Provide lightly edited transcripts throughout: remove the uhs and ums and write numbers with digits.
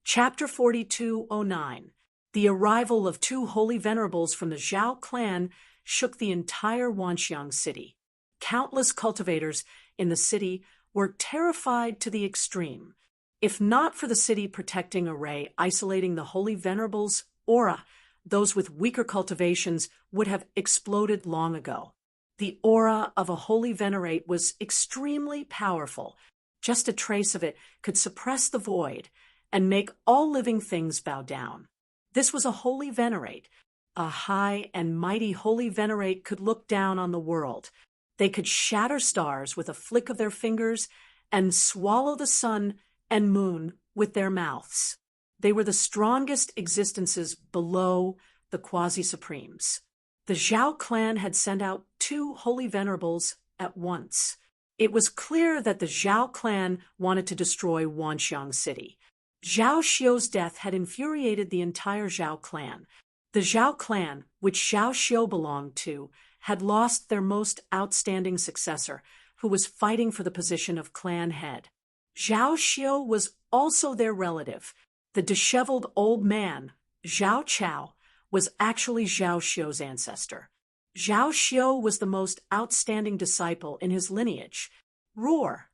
Chapter 4209. The arrival of two holy venerables from the Zhao clan shook the entire Wanxiang city. Countless cultivators in the city were terrified to the extreme. If not for the city protecting array isolating the holy venerable's aura, those with weaker cultivations would have exploded long ago. The aura of a holy venerate was extremely powerful. Just a trace of it could suppress the void and make all living things bow down. This was a holy venerate. A high and mighty holy venerate could look down on the world. They could shatter stars with a flick of their fingers and swallow the sun and moon with their mouths. They were the strongest existences below the quasi-supremes. The Zhao clan had sent out two holy venerables at once. It was clear that the Zhao clan wanted to destroy Wanxiang City. Zhao Xiu's death had infuriated the entire Zhao clan. The Zhao clan, which Zhao Xiu belonged to, had lost their most outstanding successor, who was fighting for the position of clan head. Zhao Xiu was also their relative. The disheveled old man, Zhao Chao, was actually Zhao Xiu's ancestor. Zhao Xiu was the most outstanding disciple in his lineage. Roar!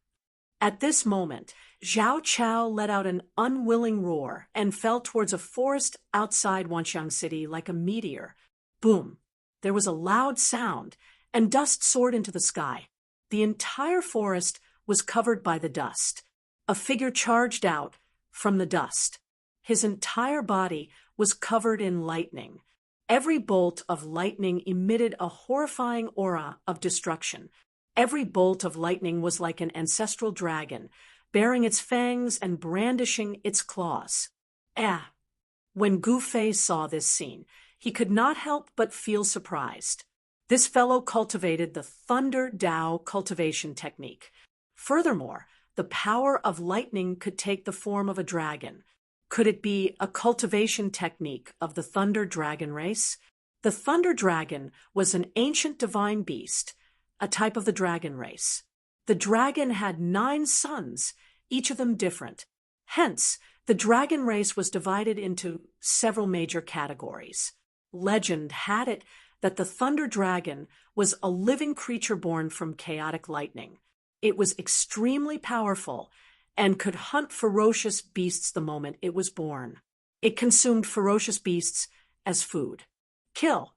At this moment, Zhao Chao let out an unwilling roar and fell towards a forest outside Wanxiang City like a meteor. Boom! There was a loud sound, and dust soared into the sky. The entire forest was covered by the dust. A figure charged out from the dust. His entire body was covered in lightning. Every bolt of lightning emitted a horrifying aura of destruction. Every bolt of lightning was like an ancestral dragon, baring its fangs and brandishing its claws. When Gu Fei saw this scene, he could not help but feel surprised. This fellow cultivated the Thunder Dao cultivation technique. Furthermore, the power of lightning could take the form of a dragon. Could it be a cultivation technique of the Thunder Dragon race? The Thunder Dragon was an ancient divine beast, a type of the dragon race. The dragon had 9 sons, each of them different. Hence, the dragon race was divided into several major categories. Legend had it that the Thunder Dragon was a living creature born from chaotic lightning. It was extremely powerful and could hunt ferocious beasts the moment it was born. It consumed ferocious beasts as food. Kill!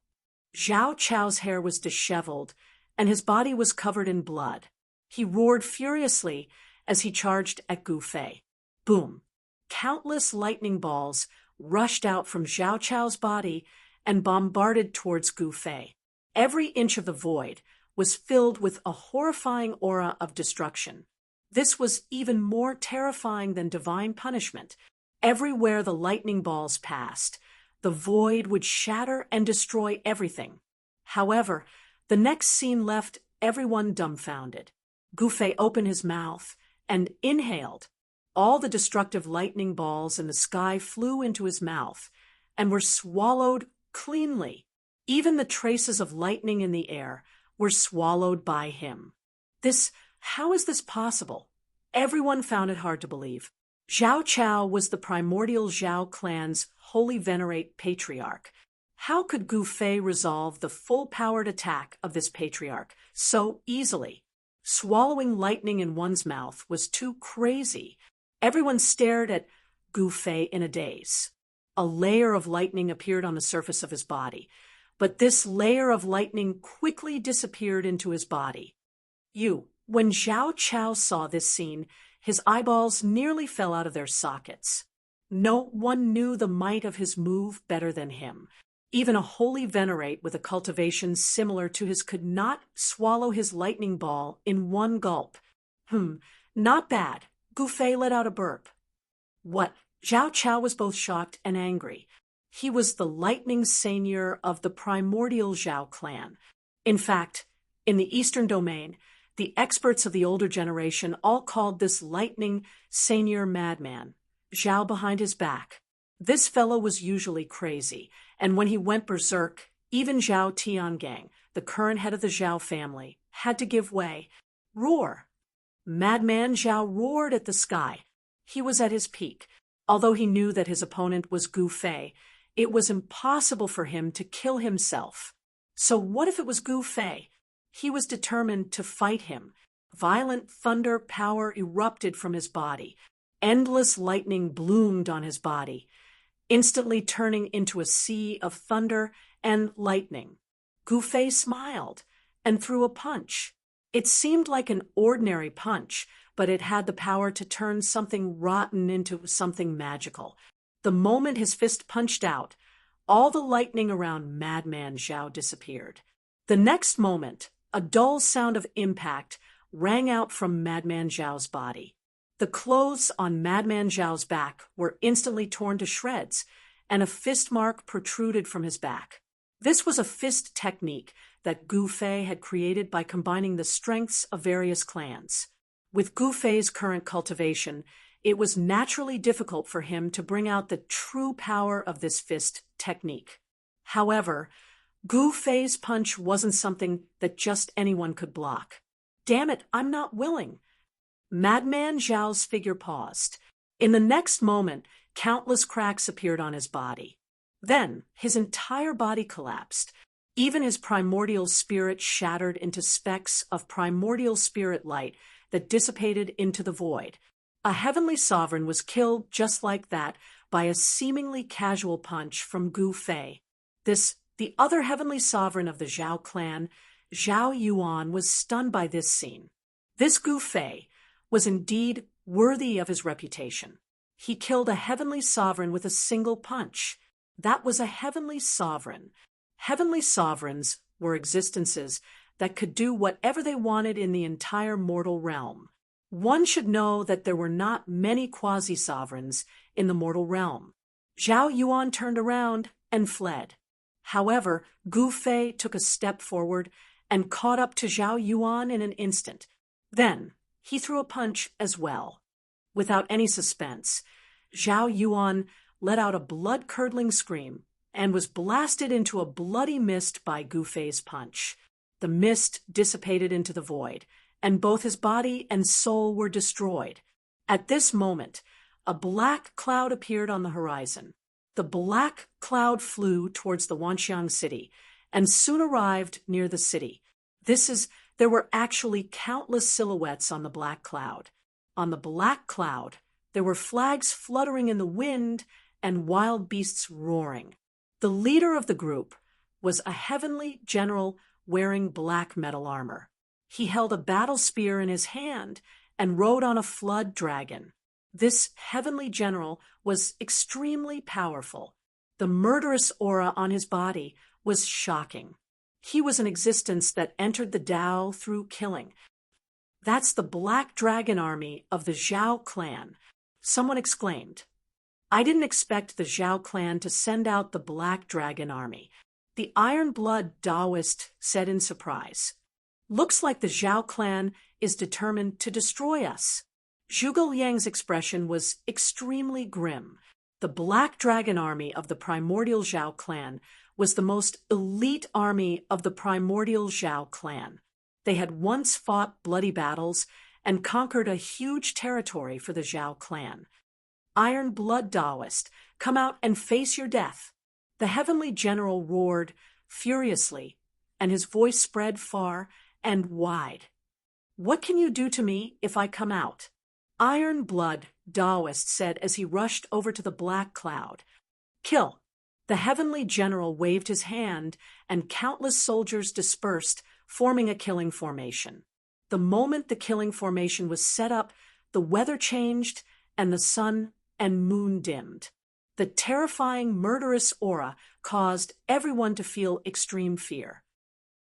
Zhao Chao's hair was disheveled, and his body was covered in blood. He roared furiously as he charged at Gu Fei. Boom! Countless lightning balls rushed out from Zhao Chao's body and bombarded towards Gu Fei. Every inch of the void was filled with a horrifying aura of destruction. This was even more terrifying than divine punishment. Everywhere the lightning balls passed, the void would shatter and destroy everything. However, the next scene left everyone dumbfounded. Gu Fei opened his mouth and inhaled. All the destructive lightning balls in the sky flew into his mouth and were swallowed cleanly. Even the traces of lightning in the air were swallowed by him. How is this possible? Everyone found it hard to believe. Zhao Chao was the primordial Zhao clan's holy venerate patriarch. How could Gu Fei resolve the full-powered attack of this patriarch so easily? Swallowing lightning in one's mouth was too crazy. Everyone stared at Gu Fei in a daze. A layer of lightning appeared on the surface of his body, but this layer of lightning quickly disappeared into his body. When Zhao Chao saw this scene, his eyeballs nearly fell out of their sockets. No one knew the might of his move better than him. Even a holy venerate with a cultivation similar to his could not swallow his lightning ball in one gulp. Not bad. Gu Fei let out a burp. What? Zhao Chao was both shocked and angry. He was the lightning seigneur of the primordial Zhao clan. In fact, in the Eastern Domain, the experts of the older generation all called this lightning seigneur madman, Zhao behind his back. This fellow was usually crazy, and when he went berserk, even Zhao Tiangang, the current head of the Zhao family, had to give way. Roar! Madman Zhao roared at the sky. He was at his peak. Although he knew that his opponent was Gu Fei, it was impossible for him to kill himself. So what if it was Gu Fei? He was determined to fight him. Violent thunder power erupted from his body. Endless lightning bloomed on his body, instantly turning into a sea of thunder and lightning. Gu Fei smiled and threw a punch. It seemed like an ordinary punch, but it had the power to turn something rotten into something magical. The moment his fist punched out, all the lightning around Madman Zhao disappeared. The next moment, a dull sound of impact rang out from Madman Zhao's body. The clothes on Madman Zhao's back were instantly torn to shreds, and a fist mark protruded from his back. This was a fist technique that Gu Fei had created by combining the strengths of various clans. With Gu Fei's current cultivation, it was naturally difficult for him to bring out the true power of this fist technique. However, Gu Fei's punch wasn't something that just anyone could block. Damn it, I'm not willing. Madman Zhao's figure paused. In the next moment, countless cracks appeared on his body. Then, his entire body collapsed. Even his primordial spirit shattered into specks of primordial spirit light that dissipated into the void. A heavenly sovereign was killed just like that by a seemingly casual punch from Gu Fei. The other heavenly sovereign of the Zhao clan, Zhao Yuan, was stunned by this scene. This Gu Fei was indeed worthy of his reputation. He killed a heavenly sovereign with a single punch. That was a heavenly sovereign. Heavenly sovereigns were existences that could do whatever they wanted in the entire mortal realm. One should know that there were not many quasi-sovereigns in the mortal realm. Zhao Yuan turned around and fled. However, Gu Fei took a step forward and caught up to Zhao Yuan in an instant. Then, he threw a punch as well. Without any suspense, Zhao Yuan let out a blood-curdling scream and was blasted into a bloody mist by Gu Fei's punch. The mist dissipated into the void, and both his body and soul were destroyed. At this moment, a black cloud appeared on the horizon. The black cloud flew towards the Wanxiang city, and soon arrived near the city. There were actually countless silhouettes on the black cloud. On the black cloud, there were flags fluttering in the wind and wild beasts roaring. The leader of the group was a heavenly general wearing black metal armor. He held a battle spear in his hand and rode on a flood dragon. This heavenly general was extremely powerful. The murderous aura on his body was shocking. He was an existence that entered the Tao through killing. That's the Black Dragon Army of the Zhao clan, someone exclaimed. I didn't expect the Zhao clan to send out the Black Dragon Army, the Iron Blood Taoist said in surprise. Looks like the Zhao clan is determined to destroy us. Zhuge Liang's expression was extremely grim. The Black Dragon Army of the primordial Zhao clan was the most elite army of the primordial Zhao clan. They had once fought bloody battles and conquered a huge territory for the Zhao clan. Iron Blood Taoist, come out and face your death. The heavenly general roared furiously, and his voice spread far and wide. What can you do to me if I come out? Iron Blood Taoist said as he rushed over to the black cloud. Kill! The heavenly general waved his hand, and countless soldiers dispersed, forming a killing formation. The moment the killing formation was set up, the weather changed, and the sun and moon dimmed. The terrifying, murderous aura caused everyone to feel extreme fear.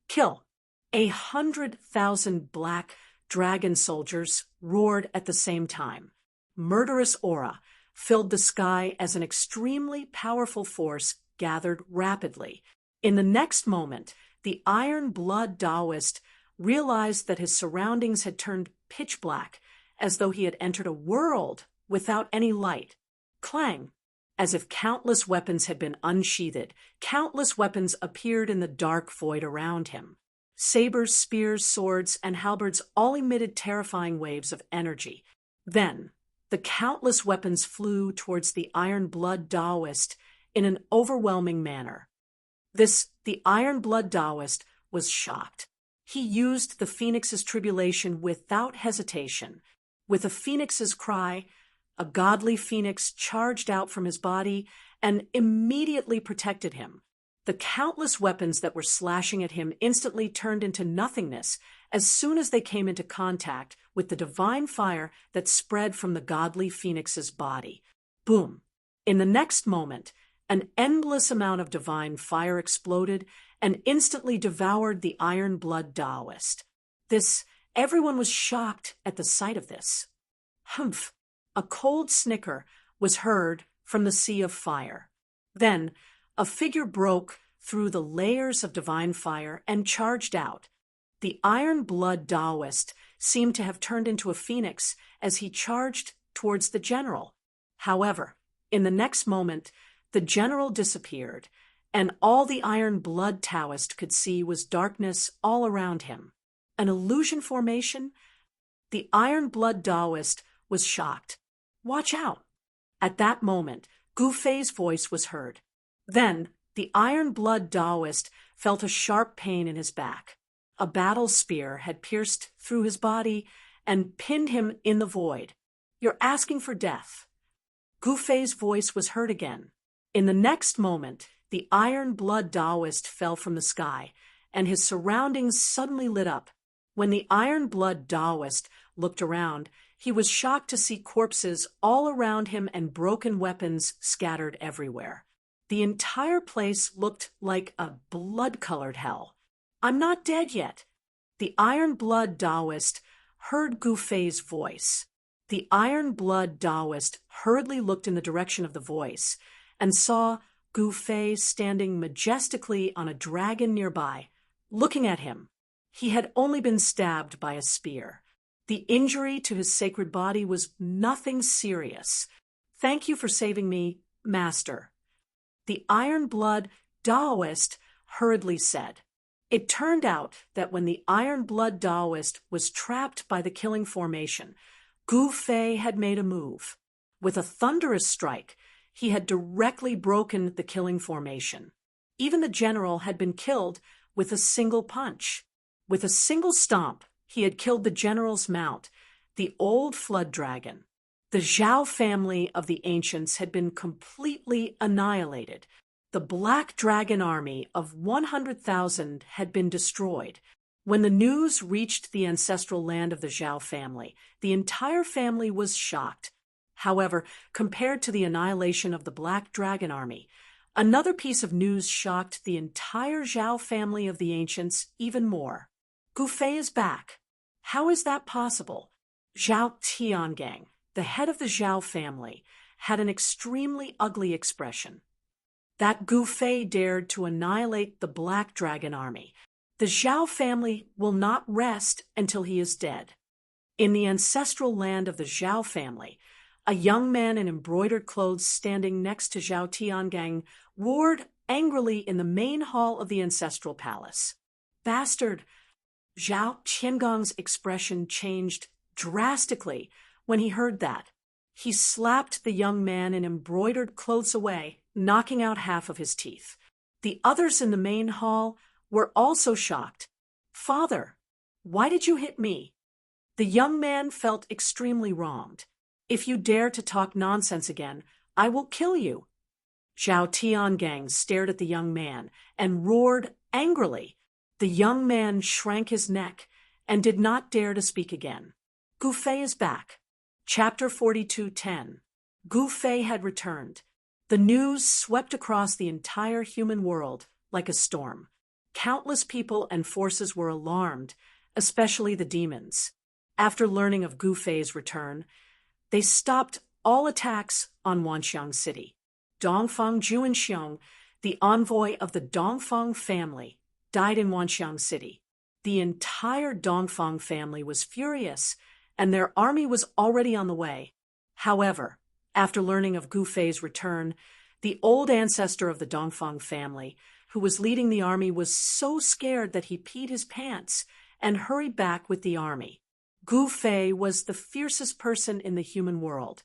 Kill! 100,000 black dragon soldiers roared at the same time. Murderous aura filled the sky as an extremely powerful force gathered rapidly. In the next moment, the Iron Blood Taoist realized that his surroundings had turned pitch black, as though he had entered a world without any light. Clang! As if countless weapons had been unsheathed, countless weapons appeared in the dark void around him. Sabers, spears, swords, and halberds all emitted terrifying waves of energy. Then, The countless weapons flew towards the Iron Blood Taoist in an overwhelming manner. The Iron Blood Taoist was shocked. He used the Phoenix's tribulation without hesitation. With a phoenix's cry, a godly phoenix charged out from his body and immediately protected him. The countless weapons that were slashing at him instantly turned into nothingness as soon as they came into contact with the divine fire that spread from the godly phoenix's body. Boom! In the next moment, an endless amount of divine fire exploded and instantly devoured the Iron Blood Taoist. Everyone was shocked at the sight of this. Humph! A cold snicker was heard from the sea of fire. Then, a figure broke through the layers of divine fire and charged out. The Iron Blood Taoist seemed to have turned into a phoenix as he charged towards the general. However, in the next moment, the general disappeared, and all the Iron Blood Taoist could see was darkness all around him. An illusion formation? The Iron Blood Taoist was shocked. "Watch out!" At that moment, Gu Fei's voice was heard. Then, the Iron Blood Taoist felt a sharp pain in his back. A battle spear had pierced through his body and pinned him in the void. "You're asking for death." Gu Fei's voice was heard again. In the next moment, the Iron Blood Taoist fell from the sky, and his surroundings suddenly lit up. When the Iron Blood Taoist looked around, he was shocked to see corpses all around him and broken weapons scattered everywhere. The entire place looked like a blood-colored hell. "I'm not dead yet." The Iron Blood Taoist heard Gu Fei's voice. The Iron Blood Taoist hurriedly looked in the direction of the voice and saw Gu Fei standing majestically on a dragon nearby, looking at him. He had only been stabbed by a spear. The injury to his sacred body was nothing serious. "Thank you for saving me, Master," the Iron Blood Taoist hurriedly said. It turned out that when the Iron Blood Taoist was trapped by the killing formation, Gu Fei had made a move. With a thunderous strike, he had directly broken the killing formation. Even the general had been killed with a single punch. With a single stomp, he had killed the general's mount, the old flood dragon. The Zhao family of the ancients had been completely annihilated. The Black Dragon army of 100,000 had been destroyed. When the news reached the ancestral land of the Zhao family, the entire family was shocked. However, compared to the annihilation of the Black Dragon army, another piece of news shocked the entire Zhao family of the ancients even more. Gu Fei is back. How is that possible? Zhao Tiangang, the head of the Zhao family, had an extremely ugly expression. That Gu Fei dared to annihilate the Black Dragon army. The Zhao family will not rest until he is dead. In the ancestral land of the Zhao family, a young man in embroidered clothes standing next to Zhao Tiangang roared angrily in the main hall of the ancestral palace. "Bastard!" Zhao Tiangang's expression changed drastically when he heard that. He slapped the young man in embroidered clothes away, knocking out half of his teeth. The others in the main hall were also shocked. "Father, why did you hit me?" The young man felt extremely wronged. "If you dare to talk nonsense again, I will kill you." Zhao Tiangang stared at the young man and roared angrily. The young man shrank his neck and did not dare to speak again. Gu Fei is back. Chapter 42:10. Gu Fei had returned. The news swept across the entire human world like a storm. Countless people and forces were alarmed, especially the demons. After learning of Gu Fei's return, they stopped all attacks on Wanxiang City. Dongfang Juanxiong, the envoy of the Dongfang family, died in Wanxiang City. The entire Dongfang family was furious, and their army was already on the way. However, after learning of Gu Fei's return, the old ancestor of the Dongfang family, who was leading the army, was so scared that he peed his pants and hurried back with the army. Gu Fei was the fiercest person in the human world.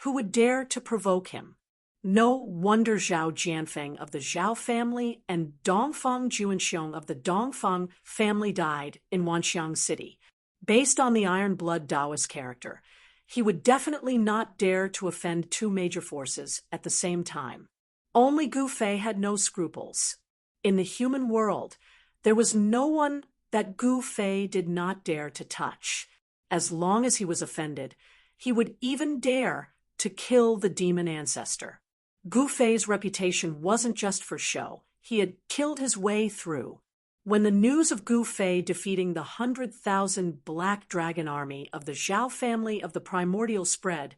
Who would dare to provoke him? No wonder Zhao Jianfeng of the Zhao family and Dongfang Juanxiong of the Dongfang family died in Wanxiang City. Based on the Iron Blood Taoist character, he would definitely not dare to offend two major forces at the same time. Only Gu Fei had no scruples. In the human world, there was no one that Gu Fei did not dare to touch. As long as he was offended, he would even dare to kill the demon ancestor. Gu Fei's reputation wasn't just for show. He had killed his way through. When the news of Gu Fei defeating the 100,000 Black Dragon army of the Zhao family of the Primordial spread,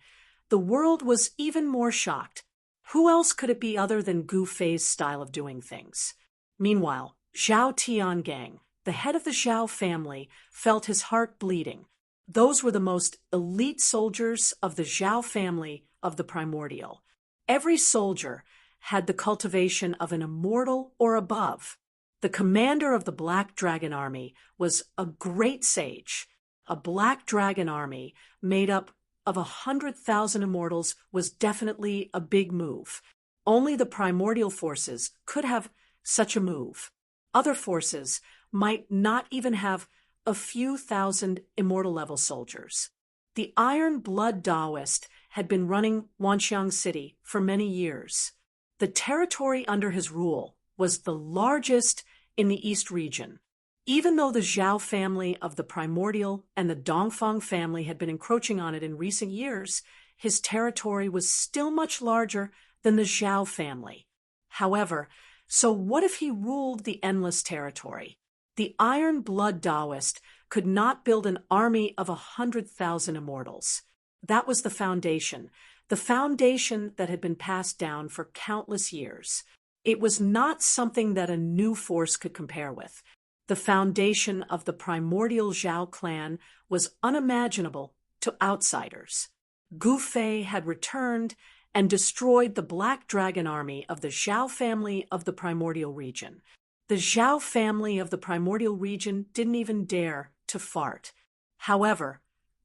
the world was even more shocked. Who else could it be other than Gu Fei's style of doing things? Meanwhile, Zhao Tiangang, the head of the Zhao family, felt his heart bleeding. Those were the most elite soldiers of the Zhao family of the Primordial. Every soldier had the cultivation of an immortal or above. The commander of the Black Dragon army was a great sage. A Black Dragon army made up of 100,000 immortals was definitely a big move. Only the primordial forces could have such a move. Other forces might not even have a few thousand immortal-level soldiers. The Iron Blood Taoist had been running Wanxiang City for many years. The territory under his rule was the largest in the East region. Even though the Zhao family of the Primordial and the Dongfang family had been encroaching on it in recent years, his territory was still much larger than the Zhao family. However, so what if he ruled the endless territory? The Iron Blood Taoist could not build an army of 100,000 immortals. That was the foundation that had been passed down for countless years. It was not something that a new force could compare with. The foundation of the primordial Zhao clan was unimaginable to outsiders. Gu Fei had returned and destroyed the Black Dragon army of the Zhao family of the primordial region. The Zhao family of the primordial region didn't even dare to fart. However,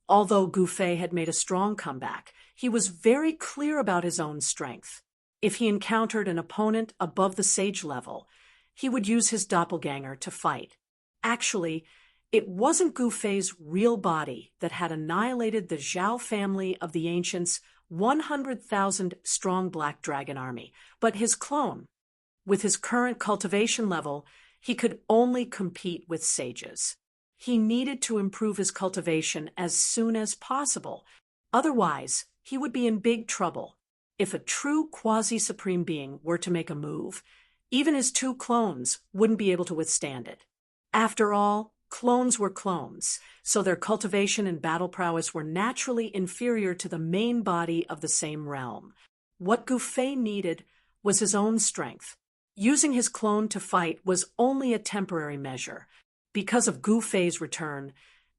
although Gu Fei had made a strong comeback, he was very clear about his own strength. If he encountered an opponent above the sage level, he would use his doppelganger to fight. Actually, it wasn't Gu Fei's real body that had annihilated the Zhao family of the ancients' 100,000-strong Black Dragon army, but his clone. With his current cultivation level, he could only compete with sages. He needed to improve his cultivation as soon as possible. Otherwise, he would be in big trouble. If a true quasi-supreme being were to make a move, even his two clones wouldn't be able to withstand it. After all, clones were clones, so their cultivation and battle prowess were naturally inferior to the main body of the same realm. What Gu Fei needed was his own strength. Using his clone to fight was only a temporary measure. Because of Gu Fei's return,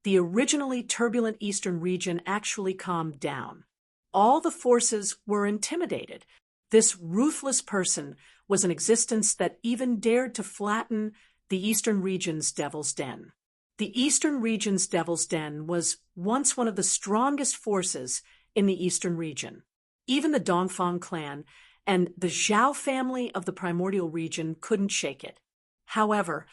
the originally turbulent eastern region actually calmed down. All the forces were intimidated. This ruthless person was an existence that even dared to flatten the eastern region's Devil's Den. The eastern region's Devil's Den was once one of the strongest forces in the eastern region. Even the Dongfang clan and the Zhao family of the primordial region couldn't shake it. However,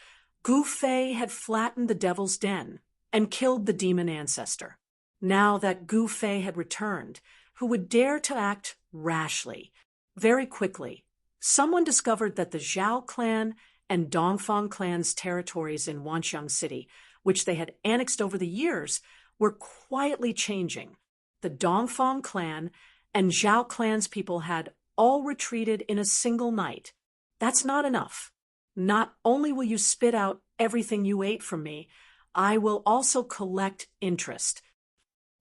Gu Fei had flattened the Devil's Den and killed the demon ancestor. Now that Gu Fei had returned, who would dare to act rashly? Very quickly, someone discovered that the Zhao clan and Dongfang clan's territories in Wanxiang City, which they had annexed over the years, were quietly changing. The Dongfang clan and Zhao clan's people had all retreated in a single night. That's not enough. Not only will you spit out everything you ate from me, I will also collect interest.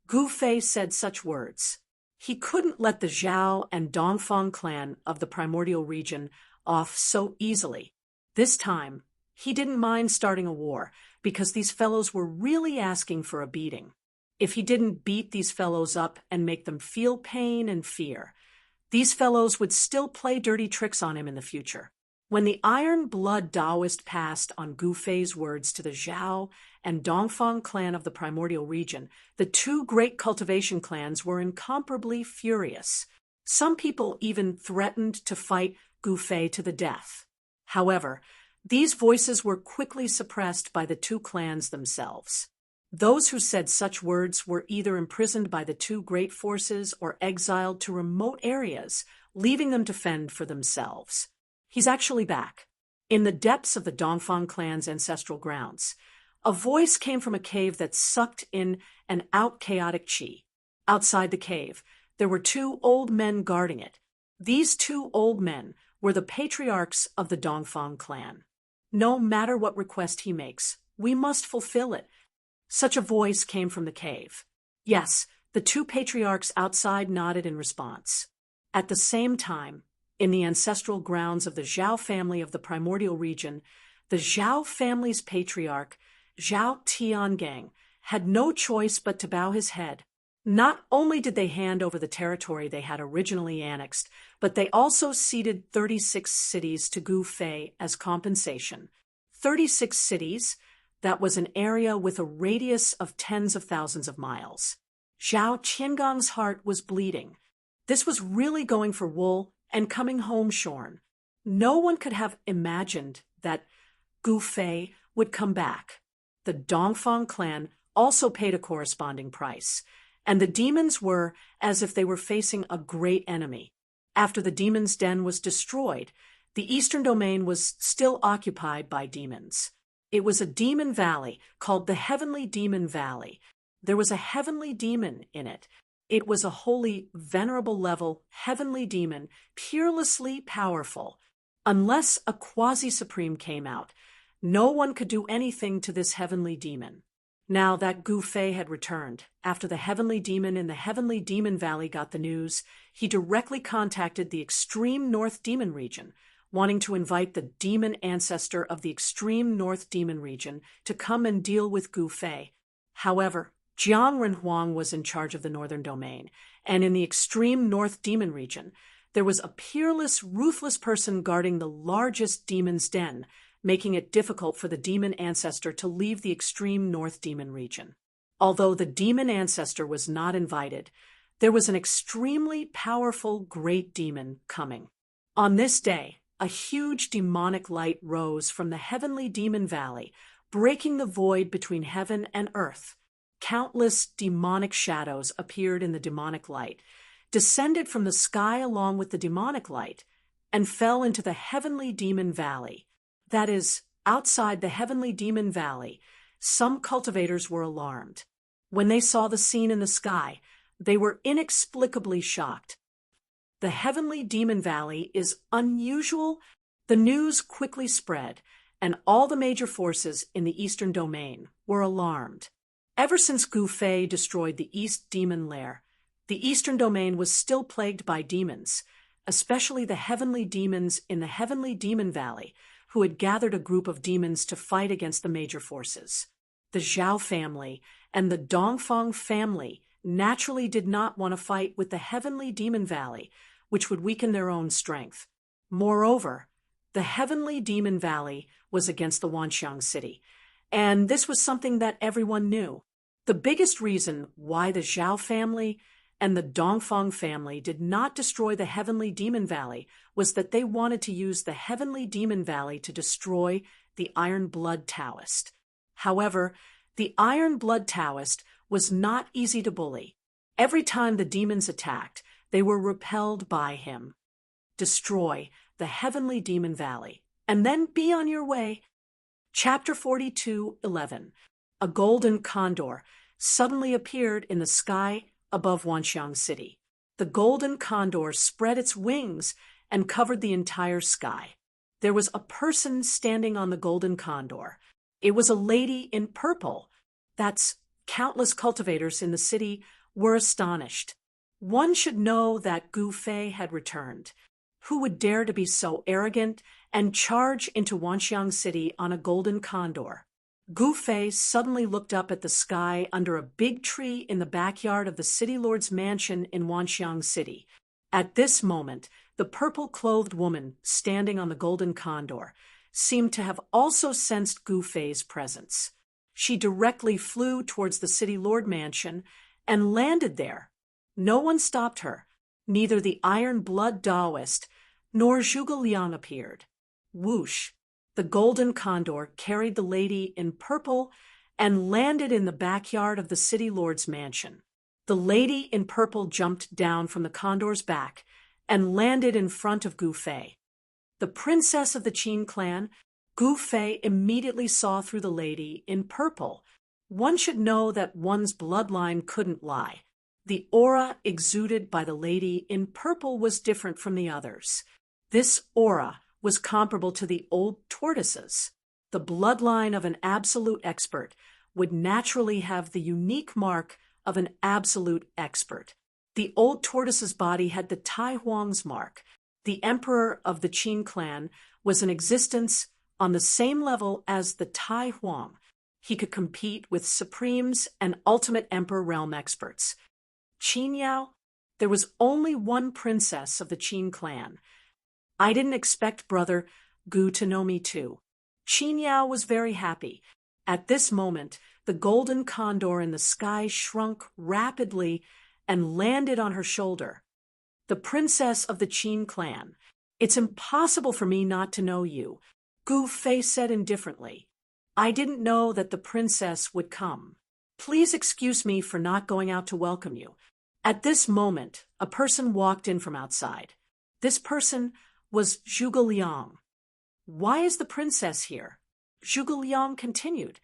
Gu Fei said such words. He couldn't let the Zhao and Dongfang clan of the primordial region off so easily. This time, he didn't mind starting a war, because these fellows were really asking for a beating. If he didn't beat these fellows up and make them feel pain and fear, these fellows would still play dirty tricks on him in the future. When the Iron Blood Taoist passed on Gu Fei's words to the Zhao and Dongfang clan of the primordial region, the two great cultivation clans were incomparably furious. Some people even threatened to fight Gu Fei to the death. However, these voices were quickly suppressed by the two clans themselves. Those who said such words were either imprisoned by the two great forces or exiled to remote areas, leaving them to fend for themselves. He's actually back. In the depths of the Dongfang clan's ancestral grounds, a voice came from a cave that sucked in and out chaotic qi. Outside the cave, there were two old men guarding it. These two old men were the patriarchs of the Dongfang clan. No matter what request he makes, we must fulfill it. Such a voice came from the cave. Yes, the two patriarchs outside nodded in response. At the same time, in the ancestral grounds of the Zhao family of the primordial region, the Zhao family's patriarch, Zhao Tiangang, had no choice but to bow his head. Not only did they hand over the territory they had originally annexed, but they also ceded 36 cities to Gu Fei as compensation. 36 cities, that was an area with a radius of tens of thousands of miles. Zhao Qiangang's heart was bleeding. This was really going for wool and coming home shorn. No one could have imagined that Gu Fei would come back. The Dongfang clan also paid a corresponding price, and the demons were as if they were facing a great enemy. After the demon's den was destroyed, the eastern domain was still occupied by demons. It was a demon valley called the Heavenly Demon Valley. There was a heavenly demon in it. It was a holy, venerable level heavenly demon, peerlessly powerful. Unless a quasi-supreme came out, no one could do anything to this heavenly demon. Now that Gu Fei had returned, after the heavenly demon in the Heavenly Demon Valley got the news, he directly contacted the Extreme North Demon Region, wanting to invite the demon ancestor of the Extreme North Demon Region to come and deal with Gu Fei. However, Jiang Renhuang was in charge of the Northern Domain, and in the Extreme North Demon Region, there was a peerless, ruthless person guarding the largest demon's den, making it difficult for the demon ancestor to leave the Extreme North Demon Region. Although the demon ancestor was not invited, there was an extremely powerful great demon coming. On this day, a huge demonic light rose from the Heavenly Demon Valley, breaking the void between heaven and earth. Countless demonic shadows appeared in the demonic light, descended from the sky along with the demonic light, and fell into the Heavenly Demon Valley. That is, outside the Heavenly Demon Valley, some cultivators were alarmed. When they saw the scene in the sky, they were inexplicably shocked. The Heavenly Demon Valley is unusual. The news quickly spread, and all the major forces in the Eastern Domain were alarmed. Ever since Gu Fei destroyed the East Demon Lair, the Eastern Domain was still plagued by demons, especially the heavenly demons in the Heavenly Demon Valley, who had gathered a group of demons to fight against the major forces. The Zhao family and the Dongfang family naturally did not want to fight with the Heavenly Demon Valley, which would weaken their own strength. Moreover, the Heavenly Demon Valley was against the Wanxiang city, and this was something that everyone knew. The biggest reason why the Zhao family and the Dongfang family did not destroy the Heavenly Demon Valley was that they wanted to use the Heavenly Demon Valley to destroy the Iron Blood Taoist. However, the Iron Blood Taoist was not easy to bully. Every time the demons attacked, they were repelled by him. Destroy the Heavenly Demon Valley, and then be on your way. Chapter 42:11. A golden condor suddenly appeared in the sky above Wanxiang City. The golden condor spread its wings and covered the entire sky. There was a person standing on the golden condor. It was a lady in purple. That's countless cultivators in the city were astonished. One should know that Gu Fei had returned. Who would dare to be so arrogant and charge into Wanxiang City on a golden condor? Gu Fei suddenly looked up at the sky under a big tree in the backyard of the city lord's mansion in Wanxiang City. At this moment, The purple-clothed woman standing on the golden condor seemed to have also sensed Gu Fei's presence. She directly flew towards the city lord mansion and landed there. No one stopped her. Neither the Iron Blood Taoist nor Zhuge Liang appeared. Whoosh! The golden condor carried the lady in purple and landed in the backyard of the city lord's mansion. The lady in purple jumped down from the condor's back and landed in front of Gu Fei. The princess of the Qin clan, Gu Fei immediately saw through the lady in purple. One should know that one's bloodline couldn't lie. The aura exuded by the lady in purple was different from the others. This aura was comparable to the old tortoises. The bloodline of an absolute expert would naturally have the unique mark of an absolute expert. The old tortoise's body had the Tai Huang's mark. The emperor of the Qin clan was in existence on the same level as the Tai Huang. He could compete with supremes and ultimate emperor realm experts. Qin Yao, there was only one princess of the Qin clan. I didn't expect brother Gu to know me too. Qin Yao was very happy. At this moment, the golden condor in the sky shrunk rapidly and landed on her shoulder. The princess of the Qin clan. It's impossible for me not to know you, Gu Fei said indifferently. I didn't know that the princess would come. Please excuse me for not going out to welcome you. At this moment, a person walked in from outside. This person was Zhuge Liang. Why is the princess here? Zhuge Liang continued.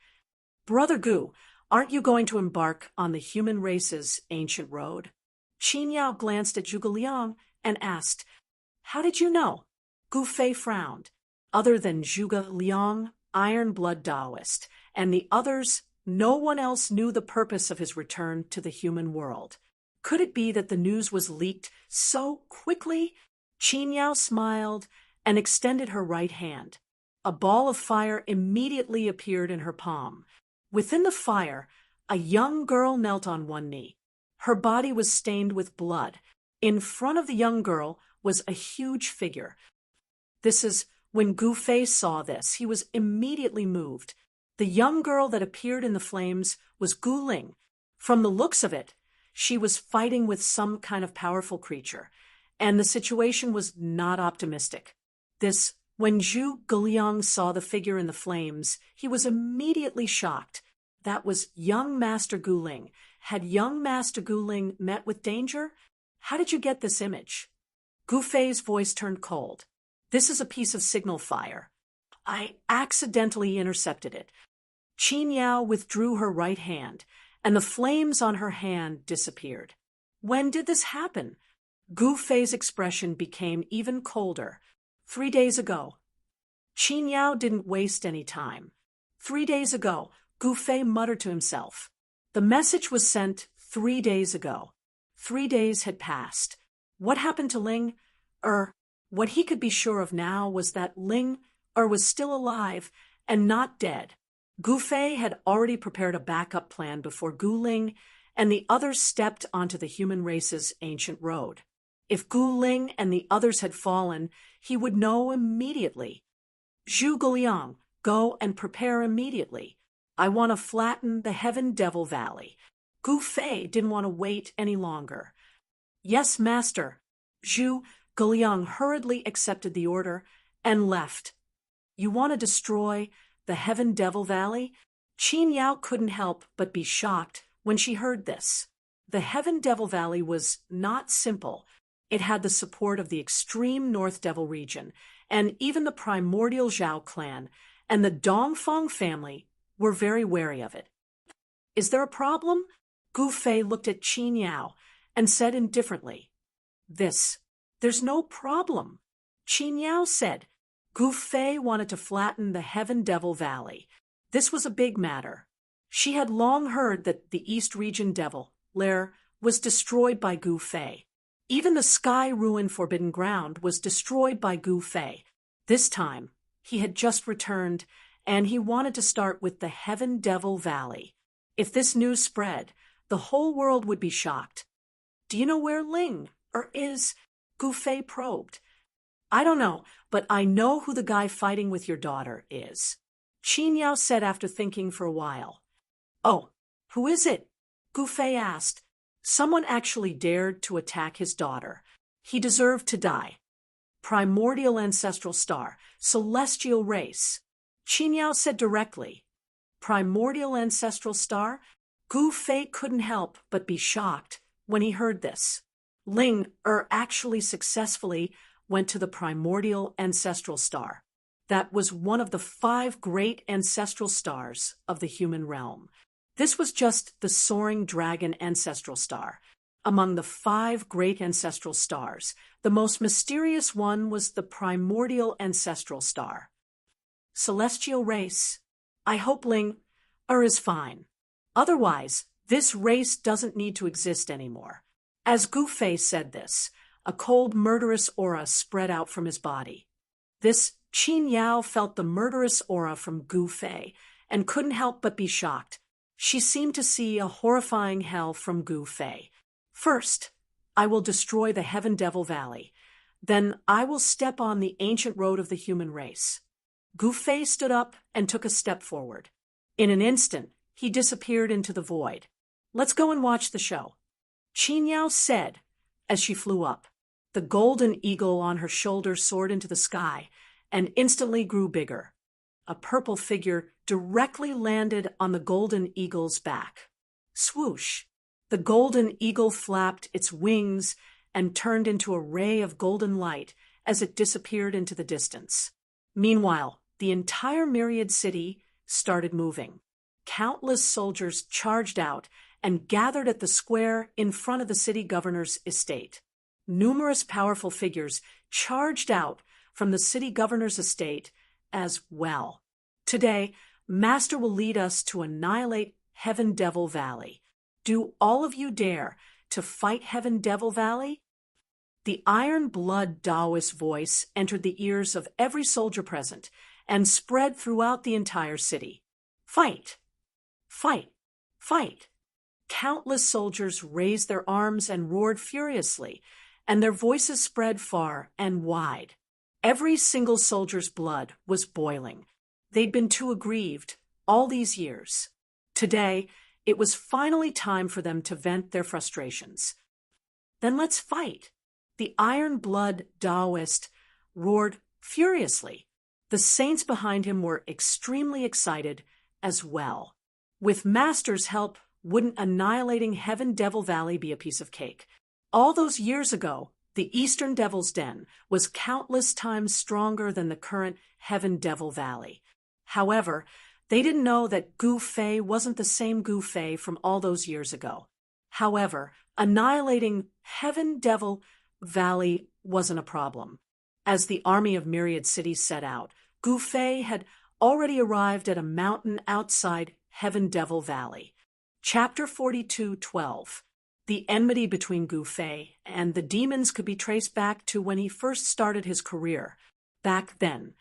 Brother Gu, aren't you going to embark on the human race's ancient road? Qin Yao glanced at Zhuge Liang and asked, How did you know? Gu Fei frowned. Other than Zhuge Liang, Iron Blood Taoist, and the others, no one else knew the purpose of his return to the human world. Could it be that the news was leaked so quickly? Qin Yao smiled and extended her right hand. A ball of fire immediately appeared in her palm. Within the fire, a young girl knelt on one knee. Her body was stained with blood. In front of the young girl was a huge figure. When Gu Fei saw this, he was immediately moved. The young girl that appeared in the flames was Gu Ling. From the looks of it, she was fighting with some kind of powerful creature, and the situation was not optimistic. When Zhuge Liang saw the figure in the flames, he was immediately shocked. That was young Master Gu Ling. Had young Master Gu Ling met with danger? How did you get this image? Gu Fei's voice turned cold. This is a piece of signal fire. I accidentally intercepted it. Qin Yao withdrew her right hand, and the flames on her hand disappeared. When did this happen? Gu Fei's expression became even colder. 3 days ago. Qin Yao didn't waste any time. 3 days ago, Gu Fei muttered to himself. The message was sent 3 days ago. 3 days had passed. What happened to Ling? What he could be sure of now was that Ling was still alive and not dead. Gu Fei had already prepared a backup plan before Gu Ling and the others stepped onto the human race's ancient road. If Gu Ling and the others had fallen, he would know immediately. Zhuge Liang, go and prepare immediately. I want to flatten the Heaven Devil Valley. Gu Fei didn't want to wait any longer. Yes, master. Zhuge Liang hurriedly accepted the order and left. You want to destroy the Heaven Devil Valley? Qin Yao couldn't help but be shocked when she heard this. The Heaven Devil Valley was not simple. It had the support of the extreme North Devil region, and even the primordial Zhao clan and the Dongfang family were very wary of it. Is there a problem? Gu Fei looked at Qin Yao and said indifferently, There's no problem. Qin Yao said. Gu Fei wanted to flatten the Heaven Devil Valley. This was a big matter. She had long heard that the East Region Devil lair was destroyed by Gu Fei. Even the Sky Ruin Forbidden Ground was destroyed by Gu Fei. This time, he had just returned, and he wanted to start with the Heaven Devil Valley. If this news spread, the whole world would be shocked. Do you know where Ling is? Gu Fei probed. I don't know, but I know who the guy fighting with your daughter is. Qin Yao said after thinking for a while. Oh, who is it? Gu Fei asked. Someone actually dared to attack his daughter. He deserved to die. Primordial ancestral star, celestial race. Qin Yao said directly. Primordial ancestral star? Gu Fei couldn't help but be shocked when he heard this. Ling actually successfully went to the primordial ancestral star. That was one of the 5 great ancestral stars of the human realm. This was just the soaring dragon ancestral star. Among the 5 great ancestral stars, the most mysterious one was the primordial ancestral star. Celestial race. I hope Ling is fine. Otherwise, this race doesn't need to exist anymore. As Gu Fei said this, a cold, murderous aura spread out from his body. This Qin Yao felt the murderous aura from Gu Fei and couldn't help but be shocked. She seemed to see a horrifying hell from Gu Fei. First, I will destroy the Heaven Devil Valley. Then I will step on the ancient road of the human race. Gu Fei stood up and took a step forward. In an instant, he disappeared into the void. Let's go and watch the show. Qin Yao said as she flew up. The golden eagle on her shoulder soared into the sky and instantly grew bigger. A purple figure directly landed on the golden eagle's back. Swoosh! The golden eagle flapped its wings and turned into a ray of golden light as it disappeared into the distance. Meanwhile, the entire Myriad City started moving. Countless soldiers charged out and gathered at the square in front of the city governor's estate. Numerous powerful figures charged out from the city governor's estate as well. Today, Master will lead us to annihilate Heaven Devil Valley. Do all of you dare to fight Heaven Devil Valley? The iron blood Taoist voice entered the ears of every soldier present and spread throughout the entire city. Fight! Fight! Fight! Countless soldiers raised their arms and roared furiously, and their voices spread far and wide. Every single soldier's blood was boiling. They'd been too aggrieved all these years. Today, it was finally time for them to vent their frustrations. Then let's fight! The iron blood Taoist roared furiously. The saints behind him were extremely excited as well. With Master's help, wouldn't annihilating Heaven Devil Valley be a piece of cake? All those years ago, the Eastern Devil's Den was countless times stronger than the current Heaven Devil Valley. However, they didn't know that Gu Fei wasn't the same Gu Fei from all those years ago. However, annihilating Heaven Devil Valley wasn't a problem. As the army of Myriad Cities set out, Gu Fei had already arrived at a mountain outside Heaven Devil Valley. Chapter 42:12. The enmity between Gu Fei and the demons could be traced back to when he first started his career. Back then,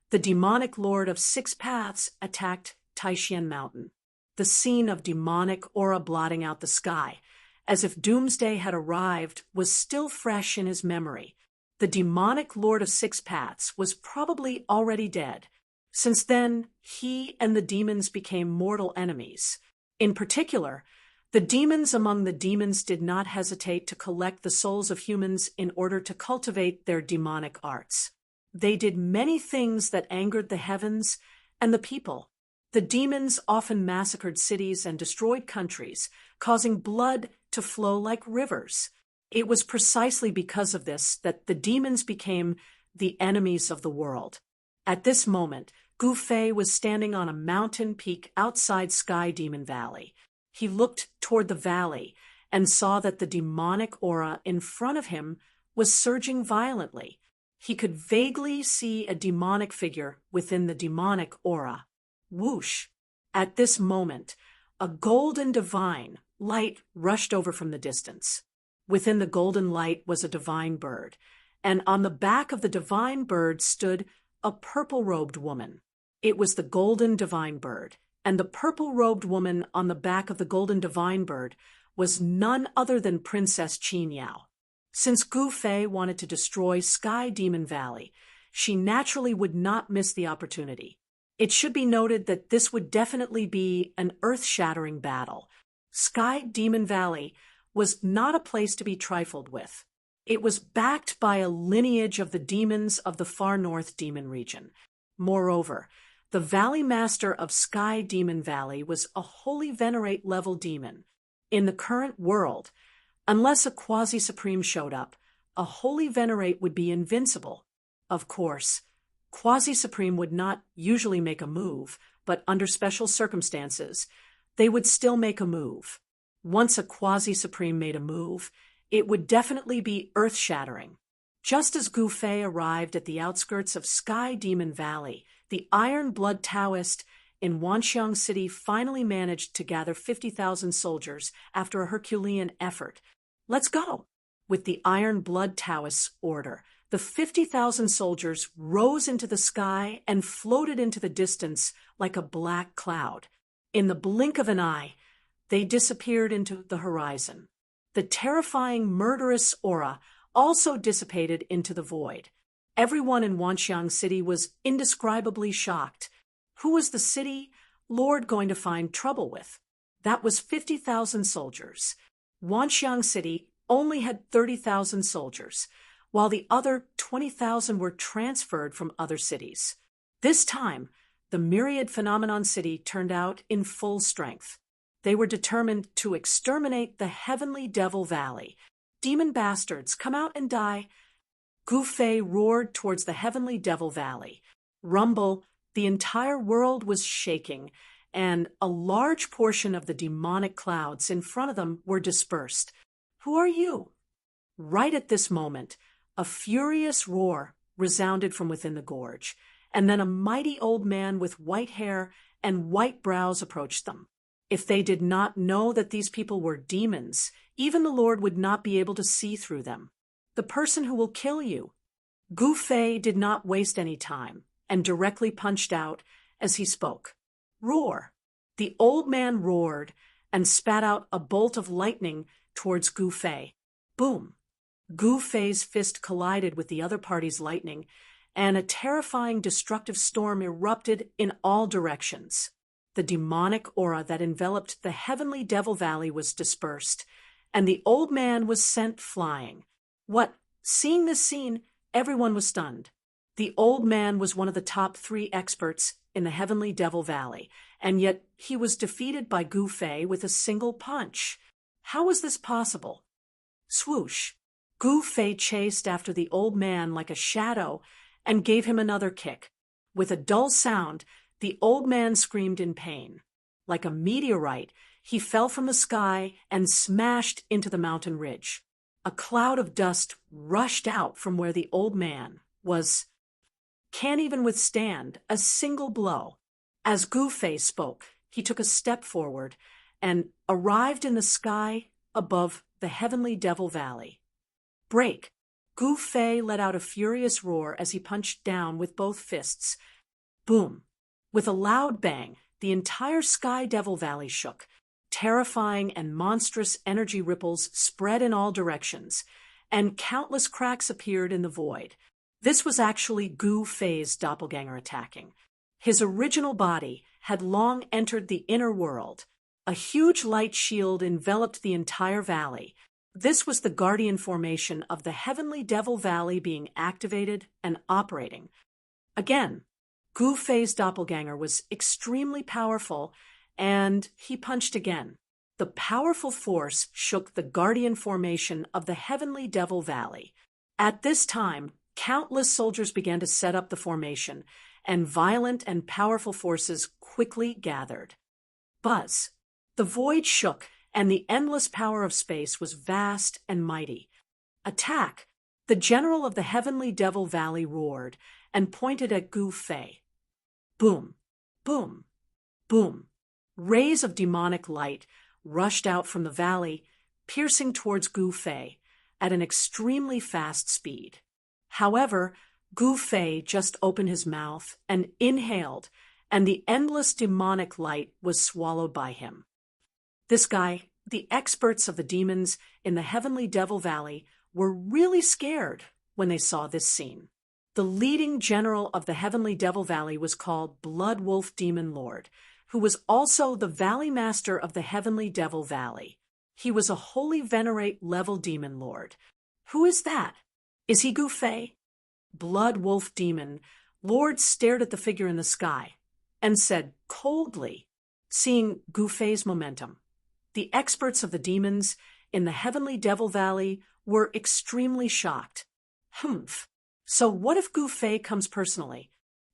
the demonic lord of 6 paths attacked Taishan Mountain. The scene of demonic aura blotting out the sky, as if doomsday had arrived, was still fresh in his memory. The demonic lord of 6 paths was probably already dead. Since then, he and the demons became mortal enemies. In particular, the demons among the demons did not hesitate to collect the souls of humans in order to cultivate their demonic arts. They did many things that angered the heavens and the people. The demons often massacred cities and destroyed countries, causing blood to flow like rivers. It was precisely because of this that the demons became the enemies of the world. At this moment, Gu Fei was standing on a mountain peak outside Sky Demon Valley. He looked toward the valley and saw that the demonic aura in front of him was surging violently. He could vaguely see a demonic figure within the demonic aura. Whoosh! At this moment, a golden divine light rushed over from the distance. Within the golden light was a divine bird, and on the back of the divine bird stood a purple-robed woman. It was the golden divine bird, and the purple-robed woman on the back of the golden divine bird was none other than Princess Qin Yao. Since Gu Fei wanted to destroy Sky Demon Valley, she naturally would not miss the opportunity. It should be noted that this would definitely be an earth-shattering battle. Sky Demon Valley was not a place to be trifled with. It was backed by a lineage of the demons of the far north demon region. Moreover, the Valley Master of Sky Demon Valley was a Holy Venerate level demon. In the current world, unless a Quasi-Supreme showed up, a Holy Venerate would be invincible. Of course, Quasi-Supreme would not usually make a move, but under special circumstances, they would still make a move. Once a Quasi-Supreme made a move, it would definitely be earth-shattering. Just as Gu Fei arrived at the outskirts of Sky Demon Valley, the Iron Blood Taoist in Wanxiang City finally managed to gather 50,000 soldiers after a Herculean effort. Let's go! With the Iron Blood Taoist's order, the 50,000 soldiers rose into the sky and floated into the distance like a black cloud. In the blink of an eye, they disappeared into the horizon. The terrifying, murderous aura also dissipated into the void. Everyone in Wanxiang City was indescribably shocked. Who was the city lord going to find trouble with? That was 50,000 soldiers. Wanxiang City only had 30,000 soldiers, while the other 20,000 were transferred from other cities. This time, the Myriad Phenomenon City turned out in full strength. They were determined to exterminate the Heavenly Devil Valley. Demon bastards, come out and die! Gu Fei roared towards the Heavenly Devil Valley. Rumble, the entire world was shaking, and a large portion of the demonic clouds in front of them were dispersed. Who are you? Right at this moment, a furious roar resounded from within the gorge, and then a mighty old man with white hair and white brows approached them. If they did not know that these people were demons, even the Lord would not be able to see through them. The person who will kill you. Gu Fei did not waste any time and directly punched out as he spoke. Roar! The old man roared and spat out a bolt of lightning towards Gu Fei. Boom! Gu Fei's fist collided with the other party's lightning, and a terrifying destructive storm erupted in all directions. The demonic aura that enveloped the Heavenly Devil Valley was dispersed, and the old man was sent flying. Seeing this scene, everyone was stunned. The old man was one of the top 3 experts in the Heavenly Devil Valley, and yet he was defeated by Gu Fei with a single punch. How was this possible? Swoosh! Gu Fei chased after the old man like a shadow and gave him another kick. With a dull sound, the old man screamed in pain. Like a meteorite, he fell from the sky and smashed into the mountain ridge. A cloud of dust rushed out from where the old man can't even withstand a single blow. As Gu Fei spoke, he took a step forward and arrived in the sky above the Heavenly Devil Valley. Break! Gu Fei let out a furious roar as he punched down with both fists. Boom! With a loud bang, the entire Sky Devil Valley shook. Terrifying and monstrous energy ripples spread in all directions, and countless cracks appeared in the void. This was actually Gu Fei's doppelganger attacking. His original body had long entered the inner world. A huge light shield enveloped the entire valley. This was the guardian formation of the Heavenly Devil Valley being activated and operating. Again, Gu Fei's doppelganger was extremely powerful, and he punched again. The powerful force shook the guardian formation of the Heavenly Devil Valley. At this time, countless soldiers began to set up the formation, and violent and powerful forces quickly gathered. Buzz! The void shook, and the endless power of space was vast and mighty. Attack! The general of the Heavenly Devil Valley roared and pointed at Gu Fei. Boom! Boom! Boom! Rays of demonic light rushed out from the valley, piercing towards Gu Fei at an extremely fast speed. However, Gu Fei just opened his mouth and inhaled, and the endless demonic light was swallowed by him. This guy, the experts of the demons in the Heavenly Devil Valley, were really scared when they saw this scene. The leading general of the Heavenly Devil Valley was called Blood Wolf Demon Lord, who was also the Valley Master of the Heavenly Devil Valley. He was a Holy Venerate level Demon Lord. Who is that? Is he Gu Fei? Blood Wolf Demon Lord stared at the figure in the sky and said coldly, seeing Gu Fei's momentum. The experts of the demons in the Heavenly Devil Valley were extremely shocked. Humph. So what if Gu Fei comes personally?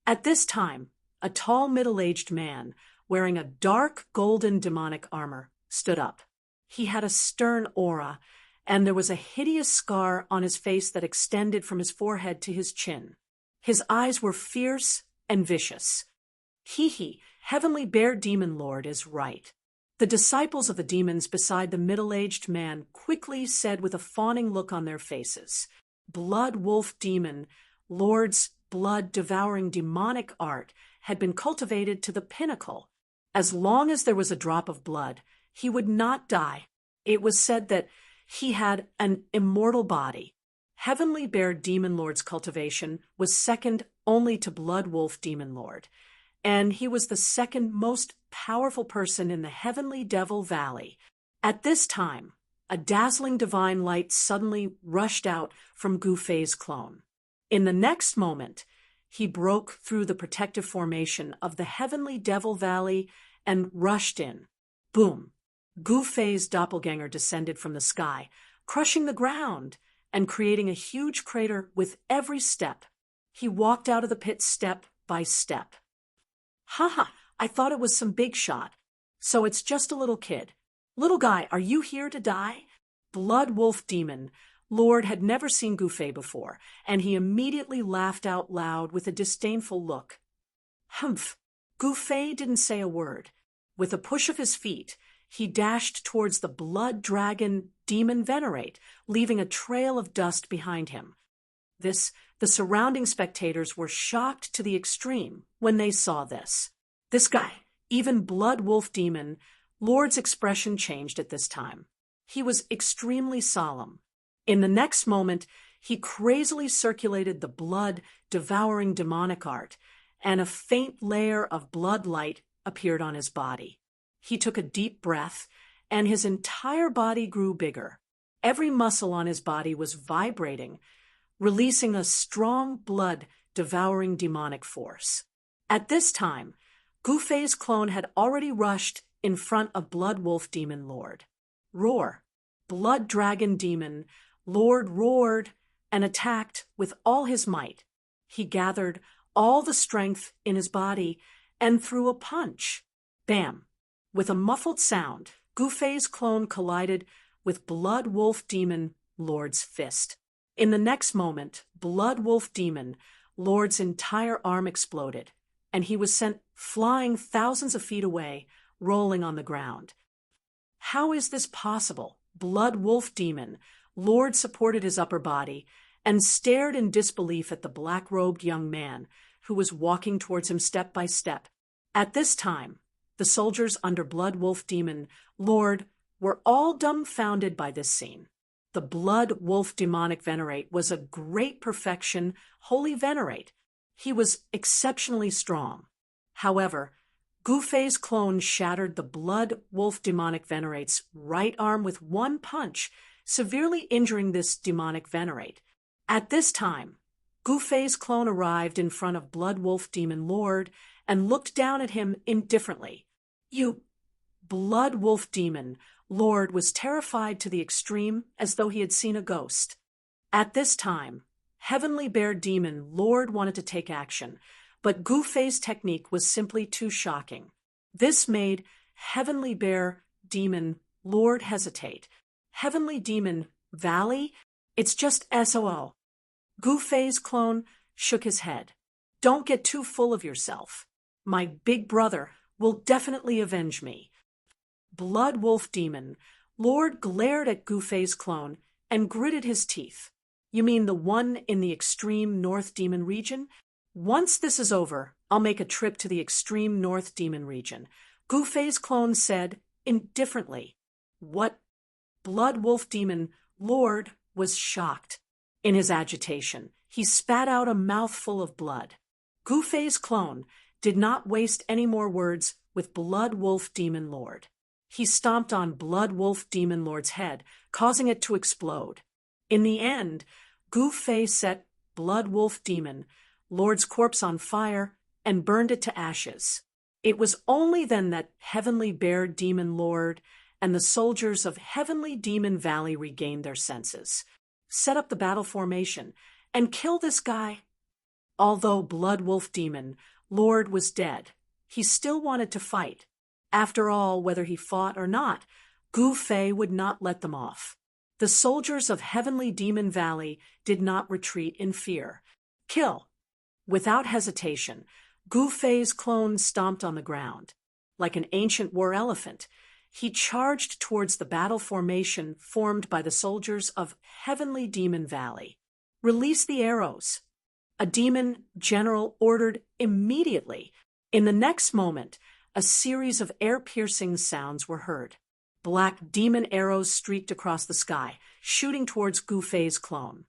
At this time, a tall middle-aged man wearing a dark golden demonic armor stood up. He had a stern aura, and there was a hideous scar on his face that extended from his forehead to his chin. His eyes were fierce and vicious. He, Heavenly Bear Demon Lord, is right. The disciples of the demons beside the middle-aged man quickly said with a fawning look on their faces, Blood Wolf Demon Lord's blood-devouring demonic art had been cultivated to the pinnacle. As long as there was a drop of blood, he would not die. It was said that he had an immortal body. Heavenly Bear Demon Lord's cultivation was second only to Blood Wolf Demon Lord, and he was the second most powerful person in the Heavenly Devil Valley. At this time, a dazzling divine light suddenly rushed out from Gu Fei's clone. In the next moment, he broke through the protective formation of the Heavenly Devil Valley and rushed in. Boom! Gu Fei's doppelganger descended from the sky, crushing the ground and creating a huge crater with every step. He walked out of the pit step by step. Haha, I thought it was some big shot. So it's just a little kid. Little guy, are you here to die? Blood Wolf Demon Lord had never seen Gu Fei before, and he immediately laughed out loud with a disdainful look. Humph! Gu Fei didn't say a word. With a push of his feet, he dashed towards the Blood Dragon Demon Venerate, leaving a trail of dust behind him. The surrounding spectators were shocked to the extreme when they saw this. This guy, even Blood Wolf Demon Lord's expression changed at this time. He was extremely solemn. In the next moment, he crazily circulated the blood-devouring demonic art, and a faint layer of blood light appeared on his body. He took a deep breath, and his entire body grew bigger. Every muscle on his body was vibrating, releasing a strong blood-devouring demonic force. At this time, Gu Fei's clone had already rushed in front of Blood Wolf Demon Lord. Roar! Blood Dragon Demon Lord roared and attacked with all his might. He gathered all the strength in his body and threw a punch. Bam! With a muffled sound, Gu Fei's clone collided with Blood Wolf Demon Lord's fist. In the next moment, Blood Wolf Demon Lord's entire arm exploded, and he was sent flying thousands of feet away, rolling on the ground. How is this possible? Blood Wolf Demon Lord supported his upper body and stared in disbelief at the black-robed young man who was walking towards him step by step. At this time, the soldiers under Blood Wolf Demon Lord were all dumbfounded by this scene. The Blood Wolf Demonic Venerate was a great perfection, holy venerate. He was exceptionally strong. However, Gu Fei's clone shattered the Blood Wolf Demonic Venerate's right arm with one punch, severely injuring this demonic venerate. At this time, Gu Fei's clone arrived in front of Blood Wolf Demon Lord and looked down at him indifferently. You, Blood Wolf Demon Lord was terrified to the extreme, as though he had seen a ghost. At this time, Heavenly Bear Demon Lord wanted to take action, but Gu Fei's technique was simply too shocking. This made Heavenly Bear Demon Lord hesitate. Heavenly Demon Valley? It's just SOO. Gu Fei's clone shook his head. Don't get too full of yourself. My big brother will definitely avenge me. Blood Wolf Demon Lord glared at Gu Fei's clone and gritted his teeth. You mean the one in the extreme North Demon region? Once this is over, I'll make a trip to the extreme North Demon region. Gu Fei's clone said indifferently. What? Blood Wolf Demon Lord was shocked. In his agitation, he spat out a mouthful of blood. Gu Fei's clone did not waste any more words with Blood Wolf Demon Lord. He stomped on Blood Wolf Demon Lord's head, causing it to explode. In the end, Gu Fei set Blood Wolf Demon Lord's corpse on fire and burned it to ashes. It was only then that Heavenly Bear Demon Lord and the soldiers of Heavenly Demon Valley regained their senses, set up the battle formation, and kill this guy. Although Blood Wolf Demon Lord was dead, he still wanted to fight. After all, whether he fought or not, Gu Fei would not let them off. The soldiers of Heavenly Demon Valley did not retreat in fear. Kill! Without hesitation, Gu Fei's clone stomped on the ground. Like an ancient war elephant, he charged towards the battle formation formed by the soldiers of Heavenly Demon Valley. Release the arrows! A demon general ordered immediately. In the next moment, a series of air-piercing sounds were heard. Black demon arrows streaked across the sky, shooting towards Gu Fei's clone.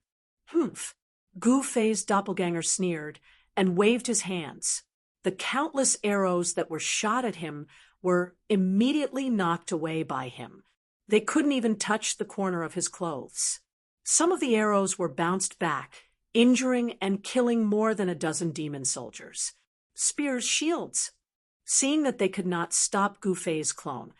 Humph! Gu Fei's doppelganger sneered and waved his hands. The countless arrows that were shot at him were immediately knocked away by him. They couldn't even touch the corner of his clothes. Some of the arrows were bounced back, injuring and killing more than a dozen demon soldiers. Spears, shields. Seeing that they could not stop Gu Fei's clone,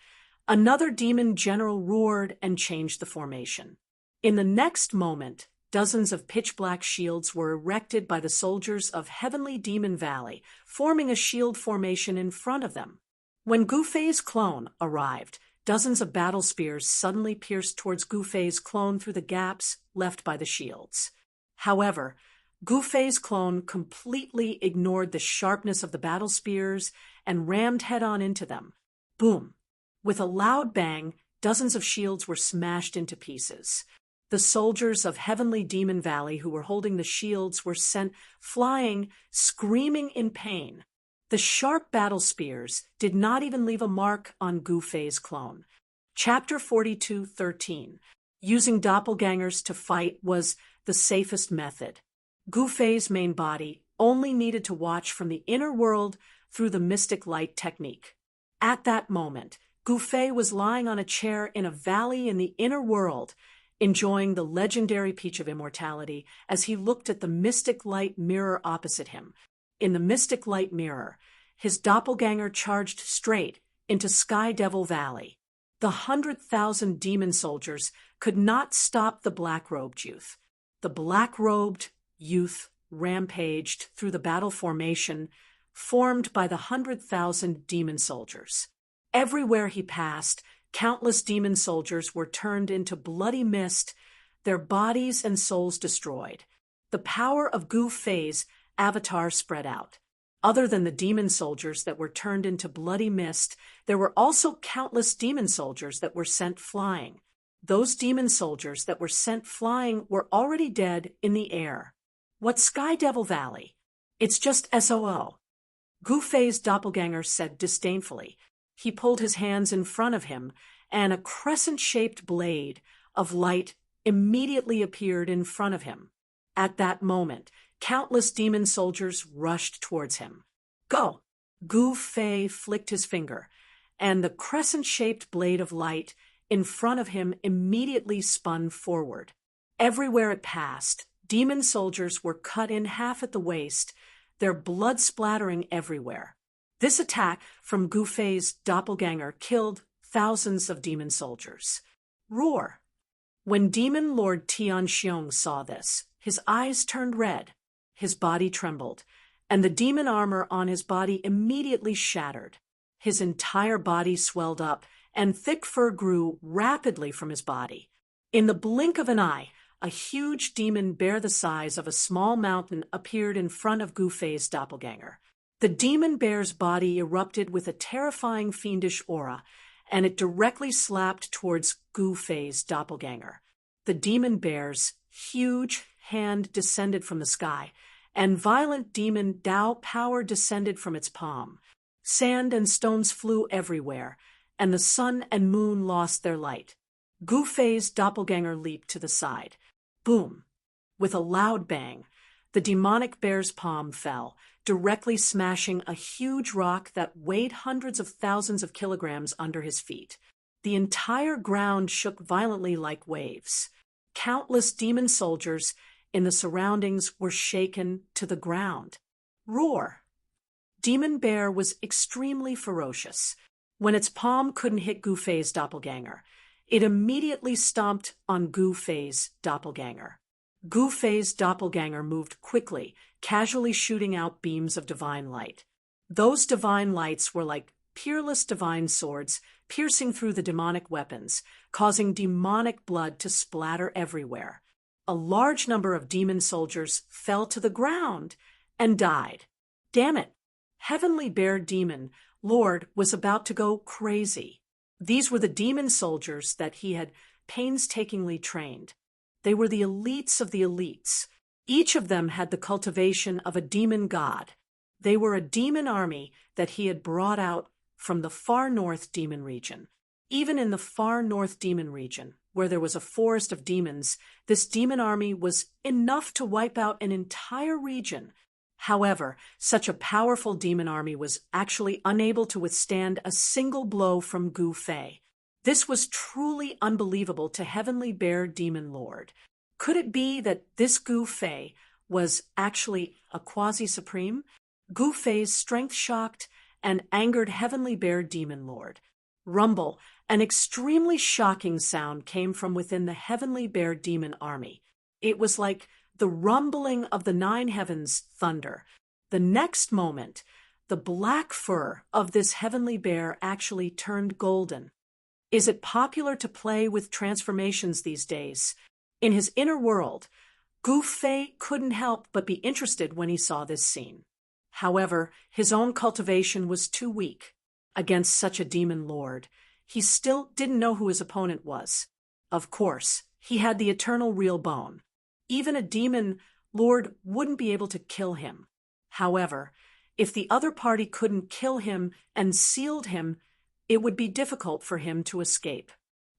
another demon general roared and changed the formation. In the next moment, dozens of pitch-black shields were erected by the soldiers of Heavenly Demon Valley, forming a shield formation in front of them. When Gu Fei's clone arrived, dozens of battle spears suddenly pierced towards Gu Fei's clone through the gaps left by the shields. However, Gu Fei's clone completely ignored the sharpness of the battle spears and rammed head-on into them. Boom! With a loud bang, dozens of shields were smashed into pieces. The soldiers of Heavenly Demon Valley who were holding the shields were sent flying, screaming in pain. The sharp battle spears did not even leave a mark on Gu Fei's clone. Chapter 42:13. Using doppelgangers to fight was the safest method. Gu Fei's main body only needed to watch from the inner world through the mystic light technique. At that moment, Gu Fei was lying on a chair in a valley in the inner world, enjoying the legendary peach of immortality as he looked at the mystic light mirror opposite him. In the mystic light mirror, his doppelganger charged straight into Sky Devil Valley. The 100,000 demon soldiers could not stop the black-robed youth. The black-robed youth rampaged through the battle formation formed by the 100,000 demon soldiers. Everywhere he passed, countless demon soldiers were turned into bloody mist, their bodies and souls destroyed. The power of Gu Fei's avatar spread out. Other than the demon soldiers that were turned into bloody mist, there were also countless demon soldiers that were sent flying. Those demon soldiers that were sent flying were already dead in the air. What's Sky Devil Valley? It's just SOO. Gu Fei's doppelganger said disdainfully. He pulled his hands in front of him, and a crescent-shaped blade of light immediately appeared in front of him. At that moment, countless demon soldiers rushed towards him. Go! Gu Fei flicked his finger, and the crescent-shaped blade of light in front of him immediately spun forward. Everywhere it passed, demon soldiers were cut in half at the waist, their blood splattering everywhere. This attack from Gu Fei's doppelganger killed thousands of demon soldiers. Roar! When Demon Lord Tianxiong saw this, his eyes turned red, his body trembled, and the demon armor on his body immediately shattered. His entire body swelled up, and thick fur grew rapidly from his body. In the blink of an eye, a huge demon bear the size of a small mountain appeared in front of Gu Fei's doppelganger. The demon bear's body erupted with a terrifying fiendish aura, and it directly slapped towards Gu Fei's doppelganger. The demon bear's huge hand descended from the sky, and violent demon Dao power descended from its palm. Sand and stones flew everywhere, and the sun and moon lost their light. Gu Fei's doppelganger leaped to the side. Boom! With a loud bang, the demonic bear's palm fell, directly smashing a huge rock that weighed hundreds of thousands of kilograms under his feet. The entire ground shook violently like waves. Countless demon soldiers in the surroundings were shaken to the ground. Roar! Demon Bear was extremely ferocious. When its palm couldn't hit Gu Fei's doppelganger, it immediately stomped on Gu Fei's doppelganger. Gu Fei's doppelganger moved quickly, casually shooting out beams of divine light. Those divine lights were like peerless divine swords, piercing through the demonic weapons, causing demonic blood to splatter everywhere. A large number of demon soldiers fell to the ground and died. Damn it! Heavenly Bear Demon Lord was about to go crazy. These were the demon soldiers that he had painstakingly trained. They were the elites of the elites. Each of them had the cultivation of a demon god. They were a demon army that he had brought out from the far north demon region. Even in the far north demon region, where there was a forest of demons, this demon army was enough to wipe out an entire region. However, such a powerful demon army was actually unable to withstand a single blow from Gu Fei. This was truly unbelievable to Heavenly Bear Demon Lord. Could it be that this Gu Fei was actually a quasi-supreme? Gu Fei's strength shocked and angered Heavenly Bear Demon Lord. Rumble, an extremely shocking sound, came from within the Heavenly Bear Demon army. It was like the rumbling of the nine heavens thunder. The next moment, the black fur of this heavenly bear actually turned golden. Is it popular to play with transformations these days? In his inner world, Gu Fei couldn't help but be interested when he saw this scene. However, his own cultivation was too weak against such a demon lord. He still didn't know who his opponent was. Of course, he had the eternal real bone. Even a demon lord wouldn't be able to kill him. However, if the other party couldn't kill him and sealed him, it would be difficult for him to escape.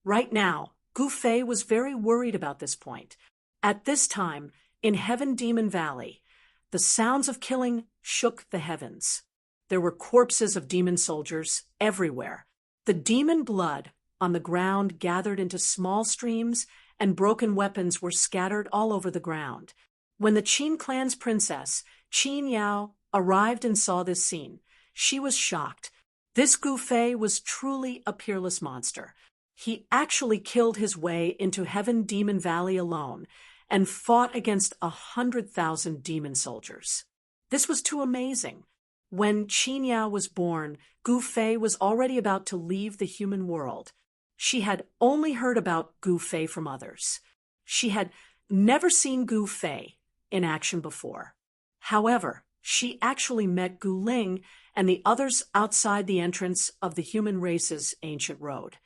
Right now, Gu Fei was very worried about this point. At this time, in Heaven Demon Valley, the sounds of killing shook the heavens. There were corpses of demon soldiers everywhere. The demon blood on the ground gathered into small streams, and broken weapons were scattered all over the ground. When the Qin clan's princess, Qin Yao, arrived and saw this scene, she was shocked. This Gu Fei was truly a peerless monster. He actually killed his way into Heaven Demon Valley alone and fought against 100,000 demon soldiers. This was too amazing. When Qin Yao was born, Gu Fei was already about to leave the human world. She had only heard about Gu Fei from others. She had never seen Gu Fei in action before. However, she actually met Gu Ling and the others outside the entrance of the human race's ancient road.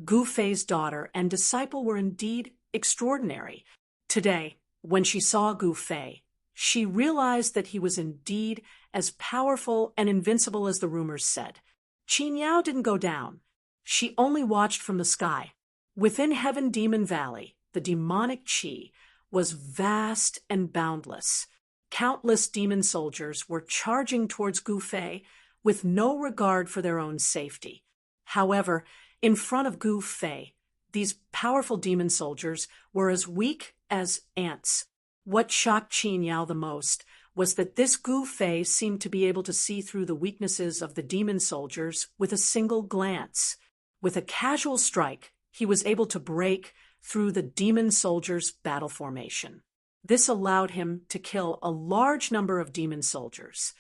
Gu Fei's daughter and disciple were indeed extraordinary. Today, when she saw Gu Fei, she realized that he was indeed as powerful and invincible as the rumors said. Qin Yao didn't go down. She only watched from the sky. Within Heaven Demon Valley, the demonic qi was vast and boundless. Countless demon soldiers were charging towards Gu Fei with no regard for their own safety. However, in front of Gu Fei, these powerful demon soldiers were as weak as ants. What shocked Qin Yao the most was that this Gu Fei seemed to be able to see through the weaknesses of the demon soldiers with a single glance. With a casual strike, he was able to break through the demon soldiers' battle formation. This allowed him to kill a large number of demon soldiers.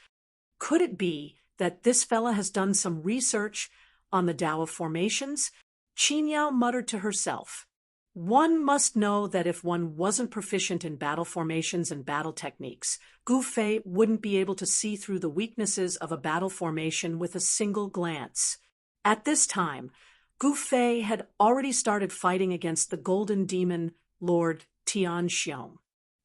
Could it be that this fella has done some research on the Tao of formations? Qin Yao muttered to herself. One must know that if one wasn't proficient in battle formations and battle techniques, Gu Fei wouldn't be able to see through the weaknesses of a battle formation with a single glance. At this time, Gu Fei had already started fighting against the Golden Demon Lord Tian Xiong.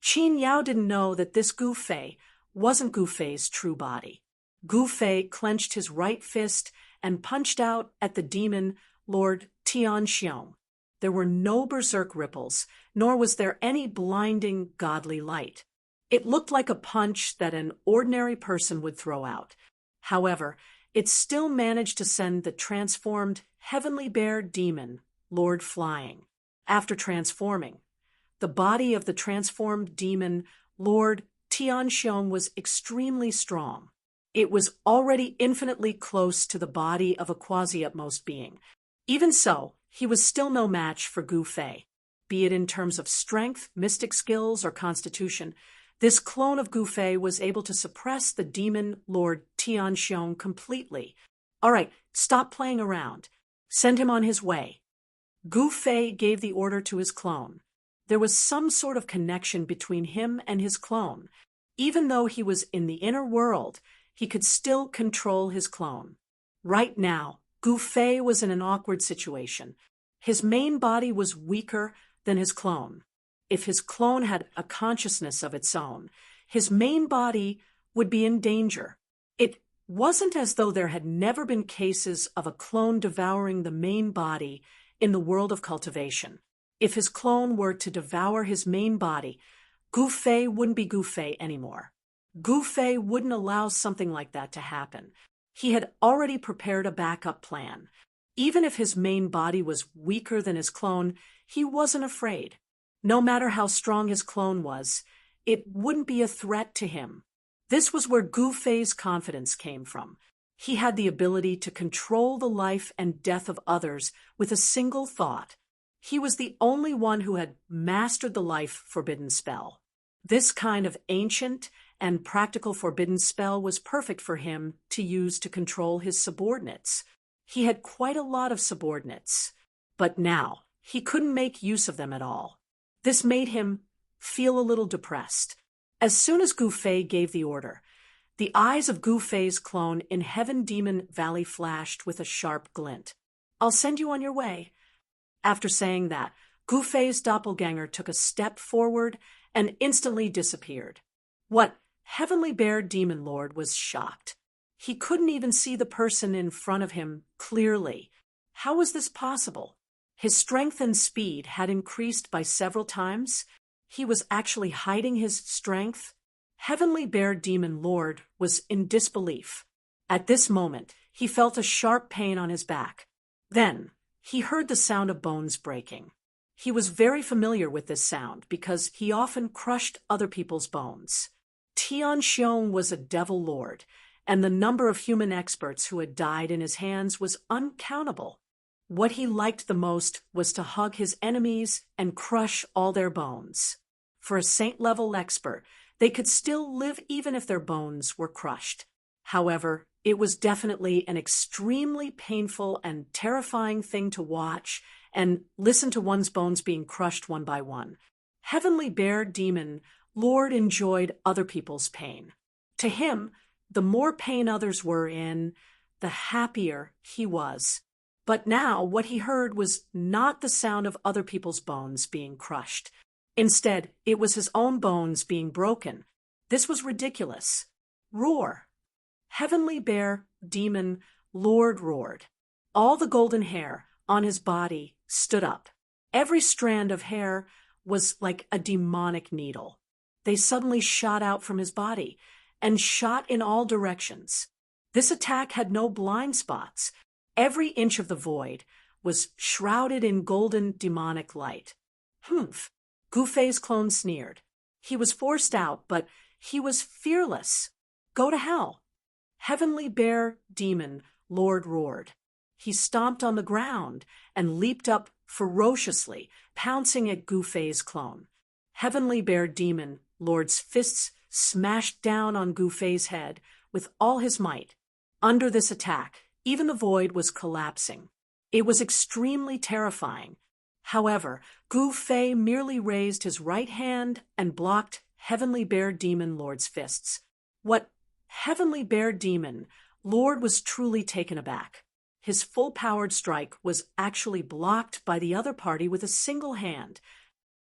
Qin Yao didn't know that this Gu Fei wasn't Gu Fei's true body. Gu Fei clenched his right fist and punched out at the demon Lord Tian Xiong. There were no berserk ripples, nor was there any blinding, godly light. It looked like a punch that an ordinary person would throw out. However, it still managed to send the transformed heavenly bear demon Lord flying. After transforming, the body of the transformed demon Lord Tianxiong was extremely strong. It was already infinitely close to the body of a quasi-utmost being. Even so, he was still no match for Gu Fei. Be it in terms of strength, mystic skills, or constitution, this clone of Gu Fei was able to suppress the demon Lord Tianxiong completely. All right, stop playing around. Send him on his way. Gu Fei gave the order to his clone. There was some sort of connection between him and his clone. Even though he was in the inner world, he could still control his clone. Right now, Gu Fei was in an awkward situation. His main body was weaker than his clone. If his clone had a consciousness of its own, his main body would be in danger. It wasn't as though there had never been cases of a clone devouring the main body in the world of cultivation. If his clone were to devour his main body, Gu Fei wouldn't be Gu Fei anymore. Gu Fei wouldn't allow something like that to happen. He had already prepared a backup plan. Even if his main body was weaker than his clone, he wasn't afraid. No matter how strong his clone was, it wouldn't be a threat to him. This was where Gu Fei's confidence came from. He had the ability to control the life and death of others with a single thought. He was the only one who had mastered the life forbidden spell. This kind of ancient and practical forbidden spell was perfect for him to use to control his subordinates. He had quite a lot of subordinates, but now he couldn't make use of them at all. This made him feel a little depressed. As soon as Gu Fei gave the order, the eyes of Gu Fei's clone in Heaven Demon Valley flashed with a sharp glint. "I'll send you on your way." After saying that, Gu Fei's doppelganger took a step forward and instantly disappeared. What Heavenly Bear Demon Lord was shocked. He couldn't even see the person in front of him clearly. How was this possible? His strength and speed had increased by several times. He was actually hiding his strength. Heavenly Bear Demon Lord was in disbelief. At this moment, he felt a sharp pain on his back. Then, he heard the sound of bones breaking. He was very familiar with this sound because he often crushed other people's bones. Tianxiong was a devil lord, and the number of human experts who had died in his hands was uncountable. What he liked the most was to hug his enemies and crush all their bones. For a saint-level expert, they could still live even if their bones were crushed. However, it was definitely an extremely painful and terrifying thing to watch and listen to one's bones being crushed one by one. Heavenly Bear Demon Lord enjoyed other people's pain. To him, the more pain others were in, the happier he was. But now what he heard was not the sound of other people's bones being crushed. Instead, it was his own bones being broken. This was ridiculous. Roar. Heavenly Bear Demon Lord roared. All the golden hair on his body stood up. Every strand of hair was like a demonic needle. They suddenly shot out from his body and shot in all directions. This attack had no blind spots. Every inch of the void was shrouded in golden demonic light. Humph! Gu Fei's clone sneered. He was forced out, but he was fearless. Go to hell. Heavenly Bear Demon Lord roared. He stomped on the ground and leaped up ferociously, pouncing at Gu Fei's clone. Heavenly Bear Demon Lord's fists smashed down on Gu Fei's head with all his might. Under this attack, even the void was collapsing. It was extremely terrifying. However, Gu Fei merely raised his right hand and blocked Heavenly Bear Demon Lord's fists. What Heavenly Bear Demon Lord was truly taken aback. His full-powered strike was actually blocked by the other party with a single hand.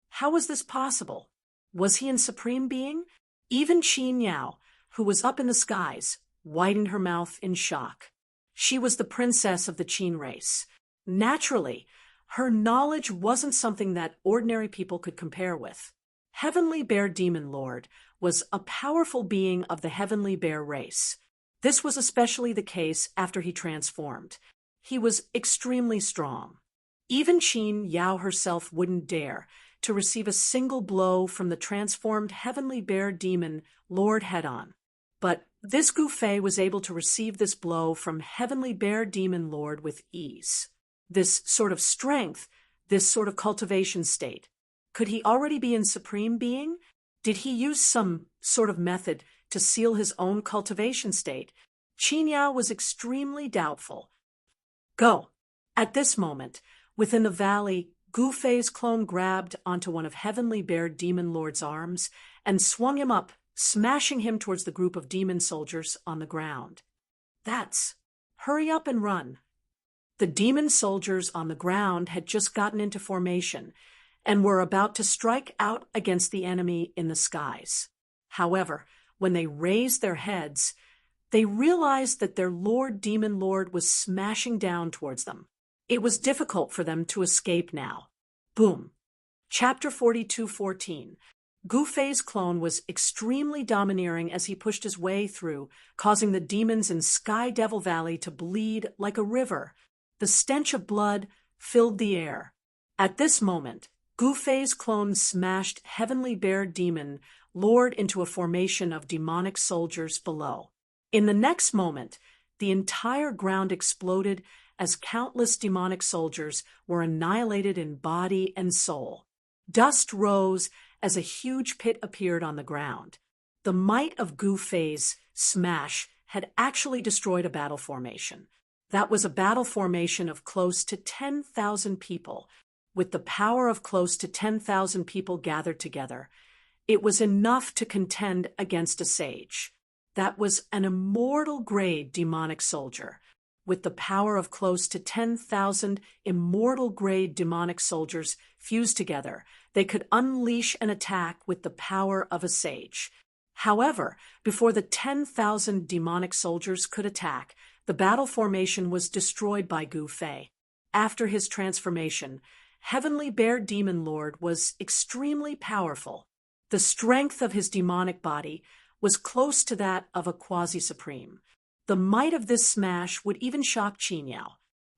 How was this possible? Was he in Supreme Being? Even Qin Yao, who was up in the skies, widened her mouth in shock. She was the princess of the Qin race. Naturally, Her knowledge wasn't something that ordinary people could compare with. Heavenly Bear Demon Lord was a powerful being of the Heavenly Bear race. This was especially the case after he transformed. He was extremely strong. Even Qin Yao herself wouldn't dare to receive a single blow from the transformed Heavenly Bear Demon Lord head-on. But this Gu Fei was able to receive this blow from Heavenly Bear Demon Lord with ease. This sort of strength, this sort of cultivation state. Could he already be in Supreme Being? Did he use some sort of method to seal his own cultivation state? Qin Yao was extremely doubtful. Go! At this moment, within the valley, Gu Fei's clone grabbed onto one of Heavenly Bear Demon Lord's arms and swung him up, smashing him towards the group of demon soldiers on the ground. Hurry up and run. The demon soldiers on the ground had just gotten into formation and were about to strike out against the enemy in the skies. However, when they raised their heads, they realized that their Demon Lord was smashing down towards them. It was difficult for them to escape now. Boom. Chapter 42:14. Gu Fei's clone was extremely domineering as he pushed his way through, causing the demons in Sky Devil Valley to bleed like a river. The stench of blood filled the air. At this moment, Gu Fei's clone smashed Heavenly Bear Demon Lord into a formation of demonic soldiers below. In the next moment, the entire ground exploded as countless demonic soldiers were annihilated in body and soul. Dust rose as a huge pit appeared on the ground. The might of Gu Fei's smash had actually destroyed a battle formation. That was a battle formation of close to 10,000 people. With the power of close to 10,000 people gathered together, it was enough to contend against a sage. That was an immortal-grade demonic soldier. With the power of close to 10,000 immortal-grade demonic soldiers fused together, they could unleash an attack with the power of a sage. However, before the 10,000 demonic soldiers could attack, the battle formation was destroyed by Gu Fei. After his transformation, Heavenly Bear Demon Lord was extremely powerful. The strength of his demonic body was close to that of a quasi-supreme. The might of this smash would even shock Qin Yao.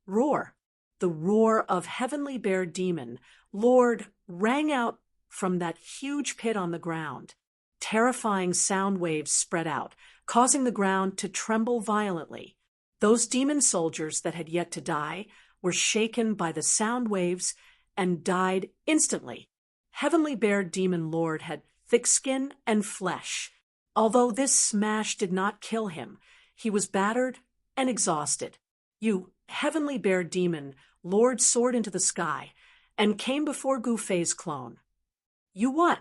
Roar! The roar of Heavenly Bear Demon Lord rang out from that huge pit on the ground. Terrifying sound waves spread out, causing the ground to tremble violently. Those demon soldiers that had yet to die were shaken by the sound waves and died instantly. Heavenly Bear Demon Lord had thick skin and flesh. Although this smash did not kill him, he was battered and exhausted. You, Heavenly Bear Demon Lord, soared into the sky and came before Gu Fei's clone. You what?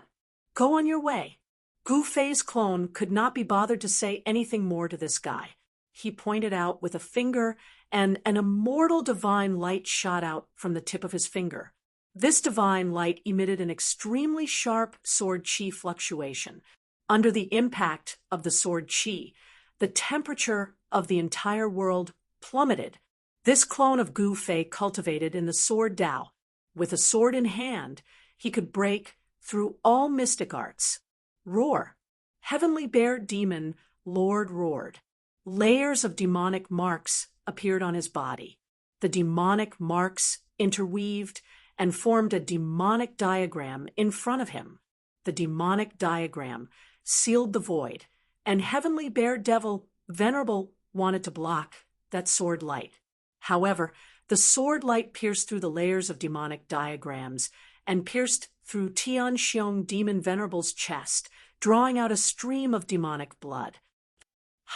Go on your way. Gu Fei's clone could not be bothered to say anything more to this guy. He pointed out with a finger, and an immortal divine light shot out from the tip of his finger. This divine light emitted an extremely sharp sword chi fluctuation. Under the impact of the sword chi, the temperature of the entire world plummeted. This clone of Gu Fei cultivated in the sword Dao. With a sword in hand, he could break through all mystic arts. Roar! Heavenly Bear Demon Lord roared. Layers of demonic marks appeared on his body. The demonic marks interweaved and formed a demonic diagram in front of him. The demonic diagram sealed the void, and Heavenly Bear Devil Venerable wanted to block that sword light. However, the sword light pierced through the layers of demonic diagrams and pierced through Tian Xiong Demon Venerable's chest, drawing out a stream of demonic blood.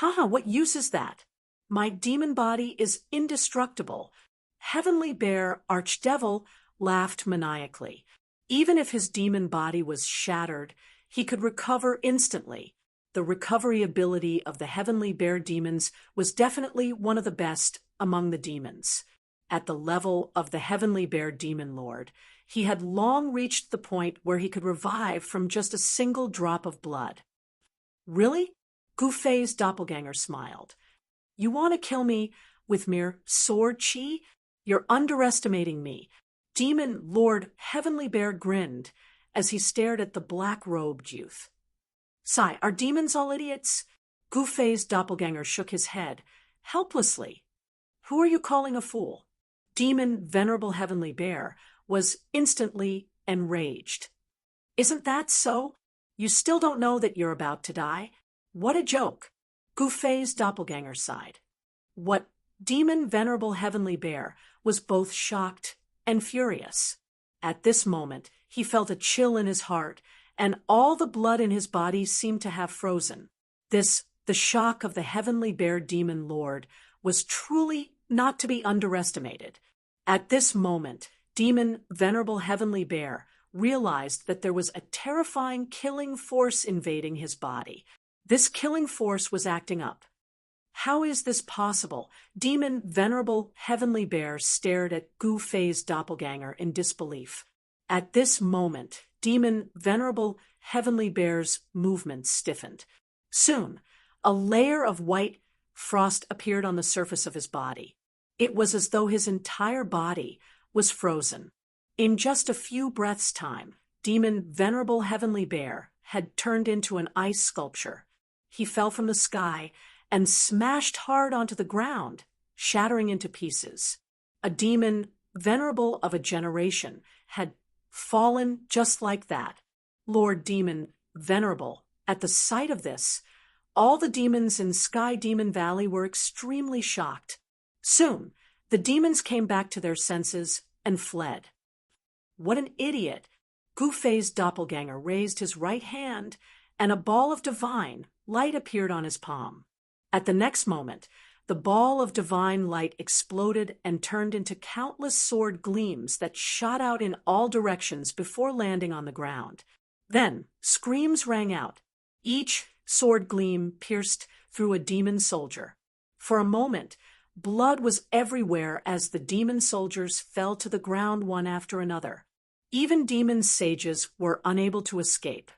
What use is that? My demon body is indestructible. Heavenly Bear Archdevil laughed maniacally. Even if his demon body was shattered, he could recover instantly. The recovery ability of the Heavenly Bear demons was definitely one of the best among the demons. At the level of the Heavenly Bear Demon Lord, he had long reached the point where he could revive from just a single drop of blood. Really? Gu Fei's doppelganger smiled. You want to kill me with mere sword chi? You're underestimating me. Demon Lord Heavenly Bear grinned as he stared at the black-robed youth. "Sigh, are demons all idiots?" Gu-Fei's doppelganger shook his head, helplessly. "Who are you calling a fool?" Demon Venerable Heavenly Bear was instantly enraged. "Isn't that so? You still don't know that you're about to die? What a joke!" Gu-Fei's doppelganger sighed. What Demon Venerable Heavenly Bear was both shocked and furious. At this moment, he felt a chill in his heart, and all the blood in his body seemed to have frozen. The shock of the Heavenly Bear Demon Lord, was truly not to be underestimated. At this moment, Demon Venerable Heavenly Bear realized that there was a terrifying killing force invading his body. This killing force was acting up. How is this possible? Demon Venerable Heavenly Bear stared at Gu-Fei's doppelganger in disbelief. At this moment, Demon Venerable Heavenly Bear's movements stiffened. Soon, a layer of white frost appeared on the surface of his body. It was as though his entire body was frozen. In just a few breaths' time, Demon Venerable Heavenly Bear had turned into an ice sculpture. He fell from the sky and smashed hard onto the ground, shattering into pieces. A demon venerable of a generation had fallen just like that. Lord Demon Venerable, at the sight of this, all the demons in Sky Demon Valley were extremely shocked. Soon, the demons came back to their senses and fled. What an idiot! Gu-Fei's doppelganger raised his right hand, and a ball of divine light appeared on his palm. At the next moment, the ball of divine light exploded and turned into countless sword gleams that shot out in all directions before landing on the ground. Then, screams rang out. Each sword gleam pierced through a demon soldier. For a moment, blood was everywhere as the demon soldiers fell to the ground one after another. Even demon sages were unable to escape.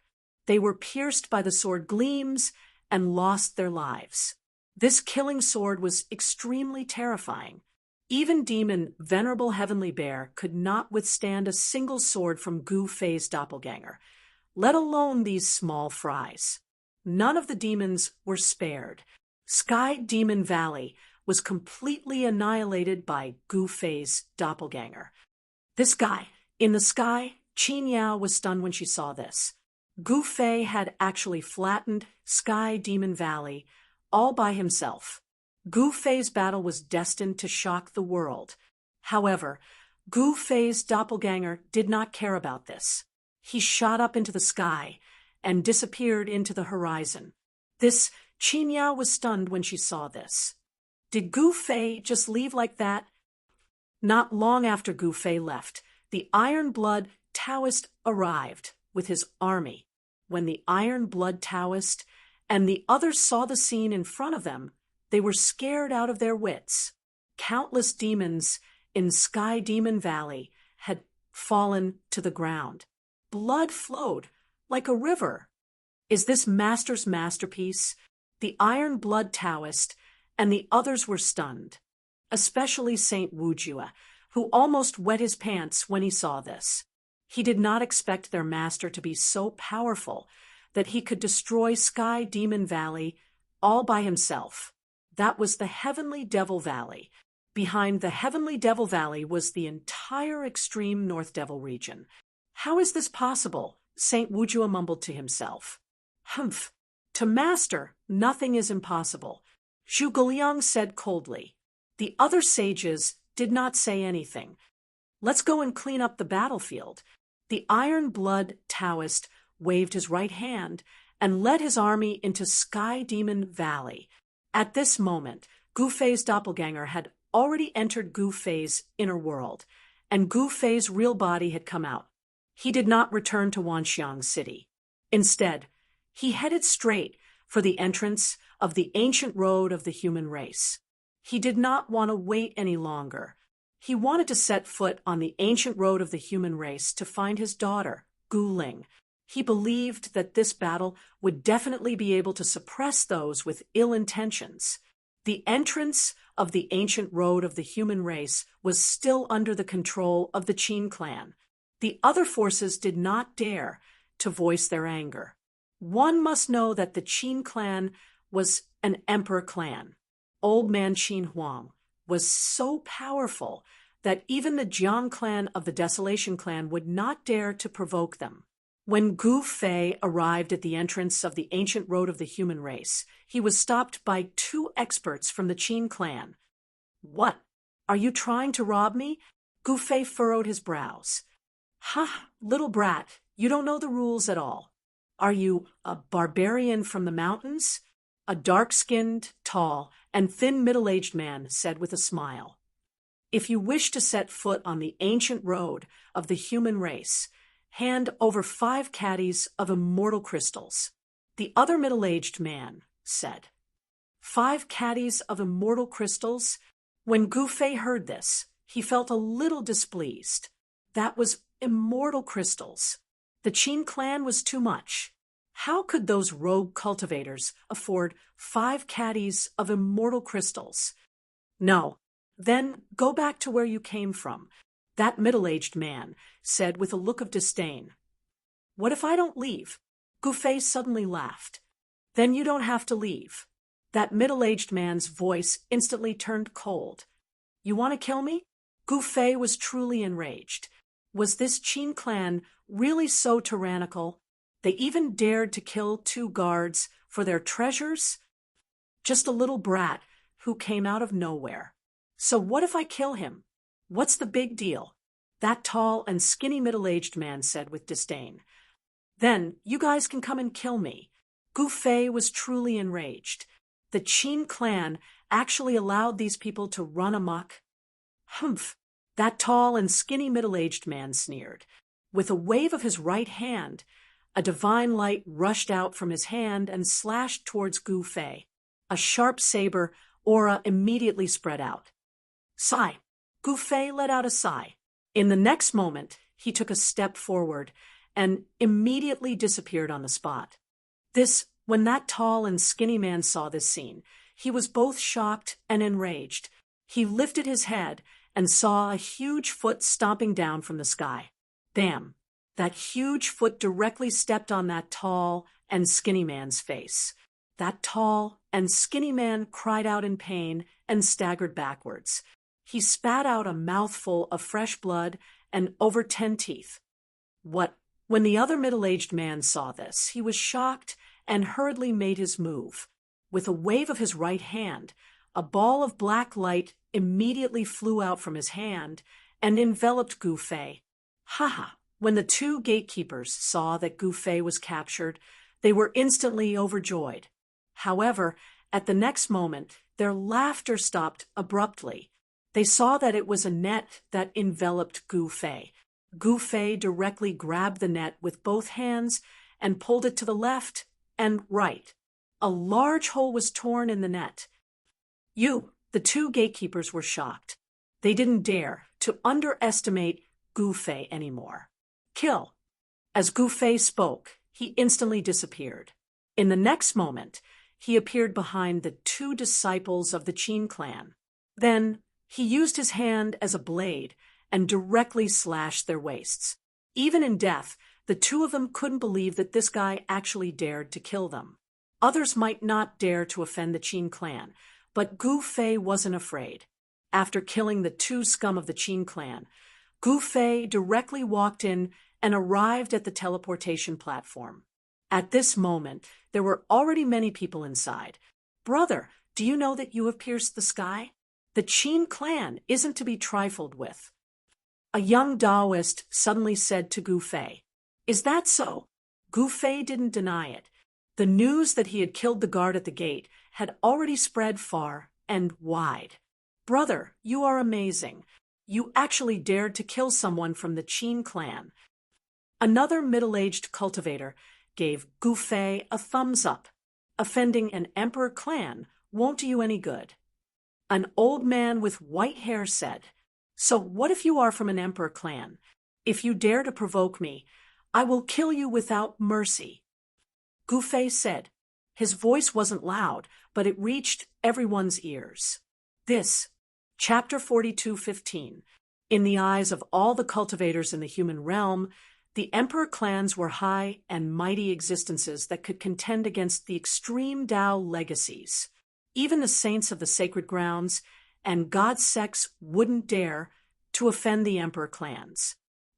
They were pierced by the sword gleams and lost their lives. This killing sword was extremely terrifying. Even Demon Venerable Heavenly Bear could not withstand a single sword from Gu-Fei's doppelganger, let alone these small fries. None of the demons were spared. Sky Demon Valley was completely annihilated by Gu-Fei's doppelganger. This guy, in the sky, Qin Yao was stunned when she saw this. Gu-Fei had actually flattened Sky Demon Valley all by himself. Gu-Fei's battle was destined to shock the world. However, Gu-Fei's doppelganger did not care about this. He shot up into the sky and disappeared into the horizon. Qin Yao was stunned when she saw this. Did Gu-Fei just leave like that? Not long after Gu-Fei left, the Iron Blood Taoist arrived with his army. When the Iron Blood Taoist and the others saw the scene in front of them, they were scared out of their wits. Countless demons in Sky Demon Valley had fallen to the ground. Blood flowed like a river. Is this master's masterpiece? The Iron Blood Taoist and the others were stunned, especially Saint Wujua, who almost wet his pants when he saw this. He did not expect their master to be so powerful that he could destroy Sky Demon Valley all by himself. That was the Heavenly Devil Valley. Behind the Heavenly Devil Valley was the entire extreme North Devil region. How is this possible? Saint Wujua mumbled to himself. Humph! To master, nothing is impossible, Zhuge Liang said coldly. The other sages did not say anything. Let's go and clean up the battlefield. The Iron Blood Taoist waved his right hand and led his army into Sky Demon Valley. At this moment, Gu-Fei's doppelganger had already entered Gu-Fei's inner world, and Gu-Fei's real body had come out. He did not return to Wanxiang City. Instead, he headed straight for the entrance of the ancient road of the human race. He did not want to wait any longer. He wanted to set foot on the ancient road of the human race to find his daughter, Gu Ling. He believed that this battle would definitely be able to suppress those with ill intentions. The entrance of the ancient road of the human race was still under the control of the Qin clan. The other forces did not dare to voice their anger. One must know that the Qin clan was an emperor clan. Old man Qin Huang was so powerful that even the Jiang clan of the Desolation clan would not dare to provoke them. When Gu Fei arrived at the entrance of the ancient road of the human race, he was stopped by two experts from the Qin clan. "What? Are you trying to rob me?" Gu Fei furrowed his brows. "Ha, little brat, you don't know the rules at all. Are you a barbarian from the mountains?" A dark-skinned, tall, and thin middle-aged man said with a smile. "If you wish to set foot on the ancient road of the human race, hand over 5 caddies of immortal crystals." The other middle-aged man said. 5 caddies of immortal crystals? When Gu Fei heard this, he felt a little displeased. That was immortal crystals. The Qin clan was too much. How could those rogue cultivators afford 5 caddies of immortal crystals? "No, then go back to where you came from," that middle-aged man said with a look of disdain. "What if I don't leave?" Gu Fei suddenly laughed. "Then you don't have to leave." That middle-aged man's voice instantly turned cold. "You want to kill me?" Gu Fei was truly enraged. Was this Qin clan really so tyrannical? They even dared to kill 2 guards for their treasures? Just a little brat who came out of nowhere. "So what if I kill him? What's the big deal?" that tall and skinny middle-aged man said with disdain. "Then you guys can come and kill me." Gu Fei was truly enraged. The Qin clan actually allowed these people to run amok? "Humph," that tall and skinny middle-aged man sneered. With a wave of his right hand, a divine light rushed out from his hand and slashed towards Gu Fei. A sharp saber aura immediately spread out. "Sigh." Gu Fei let out a sigh. In the next moment, he took a step forward and immediately disappeared on the spot. When that tall and skinny man saw this scene, he was both shocked and enraged. He lifted his head and saw a huge foot stomping down from the sky. Bam! That huge foot directly stepped on that tall and skinny man's face. That tall and skinny man cried out in pain and staggered backwards. He spat out a mouthful of fresh blood and over 10 teeth. When the other middle-aged man saw this, he was shocked and hurriedly made his move. With a wave of his right hand, a ball of black light immediately flew out from his hand and enveloped Gu Fei. Ha! When the 2 gatekeepers saw that Gu Fei was captured, they were instantly overjoyed. However, at the next moment, their laughter stopped abruptly. They saw that it was a net that enveloped Gu Fei. Gu Fei directly grabbed the net with both hands and pulled it to the left and right. A large hole was torn in the net. The 2 gatekeepers were shocked. They didn't dare to underestimate Gu Fei anymore. "Kill." As Gu Fei spoke, he instantly disappeared. In the next moment, he appeared behind the 2 disciples of the Qin clan. Then he used his hand as a blade and directly slashed their waists. Even in death, the 2 of them couldn't believe that this guy actually dared to kill them. Others might not dare to offend the Qin clan, but Gu Fei wasn't afraid. After killing the 2 scum of the Qin clan, Gu Fei directly walked in and arrived at the teleportation platform. At this moment, there were already many people inside. "Brother, do you know that you have pierced the sky? The Qin clan isn't to be trifled with." A young Taoist suddenly said to Gu Fei. "Is that so?" Gu Fei didn't deny it. The news that he had killed the guard at the gate had already spread far and wide. "Brother, you are amazing. You actually dared to kill someone from the Qin clan." Another middle-aged cultivator gave Gu Fei a thumbs up. "Offending an emperor clan won't do you any good." An old man with white hair said, "So what if you are from an emperor clan? If you dare to provoke me, I will kill you without mercy." Gu Fei said. His voice wasn't loud, but it reached everyone's ears. This, Chapter 42:15. In the eyes of all the cultivators in the human realm, the emperor clans were high and mighty existences that could contend against the extreme Tao legacies. Even the saints of the sacred grounds and god sects wouldn't dare to offend the emperor clans.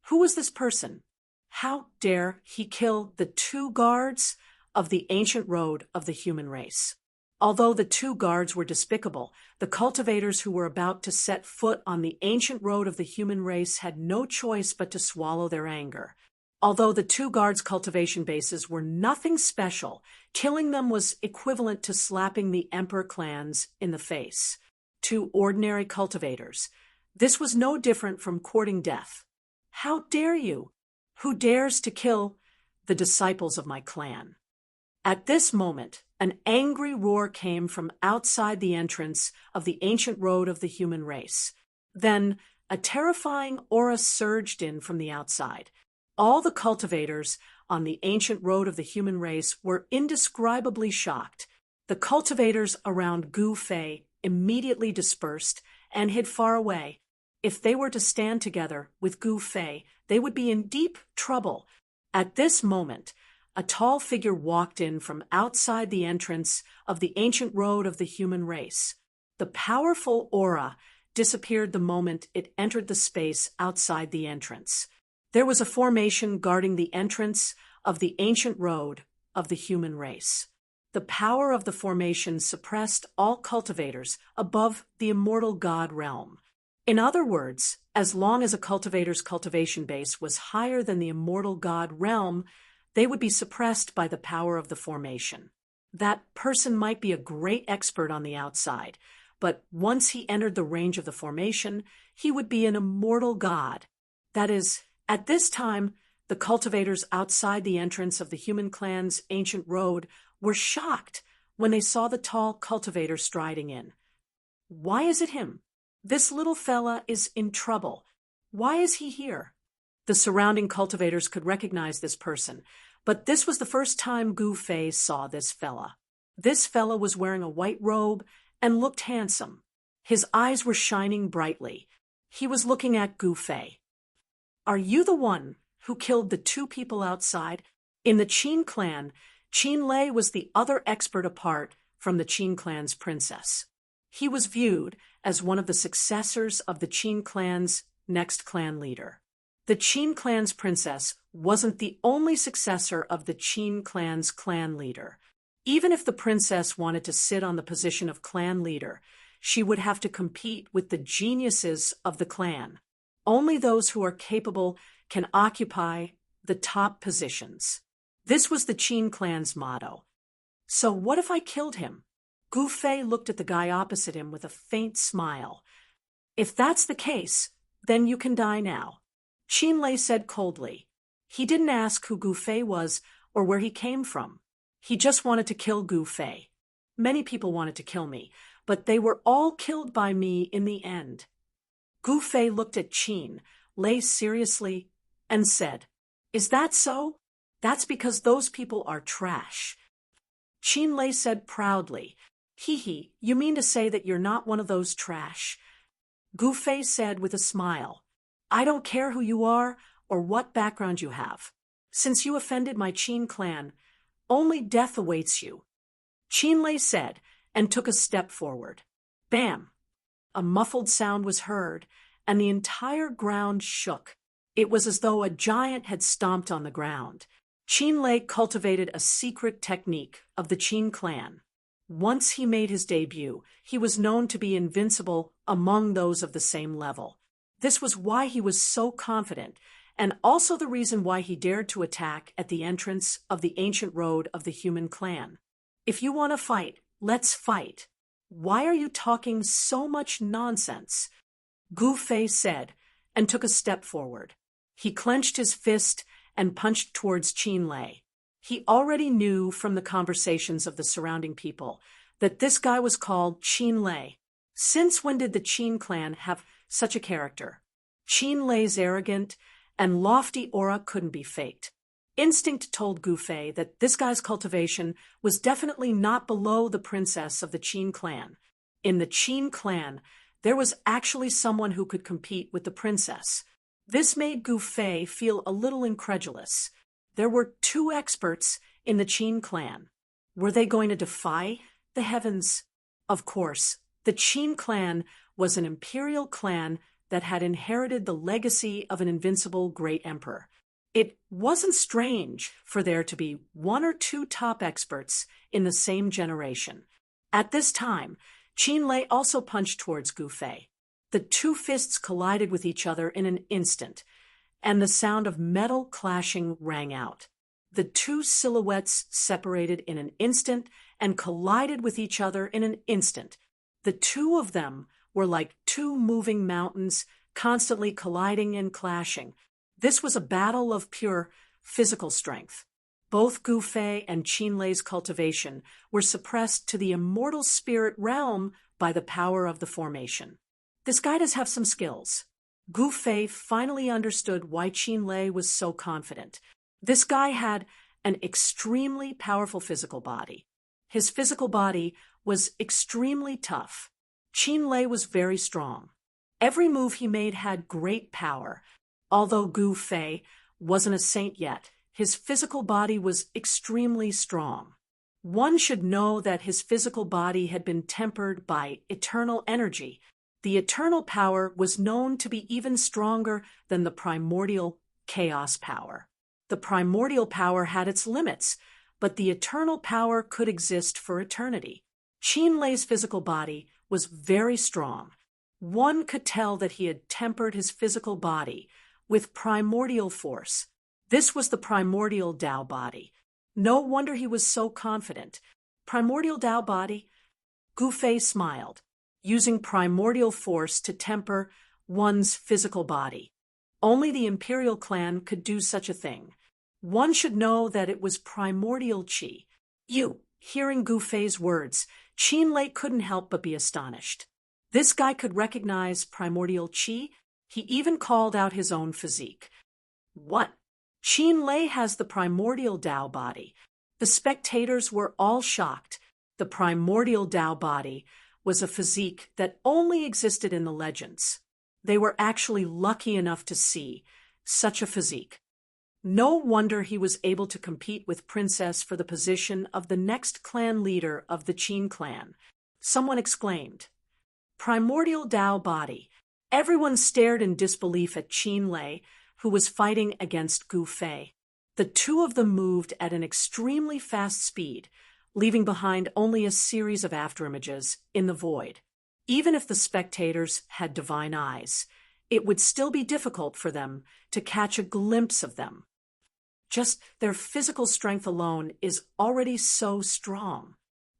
Who was this person? How dare he kill the two guards of the ancient road of the human race? Although the two guards were despicable, the cultivators who were about to set foot on the ancient road of the human race had no choice but to swallow their anger. Although the two guards' cultivation bases were nothing special, killing them was equivalent to slapping the emperor clans in the face. Two ordinary cultivators. This was no different from courting death. How dare you? Who dares to kill the disciples of my clan? At this moment, an angry roar came from outside the entrance of the ancient road of the human race. Then, a terrifying aura surged in from the outside. All the cultivators on the ancient road of the human race were indescribably shocked. The cultivators around Gu Fei immediately dispersed and hid far away. If they were to stand together with Gu Fei, they would be in deep trouble. At this moment, a tall figure walked in from outside the entrance of the ancient road of the human race. The powerful aura disappeared the moment it entered the space outside the entrance. There was a formation guarding the entrance of the ancient road of the human race. The power of the formation suppressed all cultivators above the immortal god realm. In other words, as long as a cultivator's cultivation base was higher than the immortal god realm, they would be suppressed by the power of the formation. That person might be a great expert on the outside, but once he entered the range of the formation, he would be an immortal god. That is, at this time, the cultivators outside the entrance of the human clan's ancient road were shocked when they saw the tall cultivator striding in. Why is it him? This little fella is in trouble. Why is he here? The surrounding cultivators could recognize this person, but this was the first time Gu Fei saw this fella. This fella was wearing a white robe and looked handsome. His eyes were shining brightly. He was looking at Gu Fei. Are you the one who killed the two people outside? In the Qin clan, Qin Lei was the other expert apart from the Qin clan's princess. He was viewed as one of the successors of the Qin clan's next clan leader. The Qin clan's princess wasn't the only successor of the Qin clan's clan leader. Even if the princess wanted to sit on the position of clan leader, she would have to compete with the geniuses of the clan. Only those who are capable can occupy the top positions. This was the Qin clan's motto. So what if I killed him? Gu Fei looked at the guy opposite him with a faint smile. If that's the case, then you can die now. Qin Lei said coldly. He didn't ask who Gu Fei was or where he came from. He just wanted to kill Gu Fei. Many people wanted to kill me, but they were all killed by me in the end. Gu Fei looked at Qin Lei seriously and said, Is that so? That's because those people are trash. Qin Lei said proudly, Hee, you mean to say that you're not one of those trash? Gu Fei said with a smile, I don't care who you are or what background you have. Since you offended my Qin clan, only death awaits you. Qin Lei said and took a step forward. Bam! A muffled sound was heard, and the entire ground shook. It was as though a giant had stomped on the ground. Qin Lei cultivated a secret technique of the Qin clan. Once he made his debut, he was known to be invincible among those of the same level. This was why he was so confident, and also the reason why he dared to attack at the entrance of the ancient road of the human clan. If you want to fight, let's fight. Why are you talking so much nonsense? Gu Fei said, and took a step forward. He clenched his fist and punched towards Qin Lei. He already knew from the conversations of the surrounding people that this guy was called Qin Lei. Since when did the Qin clan have such a character? Qin Lei's arrogant and lofty aura couldn't be faked. Instinct told Gu Fei that this guy's cultivation was definitely not below the princess of the Qin clan. In the Qin clan, there was actually someone who could compete with the princess. This made Gu Fei feel a little incredulous. There were 2 experts in the Qin clan. Were they going to defy the heavens? Of course, the Qin clan was an imperial clan that had inherited the legacy of an invincible great emperor. It wasn't strange for there to be 1 or 2 top experts in the same generation. At this time, Qin Lei also punched towards Gu Fei. The 2 fists collided with each other in an instant, and the sound of metal clashing rang out. The 2 silhouettes separated in an instant and collided with each other in an instant. The 2 of them were like 2 moving mountains, constantly colliding and clashing. This was a battle of pure physical strength. Both Gu Fei and Qin Lei's cultivation were suppressed to the immortal spirit realm by the power of the formation. This guy does have some skills. Gu Fei finally understood why Qin Lei was so confident. This guy had an extremely powerful physical body. His physical body was extremely tough. Qin Lei was very strong. Every move he made had great power. Although Gu Fei wasn't a saint yet, his physical body was extremely strong. One should know that his physical body had been tempered by eternal energy. The eternal power was known to be even stronger than the primordial chaos power. The primordial power had its limits, but the eternal power could exist for eternity. Qin Lei's physical body was very strong. One could tell that he had tempered his physical body with primordial force. This was the primordial Tao body. No wonder he was so confident. Primordial Tao body? Gu Fei smiled, using primordial force to temper one's physical body. Only the imperial clan could do such a thing. One should know that it was primordial qi. Hearing Gu Fei's words, Qin Lei couldn't help but be astonished. This guy could recognize primordial qi. He even called out his own physique. What? Qin Lei has the primordial Tao body. The spectators were all shocked. The primordial Tao body was a physique that only existed in the legends. They were actually lucky enough to see such a physique. No wonder he was able to compete with Princess for the position of the next clan leader of the Qin clan. Someone exclaimed, "Primordial Tao body." Everyone stared in disbelief at Qin Lei, who was fighting against Gu Fei. The 2 of them moved at an extremely fast speed, leaving behind only a series of afterimages in the void. Even if the spectators had divine eyes, it would still be difficult for them to catch a glimpse of them. Just their physical strength alone is already so strong.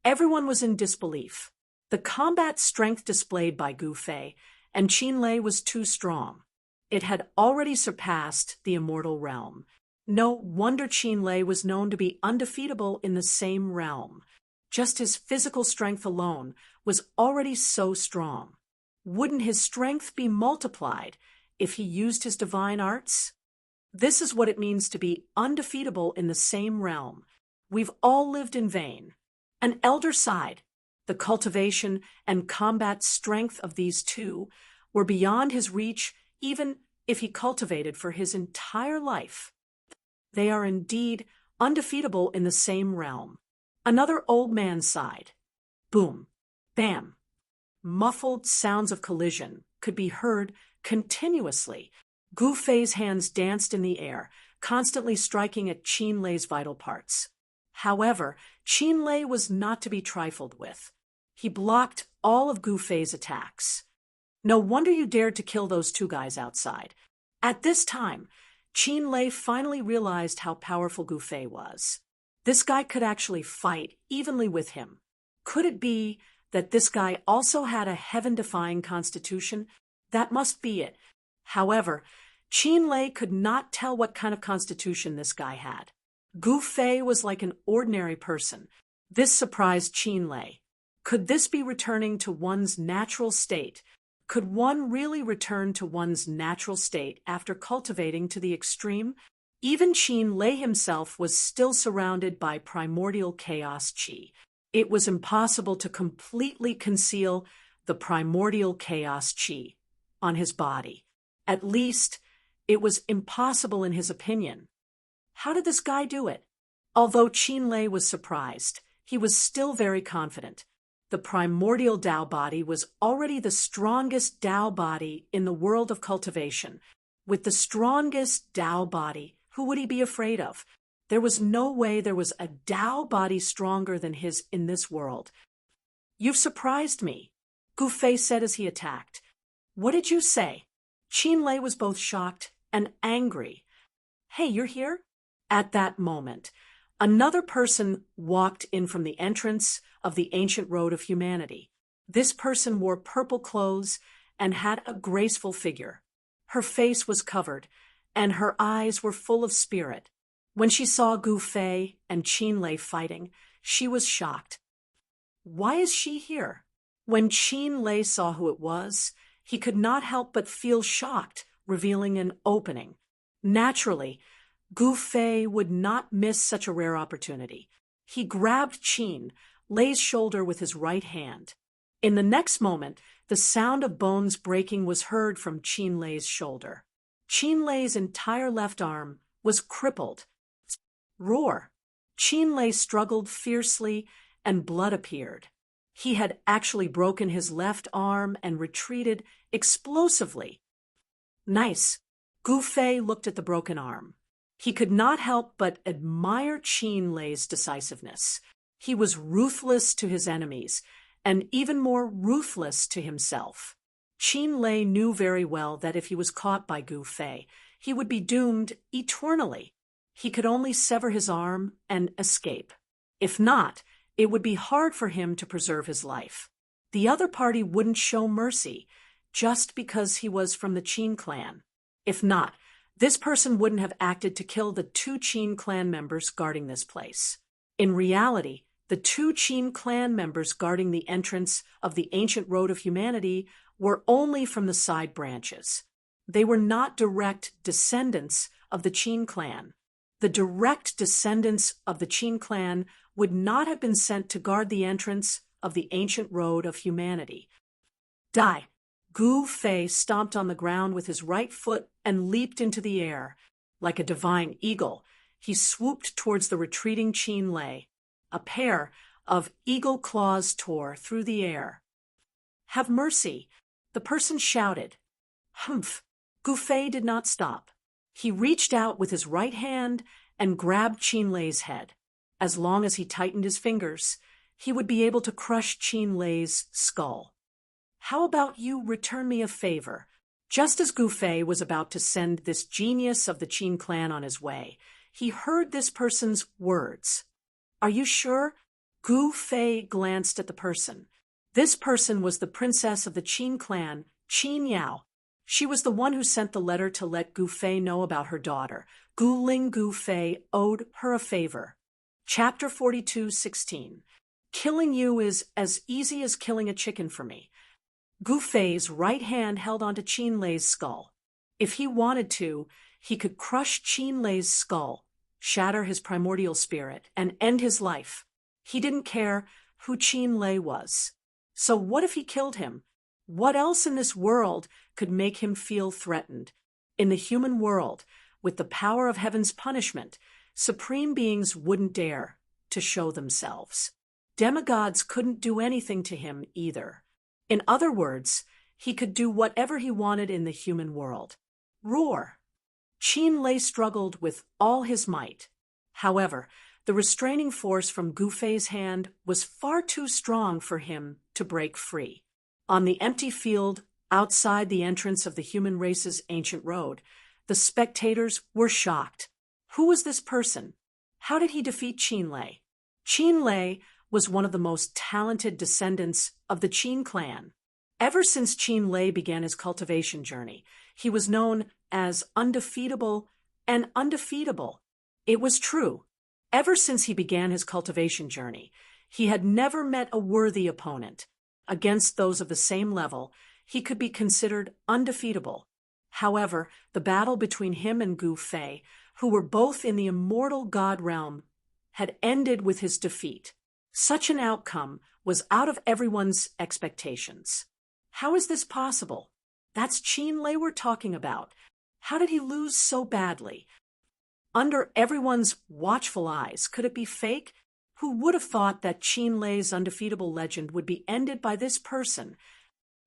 Everyone was in disbelief. The combat strength displayed by Gu Fei and Qin Lei was too strong. It had already surpassed the immortal realm. No wonder Qin Lei was known to be undefeatable in the same realm. Just his physical strength alone was already so strong. Wouldn't his strength be multiplied if he used his divine arts? This is what it means to be undefeatable in the same realm. We've all lived in vain. An elder sighed. The cultivation and combat strength of these 2 were beyond his reach, even if he cultivated for his entire life. They are indeed undefeatable in the same realm. Another old man sighed. Boom, bam. Muffled sounds of collision could be heard continuously. Gu Fei's hands danced in the air, constantly striking at Qin Lei's vital parts. However, Qin Lei was not to be trifled with. He blocked all of Gu Fei's attacks. No wonder you dared to kill those 2 guys outside. At this time, Qin Lei finally realized how powerful Gu Fei was. This guy could actually fight evenly with him. Could it be that this guy also had a heaven-defying constitution? That must be it. However, Qin Lei could not tell what kind of constitution this guy had. Gu Fei was like an ordinary person. This surprised Qin Lei. Could this be returning to one's natural state? Could one really return to one's natural state after cultivating to the extreme? Even Qin Lei himself was still surrounded by primordial chaos qi. It was impossible to completely conceal the primordial chaos chi on his body. At least, it was impossible in his opinion. How did this guy do it? Although Qin was surprised, he was still very confident. The primordial Tao body was already the strongest Tao body in the world of cultivation. With the strongest Tao body, who would he be afraid of? There was no way there was a Tao body stronger than his in this world. "You've surprised me," Gu Fei said as he attacked. "What did you say?" Qin was both shocked and angry. "Hey, you're here?" At that moment, another person walked in from the entrance of the ancient road of humanity. This person wore purple clothes and had a graceful figure. Her face was covered, and her eyes were full of spirit. When she saw Gu Fei and Qin fighting, she was shocked. Why is she here? When Qin saw who it was, he could not help but feel shocked, revealing an opening. Naturally, Gu Fei would not miss such a rare opportunity. He grabbed Qin's shoulder with his right hand. In the next moment, the sound of bones breaking was heard from Qin's shoulder. Qin's entire left arm was crippled. Roar! Qin struggled fiercely, and blood appeared. He had actually broken his left arm and retreated explosively. Nice! Gu Fei looked at the broken arm. He could not help but admire Qin's decisiveness. He was ruthless to his enemies, and even more ruthless to himself. Qin knew very well that if he was caught by Gu Fei, he would be doomed eternally. He could only sever his arm and escape. If not, it would be hard for him to preserve his life. The other party wouldn't show mercy, just because he was from the Qin clan. If not, this person wouldn't have acted to kill the 2 Qin clan members guarding this place. In reality, the 2 Qin clan members guarding the entrance of the ancient road of humanity were only from the side branches. They were not direct descendants of the Qin clan. The direct descendants of the Qin clan would not have been sent to guard the entrance of the ancient road of humanity. Die! Gu Fei stomped on the ground with his right foot and leaped into the air. Like a divine eagle, he swooped towards the retreating Qin. A pair of eagle claws tore through the air. "Have mercy!" the person shouted. Humph! Gu Fei did not stop. He reached out with his right hand and grabbed Qin's head. As long as he tightened his fingers, he would be able to crush Qin's skull. "How about you return me a favor?" Just as Gu Fei was about to send this genius of the Qin clan on his way, he heard this person's words. "Are you sure?" Gu Fei glanced at the person. This person was the princess of the Qin clan, Qin Yao. She was the one who sent the letter to let Gu Fei know about her daughter. Gu Fei owed her a favor. Chapter 42:16. Killing you is as easy as killing a chicken for me. Gu Fei's right hand held onto Qin's skull. If he wanted to, he could crush Qin's skull, shatter his primordial spirit, and end his life. He didn't care who Qin was. So what if he killed him? What else in this world could make him feel threatened? In the human world, with the power of heaven's punishment, supreme beings wouldn't dare to show themselves. Demigods couldn't do anything to him either. In other words, he could do whatever he wanted in the human world. Roar! Qin struggled with all his might. However, the restraining force from Gu Fei's hand was far too strong for him to break free. On the empty field outside the entrance of the human race's ancient road, the spectators were shocked. Who was this person? How did he defeat Qin? Qin was one of the most talented descendants of the Qin clan. Ever since Qin began his cultivation journey, he was known as undefeatable and undefeatable. It was true. Ever since he began his cultivation journey, he had never met a worthy opponent. Against those of the same level, he could be considered undefeatable. However, the battle between him and Gu Fei, who were both in the immortal god realm, had ended with his defeat. Such an outcome was out of everyone's expectations. How is this possible? That's Qin Lei we're talking about. How did he lose so badly? Under everyone's watchful eyes, could it be fake? Who would have thought that Qin Lei's undefeatable legend would be ended by this person?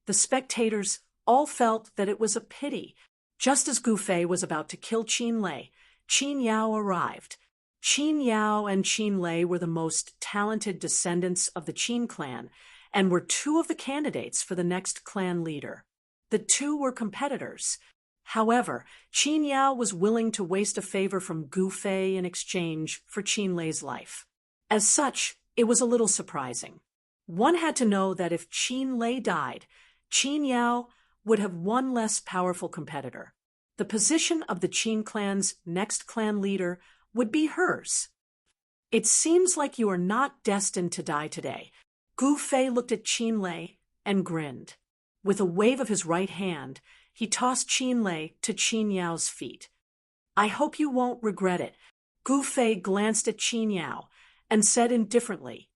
The spectators all felt that it was a pity. Just as Gu Fei was about to kill Qin Lei, Qin Yao arrived. Qin Yao and Qin Lei were the most talented descendants of the Qin clan and were two of the candidates for the next clan leader. The two were competitors. However, Qin Yao was willing to waste a favor from Gu Fei in exchange for Qin Lei's life. As such, it was a little surprising. One had to know that if Qin Lei died, Qin Yao would have one less powerful competitor. The position of the Qin clan's next clan leader would be hers. It seems like you are not destined to die today. Gu Fei looked at Qin Lei and grinned. With a wave of his right hand, he tossed Qin Lei to Qin Yao's feet. I hope you won't regret it. Gu Fei glanced at Qin Yao and said indifferently,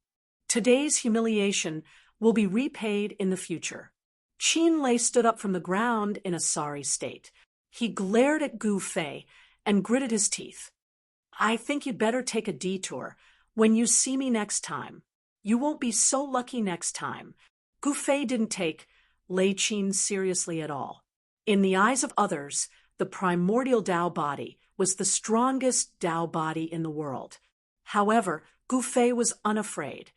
today's humiliation will be repaid in the future. Qin Lei stood up from the ground in a sorry state. He glared at Gu Fei and gritted his teeth. I think you'd better take a detour. When you see me next time, you won't be so lucky next time. Gu Fei didn't take Lei Qin seriously at all. In the eyes of others, the primordial Tao body was the strongest Tao body in the world. However, Gu Fei was unafraid.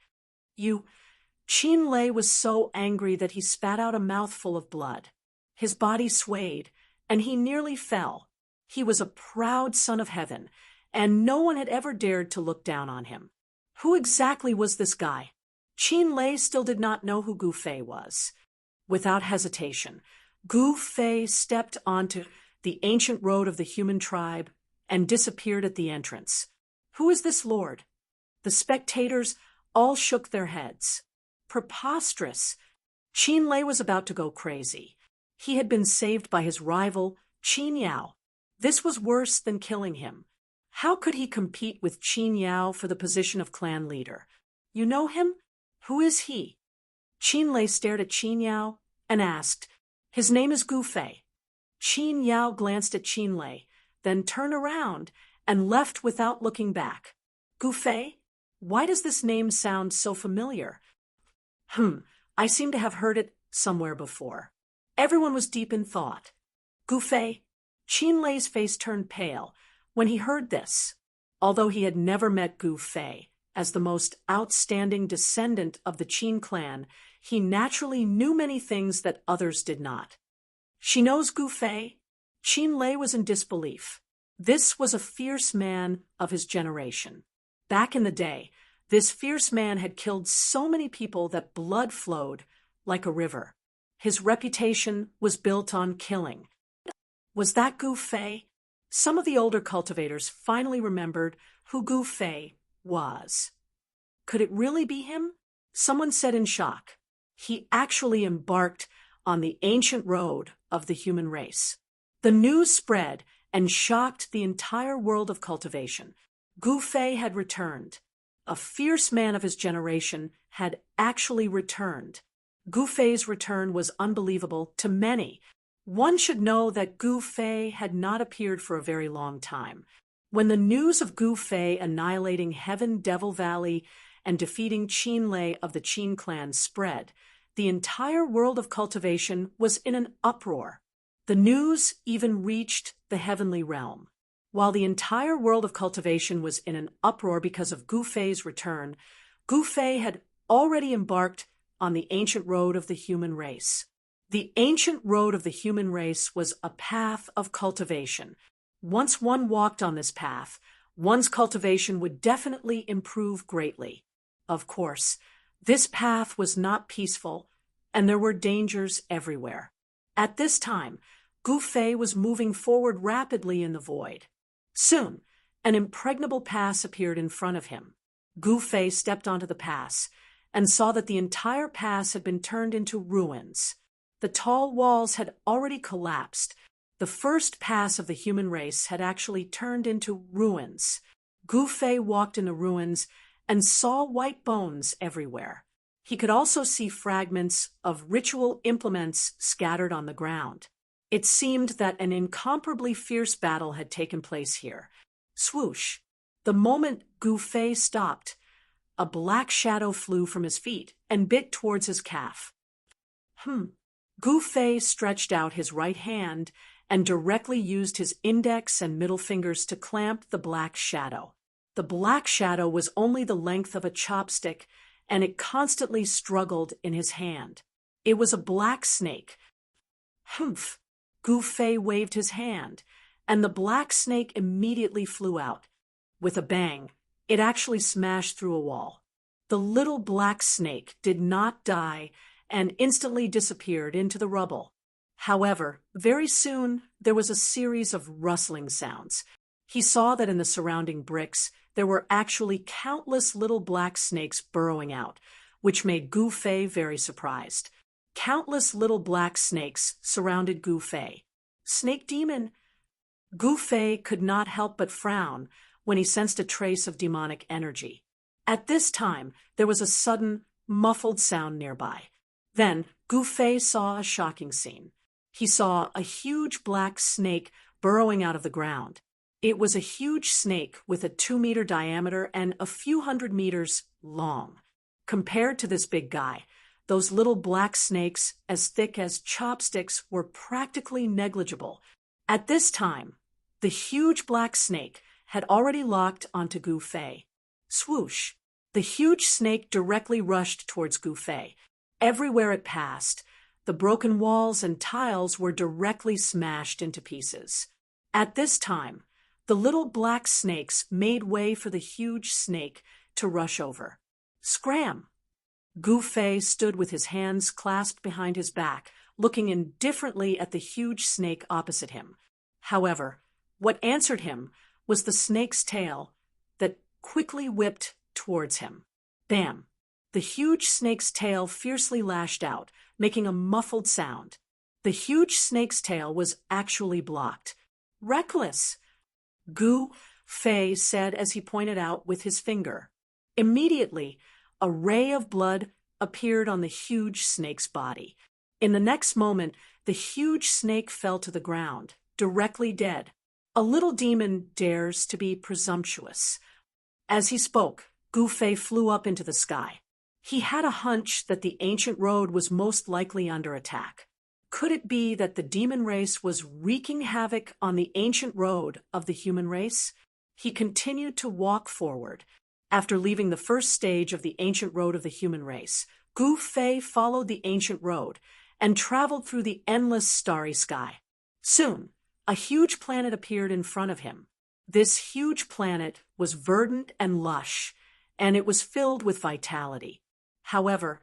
Qin Lei was so angry that he spat out a mouthful of blood. His body swayed, and he nearly fell. He was a proud son of heaven, and no one had ever dared to look down on him. Who exactly was this guy? Qin Lei still did not know who Gu Fei was. Without hesitation, Gu Fei stepped onto the ancient road of the human tribe and disappeared at the entrance. Who is this lord? The spectators all shook their heads. Preposterous! Qin Lei was about to go crazy. He had been saved by his rival, Qin Yao. This was worse than killing him. How could he compete with Qin Yao for the position of clan leader? You know him? Who is he? Qin Lei stared at Qin Yao and asked, His name is Gu Fei. Qin Yao glanced at Qin Lei, then turned around and left without looking back. Gu Fei? Why does this name sound so familiar? I seem to have heard it somewhere before. Everyone was deep in thought. Gu Fei? Qin Lei's face turned pale when he heard this. Although he had never met Gu Fei, as the most outstanding descendant of the Qin clan, he naturally knew many things that others did not. She knows Gu Fei? Qin Lei was in disbelief. This was a fierce man of his generation. Back in the day, this fierce man had killed so many people that blood flowed like a river. His reputation was built on killing. Was that Gu Fei? Some of the older cultivators finally remembered who Gu Fei was. Could it really be him? Someone said in shock. He actually embarked on the ancient road of the human race. The news spread and shocked the entire world of cultivation. Gu Fei had returned. A fierce man of his generation had actually returned. Gu Fei's return was unbelievable to many. One should know that Gu Fei had not appeared for a very long time. When the news of Gu Fei annihilating Heaven Devil Valley and defeating Qin Lei of the Qin clan spread, the entire world of cultivation was in an uproar. The news even reached the heavenly realm. While the entire world of cultivation was in an uproar because of Gu Fei's return, Gu Fei had already embarked on the ancient road of the human race. The ancient road of the human race was a path of cultivation. Once one walked on this path, one's cultivation would definitely improve greatly. Of course, this path was not peaceful, and there were dangers everywhere. At this time, Gu Fei was moving forward rapidly in the void. Soon, an impregnable pass appeared in front of him. Gu Fei stepped onto the pass and saw that the entire pass had been turned into ruins. The tall walls had already collapsed. The first pass of the human race had actually turned into ruins. Gu Fei walked in the ruins and saw white bones everywhere. He could also see fragments of ritual implements scattered on the ground. It seemed that an incomparably fierce battle had taken place here. Swoosh! The moment Gu Fei stopped, a black shadow flew from his feet and bit towards his calf. Gu Fei stretched out his right hand and directly used his index and middle fingers to clamp the black shadow. The black shadow was only the length of a chopstick, and it constantly struggled in his hand. It was a black snake. Humph! Gu Fei waved his hand, and the black snake immediately flew out. With a bang, it actually smashed through a wall. The little black snake did not die and instantly disappeared into the rubble. However, very soon there was a series of rustling sounds. He saw that in the surrounding bricks there were actually countless little black snakes burrowing out, which made Gu Fei very surprised. Countless little black snakes surrounded Gu Fei. Snake demon! Gu Fei could not help but frown when he sensed a trace of demonic energy. At this time, there was a sudden, muffled sound nearby. Then, Gu Fei saw a shocking scene. He saw a huge black snake burrowing out of the ground. It was a huge snake with a 2-meter diameter and a few hundred meters long. Compared to this big guy, those little black snakes, as thick as chopsticks, were practically negligible. At this time, the huge black snake had already locked onto Gu Fei. Swoosh! The huge snake directly rushed towards Gu Fei. Everywhere it passed, the broken walls and tiles were directly smashed into pieces. At this time, the little black snakes made way for the huge snake to rush over. Scram! Gu Fei stood with his hands clasped behind his back, looking indifferently at the huge snake opposite him. However, what answered him was the snake's tail that quickly whipped towards him. Bam! The huge snake's tail fiercely lashed out, making a muffled sound. The huge snake's tail was actually blocked. Reckless! Gu Fei said as he pointed out with his finger. Immediately, a ray of blood appeared on the huge snake's body. In the next moment, the huge snake fell to the ground, directly dead. A little demon dares to be presumptuous. As he spoke, Gu Fei flew up into the sky. He had a hunch that the ancient road was most likely under attack. Could it be that the demon race was wreaking havoc on the ancient road of the human race? He continued to walk forward. After leaving the first stage of the ancient road of the human race, Gu Fei followed the ancient road and traveled through the endless starry sky. Soon, a huge planet appeared in front of him. This huge planet was verdant and lush, and it was filled with vitality. However,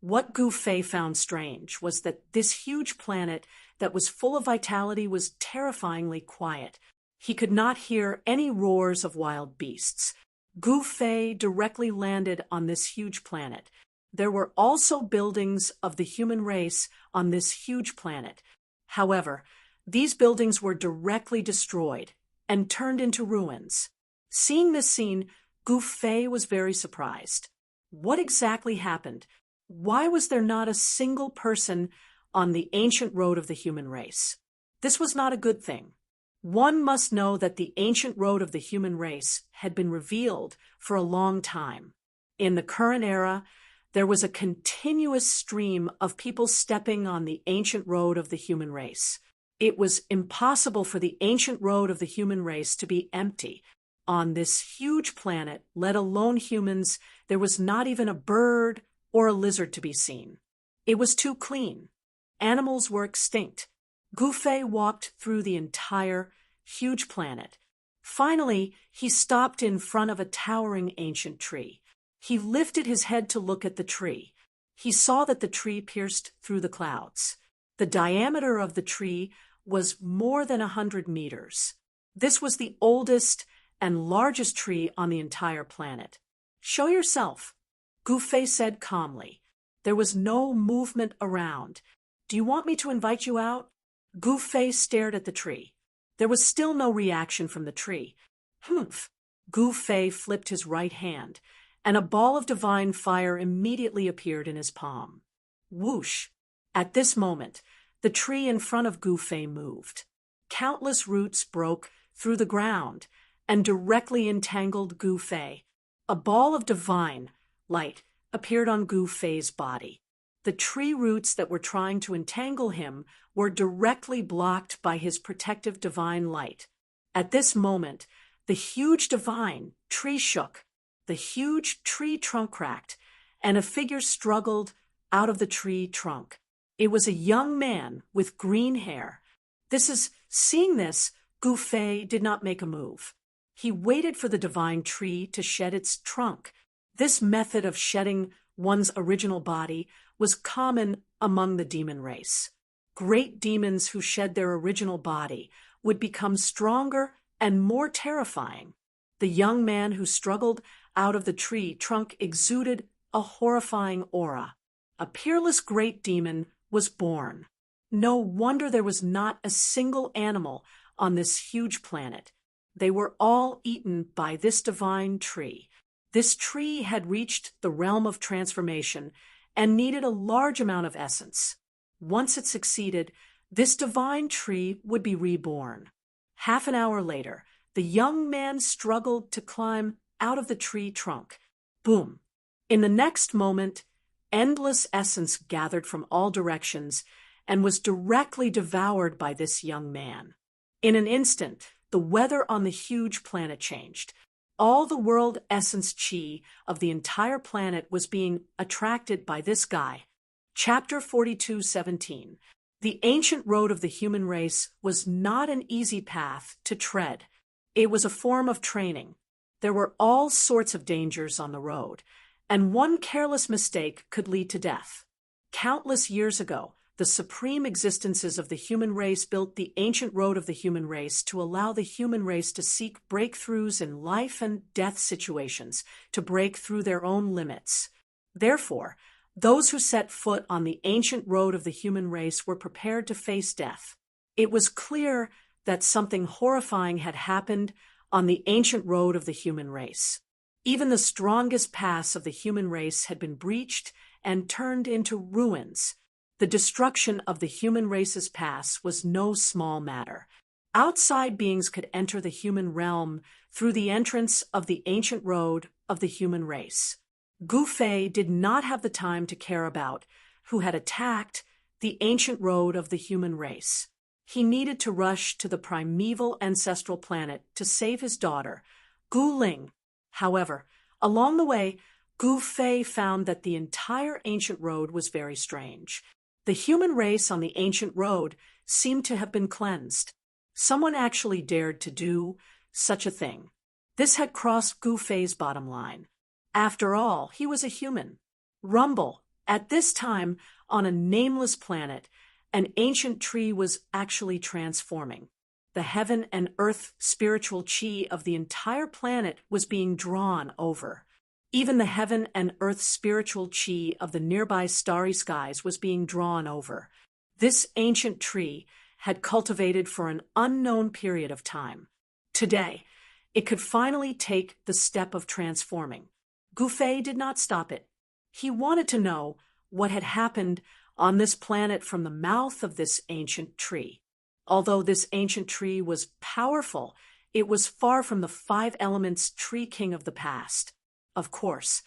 what Gu Fei found strange was that this huge planet that was full of vitality was terrifyingly quiet. He could not hear any roars of wild beasts. Gu Fei directly landed on this huge planet. There were also buildings of the human race on this huge planet. However, these buildings were directly destroyed and turned into ruins. Seeing this scene, Gu Fei was very surprised. What exactly happened? Why was there not a single person on the ancient road of the human race? This was not a good thing. One must know that the ancient road of the human race had been revealed for a long time. In the current era, there was a continuous stream of people stepping on the ancient road of the human race. It was impossible for the ancient road of the human race to be empty. On this huge planet, let alone humans, there was not even a bird or a lizard to be seen. It was too clean. Animals were extinct. Gu Fei walked through the entire huge planet. Finally, he stopped in front of a towering ancient tree. He lifted his head to look at the tree. He saw that the tree pierced through the clouds. The diameter of the tree was more than 100 meters. This was the oldest and largest tree on the entire planet. Show yourself, Gu Fei said calmly. There was no movement around. Do you want me to invite you out? Gu Fei stared at the tree. There was still no reaction from the tree. Humph! Gu Fei flipped his right hand, and a ball of divine fire immediately appeared in his palm. Whoosh! At this moment, the tree in front of Gu Fei moved. Countless roots broke through the ground and directly entangled Gu Fei. A ball of divine light appeared on Gu Fei's body. The tree roots that were trying to entangle him were directly blocked by his protective divine light. At this moment, the huge divine tree shook. The huge tree trunk cracked, and a figure struggled out of the tree trunk. It was a young man with green hair. Seeing this, Gu Fei did not make a move. He waited for the divine tree to shed its trunk. This method of shedding one's original body was common among the demon race. Great demons who shed their original body would become stronger and more terrifying. The young man who struggled out of the tree trunk exuded a horrifying aura. A peerless great demon was born. No wonder there was not a single animal on this huge planet. They were all eaten by this divine tree. This tree had reached the realm of transformation and needed a large amount of essence. Once it succeeded, this divine tree would be reborn. Half an hour later, the young man struggled to climb out of the tree trunk. Boom! In the next moment, endless essence gathered from all directions and was directly devoured by this young man. In an instant, the weather on the huge planet changed. All the world essence chi of the entire planet was being attracted by this guy. Chapter 42:17. The ancient road of the human race was not an easy path to tread. It was a form of training. There were all sorts of dangers on the road, and one careless mistake could lead to death. Countless years ago, the supreme existences of the human race built the ancient road of the human race to allow the human race to seek breakthroughs in life and death situations, to break through their own limits. Therefore, those who set foot on the ancient road of the human race were prepared to face death. It was clear that something horrifying had happened on the ancient road of the human race. Even the strongest paths of the human race had been breached and turned into ruins. The destruction of the human race's paths was no small matter. Outside beings could enter the human realm through the entrance of the ancient road of the human race. Gu Fei did not have the time to care about who had attacked the ancient road of the human race. He needed to rush to the primeval ancestral planet to save his daughter, Gu Ling. However, along the way, Gu Fei found that the entire ancient road was very strange. The human race on the ancient road seemed to have been cleansed. Someone actually dared to do such a thing. This had crossed Gu Fei's bottom line. After all, he was a human. Rumble, at this time, on a nameless planet, an ancient tree was actually transforming. The heaven and earth spiritual chi of the entire planet was being drawn over. Even the heaven and earth spiritual chi of the nearby starry skies was being drawn over. This ancient tree had cultivated for an unknown period of time. Today, it could finally take the step of transforming. Gu Fei did not stop it. He wanted to know what had happened on this planet from the mouth of this ancient tree. Although this ancient tree was powerful, it was far from the five elements tree king of the past. Of course,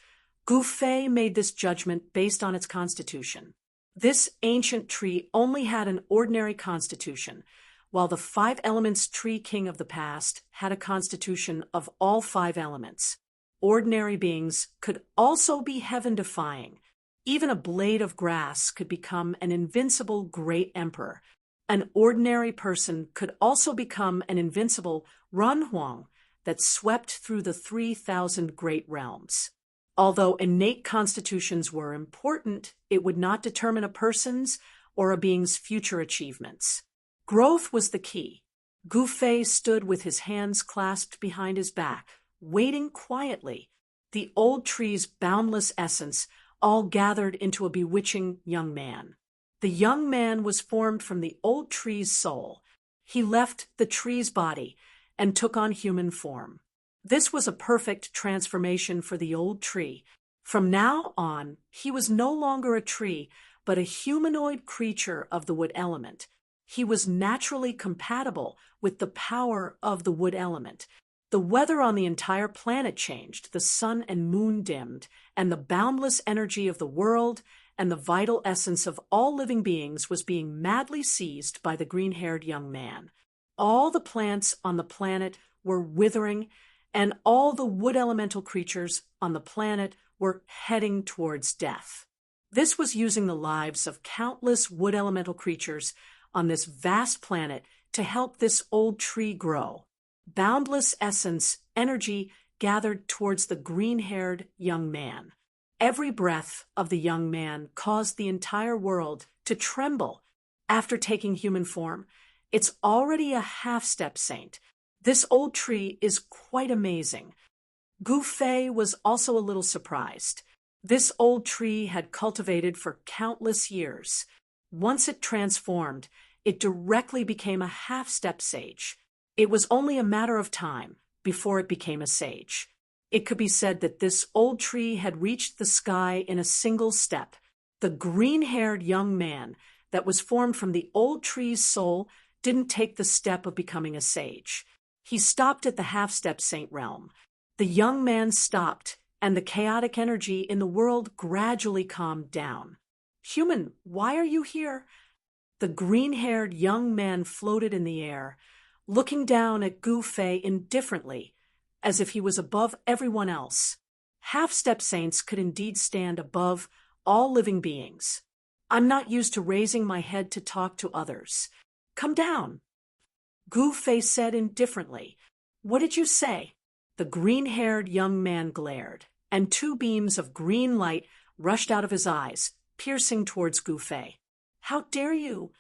Gu Fei made this judgment based on its constitution. This ancient tree only had an ordinary constitution, while the five elements tree king of the past had a constitution of all five elements. Ordinary beings could also be heaven-defying. Even a blade of grass could become an invincible great emperor. An ordinary person could also become an invincible Runhuang that swept through the 3,000 great realms. Although innate constitutions were important, it would not determine a person's or a being's future achievements. Growth was the key. Gu Fei stood with his hands clasped behind his back, waiting quietly. The old tree's boundless essence all gathered into a bewitching young man. The young man was formed from the old tree's soul. He left the tree's body and took on human form. This was a perfect transformation for the old tree. From now on, he was no longer a tree, but a humanoid creature of the wood element. He was naturally compatible with the power of the wood element. The weather on the entire planet changed, the sun and moon dimmed, and the boundless energy of the world and the vital essence of all living beings was being madly seized by the green-haired young man. All the plants on the planet were withering, and all the wood elemental creatures on the planet were heading towards death. This was using the lives of countless wood elemental creatures on this vast planet to help this old tree grow. Boundless essence, energy gathered towards the green-haired young man. Every breath of the young man caused the entire world to tremble. After taking human form, it's already a half-step saint. This old tree is quite amazing. Gu Fei was also a little surprised. This old tree had cultivated for countless years. Once it transformed, it directly became a half-step sage. It was only a matter of time before it became a sage. It could be said that this old tree had reached the sky in a single step. The green-haired young man that was formed from the old tree's soul didn't take the step of becoming a sage. He stopped at the half-step saint realm. The young man stopped, and the chaotic energy in the world gradually calmed down. "Human, why are you here?" The green-haired young man floated in the air, looking down at Gu Fei indifferently, as if he was above everyone else. Half-step saints could indeed stand above all living beings. "I'm not used to raising my head to talk to others. Come down," Gu Fei said indifferently. "What did you say?" The green-haired young man glared, and two beams of green light rushed out of his eyes, piercing towards Gu Fei. "How dare you?"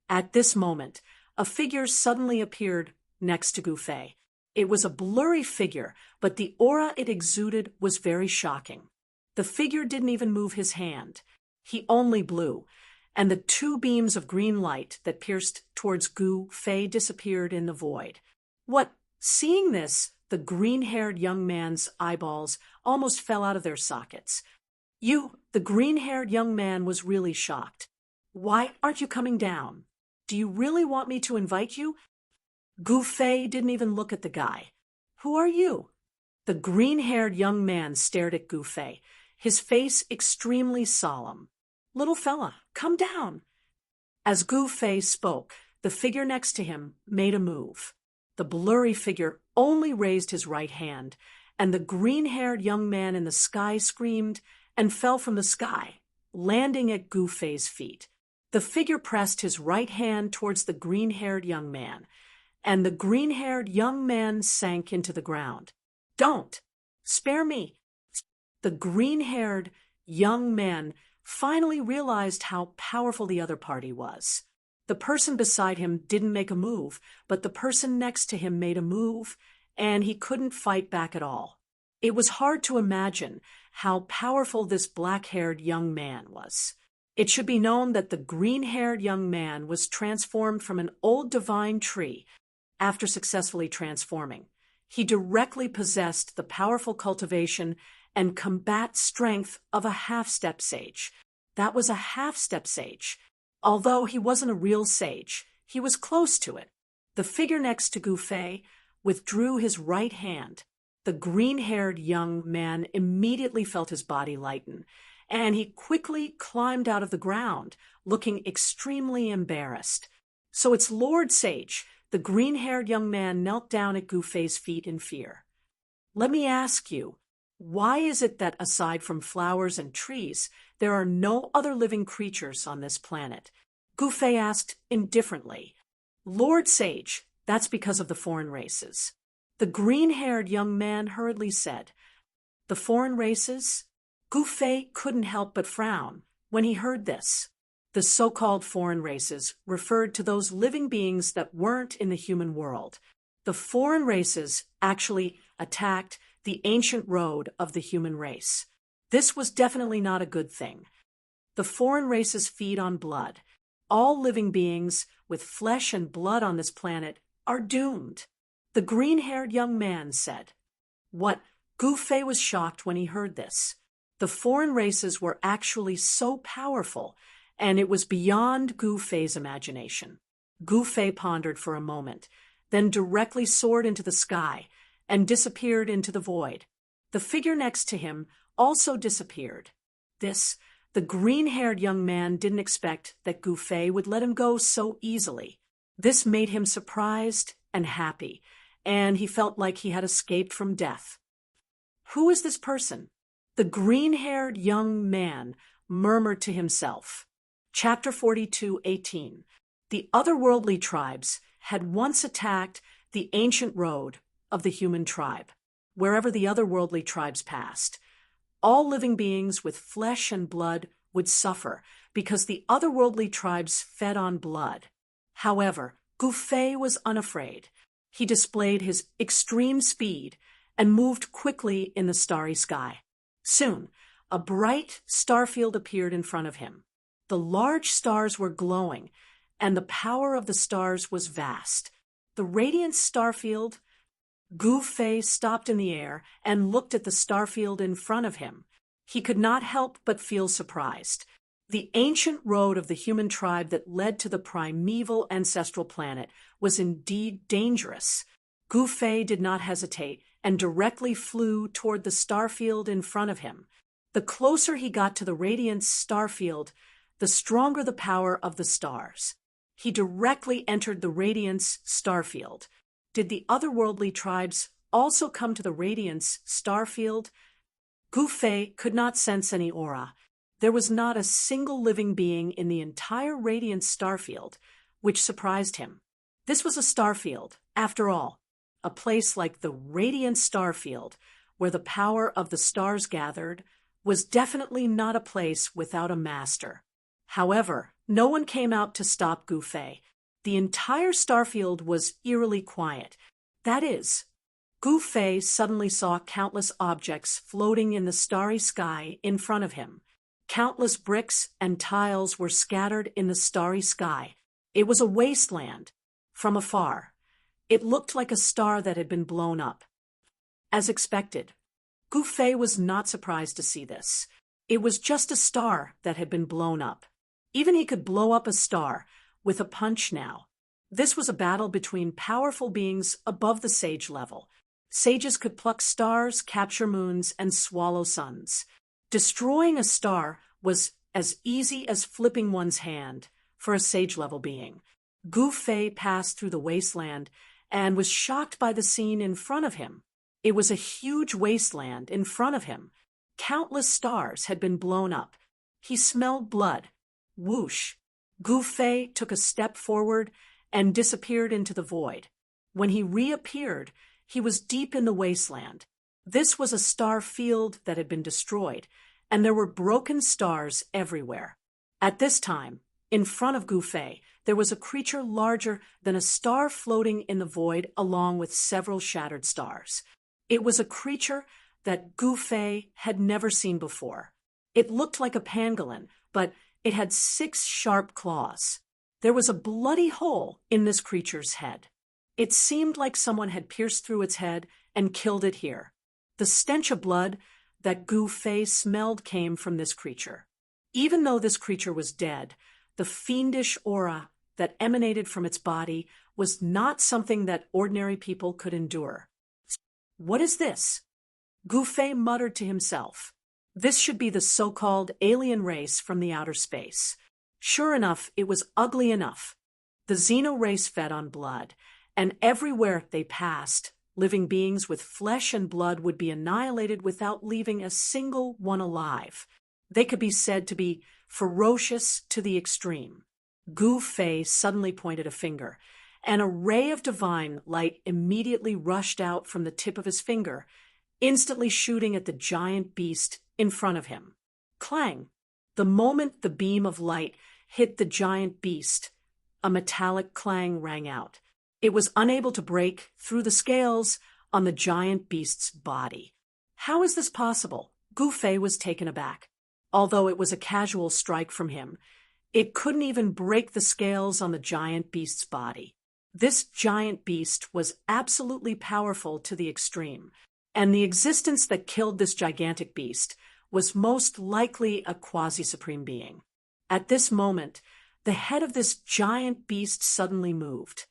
At this moment, a figure suddenly appeared next to Gu Fei. It was a blurry figure, but the aura it exuded was very shocking. The figure didn't even move his hand. He only blew, and the two beams of green light that pierced towards Gu Fei disappeared in the void. What? Seeing this, the green-haired young man's eyeballs almost fell out of their sockets. The green-haired young man was really shocked. "Why aren't you coming down? Do you really want me to invite you?" Gu Fei didn't even look at the guy. "Who are you?" The green-haired young man stared at Gu Fei, his face extremely solemn. "Little fella, come down." As Gu Fei spoke, the figure next to him made a move. The blurry figure only raised his right hand, and the green-haired young man in the sky screamed and fell from the sky, landing at Gu Fei's feet. The figure pressed his right hand towards the green-haired young man, and the green-haired young man sank into the ground. "Don't! Spare me!" The green-haired young man finally realized how powerful the other party was. The person beside him didn't make a move, but the person next to him made a move, and he couldn't fight back at all. It was hard to imagine how powerful this black-haired young man was. It should be known that the green-haired young man was transformed from an old divine tree. After successfully transforming, he directly possessed the powerful cultivation and combat strength of a half-step sage. That was a half-step sage. Although he wasn't a real sage, he was close to it. The figure next to Gu Fei withdrew his right hand. The green-haired young man immediately felt his body lighten, and he quickly climbed out of the ground, looking extremely embarrassed. "So it's Lord Sage." The green-haired young man knelt down at Gu Fei's feet in fear. "Let me ask you, why is it that aside from flowers and trees, there are no other living creatures on this planet?" Gu Fei asked indifferently. "Lord Sage, that's because of the foreign races." The green-haired young man hurriedly said, "The foreign races?" Gu Fei couldn't help but frown when he heard this. The so-called foreign races referred to those living beings that weren't in the human world. The foreign races actually attacked the ancient road of the human race. This was definitely not a good thing. The foreign races feed on blood. All living beings with flesh and blood on this planet are doomed. The green-haired young man said, What? Gu Fei was shocked when he heard this. The foreign races were actually so powerful, and it was beyond Gu Fei's imagination. Gu Fei pondered for a moment, then directly soared into the sky and disappeared into the void. The figure next to him also disappeared. The green-haired young man didn't expect that Gu Fei would let him go so easily. This made him surprised and happy, and he felt like he had escaped from death. Who is this person? The green-haired young man murmured to himself. Chapter 42:18. The otherworldly tribes had once attacked the ancient road of the human tribe. Wherever the otherworldly tribes passed, all living beings with flesh and blood would suffer because the otherworldly tribes fed on blood. However, Gu Fei was unafraid. He displayed his extreme speed and moved quickly in the starry sky. Soon, a bright star field appeared in front of him. The large stars were glowing, and the power of the stars was vast. The radiant star field. Gu Fei stopped in the air and looked at the starfield in front of him. He could not help but feel surprised. The ancient road of the human tribe that led to the primeval ancestral planet was indeed dangerous. Gu Fei did not hesitate and directly flew toward the starfield in front of him. The closer he got to the radiant starfield, the stronger the power of the stars. He directly entered the radiance starfield. Did the otherworldly tribes also come to the radiance starfield? Gu Fei could not sense any aura. There was not a single living being in the entire radiant starfield, which surprised him. This was a starfield, after all, a place like the radiant starfield, where the power of the stars gathered, was definitely not a place without a master. However, no one came out to stop Gu Fei. The entire starfield was eerily quiet. That is, Gu Fei suddenly saw countless objects floating in the starry sky in front of him. Countless bricks and tiles were scattered in the starry sky. It was a wasteland. From afar, it looked like a star that had been blown up. As expected, Gu Fei was not surprised to see this. It was just a star that had been blown up. Even he could blow up a star with a punch now. This was a battle between powerful beings above the sage level. Sages could pluck stars, capture moons, and swallow suns. Destroying a star was as easy as flipping one's hand for a sage-level being. Gu Fei passed through the wasteland and was shocked by the scene in front of him. It was a huge wasteland in front of him. Countless stars had been blown up. He smelled blood. Whoosh! Gu Fei took a step forward and disappeared into the void. When he reappeared, he was deep in the wasteland. This was a star field that had been destroyed, and there were broken stars everywhere. At this time, in front of Gu Fei, there was a creature larger than a star floating in the void along with several shattered stars. It was a creature that Gu Fei had never seen before. It looked like a pangolin, but it had 6 sharp claws. There was a bloody hole in this creature's head. It seemed like someone had pierced through its head and killed it here. The stench of blood that Gu Fei smelled came from this creature. Even though this creature was dead, the fiendish aura that emanated from its body was not something that ordinary people could endure. What is this? Gu Fei muttered to himself. This should be the so-called alien race from the outer space. Sure enough, it was ugly enough. The Xeno race fed on blood, and everywhere they passed, living beings with flesh and blood would be annihilated without leaving a single one alive. They could be said to be ferocious to the extreme. Gu Fei suddenly pointed a finger, and a ray of divine light immediately rushed out from the tip of his finger, instantly shooting at the giant beast in front of him. Clang! The moment the beam of light hit the giant beast, a metallic clang rang out. It was unable to break through the scales on the giant beast's body. How is this possible? Gu Fei was taken aback. Although it was a casual strike from him, it couldn't even break the scales on the giant beast's body. This giant beast was absolutely powerful to the extreme, and the existence that killed this gigantic beast was most likely a quasi-supreme being. At this moment, the head of this giant beast suddenly moved.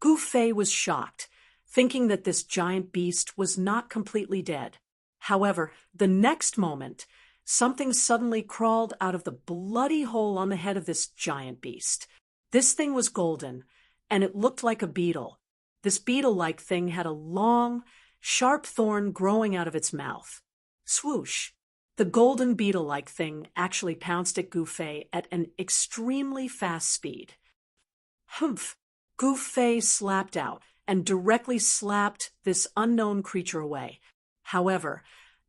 Gu Fei was shocked, thinking that this giant beast was not completely dead. However, the next moment, something suddenly crawled out of the bloody hole on the head of this giant beast. This thing was golden, and it looked like a beetle. This beetle-like thing had a long, sharp thorn growing out of its mouth. Swoosh! The golden beetle-like thing actually pounced at Gu Fei at an extremely fast speed. Humph! Gu Fei slapped out and directly slapped this unknown creature away. However,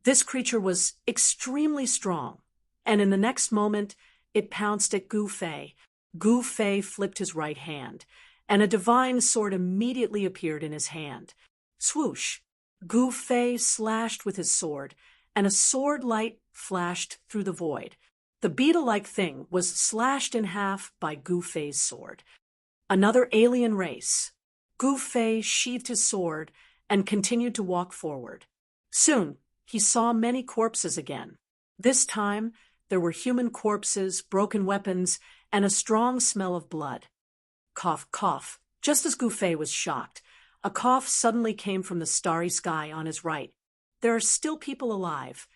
this creature was extremely strong, and in the next moment, it pounced at Gu Fei. Gu Fei flipped his right hand, and a divine sword immediately appeared in his hand. Swoosh! Gu Fei slashed with his sword, and a sword light flashed through the void. The beetle-like thing was slashed in half by Gu Fei's sword. Another alien race. Gu Fei sheathed his sword and continued to walk forward. Soon, he saw many corpses again. This time, there were human corpses, broken weapons, and a strong smell of blood. Cough, cough. Just as Gu Fei was shocked, a cough suddenly came from the starry sky on his right. There are still people alive.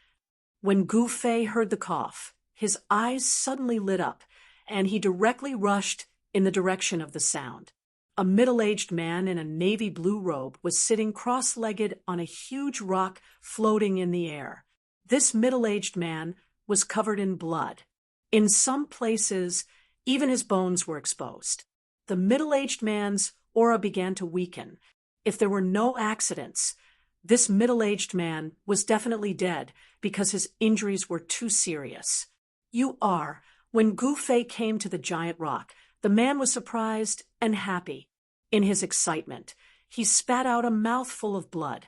When Gu Fei heard the cough, his eyes suddenly lit up, and he directly rushed in the direction of the sound. A middle-aged man in a navy blue robe was sitting cross-legged on a huge rock floating in the air. This middle-aged man was covered in blood. In some places, even his bones were exposed. The middle-aged man's aura began to weaken. If there were no accidents, this middle-aged man was definitely dead because his injuries were too serious. When Gu Fei came to the giant rock, the man was surprised and happy. In his excitement, he spat out a mouthful of blood.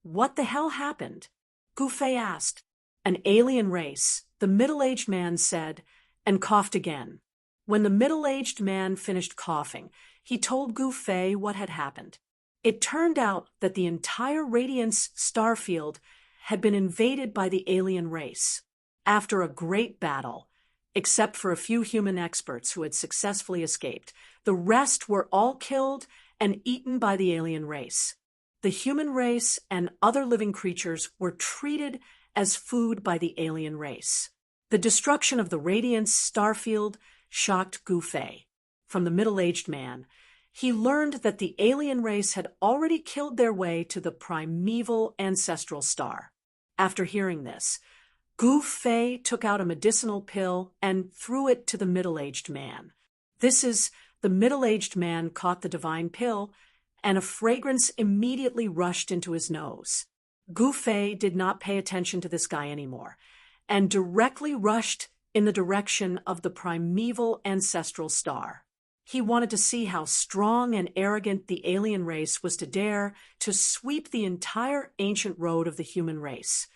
What the hell happened? Gu Fei asked. An alien race, the middle-aged man said, and coughed again. When the middle-aged man finished coughing, he told Gu Fei what had happened. It turned out that the entire Radiance star field had been invaded by the alien race. After a great battle, except for a few human experts who had successfully escaped, the rest were all killed and eaten by the alien race. The human race and other living creatures were treated as food by the alien race. The destruction of the Radiance star field shocked Gu Fei. From the middle-aged man, he learned that the alien race had already killed their way to the primeval ancestral star. After hearing this, Gu Fei took out a medicinal pill and threw it to the middle-aged man. The middle-aged man caught the divine pill, and a fragrance immediately rushed into his nose. Gu Fei did not pay attention to this guy anymore, and directly rushed in the direction of the primeval ancestral star. He wanted to see how strong and arrogant the alien race was to dare to sweep the entire ancient road of the human race.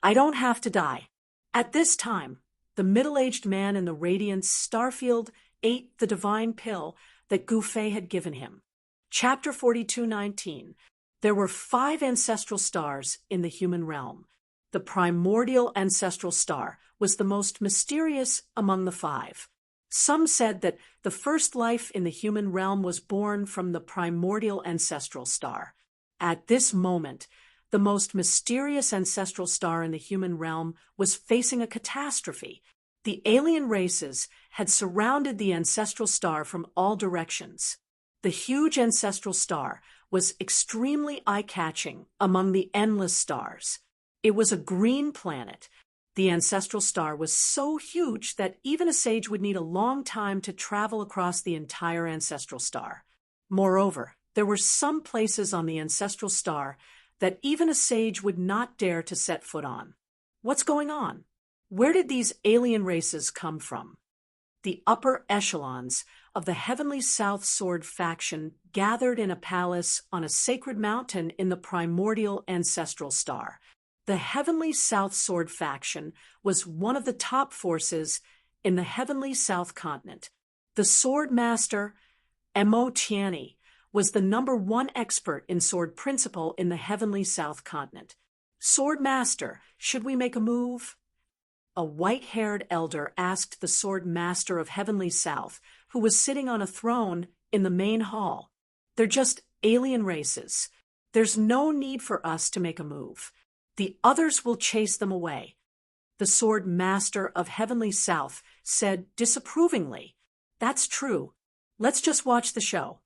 I don't have to die. At this time, the middle-aged man in the Radiance starfield ate the divine pill that Gu Fei had given him. Chapter 42:19. There were 5 ancestral stars in the human realm. The primordial ancestral star was the most mysterious among the 5. Some said that the first life in the human realm was born from the primordial ancestral star. At this moment, the most mysterious ancestral star in the human realm was facing a catastrophe. The alien races had surrounded the ancestral star from all directions. The huge ancestral star was extremely eye-catching among the endless stars. It was a green planet. The ancestral star was so huge that even a sage would need a long time to travel across the entire ancestral star. Moreover, there were some places on the ancestral star that even a sage would not dare to set foot on. What's going on? Where did these alien races come from? The upper echelons of the Heavenly South Sword faction gathered in a palace on a sacred mountain in the primordial ancestral star. The Heavenly South Sword faction was one of the top forces in the Heavenly South continent. The Sword Master, Emo Tianyi, was the #1 expert in sword principle in the heavenly South continent. "Sword Master, should we make a move?" A white-haired elder asked the Sword Master of Heavenly South, who was sitting on a throne in the main hall. "They're just alien races. There's no need for us to make a move. The others will chase them away." The Sword Master of Heavenly South said disapprovingly, "That's true. Let's just watch the show."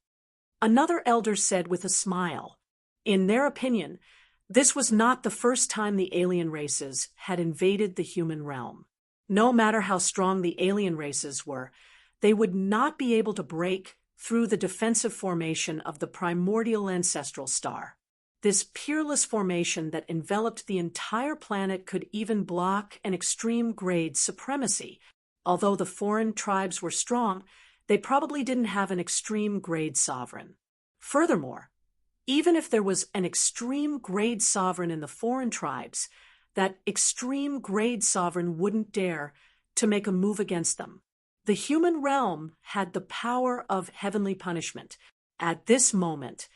Another elder said with a smile, in their opinion, this was not the first time the alien races had invaded the human realm. No matter how strong the alien races were, they would not be able to break through the defensive formation of the primordial ancestral star. This peerless formation that enveloped the entire planet could even block an extreme-grade supremacy. Although the foreign tribes were strong, they probably didn't have an extreme-grade sovereign. Furthermore, even if there was an extreme-grade sovereign in the foreign tribes, that extreme-grade sovereign wouldn't dare to make a move against them. The human realm had the power of heavenly punishment. At this moment,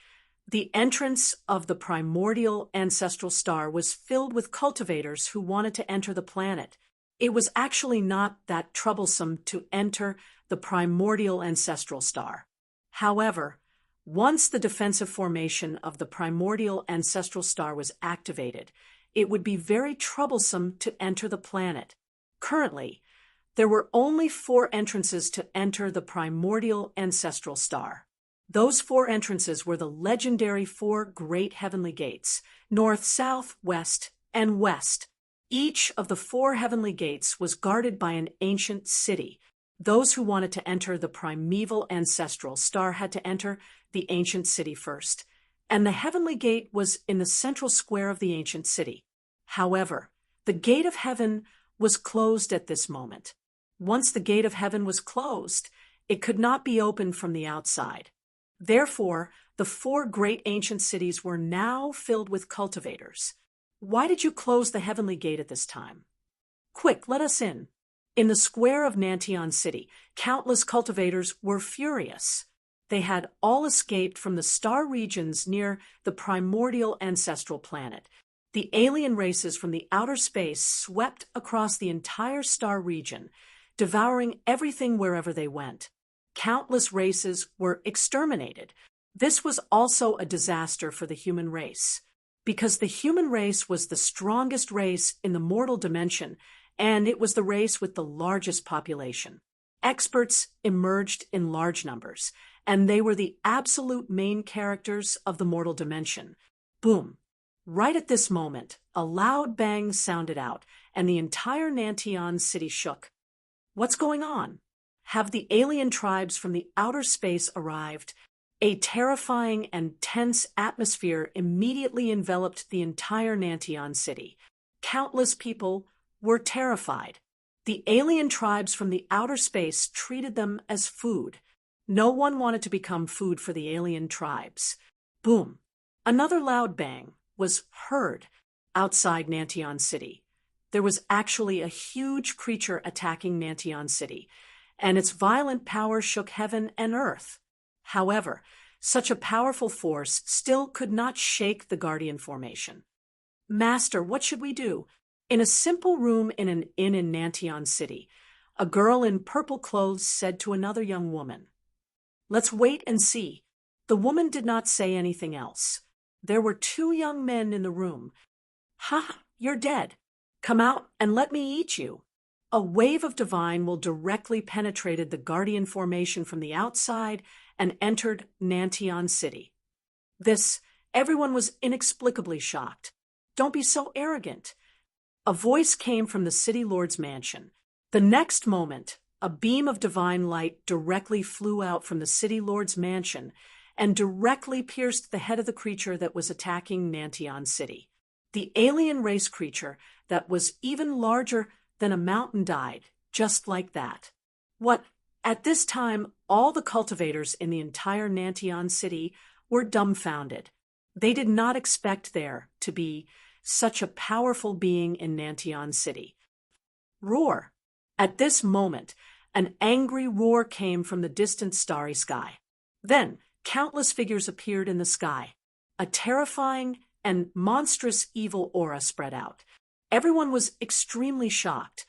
the entrance of the primordial ancestral star was filled with cultivators who wanted to enter the planet. It was actually not that troublesome to enter the primordial ancestral star. However, once the defensive formation of the primordial ancestral star was activated, it would be very troublesome to enter the planet. Currently, there were only 4 entrances to enter the primordial ancestral star. Those 4 entrances were the legendary 4 great heavenly gates, north, south, west, and west. Each of the 4 heavenly gates was guarded by an ancient city. Those who wanted to enter the primeval ancestral star had to enter the ancient city first, and the heavenly gate was in the central square of the ancient city. However, the gate of heaven was closed at this moment. Once the gate of heaven was closed, it could not be opened from the outside. Therefore, the 4 great ancient cities were now filled with cultivators. "Why did you close the heavenly gate at this time? Quick, let us in." In the square of Nantion City, countless cultivators were furious. They had all escaped from the star regions near the primordial ancestral planet. The alien races from the outer space swept across the entire star region, devouring everything wherever they went. Countless races were exterminated. This was also a disaster for the human race, because the human race was the strongest race in the mortal dimension, and it was the race with the largest population. Experts emerged in large numbers, and they were the absolute main characters of the mortal dimension. Boom! Right at this moment, a loud bang sounded out, and the entire Nantion city shook. What's going on? Have the alien tribes from the outer space arrived? A terrifying and tense atmosphere immediately enveloped the entire Nantion city. Countless people were terrified. The alien tribes from the outer space treated them as food. No one wanted to become food for the alien tribes. Boom! Another loud bang was heard outside Nantion City. There was actually a huge creature attacking Nantion City, and its violent power shook heaven and earth. However, such a powerful force still could not shake the Guardian formation. "Master, what should we do?" In a simple room in an inn in Nantion City, a girl in purple clothes said to another young woman, "Let's wait and see." The woman did not say anything else. There were 2 young men in the room. "Ha! You're dead. Come out and let me eat you." A wave of divine will directly penetrated the Guardian formation from the outside and entered Nantion City. Everyone was inexplicably shocked. "Don't be so arrogant." A voice came from the city lord's mansion. The next moment, a beam of divine light directly flew out from the city lord's mansion and directly pierced the head of the creature that was attacking Nantion City. The alien race creature that was even larger than a mountain died, just like that. At this time, all the cultivators in the entire Nantion City were dumbfounded. They did not expect there to be such a powerful being in Nantion City. Roar! At this moment, an angry roar came from the distant starry sky. Then, countless figures appeared in the sky. A terrifying and monstrous evil aura spread out. Everyone was extremely shocked.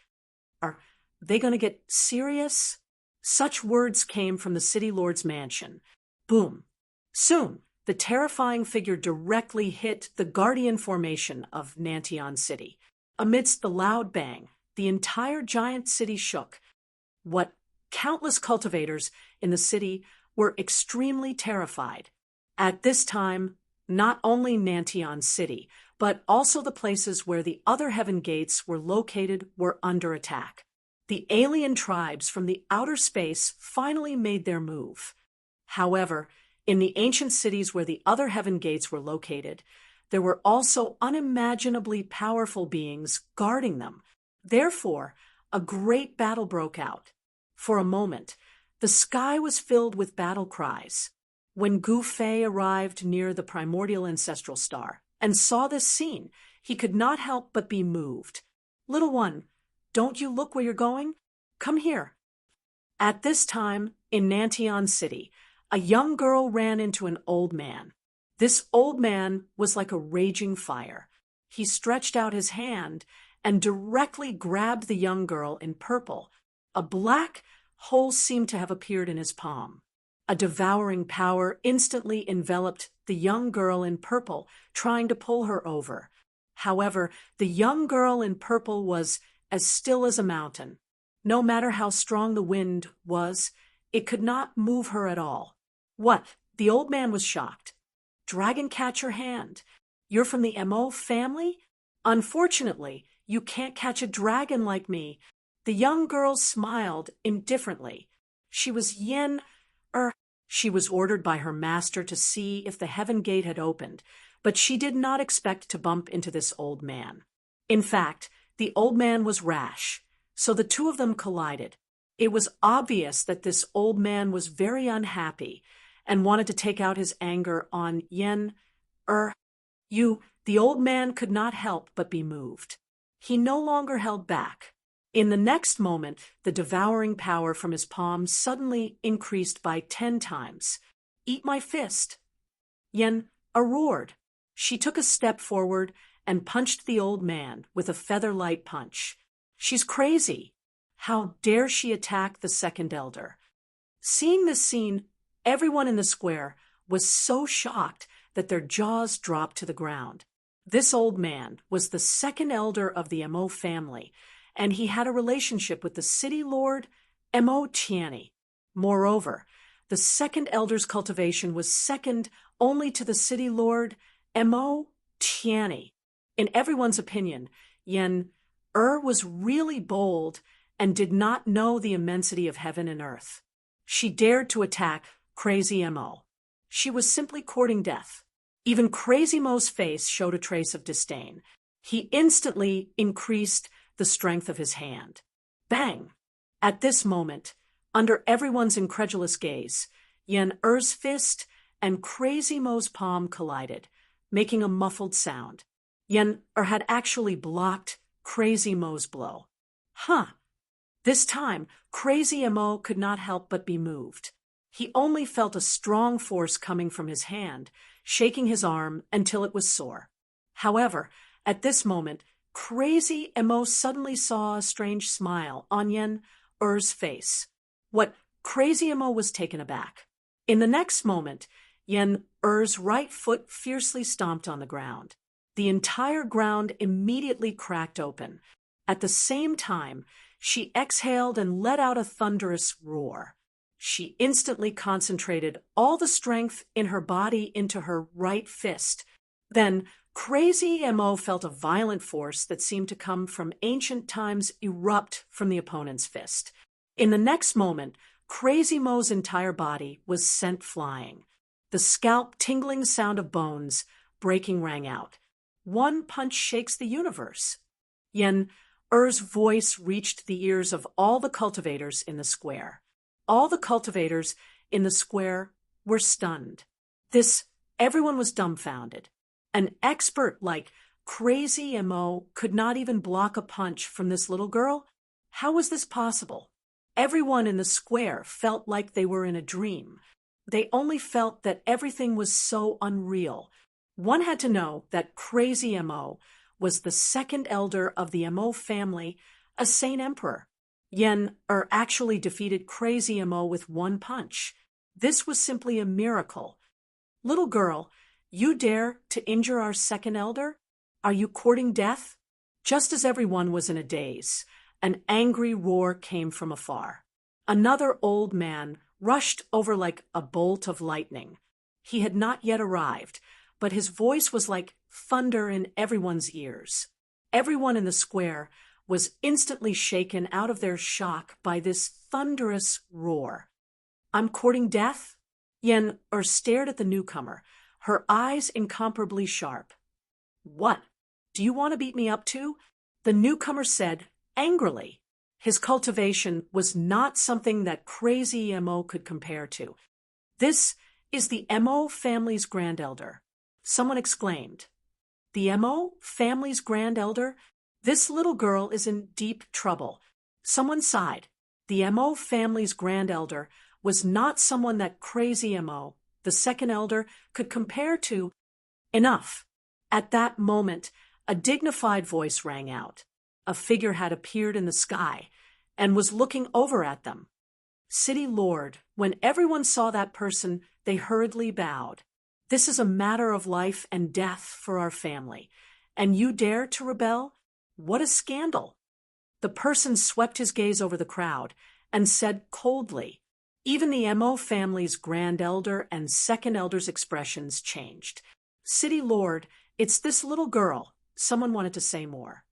Are they going to get serious? Such words came from the city lord's mansion. Boom. Soon, the terrifying figure directly hit the guardian formation of Nantion City. Amidst the loud bang, the entire giant city shook. What countless cultivators in the city were extremely terrified. At this time, not only Nantion City, but also the places where the other heaven gates were located were under attack. The alien tribes from the outer space finally made their move. However, in the ancient cities where the other heaven gates were located, there were also unimaginably powerful beings guarding them. Therefore, a great battle broke out. For a moment, the sky was filled with battle cries. When Gu Fei arrived near the primordial ancestral star and saw this scene, he could not help but be moved. "Little one, don't you look where you're going? Come here." At this time, in Nantion City, a young girl ran into an old man. This old man was like a raging fire. He stretched out his hand and directly grabbed the young girl in purple. A black hole seemed to have appeared in his palm. A devouring power instantly enveloped the young girl in purple, trying to pull her over. However, the young girl in purple was as still as a mountain. No matter how strong the wind was, it could not move her at all. "What?" The old man was shocked. "Dragon catch your hand. You're from the MO family? Unfortunately, you can't catch a dragon like me." The young girl smiled indifferently. She was She was ordered by her master to see if the heaven gate had opened, but she did not expect to bump into this old man. In fact, the old man was rash, so the two of them collided. It was obvious that this old man was very unhappy and wanted to take out his anger on The old man could not help but be moved. He no longer held back. In the next moment, the devouring power from his palm suddenly increased by 10 times. "Eat my fist." Roared. She took a step forward and punched the old man with a feather-light punch. "She's crazy. How dare she attack the second elder?" Seeing this scene, everyone in the square was so shocked that their jaws dropped to the ground. This old man was the second elder of the MO family, and he had a relationship with the city lord, Mo Tianni. Moreover, the second elder's cultivation was second only to the city lord, Mo Tianni. In everyone's opinion, was really bold and did not know the immensity of heaven and earth. She dared to attack Crazy Mo. She was simply courting death. Even Crazy Mo's face showed a trace of disdain. He instantly increased the strength of his hand. Bang! At this moment, under everyone's incredulous gaze, Er's fist and Crazy Mo's palm collided, making a muffled sound. Had actually blocked Crazy Mo's blow. This time, Crazy Mo could not help but be moved. He only felt a strong force coming from his hand, shaking his arm until it was sore. However, at this moment, Crazy Mo suddenly saw a strange smile on Er's face. Crazy Mo was taken aback. In the next moment, Er's right foot fiercely stomped on the ground. The entire ground immediately cracked open. At the same time, she exhaled and let out a thunderous roar. She instantly concentrated all the strength in her body into her right fist. Then, Crazy Mo felt a violent force that seemed to come from ancient times erupt from the opponent's fist. In the next moment, Crazy Mo's entire body was sent flying. The scalp-tingling sound of bones breaking rang out. "One punch shakes the universe." Er's voice reached the ears of all the cultivators in the square. All the cultivators in the square were stunned. Everyone was dumbfounded. An expert like Crazy Mo could not even block a punch from this little girl? How was this possible? Everyone in the square felt like they were in a dream. They only felt that everything was so unreal. One had to know that Crazy M.O. was the second elder of the M.O. family, a Saint Emperor. Yen actually defeated Crazy M.O. with one punch. This was simply a miracle. Little girl, you dare to injure our second elder? Are you courting death? Just as everyone was in a daze, an angry roar came from afar. Another old man rushed over like a bolt of lightning. He had not yet arrived, but his voice was like thunder in everyone's ears. Everyone in the square was instantly shaken out of their shock by this thunderous roar. I'm courting death? Yen stared at the newcomer, her eyes incomparably sharp. What? Do you want to beat me up too? The newcomer said, angrily. His cultivation was not something that Crazy M.O. could compare to. This is the M.O. family's grand elder. Someone exclaimed. The M.O. family's grand elder? This little girl is in deep trouble. Someone sighed. The M.O. family's grand elder was not someone that Crazy M.O., the second elder, could compare to. Enough. At that moment, a dignified voice rang out. A figure had appeared in the sky and was looking over at them. City Lord, when everyone saw that person, they hurriedly bowed. This is a matter of life and death for our family. And you dare to rebel? What a scandal! The person swept his gaze over the crowd and said coldly. Even the M.O. family's grand elder and second elder's expressions changed. City Lord, it's this little girl. Someone wanted to say more.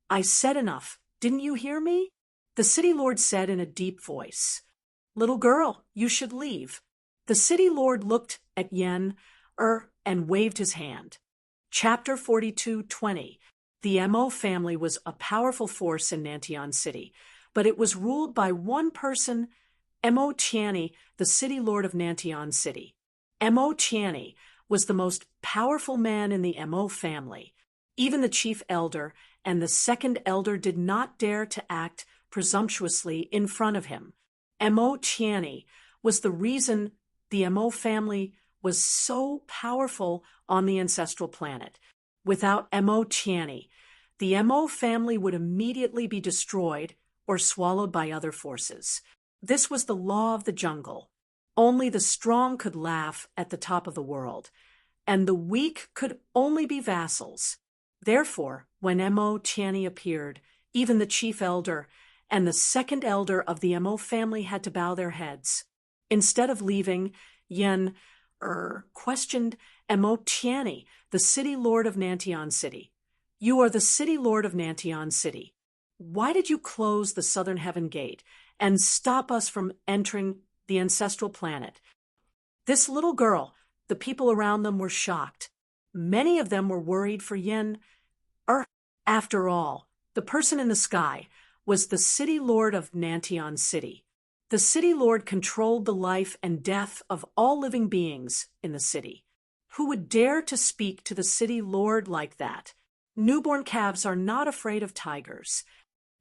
I said enough. Didn't you hear me? The City Lord said in a deep voice. Little girl, you should leave. The City Lord looked at Yen and waved his hand. Chapter 42:20. The M.O. family was a powerful force in Nantian City, but it was ruled by one person, M.O. Tianni, the City Lord of Nantian City. M.O. Tianni was the most powerful man in the M.O. family. Even the chief elder and the second elder did not dare to act presumptuously in front of him. M.O. Tianni was the reason the M.O. family was so powerful on the ancestral planet. Without M.O. Tianni, the M.O. family would immediately be destroyed or swallowed by other forces. This was the law of the jungle. Only the strong could laugh at the top of the world, and the weak could only be vassals. Therefore, when M.O. Tianni appeared, even the chief elder and the second elder of the M.O. family had to bow their heads. Instead of leaving, Yen questioned M.O. Tianni, the City Lord of Nantian City. You are the City Lord of Nantian City. Why did you close the Southern Heaven Gate and stop us from entering the ancestral planet? This little girl, the people around them were shocked. Many of them were worried for Yen. After all, the person in the sky was the City Lord of Nantian City. The City Lord controlled the life and death of all living beings in the city. Who would dare to speak to the City Lord like that? Newborn calves are not afraid of tigers.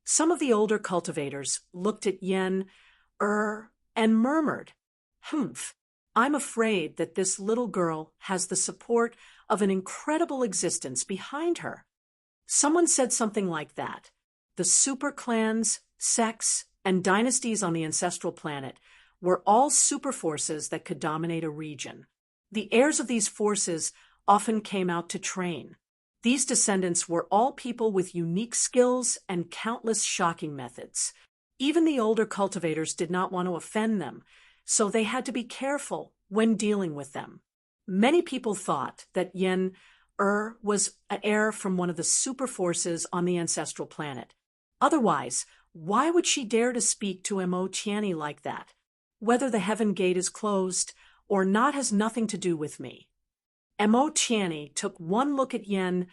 Some of the older cultivators looked at Yen and murmured, Humph, I'm afraid that this little girl has the support of an incredible existence behind her. Someone said something like that. The super clans, sects, and dynasties on the ancestral planet were all super forces that could dominate a region. The heirs of these forces often came out to train. These descendants were all people with unique skills and countless shocking methods. Even the older cultivators did not want to offend them, so they had to be careful when dealing with them. Many people thought that Yen was an heir from one of the super forces on the ancestral planet. Otherwise, why would she dare to speak to M.O. Tianni like that? Whether the heaven gate is closed or not has nothing to do with me. M.O. Tianni took one look at Yen,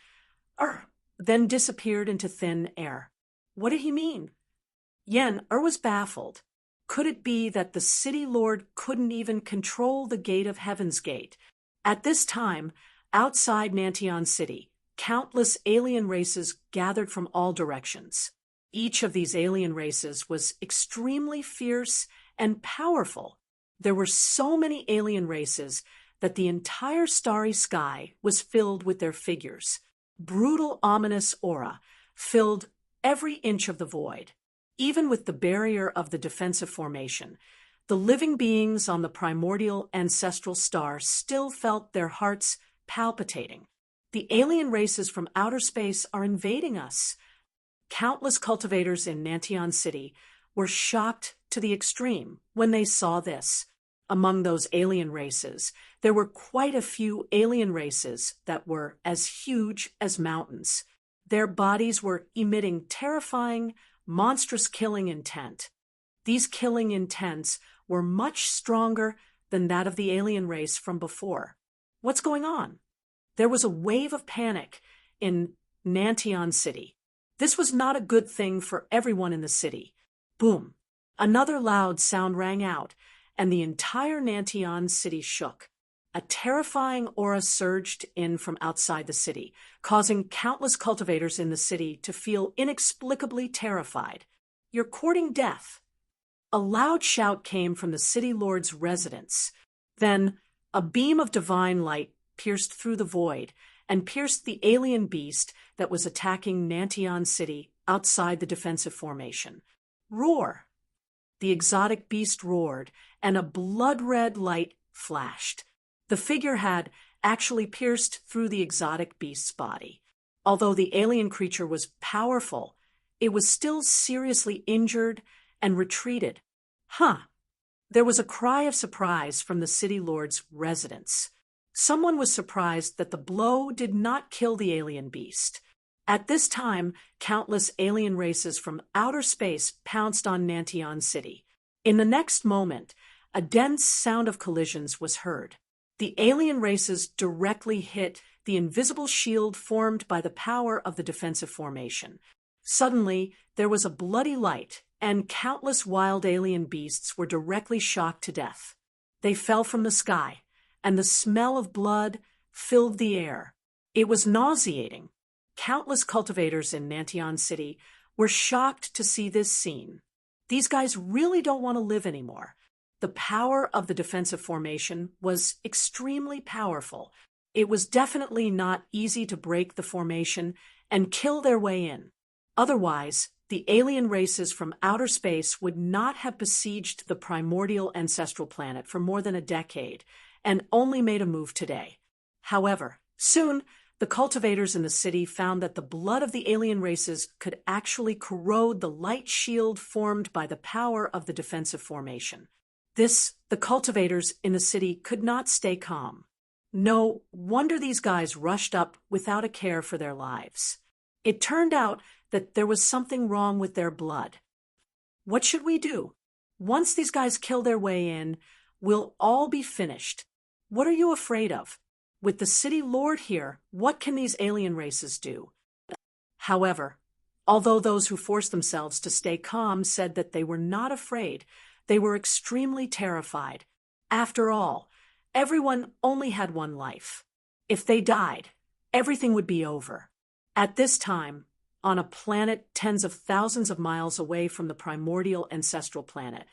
then disappeared into thin air. What did he mean? Yen was baffled. Could it be that the City Lord couldn't even control the gate of Heaven's Gate? At this time, outside Nantian City, countless alien races gathered from all directions. Each of these alien races was extremely fierce and powerful. There were so many alien races that the entire starry sky was filled with their figures. Brutal, ominous aura filled every inch of the void. Even with the barrier of the defensive formation, the living beings on the primordial ancestral star still felt their hearts palpitating. The alien races from outer space are invading us. Countless cultivators in Nantion City were shocked to the extreme when they saw this. Among those alien races, there were quite a few alien races that were as huge as mountains. Their bodies were emitting terrifying, monstrous killing intent. These killing intents were much stronger than that of the alien race from before. What's going on? There was a wave of panic in Nantion City. This was not a good thing for everyone in the city. Boom! Another loud sound rang out, and the entire Nantion City shook. A terrifying aura surged in from outside the city, causing countless cultivators in the city to feel inexplicably terrified. "You're courting death." A loud shout came from the city lord's residence. Then, a beam of divine light pierced through the void and pierced the alien beast that was attacking Nantion City outside the defensive formation. Roar! The exotic beast roared, and a blood-red light flashed. The figure had actually pierced through the exotic beast's body. Although the alien creature was powerful, it was still seriously injured and retreated. There was a cry of surprise from the city lord's residence. Someone was surprised that the blow did not kill the alien beast. At this time, countless alien races from outer space pounced on Nantion City. In the next moment, a dense sound of collisions was heard. The alien races directly hit the invisible shield formed by the power of the defensive formation. Suddenly, there was a bloody light, and countless wild alien beasts were directly shocked to death. They fell from the sky, and the smell of blood filled the air. It was nauseating. Countless cultivators in Nantion City were shocked to see this scene. These guys really don't want to live anymore. The power of the defensive formation was extremely powerful. It was definitely not easy to break the formation and kill their way in. Otherwise, the alien races from outer space would not have besieged the primordial ancestral planet for more than a decade and only made a move today. However, soon, the cultivators in the city found that the blood of the alien races could actually corrode the light shield formed by the power of the defensive formation. The cultivators in the city could not stay calm. No wonder these guys rushed up without a care for their lives. It turned out that there was something wrong with their blood. What should we do? Once these guys kill their way in, we'll all be finished. What are you afraid of? With the city lord here, what can these alien races do? However, although those who forced themselves to stay calm said that they were not afraid, they were extremely terrified. After all, everyone only had one life. If they died, everything would be over. At this time, on a planet tens of thousands of miles away from the primordial ancestral planet,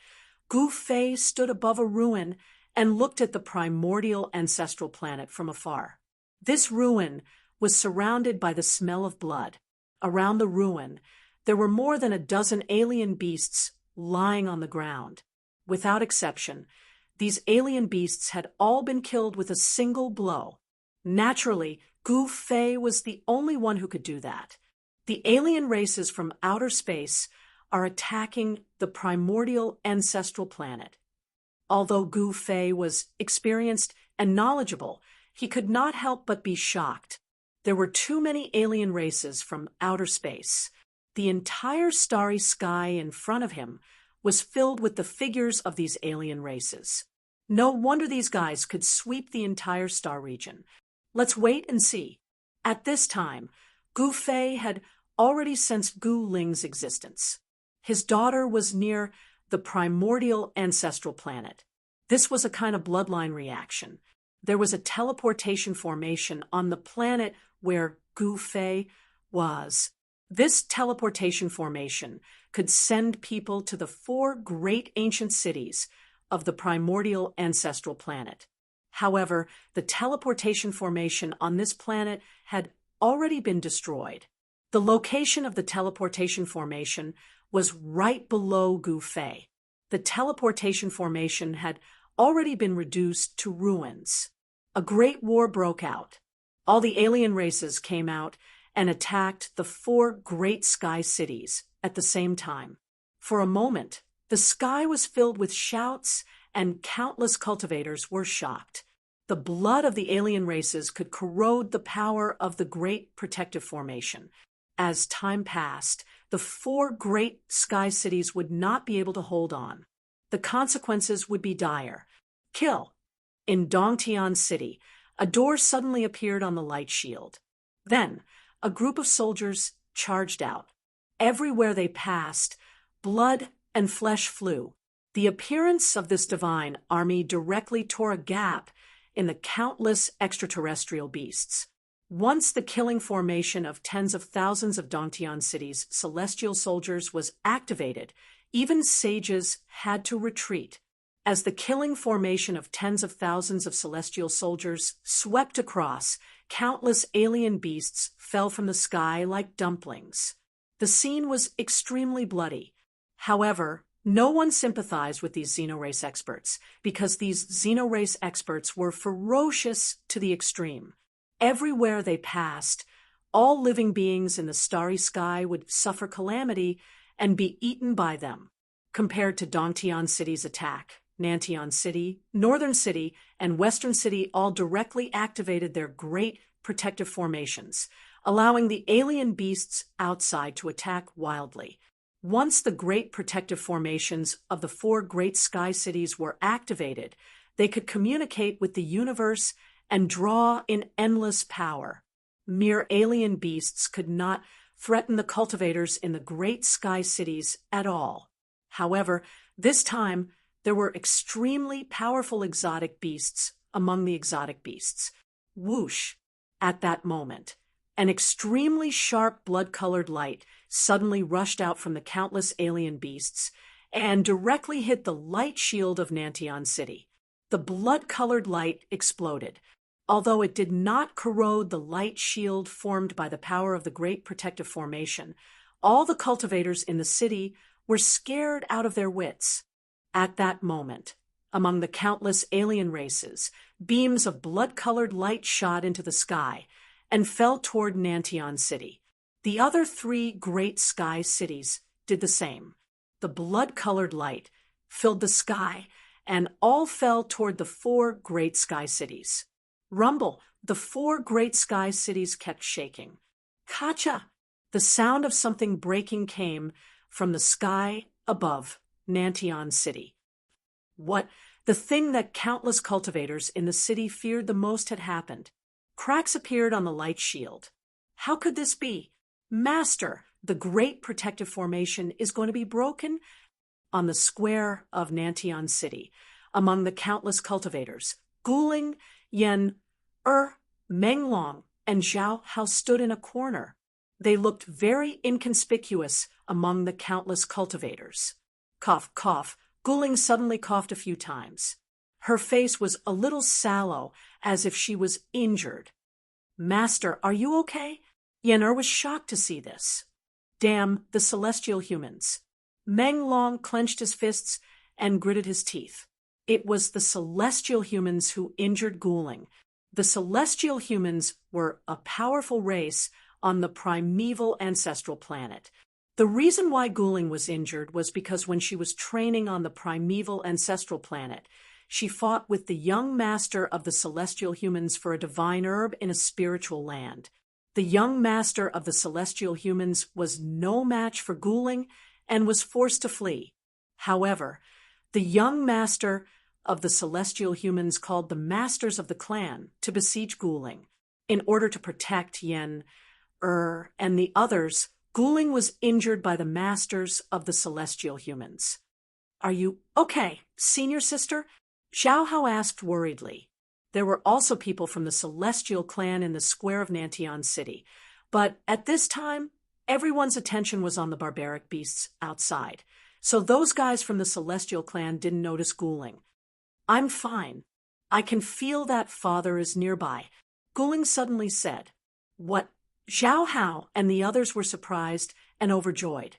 Gu Fei stood above a ruin and looked at the primordial ancestral planet from afar. This ruin was surrounded by the smell of blood. Around the ruin, there were more than a dozen alien beasts lying on the ground. Without exception, these alien beasts had all been killed with a single blow. Naturally, Gu Fei was the only one who could do that. The alien races from outer space are attacking the primordial ancestral planet. Although Gu Fei was experienced and knowledgeable, he could not help but be shocked. There were too many alien races from outer space. The entire starry sky in front of him was filled with the figures of these alien races. No wonder these guys could sweep the entire star region. Let's wait and see. At this time, Gu Fei had already sensed Gu Ling's existence. His daughter was near the primordial ancestral planet. This was a kind of bloodline reaction. There was a teleportation formation on the planet where Gu Fei was. This teleportation formation could send people to the 4 great ancient cities of the primordial ancestral planet. However, the teleportation formation on this planet had already been destroyed. The location of the teleportation formation was right below Gu Fei. The teleportation formation had already been reduced to ruins. A great war broke out. All the alien races came out and attacked the 4 great sky cities at the same time. For a moment, the sky was filled with shouts, and countless cultivators were shocked. The blood of the alien races could corrode the power of the Great Protective Formation. As time passed, the 4 great sky cities would not be able to hold on. The consequences would be dire. Kill. In Dongtian City, a door suddenly appeared on the light shield. Then, a group of soldiers charged out. Everywhere they passed, blood and flesh flew. The appearance of this divine army directly tore a gap in the countless extraterrestrial beasts. Once the killing formation of tens of thousands of Dongtian City's celestial soldiers was activated, even sages had to retreat. As the killing formation of tens of thousands of celestial soldiers swept across, countless alien beasts fell from the sky like dumplings. The scene was extremely bloody. However, no one sympathized with these xenorace experts, because these xenorace experts were ferocious to the extreme. Everywhere they passed, all living beings in the starry sky would suffer calamity and be eaten by them. Compared to Dongtian City's attack, Nantian City, Northern City, and Western City all directly activated their great protective formations, allowing the alien beasts outside to attack wildly. Once the great protective formations of the 4 great sky cities were activated, they could communicate with the universe and draw in endless power. Mere alien beasts could not threaten the cultivators in the great sky cities at all. However, this time, there were extremely powerful exotic beasts among the exotic beasts. Whoosh! At that moment, an extremely sharp blood-colored light suddenly rushed out from the countless alien beasts and directly hit the light shield of Nantian City. The blood-colored light exploded. Although it did not corrode the light shield formed by the power of the Great Protective Formation, all the cultivators in the city were scared out of their wits. At that moment, among the countless alien races, beams of blood-colored light shot into the sky and fell toward Nantian City. The other 3 great sky cities did the same. The blood-colored light filled the sky, and all fell toward the 4 great sky cities. Rumble, the 4 great sky cities kept shaking. Kacha! The sound of something breaking came from the sky above Nantian City. What? The thing that countless cultivators in the city feared the most had happened. Cracks appeared on the light shield. How could this be? Master, the great protective formation is going to be broken? On the square of Nantian City, among the countless cultivators, Guling, Yen, Menglong, and Zhao Hao stood in a corner. They looked very inconspicuous among the countless cultivators. Cough, cough. Guling suddenly coughed a few times. Her face was a little sallow, as if she was injured. Master, are you okay? Yen was shocked to see this. Damn the celestial humans. Meng Long clenched his fists and gritted his teeth. It was the celestial humans who injured Guling. The celestial humans were a powerful race on the primeval ancestral planet. The reason why Guling was injured was because when she was training on the primeval ancestral planet, she fought with the young master of the celestial humans for a divine herb in a spiritual land. The young master of the celestial humans was no match for Guling and was forced to flee. However, the young master of the celestial humans called the masters of the clan to besiege Guling. In order to protect Yen, and the others, Guling was injured by the masters of the celestial humans. Are you okay, senior sister? Zhao Hao asked worriedly. There were also people from the celestial clan in the square of Nantian City, but at this time, everyone's attention was on the barbaric beasts outside. So those guys from the Celestial clan didn't notice Guling. I'm fine. I can feel that father is nearby, Guling suddenly said. What? Zhao Hao and the others were surprised and overjoyed.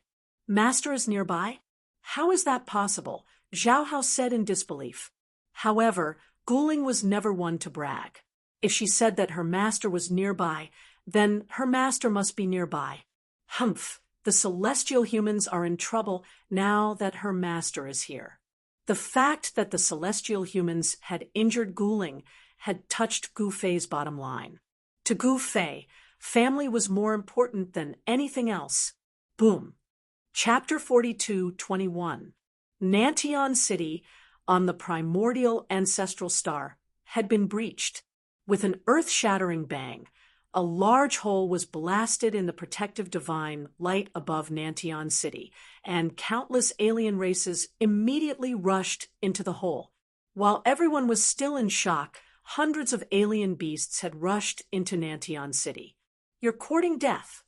Master is nearby? How is that possible? Zhao Hao said in disbelief. However, Guling was never one to brag. If she said that her master was nearby, then her master must be nearby. Humph, the celestial humans are in trouble now that her master is here. The fact that the celestial humans had injured Guling had touched Gu Fei's bottom line. To Gu Fei, family was more important than anything else. Boom. Chapter 42:21. Nantian City, on the primordial ancestral star, had been breached. With an earth-shattering bang, a large hole was blasted in the protective divine light above Nantian City, and countless alien races immediately rushed into the hole. While everyone was still in shock, hundreds of alien beasts had rushed into Nantian City. You're courting death.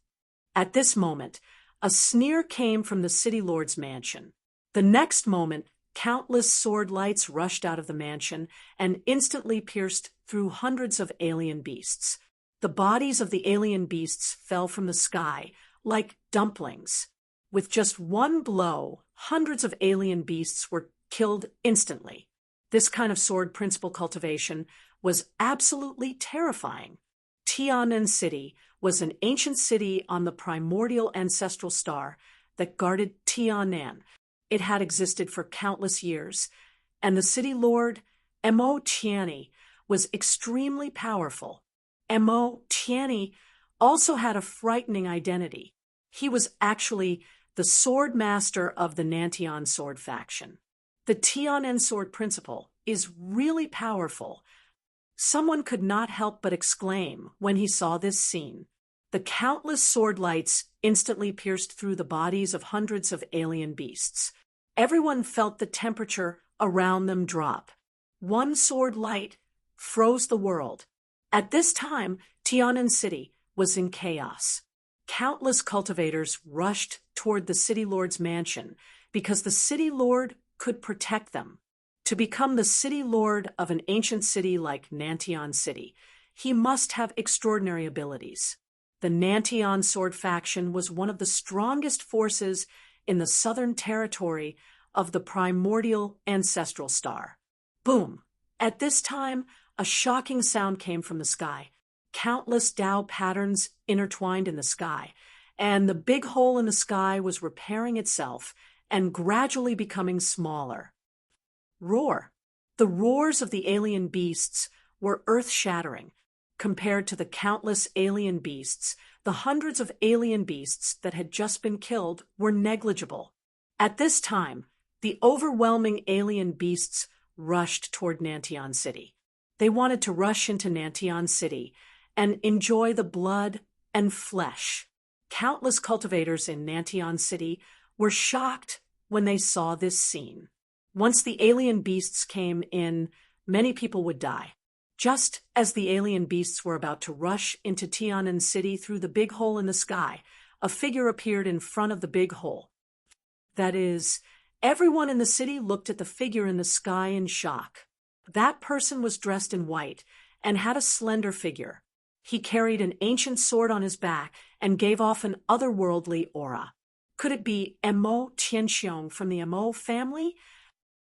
At this moment, a sneer came from the city lord's mansion. The next moment, countless sword lights rushed out of the mansion and instantly pierced through hundreds of alien beasts. The bodies of the alien beasts fell from the sky like dumplings. With just one blow, hundreds of alien beasts were killed instantly. This kind of sword principle cultivation was absolutely terrifying. Tianan City was an ancient city on the primordial ancestral star that guarded Tianan. It had existed for countless years, and the city lord, Mo Tianyi, was extremely powerful. Mo Tianyi also had a frightening identity. He was actually the sword master of the Nantian sword faction. The Tianan sword principle is really powerful. Someone could not help but exclaim when he saw this scene. The countless sword lights instantly pierced through the bodies of hundreds of alien beasts. Everyone felt the temperature around them drop. One sword light froze the world. At this time, Tianan City was in chaos. Countless cultivators rushed toward the city lord's mansion because the city lord could protect them. To become the city lord of an ancient city like Nantian City, he must have extraordinary abilities. The Nantian sword faction was one of the strongest forces in the southern territory of the primordial ancestral star. Boom! At this time, a shocking sound came from the sky. Countless Tao patterns intertwined in the sky, and the big hole in the sky was repairing itself and gradually becoming smaller. Roar! The roars of the alien beasts were earth-shattering. Compared to the countless alien beasts, the hundreds of alien beasts that had just been killed were negligible. At this time, the overwhelming alien beasts rushed toward Nantian City. They wanted to rush into Nantian City and enjoy the blood and flesh. Countless cultivators in Nantian City were shocked when they saw this scene. Once the alien beasts came in, many people would die. Just as the alien beasts were about to rush into Tianan City through the big hole in the sky, a figure appeared in front of the big hole. That is, everyone in the city looked at the figure in the sky in shock. That person was dressed in white and had a slender figure. He carried an ancient sword on his back and gave off an otherworldly aura. Could it be Mo Tianxiong from the Mo family?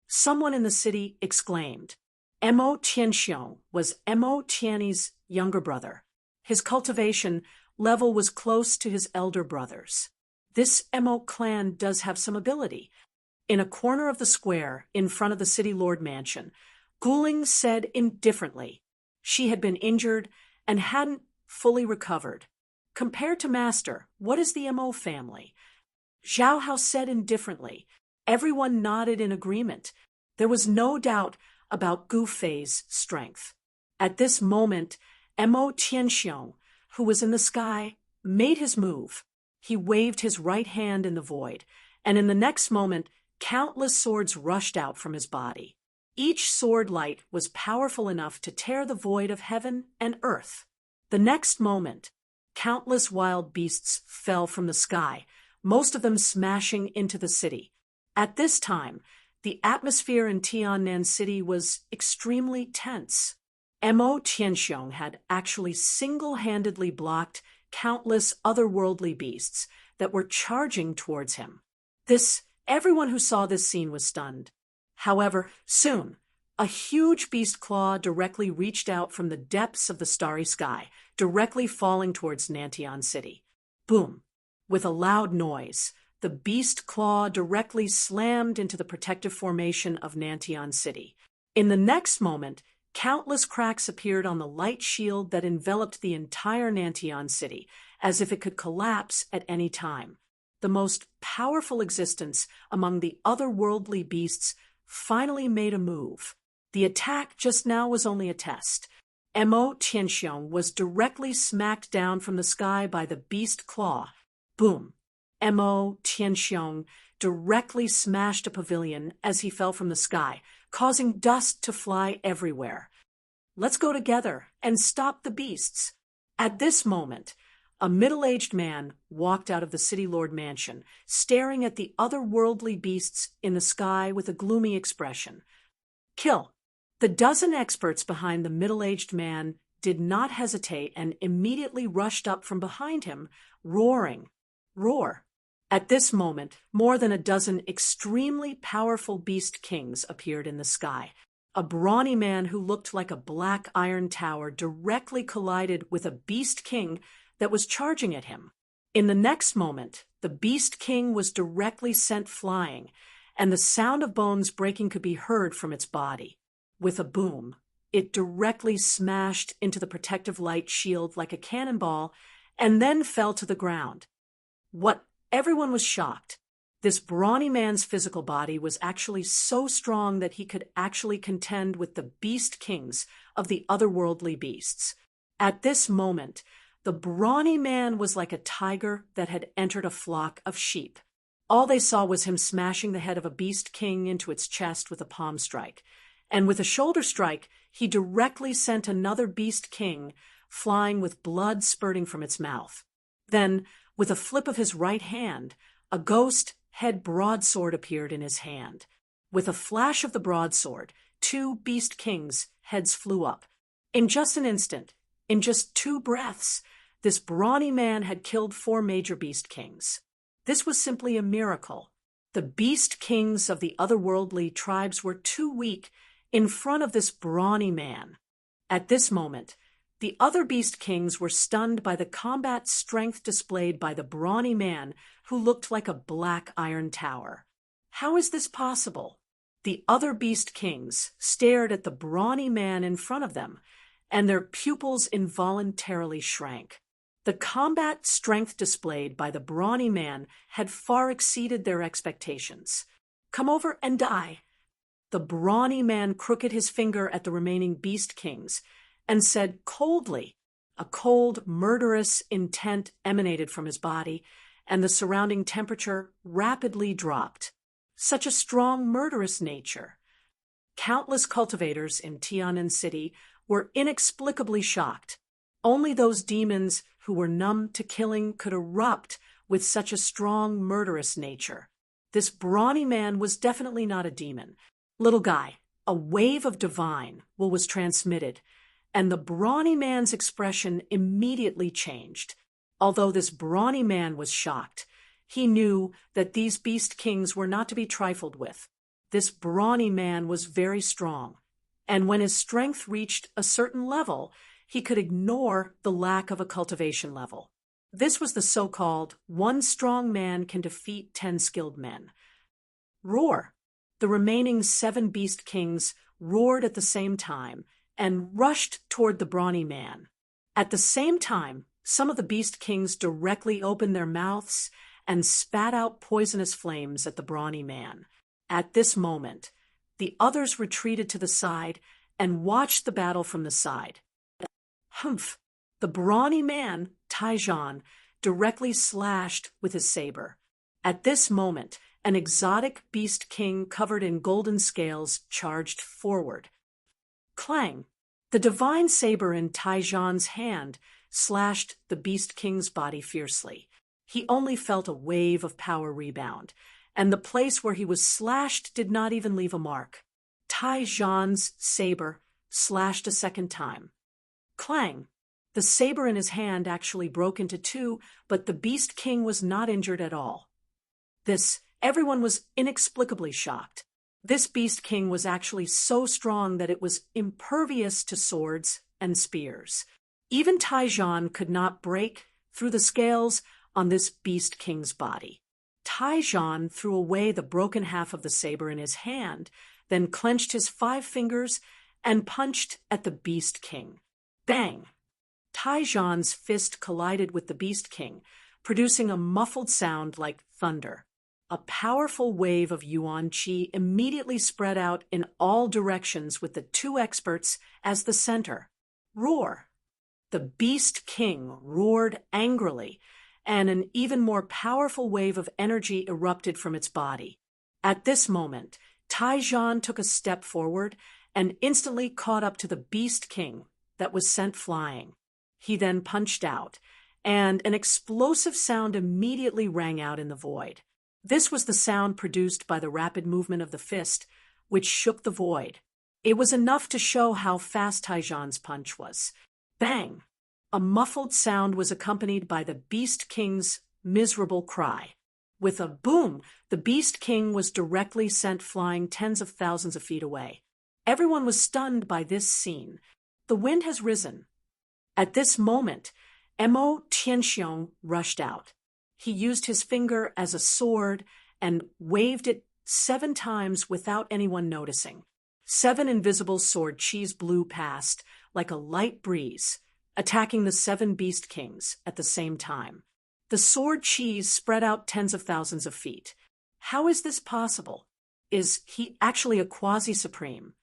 Someone in the city exclaimed. Mo Tianxiong was Mo Tianyi's younger brother. His cultivation level was close to his elder brother's. This Mo clan does have some ability. In a corner of the square in front of the city lord mansion, Guling said indifferently. She had been injured and hadn't fully recovered. Compared to Master, what is the Mo family? Zhao Hao said indifferently. Everyone nodded in agreement. There was no doubt about Gu Fei's strength. At this moment, Mo Tianxiong, who was in the sky, made his move. He waved his right hand in the void, and in the next moment, countless swords rushed out from his body. Each sword light was powerful enough to tear the void of heaven and earth. The next moment, countless wild beasts fell from the sky, most of them smashing into the city. At this time, the atmosphere in Tiannan City was extremely tense. Mo Tianxiong had actually single-handedly blocked countless otherworldly beasts that were charging towards him. Everyone who saw this scene was stunned. However, soon, a huge beast claw directly reached out from the depths of the starry sky, directly falling towards Nantian City. Boom! With a loud noise, the beast claw directly slammed into the protective formation of Nantian City. In the next moment, countless cracks appeared on the light shield that enveloped the entire Nantian City, as if it could collapse at any time. The most powerful existence among the otherworldly beasts finally made a move. The attack just now was only a test. Mo Tianxiong was directly smacked down from the sky by the beast claw. Boom! Mo Tianxiong directly smashed a pavilion as he fell from the sky, causing dust to fly everywhere. Let's go together and stop the beasts. At this moment, a middle-aged man walked out of the City Lord mansion, staring at the otherworldly beasts in the sky with a gloomy expression. Kill! The dozen experts behind the middle-aged man did not hesitate and immediately rushed up from behind him, roaring. Roar! At this moment, more than a dozen extremely powerful beast kings appeared in the sky. A brawny man who looked like a black iron tower directly collided with a beast king that was charging at him. In the next moment, the beast king was directly sent flying, and the sound of bones breaking could be heard from its body. With a boom, it directly smashed into the protective light shield like a cannonball and then fell to the ground. Everyone was shocked. This brawny man's physical body was actually so strong that he could actually contend with the beast kings of the otherworldly beasts. At this moment, the brawny man was like a tiger that had entered a flock of sheep. All they saw was him smashing the head of a beast king into its chest with a palm strike. And with a shoulder strike, he directly sent another beast king flying with blood spurting from its mouth. Then, with a flip of his right hand, a ghost head broadsword appeared in his hand. With a flash of the broadsword, two beast kings' heads flew up. In just an instant, in just 2 breaths, this brawny man had killed 4 major beast kings. This was simply a miracle. The beast kings of the otherworldly tribes were too weak in front of this brawny man. At this moment, the other beast kings were stunned by the combat strength displayed by the brawny man who looked like a black iron tower. How is this possible? The other beast kings stared at the brawny man in front of them, and their pupils involuntarily shrank. The combat strength displayed by the brawny man had far exceeded their expectations. Come over and die. The brawny man crooked his finger at the remaining beast kings and said coldly. A cold, murderous intent emanated from his body, and the surrounding temperature rapidly dropped. Such a strong, murderous nature. Countless cultivators in Tiannan City were inexplicably shocked. Only those demons who were numb to killing could erupt with such a strong, murderous nature. This brawny man was definitely not a demon. Little guy, a wave of divine will was transmitted, and the brawny man's expression immediately changed. Although this brawny man was shocked, he knew that these beast kings were not to be trifled with. This brawny man was very strong, and when his strength reached a certain level, he could ignore the lack of a cultivation level. This was the so-called 1 strong man can defeat 10 skilled men. Roar! The remaining 7 beast kings roared at the same time and rushed toward the brawny man. At the same time, some of the beast kings directly opened their mouths and spat out poisonous flames at the brawny man. At this moment, the others retreated to the side and watched the battle from the side. Humph! The brawny man, Taijan, directly slashed with his saber. At this moment, an exotic beast king covered in golden scales charged forward. Clang! The divine saber in Taijan's hand slashed the beast king's body fiercely. He only felt a wave of power rebound, and the place where he was slashed did not even leave a mark. Tai Zhan's saber slashed a second time. Clang! The saber in his hand actually broke into two, but the Beast King was not injured at all. Everyone was inexplicably shocked. This Beast King was actually so strong that it was impervious to swords and spears. Even Tai Zhan could not break through the scales on this Beast King's body. Tai Zhan threw away the broken half of the saber in his hand, then clenched his 5 fingers and punched at the Beast King. Bang! Tai Zhan's fist collided with the Beast King, producing a muffled sound like thunder. A powerful wave of Yuan Qi immediately spread out in all directions with the 2 experts as the center. Roar! The Beast King roared angrily, and an even more powerful wave of energy erupted from its body. At this moment, Tai Zhan took a step forward and instantly caught up to the Beast King that was sent flying. He then punched out, and an explosive sound immediately rang out in the void. This was the sound produced by the rapid movement of the fist, which shook the void. It was enough to show how fast Tai Zhan's punch was. Bang! A muffled sound was accompanied by the Beast King's miserable cry. With a boom, the Beast King was directly sent flying tens of thousands of feet away. Everyone was stunned by this scene. The wind has risen. At this moment, Mo Tianxiong rushed out. He used his finger as a sword and waved it 7 times without anyone noticing. 7 invisible sword qis blew past like a light breeze, attacking the 7 Beast Kings at the same time. The sword qis spread out tens of thousands of feet. How is this possible? Is he actually a quasi-supreme?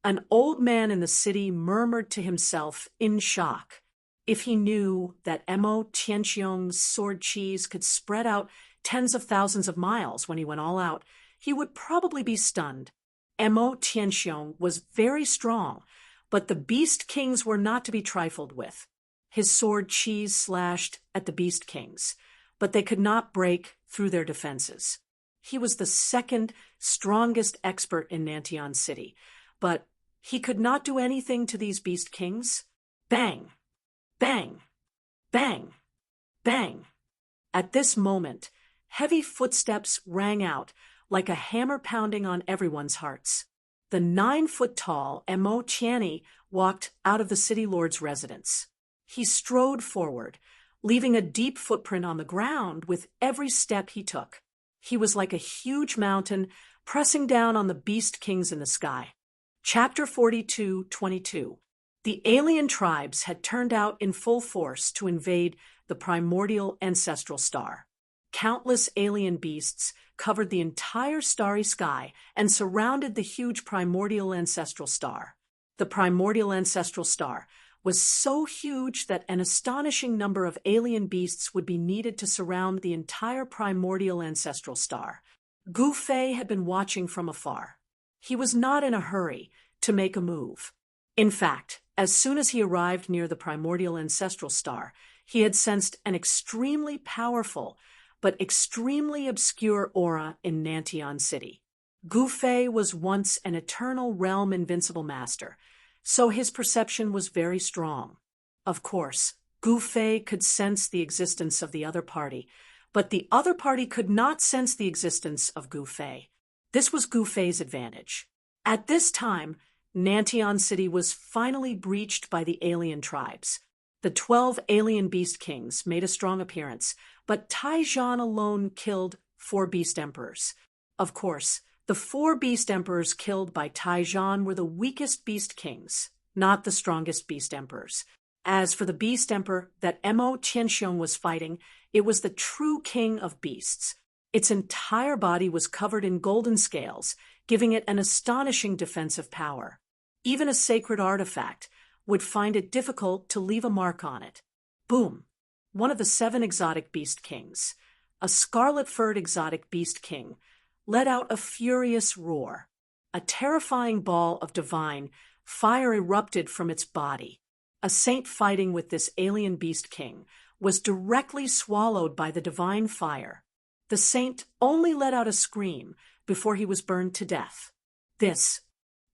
An old man in the city murmured to himself in shock. If he knew that Mo Tianxiong's sword qis could spread out tens of thousands of miles when he went all out, he would probably be stunned. Mo Tianxiong was very strong, but the Beast Kings were not to be trifled with. His sword qis slashed at the Beast Kings, but they could not break through their defenses. He was the 2nd strongest expert in Nantian City, but he could not do anything to these Beast Kings. Bang! Bang! Bang! Bang! At this moment, heavy footsteps rang out like a hammer pounding on everyone's hearts. The 9-foot-tall Mo Tianyi walked out of the city lord's residence. He strode forward, leaving a deep footprint on the ground with every step he took. He was like a huge mountain pressing down on the Beast Kings in the sky. Chapter 42:22. The alien tribes had turned out in full force to invade the primordial ancestral star. Countless alien beasts covered the entire starry sky and surrounded the huge primordial ancestral star. The primordial ancestral star was so huge that an astonishing number of alien beasts would be needed to surround the entire primordial ancestral star. Gu Fei had been watching from afar. He was not in a hurry to make a move. In fact, as soon as he arrived near the primordial ancestral star, he had sensed an extremely powerful but extremely obscure aura in Nantian City. Gu Fei was once an eternal realm invincible master, so his perception was very strong. Of course, Gu Fei could sense the existence of the other party, but the other party could not sense the existence of Gu Fei. This was Gu Fei's advantage. At this time, Nantian City was finally breached by the alien tribes. The 12 alien Beast Kings made a strong appearance, but Tai Zhan alone killed 4 Beast Emperors. Of course, the 4 Beast Emperors killed by Tai Zhan were the weakest Beast Kings, not the strongest Beast Emperors. As for the Beast Emperor that Mo Tianxiong was fighting, it was the true king of beasts. Its entire body was covered in golden scales, giving it an astonishing defensive power. Even a sacred artifact would find it difficult to leave a mark on it. Boom! One of the 7 exotic Beast Kings, a scarlet-furred exotic Beast King, let out a furious roar. A terrifying ball of divine fire erupted from its body. A saint fighting with this alien Beast King was directly swallowed by the divine fire. The saint only let out a scream before he was burned to death.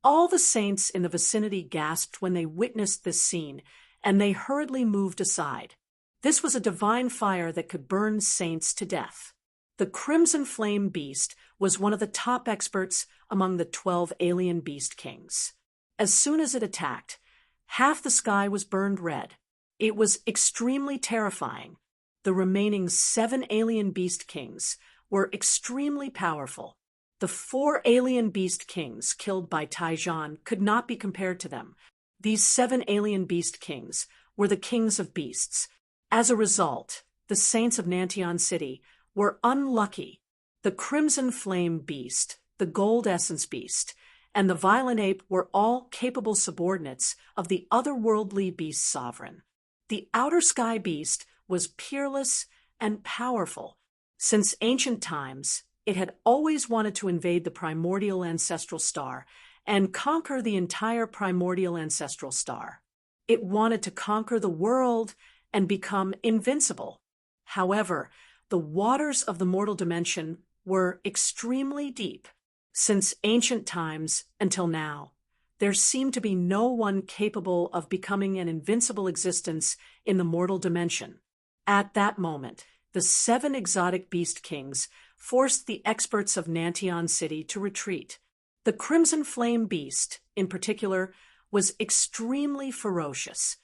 All the saints in the vicinity gasped when they witnessed this scene, and they hurriedly moved aside. This was a divine fire that could burn saints to death. The Crimson Flame Beast was one of the top experts among the 12 alien beast kings. As soon as it attacked, half the sky was burned red. It was extremely terrifying. The remaining 7 alien beast kings were extremely powerful. The 4 alien beast kings killed by Taijan could not be compared to them. These 7 alien beast kings were the kings of beasts. As a result, the saints of Nantion City were unlucky. The Crimson Flame Beast, the Gold Essence Beast, and the Violent Ape were all capable subordinates of the otherworldly beast sovereign. The Outer Sky Beast was peerless and powerful. Since ancient times, it had always wanted to invade the primordial ancestral star and conquer the entire primordial ancestral star. It wanted to conquer the world and become invincible. However, the waters of the mortal dimension were extremely deep. Since ancient times until now, there seemed to be no one capable of becoming an invincible existence in the mortal dimension. At that moment, the 7 exotic beast kings forced the experts of Nantion City to retreat. The Crimson Flame Beast, in particular, was extremely ferocious.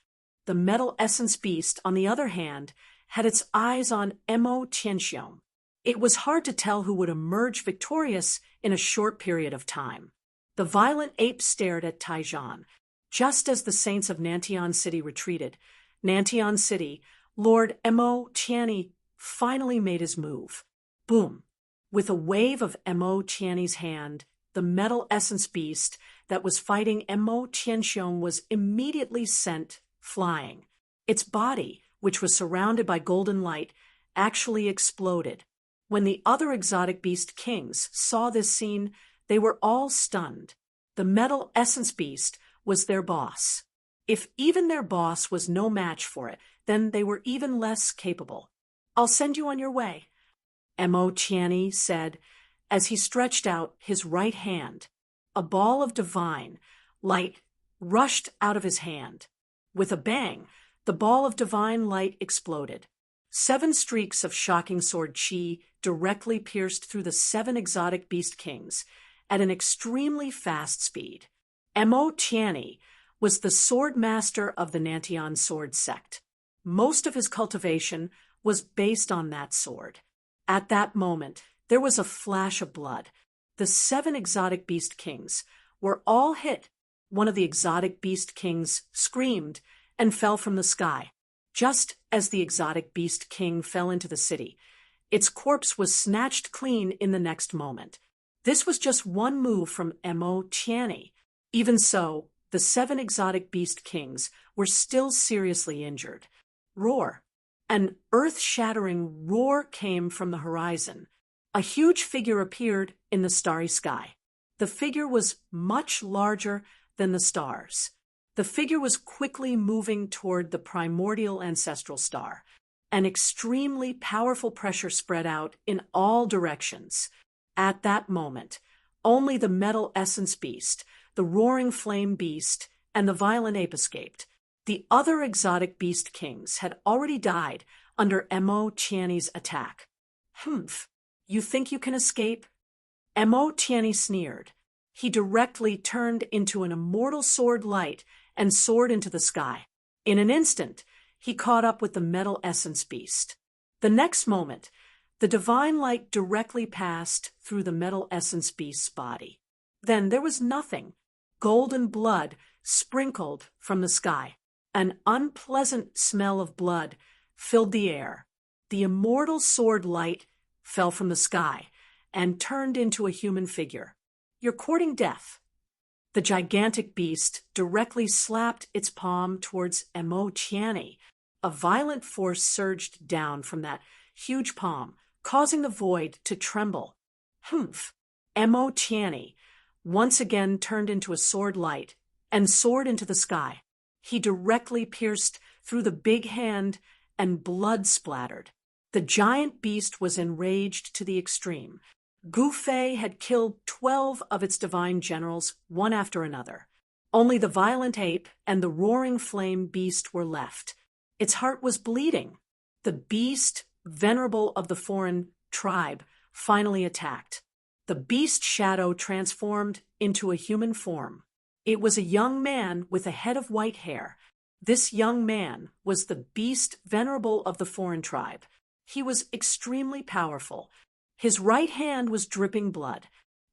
The Metal Essence Beast, on the other hand, had its eyes on Mo Tianxiong. It was hard to tell who would emerge victorious in a short period of time. The Violent Ape stared at Taijan. Just as the saints of Nantion City retreated, Nantion City, Lord Mo Tianyi finally made his move. Boom! With a wave of Mo Tianyi's hand, the Metal Essence Beast that was fighting Mo Tianxiong was immediately sent flying. Its body, which was surrounded by golden light, actually exploded. When the other exotic beast kings saw this scene, they were all stunned. The Metal Essence Beast was their boss. If even their boss was no match for it, then they were even less capable. "I'll send you on your way," Mo Tianyi said as he stretched out his right hand. A ball of divine light rushed out of his hand. With a bang, the ball of divine light exploded. 7 streaks of shocking sword chi directly pierced through the 7 exotic beast kings at an extremely fast speed. Mo Tianyi was the sword master of the Nantion sword sect. Most of his cultivation was based on that sword. At that moment, there was a flash of blood. The 7 exotic beast kings were all hit. One of the exotic beast kings screamed and fell from the sky. Just as the exotic beast king fell into the city, its corpse was snatched clean in the next moment. This was just one move from Mo Tianyi. Even so, the 7 exotic beast kings were still seriously injured. Roar! An earth-shattering roar came from the horizon. A huge figure appeared in the starry sky. The figure was much larger than the stars. The figure was quickly moving toward the primordial ancestral star. An extremely powerful pressure spread out in all directions. At that moment, only the Metal Essence Beast, the Roaring Flame Beast, and the Violent Ape escaped. The other exotic beast kings had already died under Mo Tianyi's attack. "Humph, you think you can escape?" Mo Tianyi sneered. He directly turned into an immortal sword light and soared into the sky. In an instant, he caught up with the Metal Essence Beast. The next moment, the divine light directly passed through the Metal Essence Beast's body. Then there was nothing. Golden blood sprinkled from the sky. An unpleasant smell of blood filled the air. The immortal sword light fell from the sky and turned into a human figure. "You're courting death." The gigantic beast directly slapped its palm towards Mo Tianyi. A violent force surged down from that huge palm, causing the void to tremble. "Humph!" Mo Tianyi once again turned into a sword light and soared into the sky. He directly pierced through the big hand and blood splattered. The giant beast was enraged to the extreme. Gu Fei had killed 12 of its divine generals, one after another. Only the violent ape and the roaring flame beast were left. Its heart was bleeding. The beast, venerable of the foreign tribe, finally attacked. The beast shadow transformed into a human form. It was a young man with a head of white hair. This young man was the beast venerable of the foreign tribe. He was extremely powerful. His right hand was dripping blood.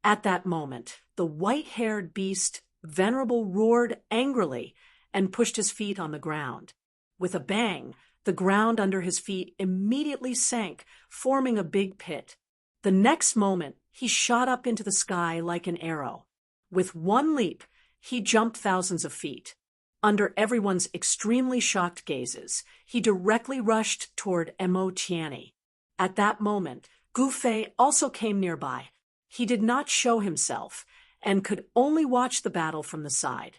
At that moment, the white-haired beast venerable roared angrily and pushed his feet on the ground. With a bang, the ground under his feet immediately sank, forming a big pit. The next moment, he shot up into the sky like an arrow. With one leap, he jumped thousands of feet. Under everyone's extremely shocked gazes, he directly rushed toward Mo Tianyi. At that moment, Gu Fei also came nearby. He did not show himself and could only watch the battle from the side.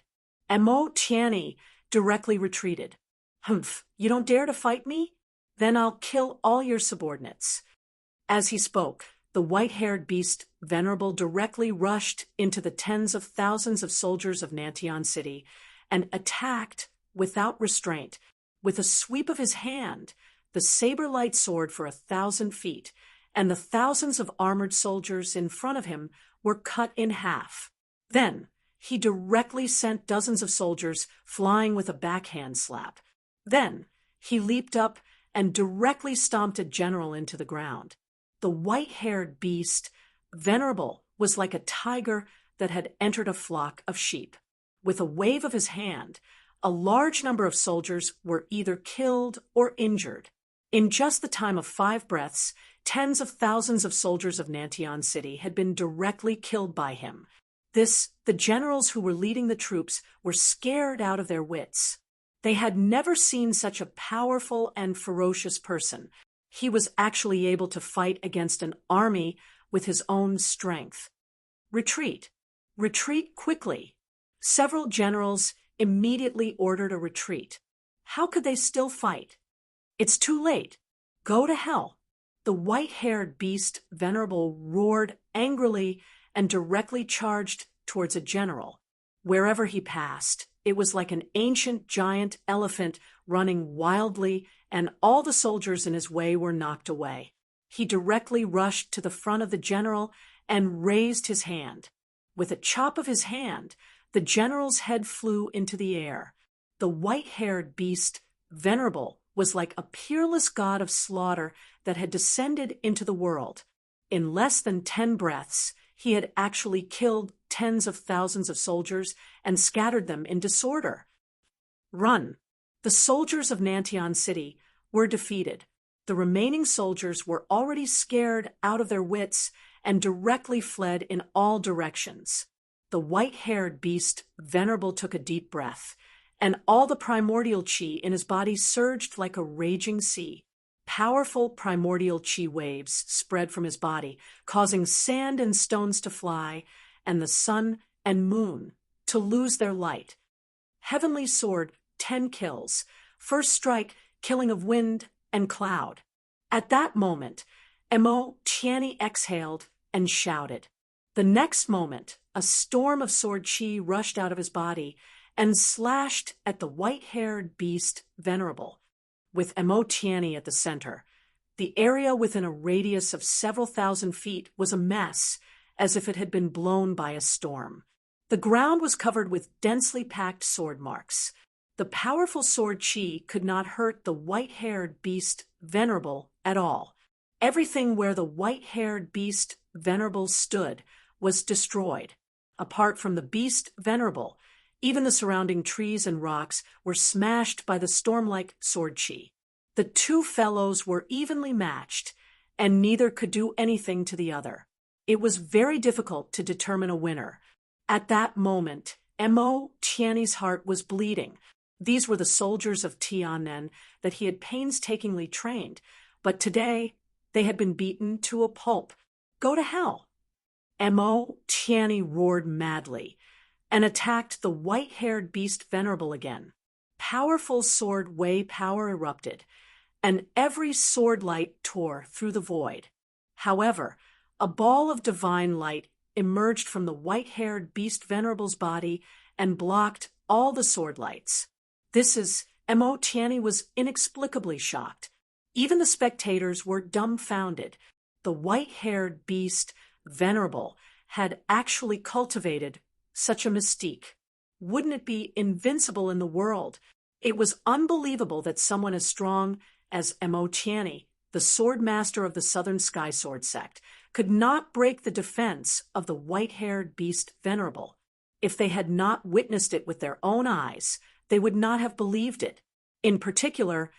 Mo Tianyi directly retreated. "Humph, you don't dare to fight me? Then I'll kill all your subordinates." As he spoke, the white-haired beast venerable directly rushed into the tens of thousands of soldiers of Nantian City and attacked without restraint. With a sweep of his hand, the saber-light soared for 1,000 feet, and the thousands of armored soldiers in front of him were cut in half. Then he directly sent dozens of soldiers flying with a backhand slap. Then he leaped up and directly stomped a general into the ground. The white-haired beast, venerable, was like a tiger that had entered a flock of sheep. With a wave of his hand, a large number of soldiers were either killed or injured. In just the time of 5 breaths, tens of thousands of soldiers of Nantian City had been directly killed by him. The generals who were leading the troops were scared out of their wits. They had never seen such a powerful and ferocious person. He was actually able to fight against an army with his own strength. "Retreat! Retreat quickly!" Several generals immediately ordered a retreat. How could they still fight? "It's too late. Go to hell." The white-haired beast venerable roared angrily and directly charged towards a general. Wherever he passed, it was like an ancient giant elephant running wildly, and all the soldiers in his way were knocked away. He directly rushed to the front of the general and raised his hand. With a chop of his hand, the general's head flew into the air. The white-haired beast, venerable, was like a peerless god of slaughter that had descended into the world. In less than 10 breaths, he had actually killed tens of thousands of soldiers and scattered them in disorder. Run! The soldiers of Nantian City were defeated. The remaining soldiers were already scared out of their wits and directly fled in all directions. The white-haired beast, venerable, took a deep breath, and all the primordial chi in his body surged like a raging sea. Powerful primordial chi waves spread from his body, causing sand and stones to fly, and the sun and moon to lose their light. Heavenly Sword, 10 kills. First strike, killing of wind and cloud. At that moment, Mo Tianyi exhaled and shouted. The next moment, a storm of sword chi rushed out of his body and slashed at the white-haired beast venerable. With Mo Tianyi at the center, the area within a radius of several thousand feet was a mess, as if it had been blown by a storm. The ground was covered with densely packed sword marks. The powerful sword chi could not hurt the white-haired beast venerable at all. Everything where the white-haired beast venerable stood was destroyed. Apart from the beast venerable, even the surrounding trees and rocks were smashed by the storm-like sword chi. The two fellows were evenly matched, and neither could do anything to the other. It was very difficult to determine a winner. At that moment, Mo Tianyi's heart was bleeding. These were the soldiers of Tianen that he had painstakingly trained, but today they had been beaten to a pulp. Go to hell! Mo Tianyi roared madly and attacked the white-haired beast venerable again. Powerful sword Wei power erupted, and every sword light tore through the void. However, a ball of divine light emerged from the white-haired beast venerable's body and blocked all the sword lights. Mo Tianyi was inexplicably shocked. Even the spectators were dumbfounded. The white-haired beast venerable had actually cultivated such a mystique. Wouldn't it be invincible in the world? It was unbelievable that someone as strong as Mo Tianyi, the sword master of the Southern Sky Sword sect, could not break the defense of the white-haired beast venerable. If they had not witnessed it with their own eyes, they would not have believed it. In particular,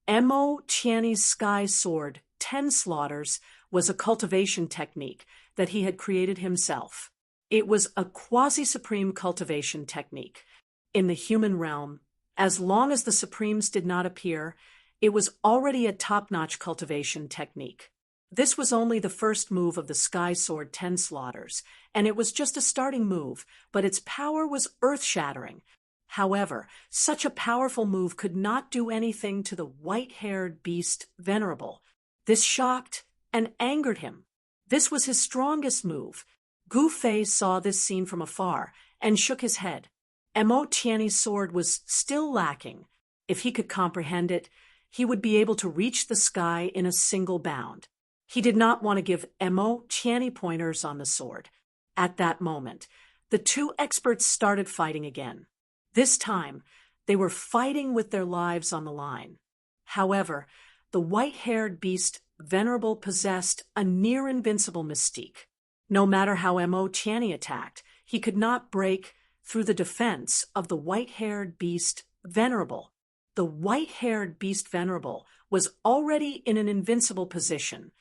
Mo Tianyi's sky sword, 10 slaughters, was a cultivation technique that he had created himself. It was a quasi-supreme cultivation technique. In the human realm, as long as the supremes did not appear, it was already a top-notch cultivation technique. This was only the first move of the Sky Sword 10 slaughters, and it was just a starting move, but its power was earth-shattering. However, such a powerful move could not do anything to the white-haired beast venerable. This shocked and angered him. This was his strongest move. Gu Fei saw this scene from afar and shook his head. Mo Tianyi's sword was still lacking. If he could comprehend it, he would be able to reach the sky in a single bound. He did not want to give Mo Tianyi pointers on the sword. At that moment, the two experts started fighting again. This time, they were fighting with their lives on the line. However, the white-haired beast venerable possessed a near-invincible mystique. No matter how Mo Tianyi attacked, he could not break through the defense of the white-haired beast venerable. The white-haired beast venerable was already in an invincible position.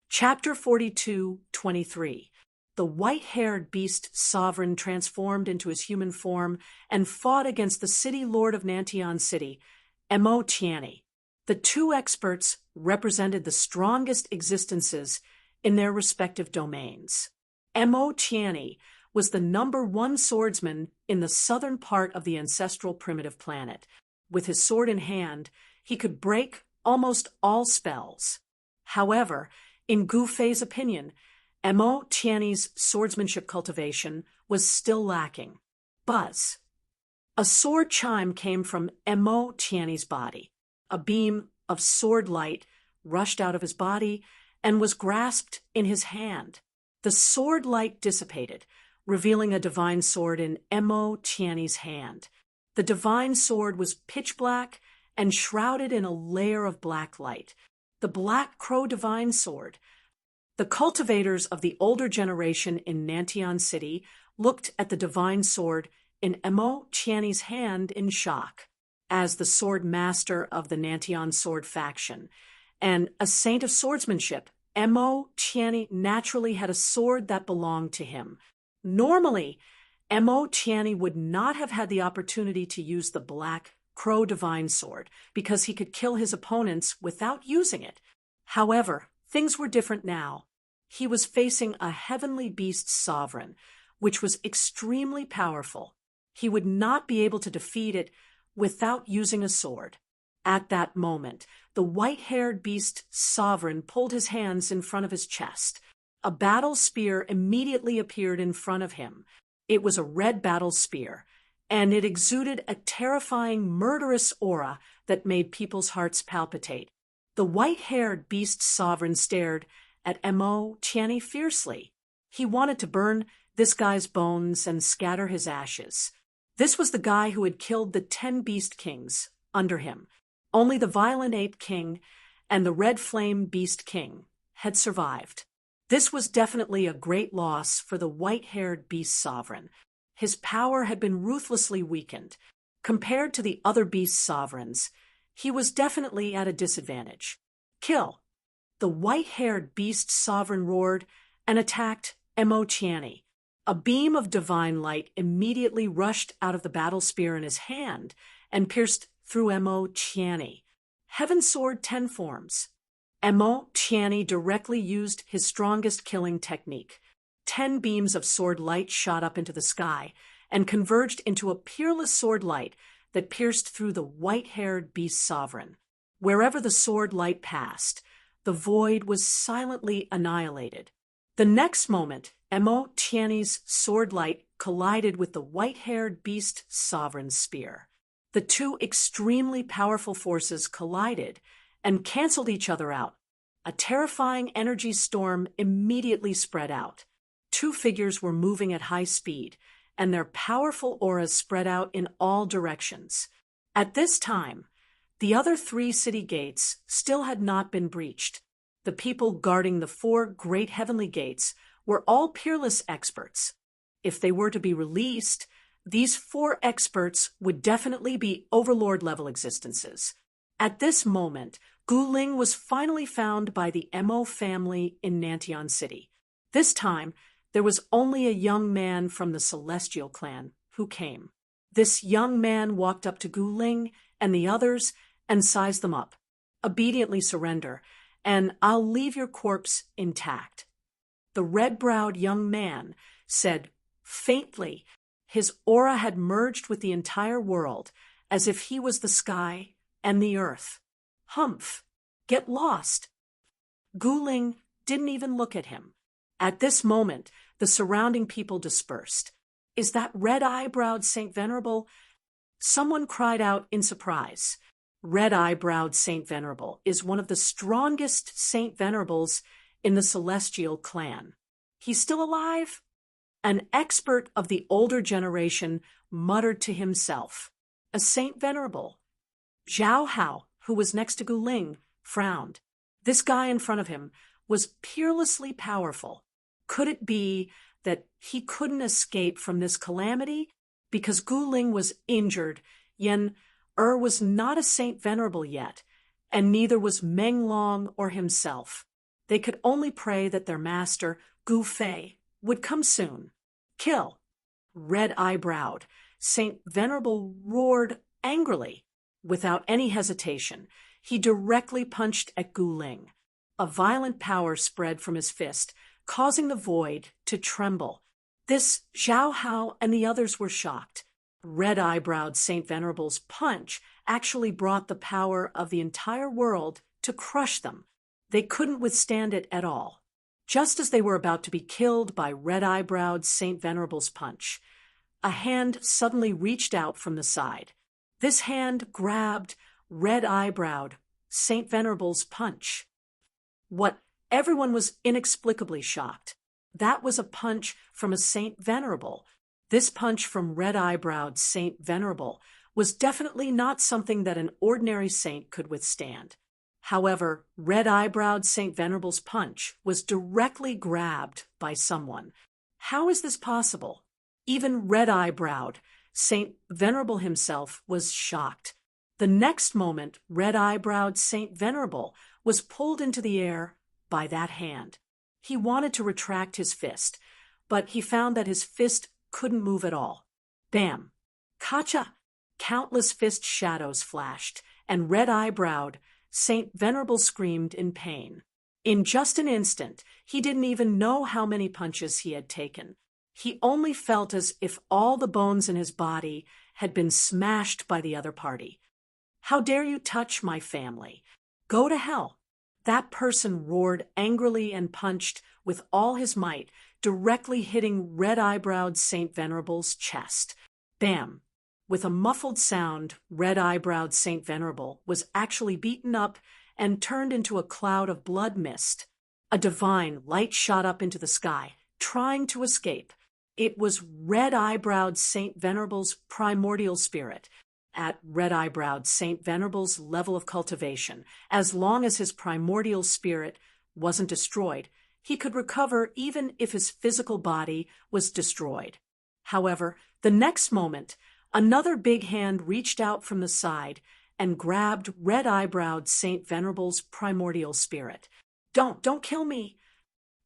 Chapter 42:23. The white-haired beast sovereign transformed into his human form and fought against the city lord of Nantian City, Mo Tianyi. The two experts represented the strongest existences in their respective domains. Mo Tianyi was the #1 swordsman in the southern part of the ancestral primitive planet. With his sword in hand, he could break almost all spells. However, in Gu Fei's opinion, Mo Tianyi's swordsmanship cultivation was still lacking. Buzz. A sword chime came from Mo Tianyi's body. A beam of sword light rushed out of his body and was grasped in his hand. The sword light dissipated, revealing a divine sword in Mo Tianyi's hand. The divine sword was pitch black and shrouded in a layer of black light. The Black Crow Divine Sword. The cultivators of the older generation in Nantian City looked at the divine sword in Mo Tianyi's hand in shock. As the sword master of the Nantian sword faction and a saint of swordsmanship, Mo Tianyi naturally had a sword that belonged to him. Normally, Mo Tianyi would not have had the opportunity to use the Black Crow Divine Sword because he could kill his opponents without using it. However, things were different now. He was facing a heavenly beast sovereign, which was extremely powerful. He would not be able to defeat it without using a sword. At that moment, the white-haired beast sovereign pulled his hands in front of his chest. A battle spear immediately appeared in front of him. It was a red battle spear, and it exuded a terrifying, murderous aura that made people's hearts palpitate. The white-haired beast sovereign stared at Mo Tianyi fiercely. He wanted to burn this guy's bones and scatter his ashes. This was the guy who had killed the 10 beast kings under him. Only the Violent Ape King and the Red Flame Beast King had survived. This was definitely a great loss for the white-haired beast sovereign. His power had been ruthlessly weakened. Compared to the other beast sovereigns, he was definitely at a disadvantage. Kill! The white-haired beast sovereign roared and attacked Mo Tianyi. A beam of divine light immediately rushed out of the battle spear in his hand and pierced through Mo Tianyi. Heaven Sword 10 forms. Mo Tianyi directly used his strongest killing technique. 10 beams of sword light shot up into the sky and converged into a peerless sword light that pierced through the white-haired beast sovereign. Wherever the sword light passed, the void was silently annihilated. The next moment, Emo Tiany's sword light collided with the white-haired beast sovereign's spear. The two extremely powerful forces collided and canceled each other out. A terrifying energy storm immediately spread out. Two figures were moving at high speed, and their powerful auras spread out in all directions. At this time, the other 3 city gates still had not been breached. The people guarding the 4 great heavenly gates were all peerless experts. If they were to be released, these 4 experts would definitely be overlord-level existences. At this moment, Guling was finally found by the Emo family in Nantion City. This time, there was only a young man from the Celestial clan who came. This young man walked up to Guling and the others and sized them up. Obediently surrender, and I'll leave your corpse intact. The red-browed young man said faintly. His aura had merged with the entire world, as if he was the sky and the earth. Humph! Get lost! Guling didn't even look at him. At this moment, the surrounding people dispersed. Is that red-eyebrowed Saint Venerable? Someone cried out in surprise. Red-eyebrowed Saint Venerable is one of the strongest Saint Venerables in the Celestial clan. He's still alive? An expert of the older generation muttered to himself. A Saint Venerable. Zhao Hao, who was next to Guling, frowned. This guy in front of him was peerlessly powerful. Could it be that he couldn't escape from this calamity because Guling was injured? Yen was not a Saint Venerable yet, and neither was Meng Long or himself. They could only pray that their master, Gu Fei, would come soon. Kill! Red-eyebrowed, Saint Venerable roared angrily. Without any hesitation, he directly punched at Guling. A violent power spread from his fist, causing the void to tremble. This Zhao Hao and the others were shocked. Red-eyebrowed Saint Venerable's punch actually brought the power of the entire world to crush them. They couldn't withstand it at all. Just as they were about to be killed by red-eyebrowed Saint Venerable's punch, a hand suddenly reached out from the side. This hand grabbed red-eyebrowed Saint Venerable's punch. Everyone was inexplicably shocked. That was a punch from a Saint Venerable. This punch from red-eyebrowed Saint Venerable was definitely not something that an ordinary saint could withstand. However, red-eyebrowed Saint Venerable's punch was directly grabbed by someone. How is this possible? Even red-eyebrowed Saint Venerable himself was shocked. The next moment, red-eyebrowed Saint Venerable was pulled into the air by that hand. He wanted to retract his fist, but he found that his fist couldn't move at all. Bam! Kacha! Countless fist shadows flashed, and red-eyebrowed Saint Venerable screamed in pain. In just an instant, he didn't even know how many punches he had taken. He only felt as if all the bones in his body had been smashed by the other party. How dare you touch my family? Go to hell! That person roared angrily and punched with all his might, directly hitting red-eyebrowed Saint Venerable's chest. Bam! With a muffled sound, red-eyebrowed Saint Venerable was actually beaten up and turned into a cloud of blood mist. A divine light shot up into the sky, trying to escape. It was red-eyebrowed Saint Venerable's primordial spirit. At red-eyebrowed Saint Venerable's level of cultivation, as long as his primordial spirit wasn't destroyed, he could recover even if his physical body was destroyed. However, the next moment, another big hand reached out from the side and grabbed red-eyebrowed Saint Venerable's primordial spirit. Don't kill me!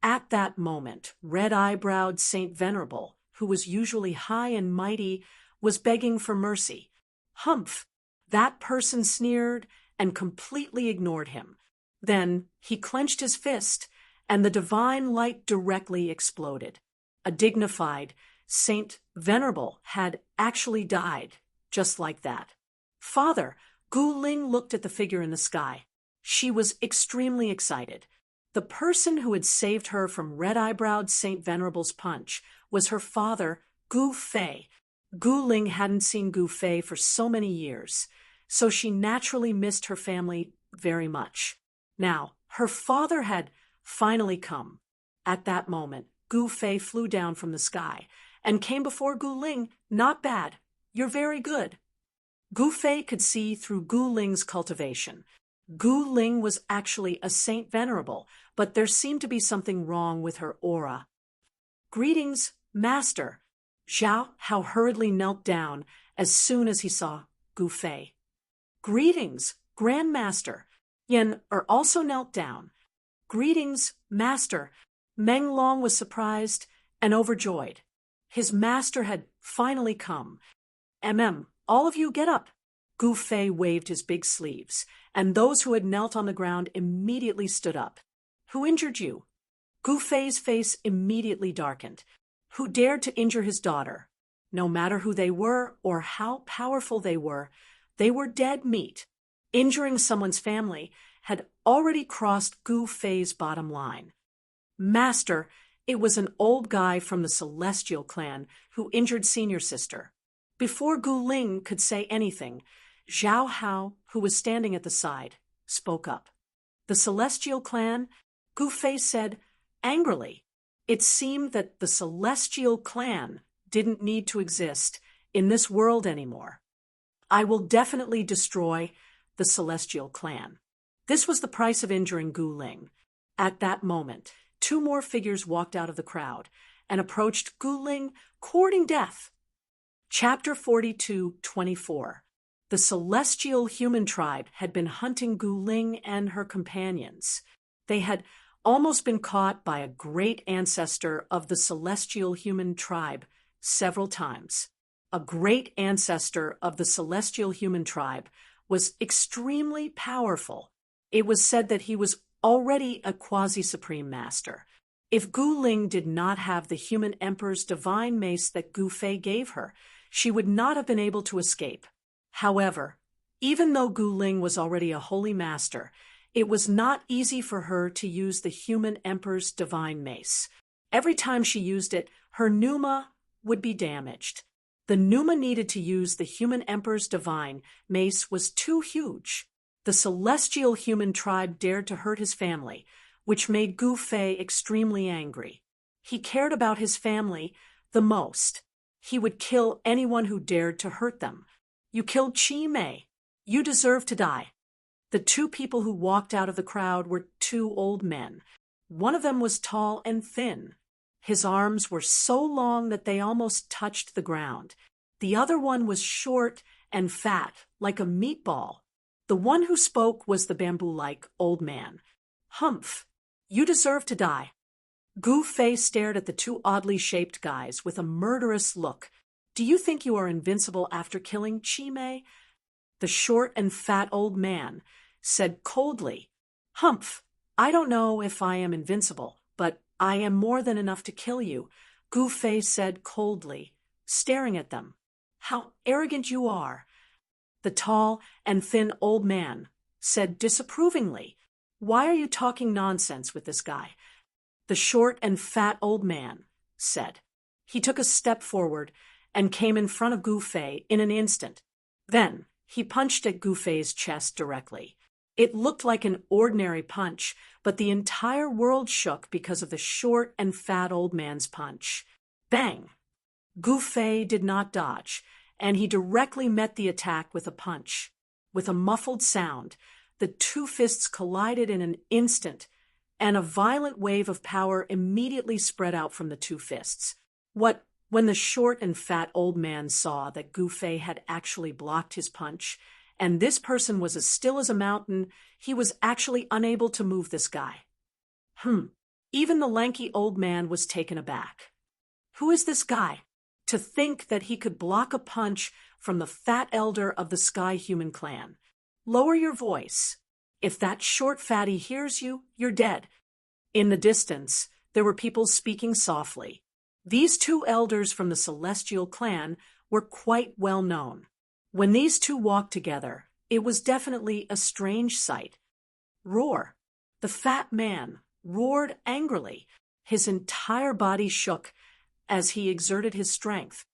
At that moment, red-eyebrowed Saint Venerable, who was usually high and mighty, was begging for mercy. Humph! That person sneered and completely ignored him. Then he clenched his fist, and the divine light directly exploded. A dignified Saint Venerable had actually died, just like that. Father, Gu Ling looked at the figure in the sky. She was extremely excited. The person who had saved her from red-eyebrowed Saint Venerable's punch was her father, Gu Fei. Gu Ling hadn't seen Gu Fei for so many years, so she naturally missed her family very much. Now, her father had finally come. At that moment, Gu Fei flew down from the sky and came before Gu Ling. Not bad. You're very good. Gu Fei could see through Gu Ling's cultivation. Gu Ling was actually a Saint Venerable, but there seemed to be something wrong with her aura. Greetings, Master. Zhao Hao hurriedly knelt down as soon as he saw Gu Fei. Greetings, Grandmaster. Yan also knelt down. Greetings, Master. Meng Long was surprised and overjoyed. His master had finally come. All of you get up. Gu Fei waved his big sleeves, and those who had knelt on the ground immediately stood up. Who injured you? Gu Fei's face immediately darkened. Who dared to injure his daughter? No matter who they were or how powerful they were dead meat. Injuring someone's family had already crossed Gu Fei's bottom line. Master, it was an old guy from the Celestial clan who injured senior sister. Before Gu Ling could say anything, Zhao Hao, who was standing at the side, spoke up. The Celestial clan? Gu Fei said angrily. It seemed that the Celestial clan didn't need to exist in this world anymore. I will definitely destroy the Celestial clan. This was the price of injuring Gu Ling. At that moment, two more figures walked out of the crowd and approached Gu Ling, courting death. Chapter 42:24. The Celestial Human Tribe had been hunting Gu Ling and her companions. They had almost been caught by a great ancestor of the Celestial Human Tribe several times. A great ancestor of the Celestial Human Tribe was extremely powerful. It was said that he was already a quasi-supreme master. If Gu Ling did not have the human emperor's divine mace that Gu Fei gave her, she would not have been able to escape. However, even though Gu Ling was already a holy master, it was not easy for her to use the human emperor's divine mace. Every time she used it, her pneuma would be damaged. The pneuma needed to use the human emperor's divine mace was too huge. The Celestial Human Tribe dared to hurt his family, which made Gu Fei extremely angry. He cared about his family the most. He would kill anyone who dared to hurt them. You killed Qi Mei. You deserve to die. The two people who walked out of the crowd were two old men. One of them was tall and thin. His arms were so long that they almost touched the ground. The other one was short and fat, like a meatball. The one who spoke was the bamboo-like old man. Humph, you deserve to die. Gu Fei stared at the two oddly shaped guys with a murderous look. Do you think you are invincible after killing Qi Mei? The short and fat old man said coldly, Humph, I don't know if I am invincible, but I am more than enough to kill you, Gu Fei said coldly, staring at them. How arrogant you are. The tall and thin old man said disapprovingly, Why are you talking nonsense with this guy? The short and fat old man said. He took a step forward and came in front of Gu Fei in an instant. Then he punched at Gu Fei's chest directly. It looked like an ordinary punch, but the entire world shook because of the short and fat old man's punch. Bang! Gu Fei did not dodge, and he directly met the attack with a punch. With a muffled sound, the two fists collided in an instant, and a violent wave of power immediately spread out from the two fists. When the short and fat old man saw that Gu Fei had actually blocked his punch, and this person was as still as a mountain, he was actually unable to move this guy. Even the lanky old man was taken aback. Who is this guy? To think that he could block a punch from the fat elder of the Sky Human clan. Lower your voice. If that short fatty hears you, you're dead. In the distance, there were people speaking softly. These two elders from the Celestial clan were quite well known. When these two walked together, It was definitely a strange sight. Roar. The fat man roared angrily. His entire body shook as he exerted his strength.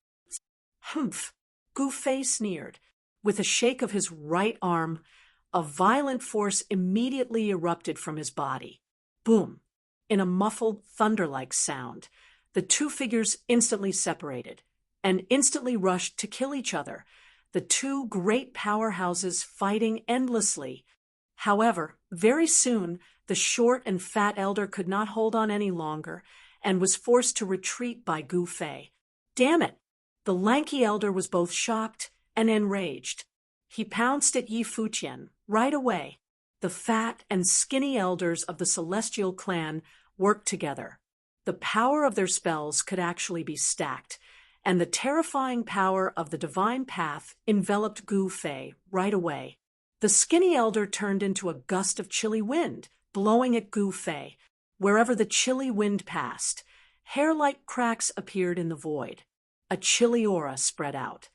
Humph! Gouffet sneered. With a shake of his right arm, a violent force immediately erupted from his body. Boom! In a muffled, thunder-like sound, the two figures instantly separated and instantly rushed to kill each other, the two great powerhouses fighting endlessly. However, very soon, the short and fat elder could not hold on any longer and was forced to retreat by Gouffet. Damn it! The lanky elder was both shocked and enraged. He pounced at Yi Fuqian right away. The fat and skinny elders of the Celestial clan worked together. The power of their spells could actually be stacked, and the terrifying power of the divine path enveloped Gouffet right away. The skinny elder turned into a gust of chilly wind, blowing at Gouffet. Wherever the chilly wind passed, hair-like cracks appeared in the void. A chilly aura spread out,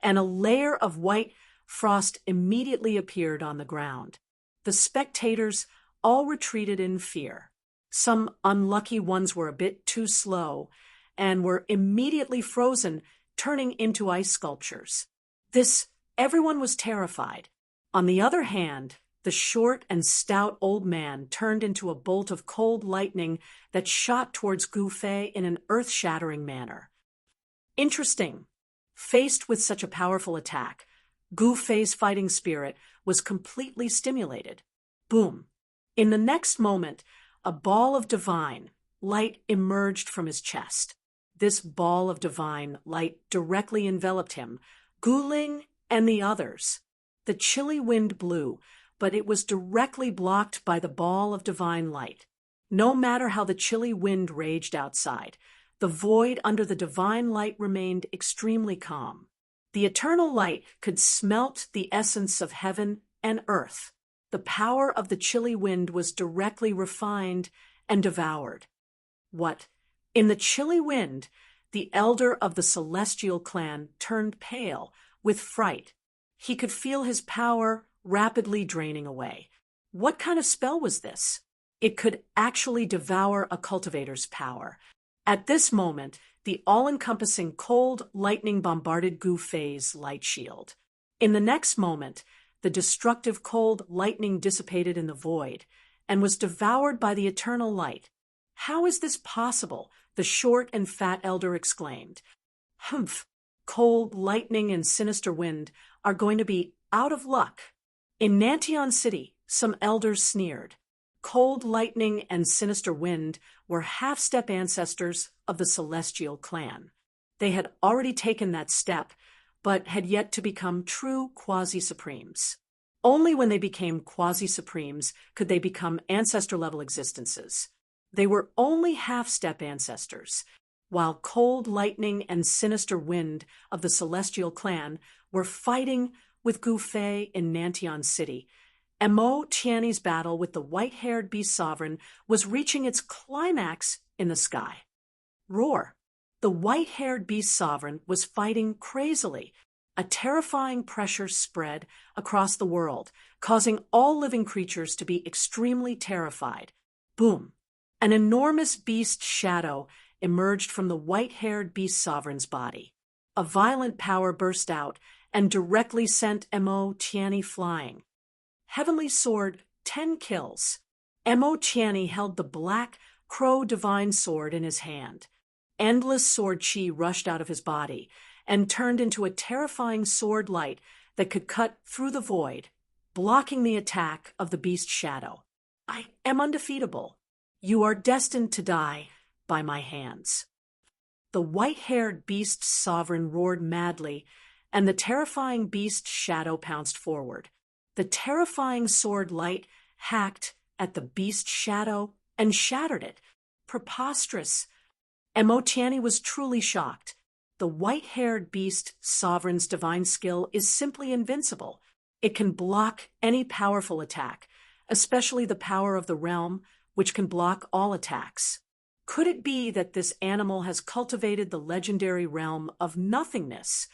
and a layer of white frost immediately appeared on the ground. The spectators all retreated in fear. Some unlucky ones were a bit too slow and were immediately frozen, turning into ice sculptures. Everyone was terrified. On the other hand, the short and stout old man turned into a bolt of cold lightning that shot towards Gouffet in an earth-shattering manner. Interesting. Faced with such a powerful attack, Gouffet's fighting spirit was completely stimulated. Boom. In the next moment, a ball of divine light emerged from his chest. This ball of divine light directly enveloped him, Guling and the others. The chilly wind blew, but it was directly blocked by the ball of divine light. No matter how the chilly wind raged outside, the void under the divine light remained extremely calm. The eternal light could smelt the essence of heaven and earth. The power of the chilly wind was directly refined and devoured. What? In the chilly wind, the elder of the Celestial clan turned pale with fright. He could feel his power rapidly draining away. What kind of spell was this? It could actually devour a cultivator's power. At this moment, the all-encompassing cold lightning bombarded Gouffet's light shield. In the next moment, the destructive cold lightning dissipated in the void and was devoured by the eternal light. How is this possible? The short and fat elder exclaimed. Humph! Cold lightning and sinister wind are going to be out of luck. In Nantion City, some elders sneered. Cold lightning and sinister wind were half-step ancestors of the Celestial clan. They had already taken that step, but had yet to become true quasi-supremes. Only when they became quasi-supremes could they become ancestor-level existences. They were only half-step ancestors, while cold lightning and sinister wind of the Celestial clan were fighting with Gouffet in Nantion City. Emo Tiany's battle with the white-haired beast sovereign was reaching its climax in the sky. Roar! The white-haired beast sovereign was fighting crazily. A terrifying pressure spread across the world, causing all living creatures to be extremely terrified. Boom! An enormous beast shadow emerged from the white-haired beast sovereign's body. A violent power burst out and directly sent Emo Tiany flying. Heavenly Sword, 10 kills. Emo Tiany held the black crow divine sword in his hand. Endless sword chi rushed out of his body and turned into a terrifying sword light that could cut through the void, blocking the attack of the beast shadow. I am undefeatable. You are destined to die by my hands. The white-haired beast sovereign roared madly, and the terrifying beast shadow pounced forward. The terrifying sword light hacked at the beast shadow and shattered it. Preposterous. Emo Tiany was truly shocked. The white-haired beast sovereign's divine skill is simply invincible. It can block any powerful attack, especially the power of the realm, which can block all attacks. Could it be that this animal has cultivated the legendary realm of nothingness?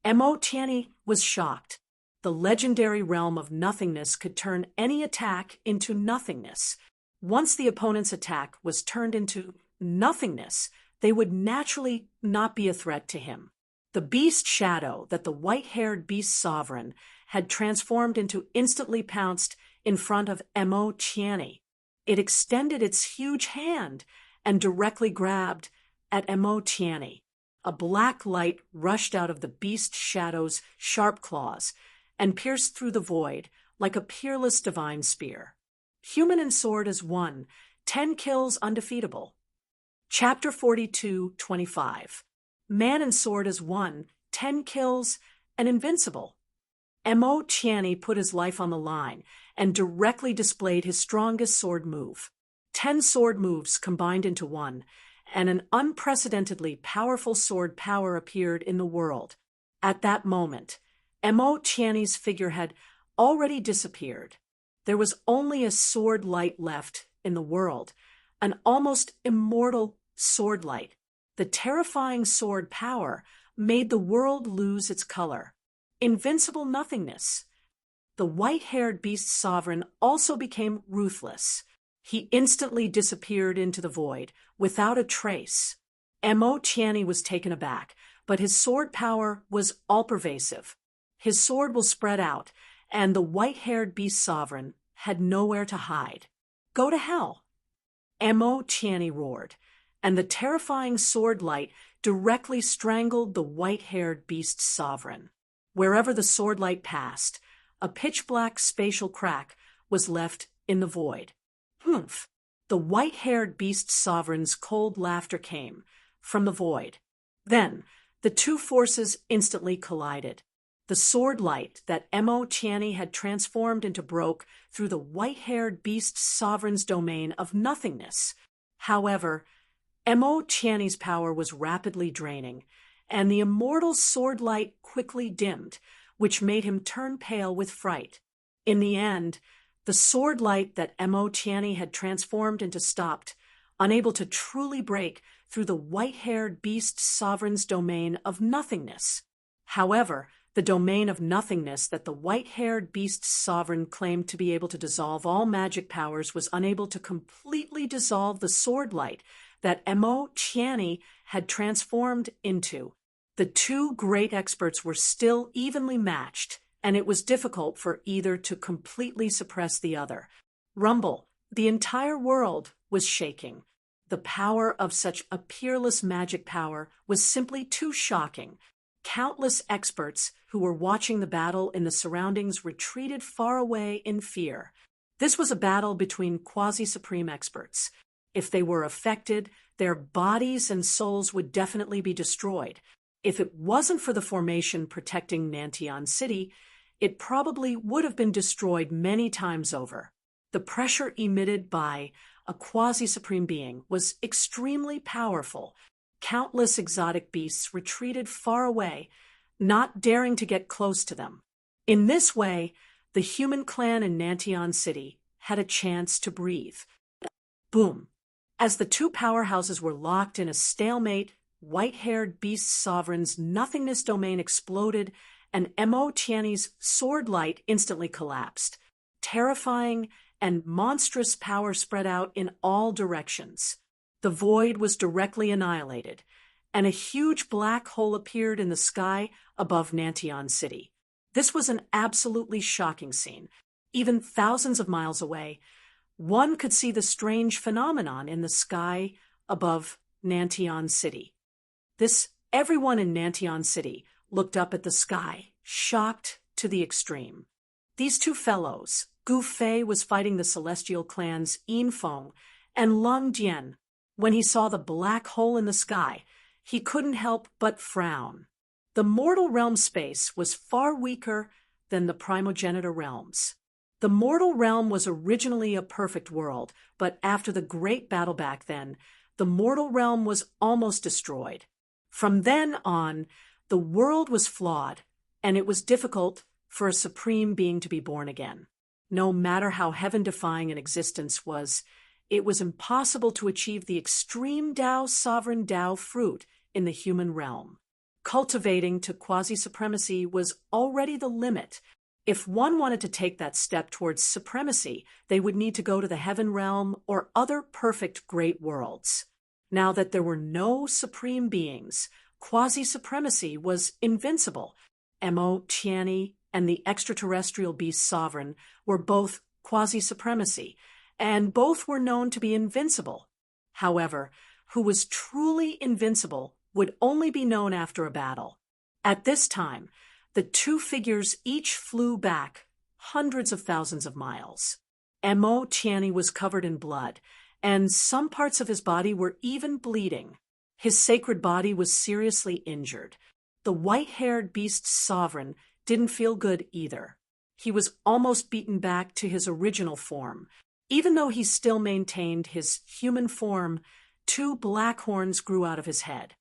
Emo Tiany was shocked. The legendary realm of nothingness could turn any attack into nothingness. Once the opponent's attack was turned into nothingness, they would naturally not be a threat to him. The beast shadow that the white-haired beast sovereign had transformed into instantly pounced in front of Emo Tiani. It extended its huge hand and directly grabbed at Emo Tiani. A black light rushed out of the beast shadow's sharp claws and pierced through the void like a peerless divine spear. Human and sword as one, 10 kills undefeatable. Chapter 42:25. Man and sword as one, 10 kills and invincible. Emo Tiani put his life on the line and directly displayed his strongest sword move. 10 sword moves combined into one, and an unprecedentedly powerful sword power appeared in the world. At that moment, Emo Tiani's figure had already disappeared. There was only a sword light left in the world, an almost immortal sword light. The terrifying sword power made the world lose its color. Invincible nothingness. The white-haired beast sovereign also became ruthless. He instantly disappeared into the void, without a trace. Emo Tiani was taken aback, but his sword power was all-pervasive. His sword will spread out, and the white-haired beast sovereign had nowhere to hide. Go to hell! Emo Tiani roared, and the terrifying sword light directly strangled the white-haired beast sovereign. Wherever the sword light passed, a pitch-black spatial crack was left in the void. Humph! The white-haired beast sovereign's cold laughter came from the void. Then, the two forces instantly collided. The sword light that Emo Tiani had transformed into broke through the white-haired beast sovereign's domain of nothingness. However, Emo Tiani's power was rapidly draining, and the immortal sword light quickly dimmed, which made him turn pale with fright. In the end, the sword light that Emo Tiani had transformed into stopped, unable to truly break through the white-haired beast sovereign's domain of nothingness. However, the domain of nothingness that the white-haired beast sovereign claimed to be able to dissolve all magic powers was unable to completely dissolve the sword light that Emo Tiani had transformed into. The two great experts were still evenly matched, and it was difficult for either to completely suppress the other. Rumble, the entire world was shaking. The power of such a peerless magic power was simply too shocking. Countless experts who were watching the battle in the surroundings retreated far away in fear. This was a battle between quasi-supreme experts. If they were affected, their bodies and souls would definitely be destroyed. If it wasn't for the formation protecting Nantian City, it probably would have been destroyed many times over. The pressure emitted by a quasi-supreme being was extremely powerful. Countless exotic beasts retreated far away, not daring to get close to them. In this way, the human clan in Nantian City had a chance to breathe. Boom! As the two powerhouses were locked in a stalemate, white-haired beast sovereign's nothingness domain exploded, and Emo Tiani's sword light instantly collapsed. Terrifying and monstrous power spread out in all directions. The void was directly annihilated, and a huge black hole appeared in the sky above Nantian City. This was an absolutely shocking scene. Even thousands of miles away, one could see the strange phenomenon in the sky above Nantian City. Everyone in Nantian City looked up at the sky, shocked to the extreme. These two fellows, Gu Fei was fighting the celestial clans Yin Feng and Lung Dian. When he saw the black hole in the sky, he couldn't help but frown. The mortal realm space was far weaker than the primogenitor realms. The mortal realm was originally a perfect world, but after the great battle back then, the mortal realm was almost destroyed. From then on, the world was flawed, and it was difficult for a supreme being to be born again. No matter how heaven-defying an existence was, it was impossible to achieve the extreme Tao sovereign Tao fruit in the human realm. Cultivating to quasi-supremacy was already the limit. If one wanted to take that step towards supremacy, they would need to go to the heaven realm or other perfect great worlds. Now that there were no supreme beings, quasi-supremacy was invincible. Mo Tianyi and the extraterrestrial beast sovereign were both quasi-supremacy, and both were known to be invincible. However, who was truly invincible would only be known after a battle. At this time, the two figures each flew back hundreds of thousands of miles. Mo Tianyi was covered in blood, and some parts of his body were even bleeding. His sacred body was seriously injured. The white-haired beast sovereign didn't feel good either. He was almost beaten back to his original form. Even though he still maintained his human form, two black horns grew out of his head.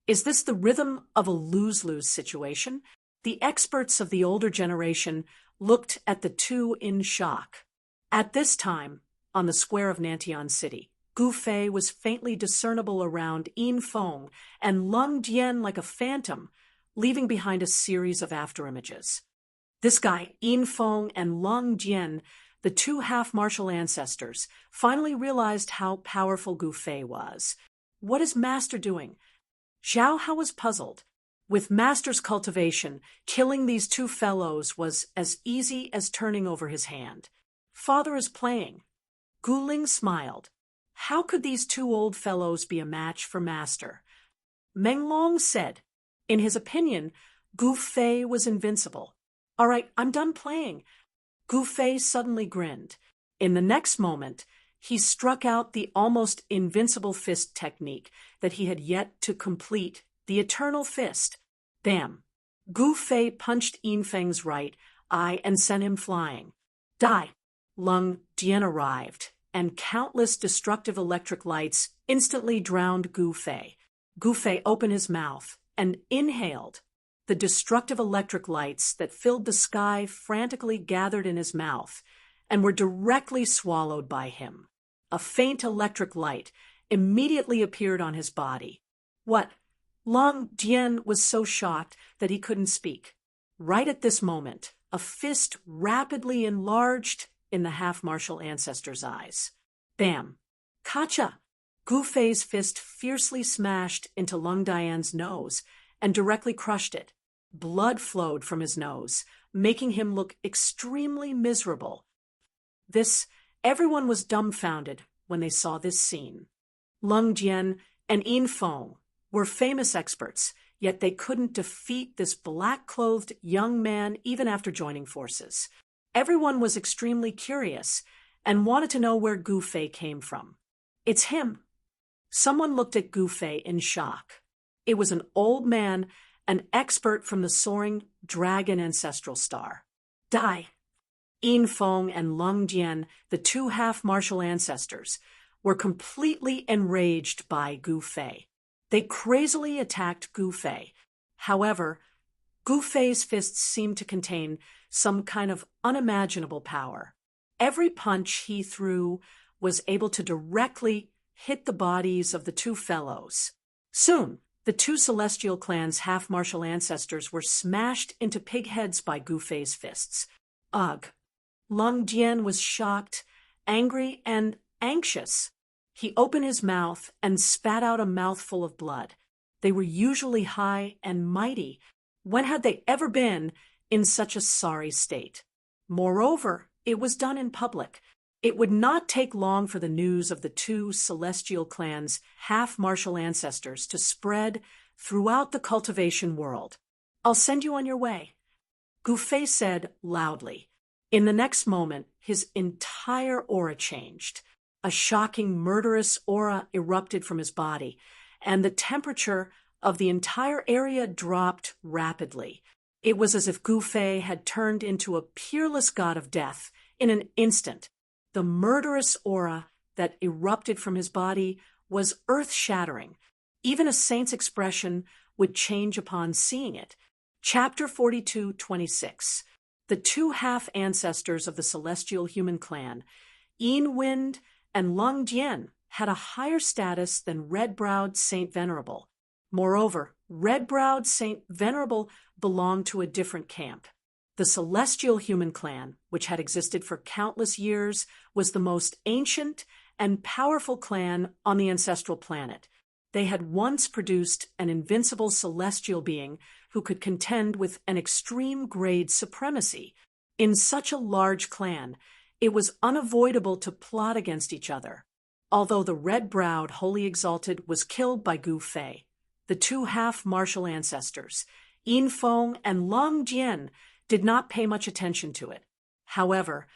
Is this the rhythm of a lose-lose situation? The experts of the older generation looked at the two in shock. At this time, on the square of Nantian City, Gu Fei was faintly discernible around Yin Feng and Lung Dian like a phantom, leaving behind a series of afterimages. This guy, Yin Feng and Lung Dian, the two half-martial ancestors, finally realized how powerful Gu Fei was. What is Master doing? Zhao Hao was puzzled. With Master's cultivation, killing these two fellows was as easy as turning over his hand. Father is playing. Gu Ling smiled. How could these two old fellows be a match for Master? Meng Long said. In his opinion, Gu Fei was invincible. All right, I'm done playing. Gu Fei suddenly grinned. In the next moment, he struck out the almost invincible fist technique that he had yet to complete, the Eternal Fist. Bam! Gu Fei punched Yin Feng's right eye and sent him flying. Die! Lung Dian arrived, and countless destructive electric lights instantly drowned Gu Fei. Gu Fei opened his mouth and inhaled. The destructive electric lights that filled the sky frantically gathered in his mouth and were directly swallowed by him. A faint electric light immediately appeared on his body. What? Lung Dian was so shocked that he couldn't speak. Right at this moment, a fist rapidly enlarged in the half-martial ancestor's eyes. Bam! Kacha! Gu Fei's fist fiercely smashed into Lung Dian's nose and directly crushed it. Blood flowed from his nose, making him look extremely miserable. Everyone was dumbfounded when they saw this scene. Lung Dian and Yin Feng were famous experts, yet they couldn't defeat this black-clothed young man even after joining forces. Everyone was extremely curious and wanted to know where Gu Fei came from. It's him. Someone looked at Gu Fei in shock. It was an old man, an expert from the soaring dragon ancestral star. Die! Yin Feng and Lung Dian, the two half-martial ancestors, were completely enraged by Gu Fei. They crazily attacked Gu Fei. However, Gu Fei's fists seemed to contain some kind of unimaginable power. Every punch he threw was able to directly hit the bodies of the two fellows. Soon, the two celestial clans' half-martial ancestors were smashed into pig heads by Gu Fei's fists. Ugh! Lung Dian was shocked, angry, and anxious. He opened his mouth and spat out a mouthful of blood. They were usually high and mighty. When had they ever been in such a sorry state? Moreover, it was done in public. It would not take long for the news of the two celestial clans' half-martial ancestors to spread throughout the cultivation world. I'll send you on your way, Gu Fei said loudly. In the next moment, his entire aura changed. A shocking, murderous aura erupted from his body, and the temperature of the entire area dropped rapidly. It was as if Gu Fei had turned into a peerless god of death in an instant. The murderous aura that erupted from his body was earth-shattering. Even a saint's expression would change upon seeing it. Chapter 42:26. The two half-ancestors of the celestial human clan, Yin Wind and Lung Dian, had a higher status than red-browed Saint Venerable. Moreover, red-browed Saint Venerable belonged to a different camp. The celestial human clan, which had existed for countless years, was the most ancient and powerful clan on the ancestral planet. They had once produced an invincible celestial being who could contend with an extreme-grade supremacy. In such a large clan, it was unavoidable to plot against each other. Although the red-browed Holy Exalted was killed by Gu Fei, the two half-martial ancestors, Yin Feng and Long Jian, did not pay much attention to it. However,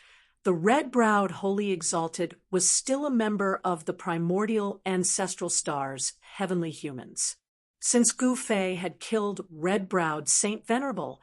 the red-browed Holy Exalted was still a member of the primordial ancestral stars, heavenly humans. Since Gu Fei had killed red-browed Saint Venerable,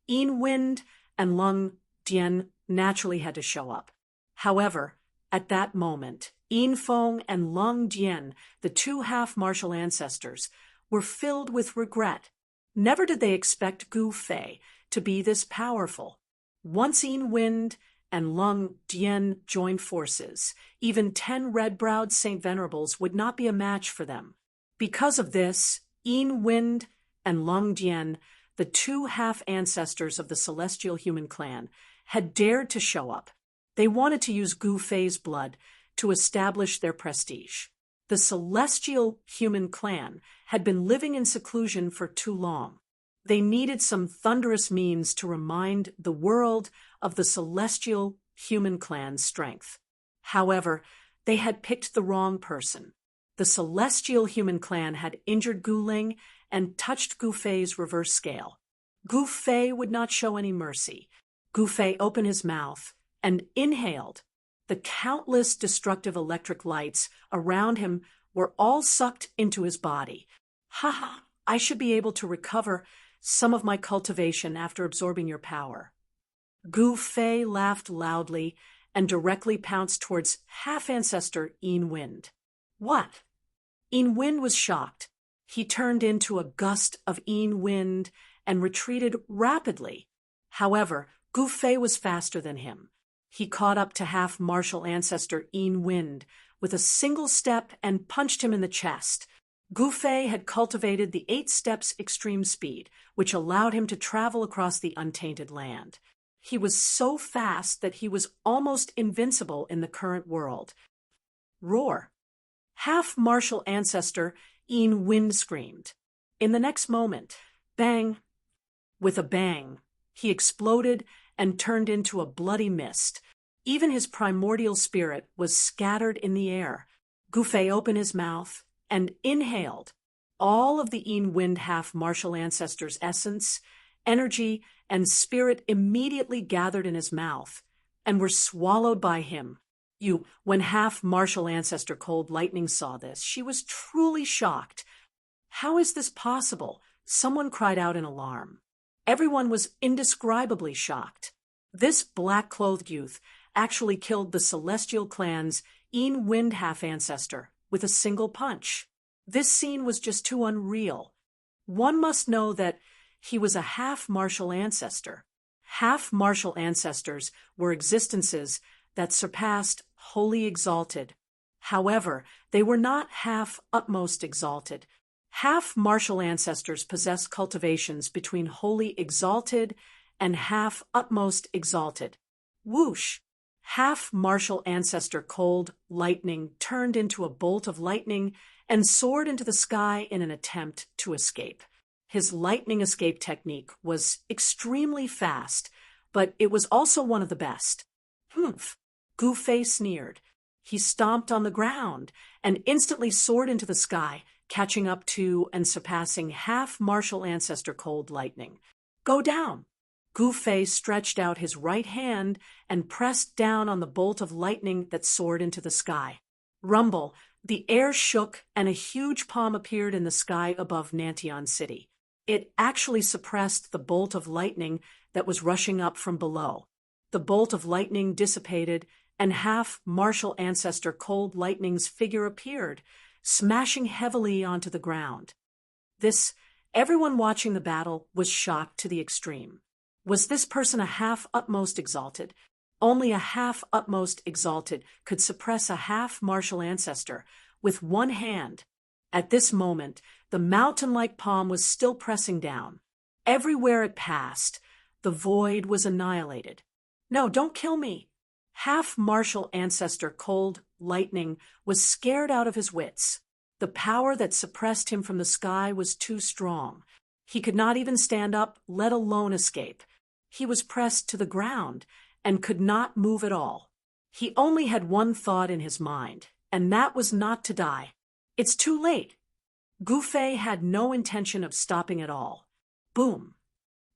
Yin Wind and Long Jian naturally had to show up. However, at that moment, Yin Feng and Long Jian, the two half-martial ancestors, were filled with regret. Never did they expect Gu Fei to be this powerful. Once Yin Wind and Long Jian joined forces, even 10 red-browed Saint Venerables would not be a match for them. Because of this, Yin Wind and Long Jian, the two half-ancestors of the celestial human clan, had dared to show up. They wanted to use Gu Fei's blood to establish their prestige. The celestial human clan had been living in seclusion for too long. They needed some thunderous means to remind the world of the celestial human clan's strength. However, they had picked the wrong person. The celestial human clan had injured Gu Ling and touched Gu Fei's reverse scale. Gu Fei would not show any mercy. Gu Fei opened his mouth and inhaled. The countless destructive electric lights around him were all sucked into his body. Ha! I should be able to recover some of my cultivation after absorbing your power. Gu Fei laughed loudly and directly pounced towards half-ancestor Yin Wind. What? Yin Wind was shocked. He turned into a gust of Yin Wind and retreated rapidly. However, Gu Fei was faster than him. He caught up to half-martial ancestor Yin Wind with a single step and punched him in the chest. Gu Fei had cultivated the 8 steps extreme speed, which allowed him to travel across the untainted land. He was so fast that he was almost invincible in the current world. Roar! Half-martial ancestor Yin Wind screamed. In the next moment, bang! With a bang, he exploded and turned into a bloody mist. Even his primordial spirit was scattered in the air. Gu Fei opened his mouth and inhaled. All of the Yin Wind half-martial ancestor's essence, energy, and spirit immediately gathered in his mouth and were swallowed by him. When half-martial ancestor Cold Lightning saw this, she was truly shocked. How is this possible? Someone cried out in alarm. Everyone was indescribably shocked. This black-clothed youth actually killed the celestial clan's Yin Wind half-ancestor with a single punch. This scene was just too unreal. One must know that he was a half-martial ancestor. Half-martial ancestors were existences that surpassed Holy Exalted. However, they were not half-utmost exalted. Half-martial ancestors possessed cultivations between Holy Exalted and half-utmost exalted. Whoosh! Half-martial ancestor Cold Lightning turned into a bolt of lightning and soared into the sky in an attempt to escape. His lightning escape technique was extremely fast, but it was also one of the best. Humph! Gu Fei sneered. He stomped on the ground and instantly soared into the sky, catching up to and surpassing half-martial ancestor Cold Lightning. Go down! Gu Fei stretched out his right hand and pressed down on the bolt of lightning that soared into the sky. Rumble! The air shook and a huge palm appeared in the sky above Nantian City. It actually suppressed the bolt of lightning that was rushing up from below. The bolt of lightning dissipated, and half-martial ancestor Cold Lightning's figure appeared, smashing heavily onto the ground. Everyone watching the battle was shocked to the extreme. Was this person a half-utmost exalted? Only a half-utmost exalted could suppress a half-martial ancestor with one hand. At this moment, the mountain-like palm was still pressing down. Everywhere it passed, The void was annihilated. "No, don't kill me." Half-martial ancestor Cold Lightning was scared out of his wits. The power that suppressed him from the sky was too strong. He could not even stand up, let alone escape. He was pressed to the ground and could not move at all. He only had one thought in his mind, and that was not to die. It's too late. Gufei had no intention of stopping at all. Boom!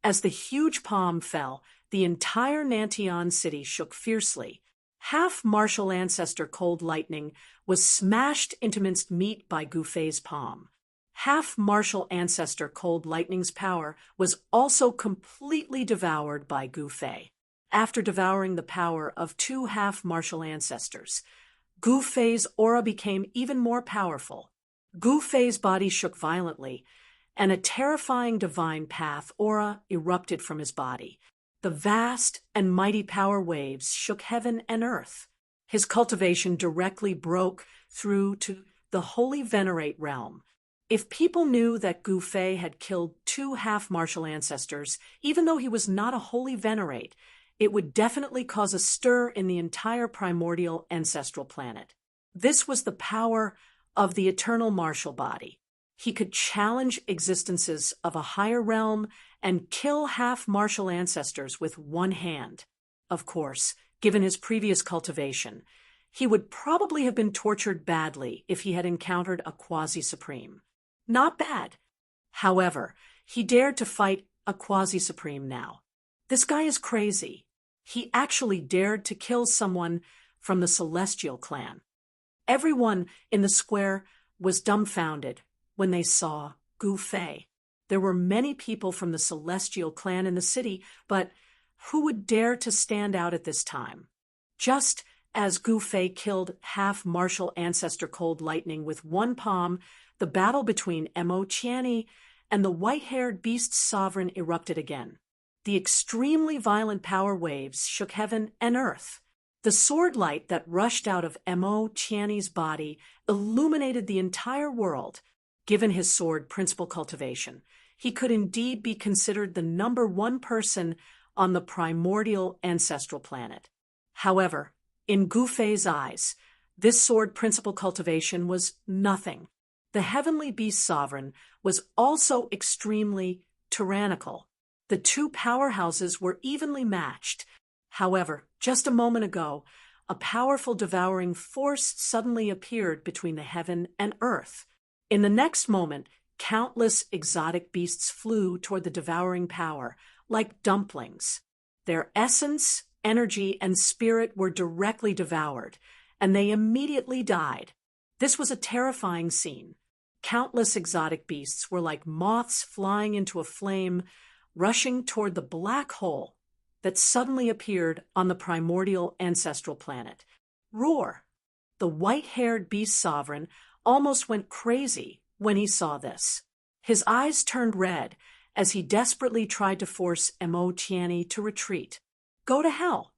As the huge palm fell, the entire Nantian city shook fiercely. Half-martial ancestor Cold Lightning was smashed into minced meat by Gufei's palm. Half-martial ancestor Cold Lightning's power was also completely devoured by Gufei. After devouring the power of two half-martial ancestors, Gufei's aura became even more powerful. Gufei's body shook violently, and a terrifying divine path aura erupted from his body. The vast and mighty power waves shook heaven and earth. His cultivation directly broke through to the Holy Venerate realm. If people knew that Gufei had killed two half-martial ancestors, even though he was not a Holy Venerate, it would definitely cause a stir in the entire primordial ancestral planet. This was the power of the eternal martial body. He could challenge existences of a higher realm and kill half-martial ancestors with one hand. Of course, given his previous cultivation, he would probably have been tortured badly if he had encountered a quasi-supreme. Not bad. However, he dared to fight a quasi-supreme now. This guy is crazy. He actually dared to kill someone from the Celestial clan. Everyone in the square was dumbfounded when they saw Gufei. There were many people from the Celestial clan in the city, but who would dare to stand out at this time? Just as Gufei killed half-martial ancestor Cold Lightning with one palm, the battle between Mo Qiani and the white-haired beast sovereign erupted again. The extremely violent power waves shook heaven and earth. The sword light that rushed out of Mo Qiani's body illuminated the entire world. Given his sword principle cultivation, he could indeed be considered the #1 person on the primordial ancestral planet. However, in Gufei's eyes, this sword principle cultivation was nothing. The heavenly beast sovereign was also extremely tyrannical. The two powerhouses were evenly matched. However, just a moment ago, a powerful devouring force suddenly appeared between the heaven and earth. In the next moment, countless exotic beasts flew toward the devouring power, like dumplings. Their essence, energy, and spirit were directly devoured, and they immediately died. This was a terrifying scene. Countless exotic beasts were like moths flying into a flame, rushing toward the black hole that suddenly appeared on the primordial ancestral planet. Roar! The white-haired beast sovereign almost went crazy when he saw this. His eyes turned red as he desperately tried to force Mo Qiani to retreat. Go to hell!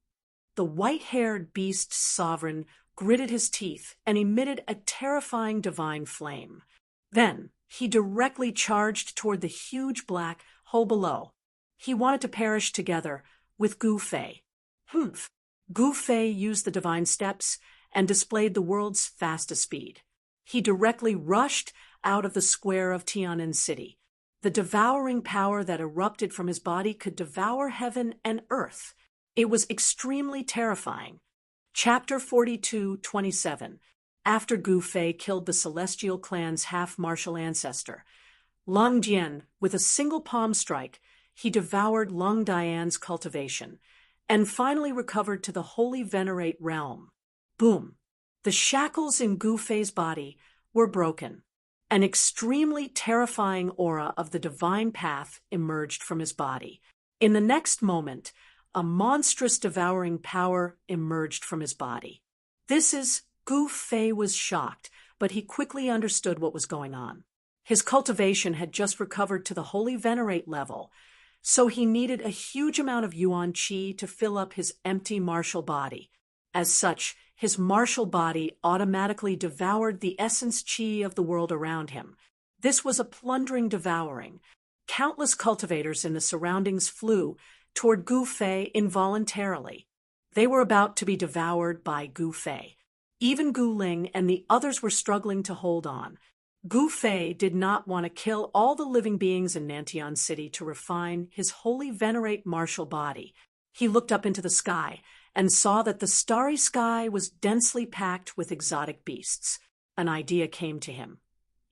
The white-haired beast sovereign gritted his teeth and emitted a terrifying divine flame. Then he directly charged toward the huge black hole below. He wanted to perish together with Gufei. Humph! Gufei used the divine steps and displayed the world's fastest speed. He directly rushed out of the square of Tianan City. The devouring power that erupted from his body could devour heaven and earth. It was extremely terrifying. Chapter 42:27. After Gufei killed the Celestial clan's half-martial ancestor, Long Jian, with a single palm strike, he devoured Long Dian's cultivation, and finally recovered to the Holy Venerate realm. Boom! The shackles in Gufei's body were broken. An extremely terrifying aura of the divine path emerged from his body. In the next moment, a monstrous devouring power emerged from his body. Gufei was shocked, but he quickly understood what was going on. His cultivation had just recovered to the Holy Venerate level, so he needed a huge amount of Yuan Qi to fill up his empty martial body. As such, his martial body automatically devoured the essence Qi of the world around him. This was a plundering devouring. Countless cultivators in the surroundings flew, toward Gu Fei involuntarily. They were about to be devoured by Gu Fei. Even Gu Ling and the others were struggling to hold on. Gu Fei did not want to kill all the living beings in Nantian City to refine his holy venerate martial body. He looked up into the sky and saw that the starry sky was densely packed with exotic beasts. An idea came to him,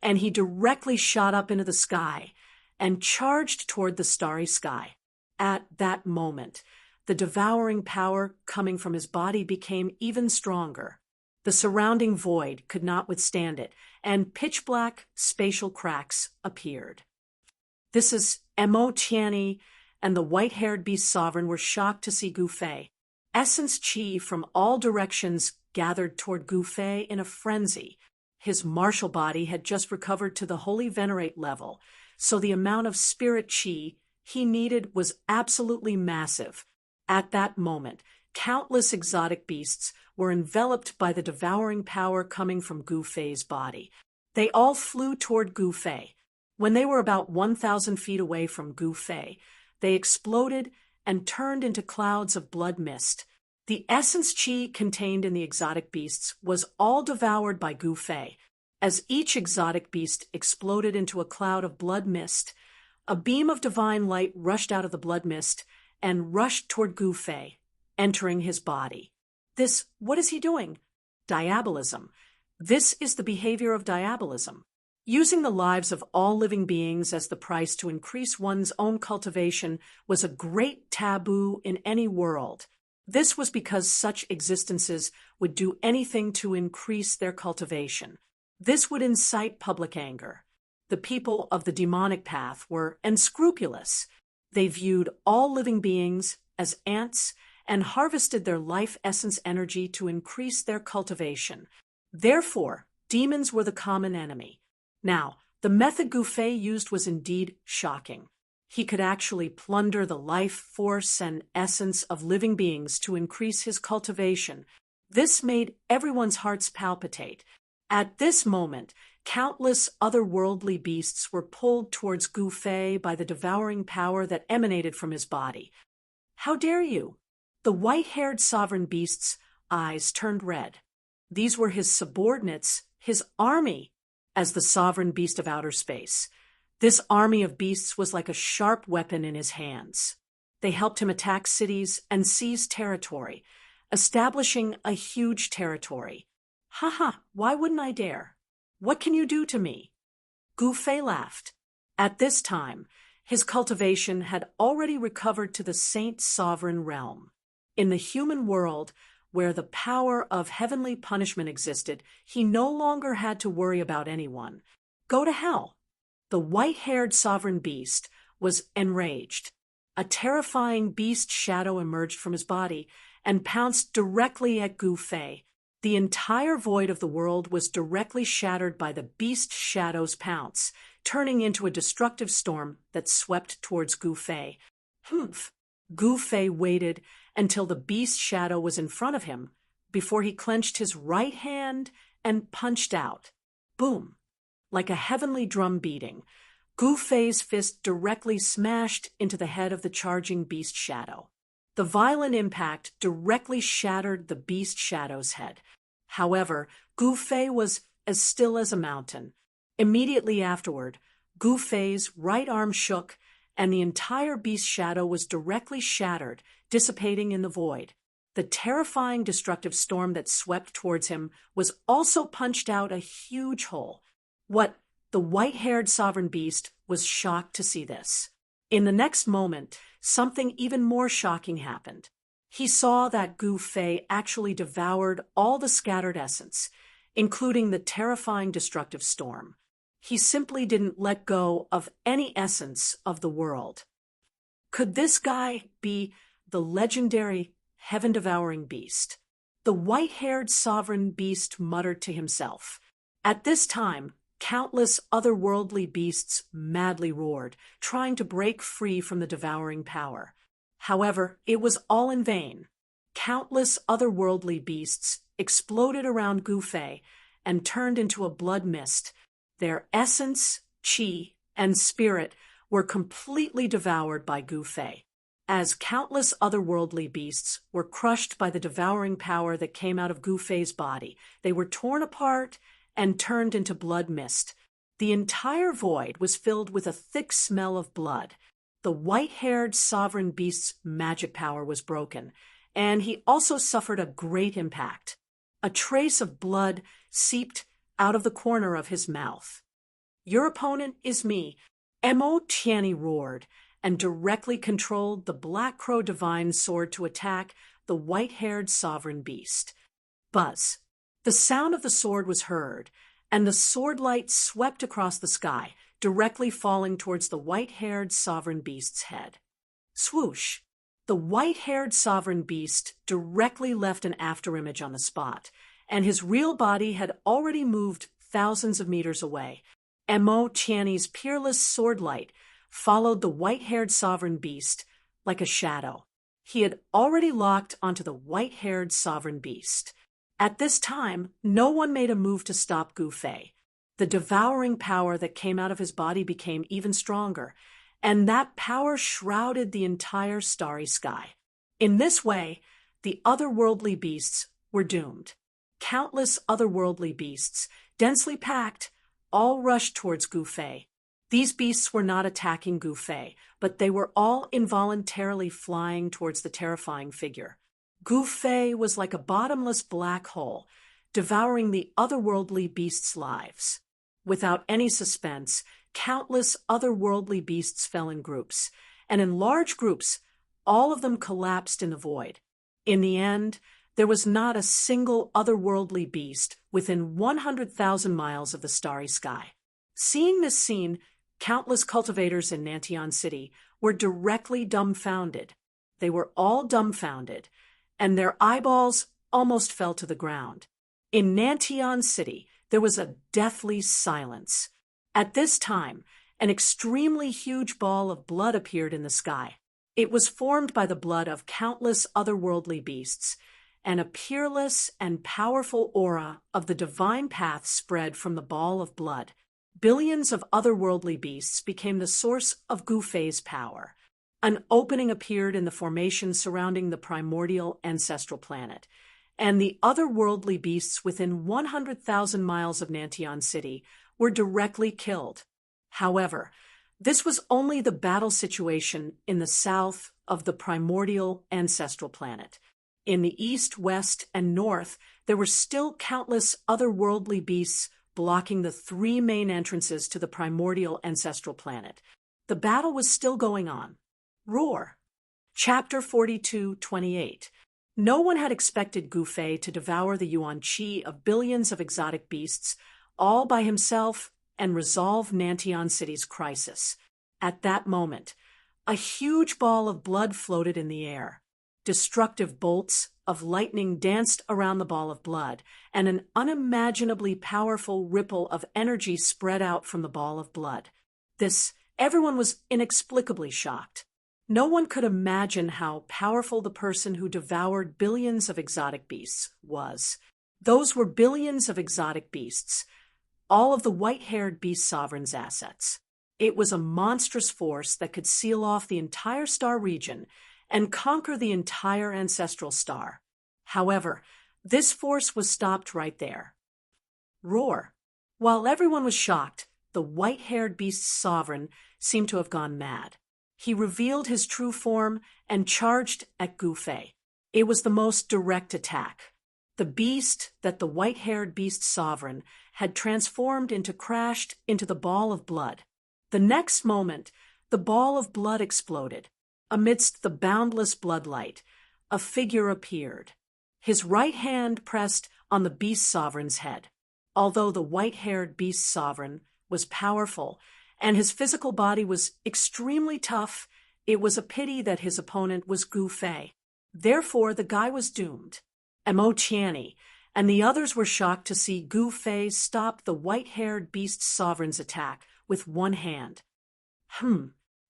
and he directly shot up into the sky and charged toward the starry sky. At that moment, the devouring power coming from his body became even stronger. The surrounding void could not withstand it, and pitch-black spatial cracks appeared. This is Emo Tianyi and the white-haired beast sovereign were shocked to see Gu Fei. Essence chi from all directions gathered toward Gu Fei in a frenzy. His martial body had just recovered to the holy venerate level, so the amount of spirit chi he needed was absolutely massive. At that moment, countless exotic beasts were enveloped by the devouring power coming from Gu Fei's body. They all flew toward Gu Fei. When they were about 1,000 feet away from Gu Fei, they exploded and turned into clouds of blood mist. The essence chi contained in the exotic beasts was all devoured by Gu Fei. As each exotic beast exploded into a cloud of blood mist, a beam of divine light rushed out of the blood mist and rushed toward Gu Fei, entering his body. What is he doing? Diabolism. This is the behavior of diabolism. Using the lives of all living beings as the price to increase one's own cultivation was a great taboo in any world. This was because such existences would do anything to increase their cultivation. This would incite public anger. The people of the demonic path were unscrupulous. They viewed all living beings as ants and harvested their life essence energy to increase their cultivation. Therefore, demons were the common enemy. Now, the method Gu Fei used was indeed shocking. He could actually plunder the life force and essence of living beings to increase his cultivation. This made everyone's hearts palpitate. At this moment, countless otherworldly beasts were pulled towards Gu Fei by the devouring power that emanated from his body. How dare you? The white-haired sovereign beast's eyes turned red. These were his subordinates, his army, as the sovereign beast of outer space. This army of beasts was like a sharp weapon in his hands. They helped him attack cities and seize territory, establishing a huge territory. Why wouldn't I dare? What can you do to me? Gu Fei laughed. At this time, his cultivation had already recovered to the saint sovereign realm. In the human world, where the power of heavenly punishment existed, he no longer had to worry about anyone. Go to hell. The white-haired sovereign beast was enraged. A terrifying beast shadow emerged from his body and pounced directly at Gu Fei. The entire void of the world was directly shattered by the beast shadow's pounce, turning into a destructive storm that swept towards Gu Fei. Humph! Gu Fei waited until the beast shadow was in front of him before he clenched his right hand and punched out. Boom! Like a heavenly drum beating, Gu Fei's fist directly smashed into the head of the charging beast shadow. The violent impact directly shattered the beast shadow's head. However, Gu Fei was as still as a mountain. Immediately afterward, Gu Fei's right arm shook, and the entire beast shadow was directly shattered, dissipating in the void. The terrifying destructive storm that swept towards him was also punched out a huge hole. The white-haired sovereign beast was shocked to see this. In the next moment, something even more shocking happened. He saw that Gu Fei actually devoured all the scattered essence, including the terrifying destructive storm. He simply didn't let go of any essence of the world. Could this guy be the legendary heaven-devouring beast? The white-haired sovereign beast muttered to himself. At this time, countless otherworldly beasts madly roared, trying to break free from the devouring power. However, it was all in vain. Countless otherworldly beasts exploded around Gu Fei and turned into a blood mist. Their essence, chi, and spirit were completely devoured by Gu Fei. as countless otherworldly beasts were crushed by the devouring power that came out of Gu Fei's body. They were torn apart and turned into blood mist. The entire void was filled with a thick smell of blood. The white-haired sovereign beast's magic power was broken, and he also suffered a great impact. A trace of blood seeped out of the corner of his mouth. "Your opponent is me," Mo Tianyi roared, and directly controlled the Black Crow Divine Sword to attack the white-haired sovereign beast. Buzz. The sound of the sword was heard, and the sword light swept across the sky, directly falling towards the white-haired sovereign beast's head. Swoosh! The white-haired sovereign beast directly left an afterimage on the spot, and his real body had already moved thousands of meters away. Mo Tianyi's peerless sword light followed the white-haired sovereign beast like a shadow. He had already locked onto the white-haired sovereign beast. At this time, no one made a move to stop Gu Fei. The devouring power that came out of his body became even stronger, and that power shrouded the entire starry sky. In this way, the otherworldly beasts were doomed. Countless otherworldly beasts, densely packed, all rushed towards Gu Fei. These beasts were not attacking Gu Fei, but they were all involuntarily flying towards the terrifying figure. Gu Fei was like a bottomless black hole, devouring the otherworldly beasts' lives. Without any suspense, countless otherworldly beasts fell in groups, and in large groups, all of them collapsed in the void. In the end, there was not a single otherworldly beast within 100,000 miles of the starry sky. Seeing this scene, countless cultivators in Nantian City were directly dumbfounded. They were all dumbfounded, and their eyeballs almost fell to the ground. In Nantian City, there was a deathly silence. At this time, an extremely huge ball of blood appeared in the sky. It was formed by the blood of countless otherworldly beasts, and a peerless and powerful aura of the divine path spread from the ball of blood. Billions of otherworldly beasts became the source of Gu Fei's power. An opening appeared in the formation surrounding the primordial ancestral planet, and the otherworldly beasts within 100,000 miles of Nantian City were directly killed. However, this was only the battle situation in the south of the primordial ancestral planet. In the east, west, and north, there were still countless otherworldly beasts blocking the three main entrances to the primordial ancestral planet. The battle was still going on. Roar. Chapter 42:28. No one had expected Gu Fei to devour the yuan qi of billions of exotic beasts all by himself and resolve Nantian City's crisis. At that moment, a huge ball of blood floated in the air. Destructive bolts of lightning danced around the ball of blood, and an unimaginably powerful ripple of energy spread out from the ball of blood. Everyone was inexplicably shocked. No one could imagine how powerful the person who devoured billions of exotic beasts was. Those were billions of exotic beasts, all of the white-haired beast sovereign's assets. It was a monstrous force that could seal off the entire star region and conquer the entire ancestral star. However, this force was stopped right there. Roar. While everyone was shocked, the white-haired beast's sovereign seemed to have gone mad. He revealed his true form and charged at Gu Fei. It was the most direct attack. The beast that the white-haired beast sovereign had transformed into crashed into the ball of blood. The next moment, the ball of blood exploded. Amidst the boundless bloodlight, a figure appeared. His right hand pressed on the beast sovereign's head. Although the white-haired beast sovereign was powerful and his physical body was extremely tough, it was a pity that his opponent was Gu Fei. Therefore, the guy was doomed. Mo Tianyi and the others were shocked to see Gu Fei stop the white-haired beast sovereign's attack with one hand.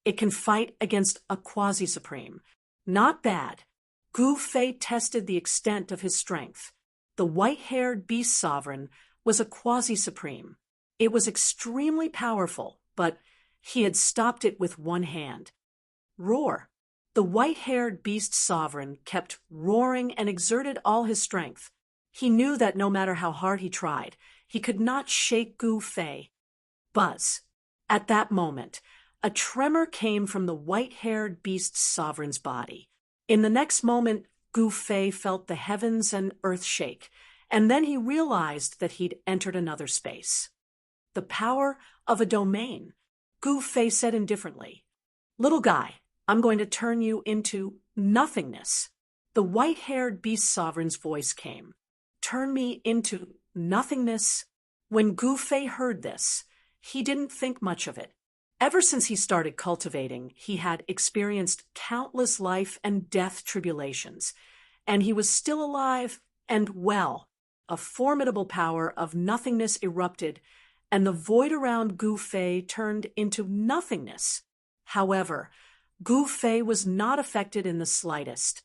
It can fight against a quasi-supreme. Not bad. Gu Fei tested the extent of his strength. The white-haired beast sovereign was a quasi-supreme. It was extremely powerful, but he had stopped it with one hand. Roar. The white-haired beast sovereign kept roaring and exerted all his strength. He knew that no matter how hard he tried, he could not shake Gu Fei. Buzz. At that moment, a tremor came from the white-haired beast sovereign's body. In the next moment, Gu Fei felt the heavens and earth shake, and then he realized that he'd entered another space. The power of a domain. Gu Fei said indifferently, "Little guy, I'm going to turn you into nothingness." The white-haired beast sovereign's voice came. "Turn me into nothingness?" When Gu Fei heard this, he didn't think much of it. Ever since he started cultivating, he had experienced countless life and death tribulations, and he was still alive and well. A formidable power of nothingness erupted, and the void around Gu Fei turned into nothingness. However, Gu Fei was not affected in the slightest.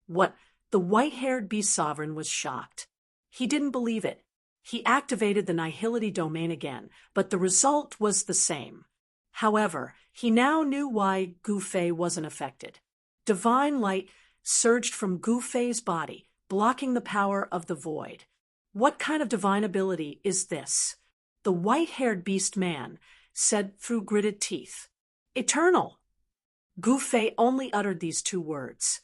What? The white-haired beast sovereign was shocked. He didn't believe it. He activated the nihility domain again, but the result was the same. However, he now knew why Gu Fei wasn't affected. Divine light surged from Gu Fei's body, blocking the power of the void. What kind of divine ability is this? The white-haired beast man said through gritted teeth. "Eternal." Gu Fei only uttered these two words.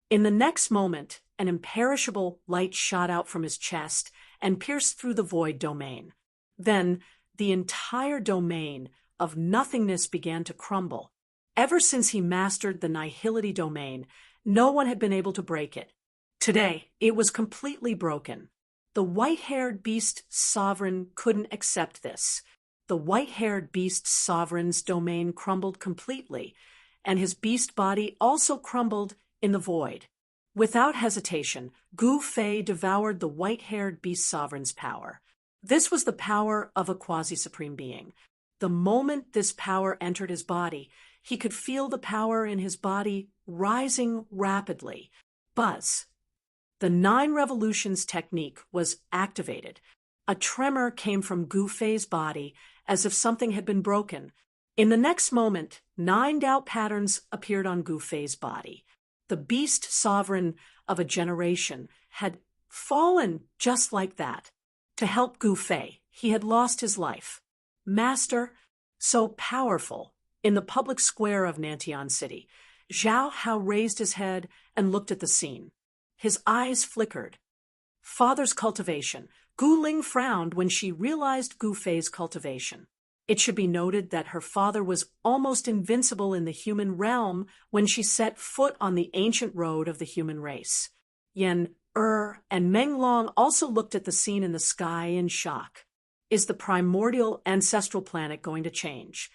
In the next moment, an imperishable light shot out from his chest and pierced through the void domain. Then, the entire domain of nothingness began to crumble. Ever since he mastered the nihility domain, no one had been able to break it. Today, it was completely broken. The white-haired beast sovereign couldn't accept this. The white-haired beast sovereign's domain crumbled completely, and his beast body also crumbled in the void. Without hesitation, Gu Fei devoured the white-haired beast sovereign's power. This was the power of a quasi-supreme being. The moment this power entered his body, he could feel the power in his body rising rapidly. Buzz. The 9 revolutions technique was activated. A tremor came from Gu Fei's body as if something had been broken. In the next moment, 9 doubt patterns appeared on Gu Fei's body. The beast sovereign of a generation had fallen just like that. To help Gu Fei, he had lost his life. Master, so powerful. In the public square of Nantian City, Zhao Hao raised his head and looked at the scene. His eyes flickered. Father's cultivation. Gu Ling frowned when she realized Gu Fei's cultivation. It should be noted that her father was almost invincible in the human realm when she set foot on the ancient road of the human race. Yan and Meng Long also looked at the scene in the sky in shock. Is the primordial ancestral planet going to change?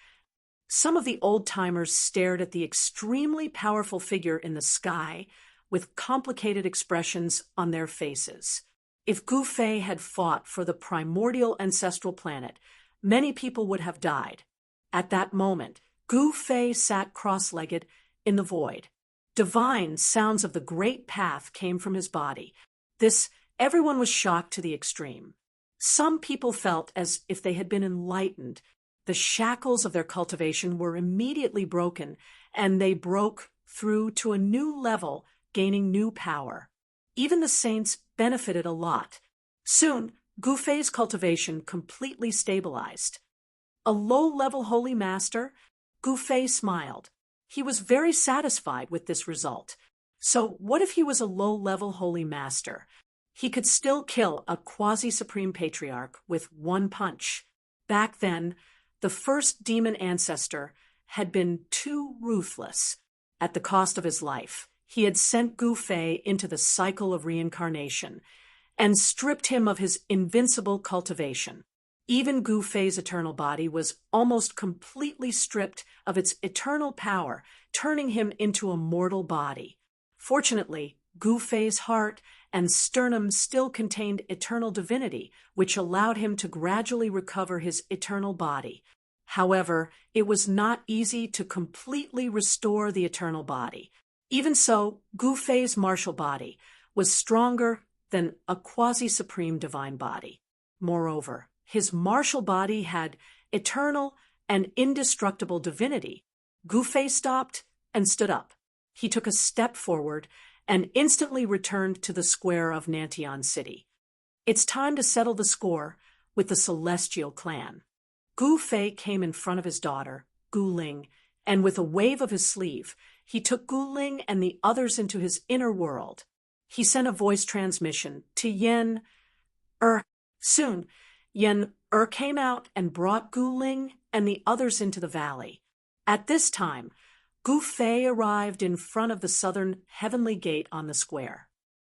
Some of the old-timers stared at the extremely powerful figure in the sky with complicated expressions on their faces. If Gu Fei had fought for the primordial ancestral planet, many people would have died. At that moment, Gu Fei sat cross-legged in the void. Divine sounds of the great path came from his body. Everyone was shocked to the extreme. Some people felt as if they had been enlightened. The shackles of their cultivation were immediately broken, and they broke through to a new level, gaining new power. Even the saints benefited a lot. Soon, Gu Fei's cultivation completely stabilized. A low-level holy master? Gu Fei smiled. He was very satisfied with this result. So what if he was a low-level holy master? He could still kill a quasi-supreme patriarch with one punch. Back then, the first demon ancestor had been too ruthless. At the cost of his life, he had sent Gu Fei into the cycle of reincarnation and stripped him of his invincible cultivation. Even Gu Fei's eternal body was almost completely stripped of its eternal power, turning him into a mortal body. Fortunately, Gu Fei's heart and sternum still contained eternal divinity, which allowed him to gradually recover his eternal body. However, it was not easy to completely restore the eternal body. Even so, Gu Fei's martial body was stronger than a quasi-supreme divine body. Moreover, his martial body had eternal and indestructible divinity. Gu Fei stopped and stood up. He took a step forward and instantly returned to the square of Nantian City. It's time to settle the score with the Celestial Clan. Gu Fei came in front of his daughter, Gu Ling, and with a wave of his sleeve, he took Gu Ling and the others into his inner world. He sent a voice transmission to Yen Er. Soon, Yen Er came out and brought Gu Ling and the others into the valley. At this time, Gu Fei arrived in front of the southern heavenly gate on the square.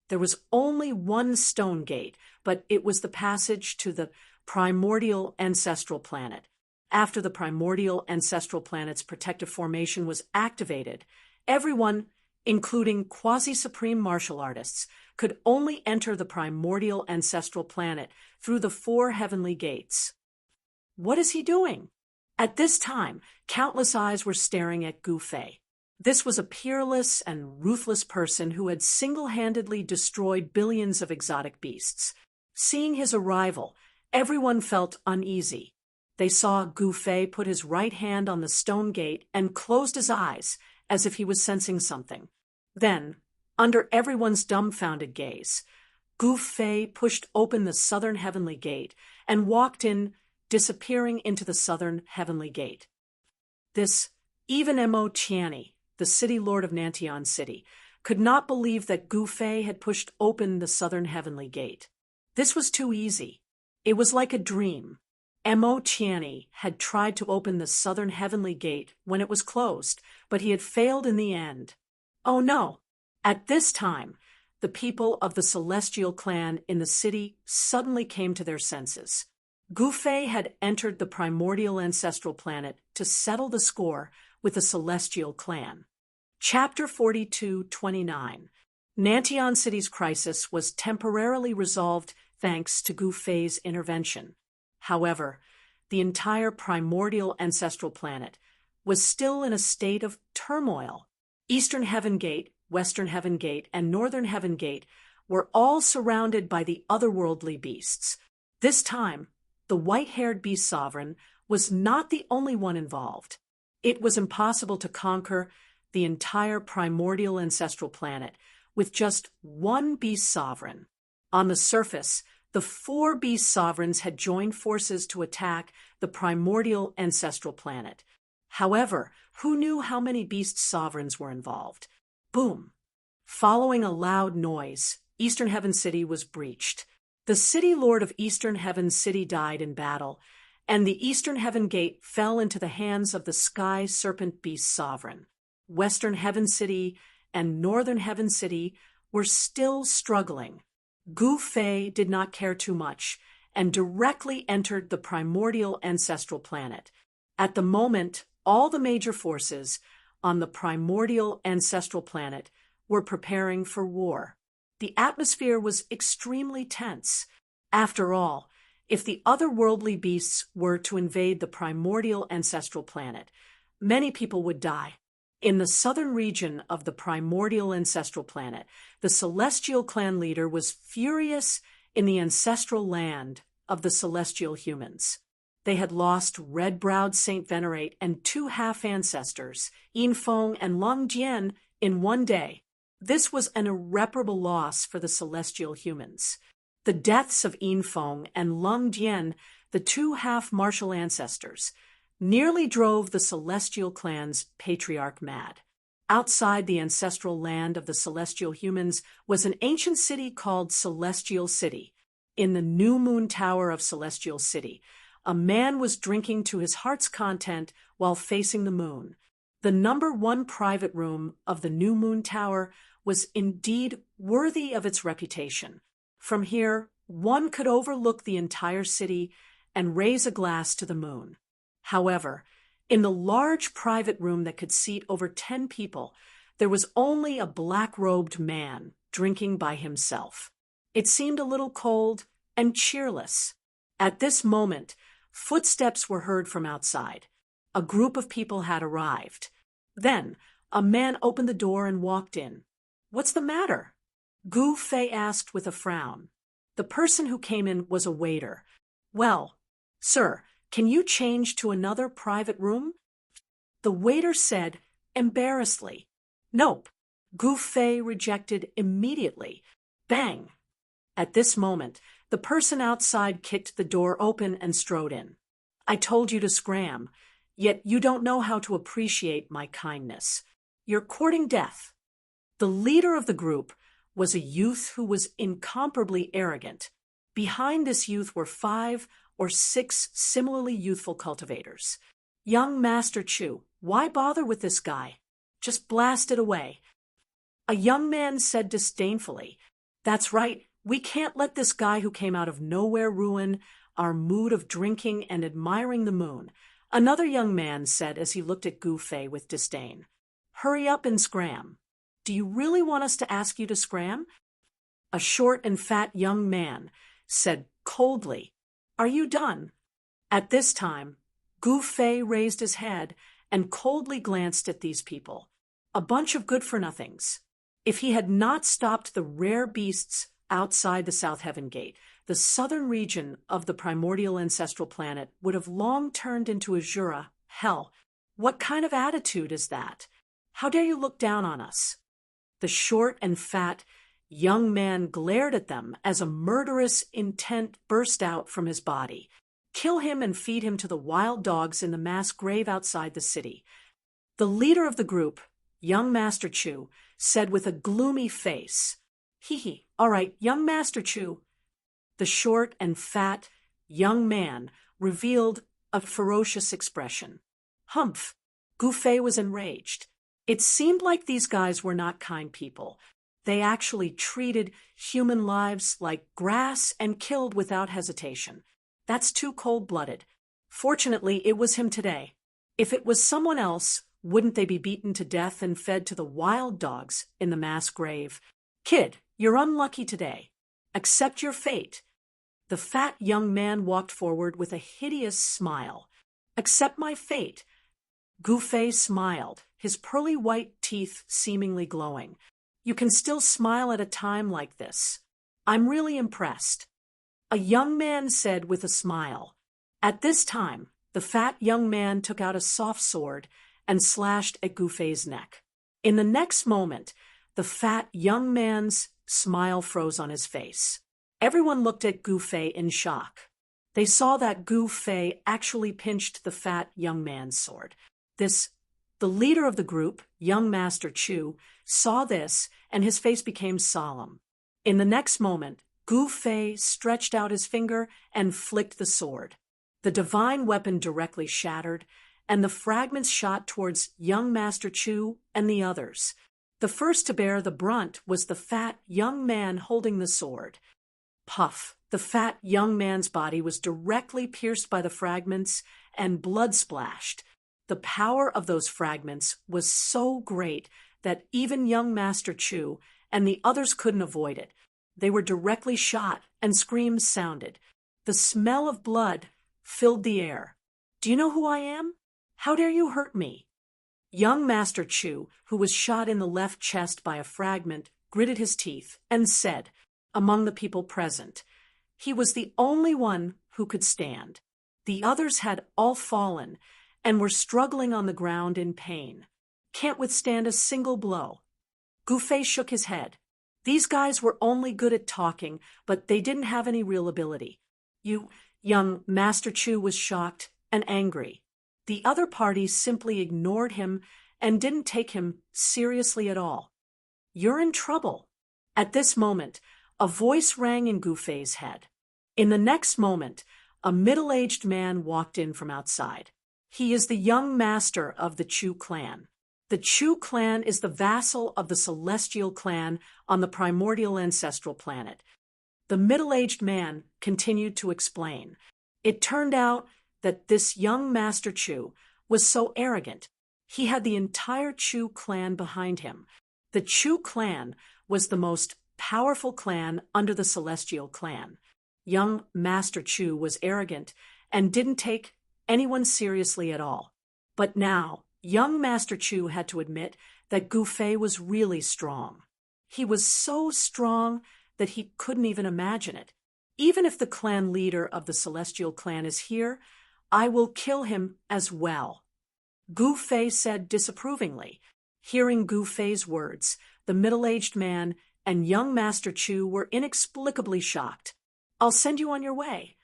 There was only one stone gate, but it was the passage to the primordial ancestral planet. After the primordial ancestral planet's protective formation was activated, everyone, including quasi-supreme martial artists, could only enter the primordial ancestral planet through the 4 heavenly gates. What is he doing? At this time, countless eyes were staring at Gu Fei. This was a peerless and ruthless person who had single-handedly destroyed billions of exotic beasts. Seeing his arrival, everyone felt uneasy. They saw Gu Fei put his right hand on the stone gate and closed his eyes, as if he was sensing something. Then, under everyone's dumbfounded gaze, Gu Fei pushed open the southern heavenly gate and walked in, disappearing into the southern heavenly gate. This, even Mo Qiani, the city lord of Nantian City, could not believe that Gu Fei had pushed open the southern heavenly gate. This was too easy. It was like a dream. Mo Qiani had tried to open the southern heavenly gate when it was closed, but he had failed in the end. Oh no! At this time, the people of the Celestial Clan in the city suddenly came to their senses. Gu Fei had entered the primordial ancestral planet to settle the score with the Celestial Clan. Chapter 42-29. Nantian City's crisis was temporarily resolved thanks to Gu Fei's intervention. However, the entire primordial ancestral planet was still in a state of turmoil. Eastern Heaven Gate, Western Heaven Gate, and Northern Heaven Gate were all surrounded by the otherworldly beasts. This time, the white-haired beast sovereign was not the only one involved. It was impossible to conquer the entire primordial ancestral planet with just one beast sovereign. On the surface, the 4 beast sovereigns had joined forces to attack the primordial ancestral planet. However, who knew how many beast sovereigns were involved? Boom! Following a loud noise, Eastern Heaven City was breached. The city lord of Eastern Heaven City died in battle, and the Eastern Heaven Gate fell into the hands of the Sky Serpent Beast Sovereign. Western Heaven City and Northern Heaven City were still struggling. Gu Fei did not care too much and directly entered the primordial ancestral planet. At the moment, all the major forces on the primordial ancestral planet were preparing for war. The atmosphere was extremely tense. After all, if the otherworldly beasts were to invade the primordial ancestral planet, many people would die. In the southern region of the primordial ancestral planet, the Celestial Clan leader was furious in the ancestral land of the celestial humans. They had lost red-browed Saint Venerate and 2 half-ancestors, Yinfeng and Long Jian, in one day. This was an irreparable loss for the celestial humans. The deaths of Yinfeng and Long Jian, the 2 half-martial ancestors, nearly drove the Celestial Clan's patriarch mad. Outside the ancestral land of the celestial humans was an ancient city called Celestial City. In the New Moon Tower of Celestial City, a man was drinking to his heart's content while facing the moon. The #1 private room of the New Moon Tower was indeed worthy of its reputation. From here, one could overlook the entire city and raise a glass to the moon. However, in the large private room that could seat over 10 people, there was only a black-robed man drinking by himself. It seemed a little cold and cheerless. At this moment, footsteps were heard from outside. A group of people had arrived. Then, a man opened the door and walked in. "What's the matter?" Gu Fei asked with a frown. The person who came in was a waiter. "Well, sir, can you change to another private room?" The waiter said, embarrassedly, "Nope, Gu Fei rejected immediately. Bang! At this moment, the person outside kicked the door open and strode in. I told you to scram, yet you don't know how to appreciate my kindness. You're courting death. The leader of the group was a youth who was incomparably arrogant. Behind this youth were 5 or 6 similarly youthful cultivators. Young Master Chu, why bother with this guy? Just blast it away. A young man said disdainfully, That's right, we can't let this guy who came out of nowhere ruin our mood of drinking and admiring the moon. Another young man said as he looked at Gu Fei with disdain, Hurry up and scram. Do you really want us to ask you to scram? A short and fat young man said coldly, Are you done? At this time, Gu Fei raised his head and coldly glanced at these people. A bunch of good-for-nothings. If he had not stopped the rare beasts outside the South Heaven Gate, the southern region of the primordial ancestral planet would have long turned into Azura. Hell, what kind of attitude is that? How dare you look down on us? The short and fat young man glared at them as a murderous intent burst out from his body. Kill him and feed him to the wild dogs in the mass grave outside the city. The leader of the group, young Master Chu, said with a gloomy face, Hee, all right, young Master Chu. The short and fat young man revealed a ferocious expression. Humph! Gu Fei was enraged. It seemed like these guys were not kind people. They actually treated human lives like grass and killed without hesitation. That's too cold-blooded. Fortunately, it was him today. If it was someone else, wouldn't they be beaten to death and fed to the wild dogs in the mass grave? Kid, you're unlucky today. Accept your fate. The fat young man walked forward with a hideous smile. Accept my fate. Gu Fei smiled, his pearly white teeth seemingly glowing. You can still smile at a time like this. I'm really impressed. A young man said with a smile. At this time, the fat young man took out a soft sword and slashed at Gu Fei's neck. In the next moment, the fat young man's smile froze on his face. Everyone looked at Gu Fei in shock. They saw that Gu Fei actually pinched the fat young man's sword. The leader of the group, young Master Chu, saw this and his face became solemn. In the next moment, Gu Fei stretched out his finger and flicked the sword. The divine weapon directly shattered, and the fragments shot towards young Master Chu and the others. The first to bear the brunt was the fat young man holding the sword. Puff! The fat young man's body was directly pierced by the fragments, and blood splashed. The power of those fragments was so great that even young Master Chu and the others couldn't avoid it. They were directly shot, and screams sounded. The smell of blood filled the air. Do you know who I am? How dare you hurt me? Young Master Chu, who was shot in the left chest by a fragment, gritted his teeth and said, among the people present, he was the only one who could stand. The others had all fallen and were struggling on the ground in pain. Can't withstand a single blow. Gu Fei shook his head. These guys were only good at talking, but they didn't have any real ability. Young Master Chu was shocked and angry. The other party simply ignored him and didn't take him seriously at all. You're in trouble. At this moment, a voice rang in Gu Fei's head. In the next moment, a middle-aged man walked in from outside. He is the young master of the Chu clan. The Chu clan is the vassal of the celestial clan on the primordial ancestral planet. The middle-aged man continued to explain. It turned out that this young Master Chu was so arrogant. He had the entire Chu clan behind him. The Chu clan was the most powerful clan under the celestial clan. Young Master Chu was arrogant and didn't take anyone seriously at all. But now, young Master Chu had to admit that Gu Fei was really strong. He was so strong that he couldn't even imagine it. Even if the clan leader of the celestial clan is here, I will kill him as well. Gu Fei said disapprovingly. Hearing Gu Fei's words, the middle-aged man, and young Master Chu were inexplicably shocked. "I'll send you on your way."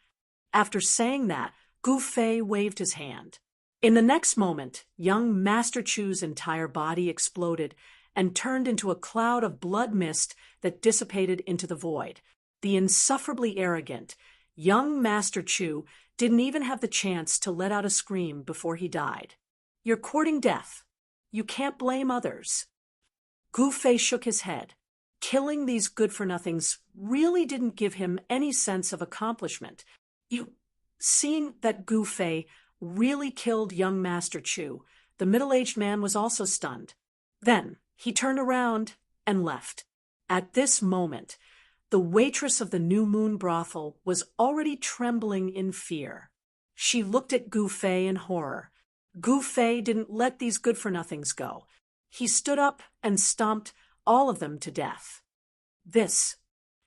After saying that, Gu Fei waved his hand. In the next moment, young Master Chu's entire body exploded and turned into a cloud of blood mist that dissipated into the void. The insufferably arrogant, young Master Chu didn't even have the chance to let out a scream before he died. "You're courting death. You can't blame others." Gu Fei shook his head. Killing these good-for-nothings really didn't give him any sense of accomplishment. Seeing that Gu Fei really killed young Master Chu, the middle-aged man was also stunned. Then he turned around and left. At this moment, the waitress of the New Moon brothel was already trembling in fear. She looked at Gu Fei in horror. Gu Fei didn't let these good-for-nothings go. He stood up and stomped all of them to death. This,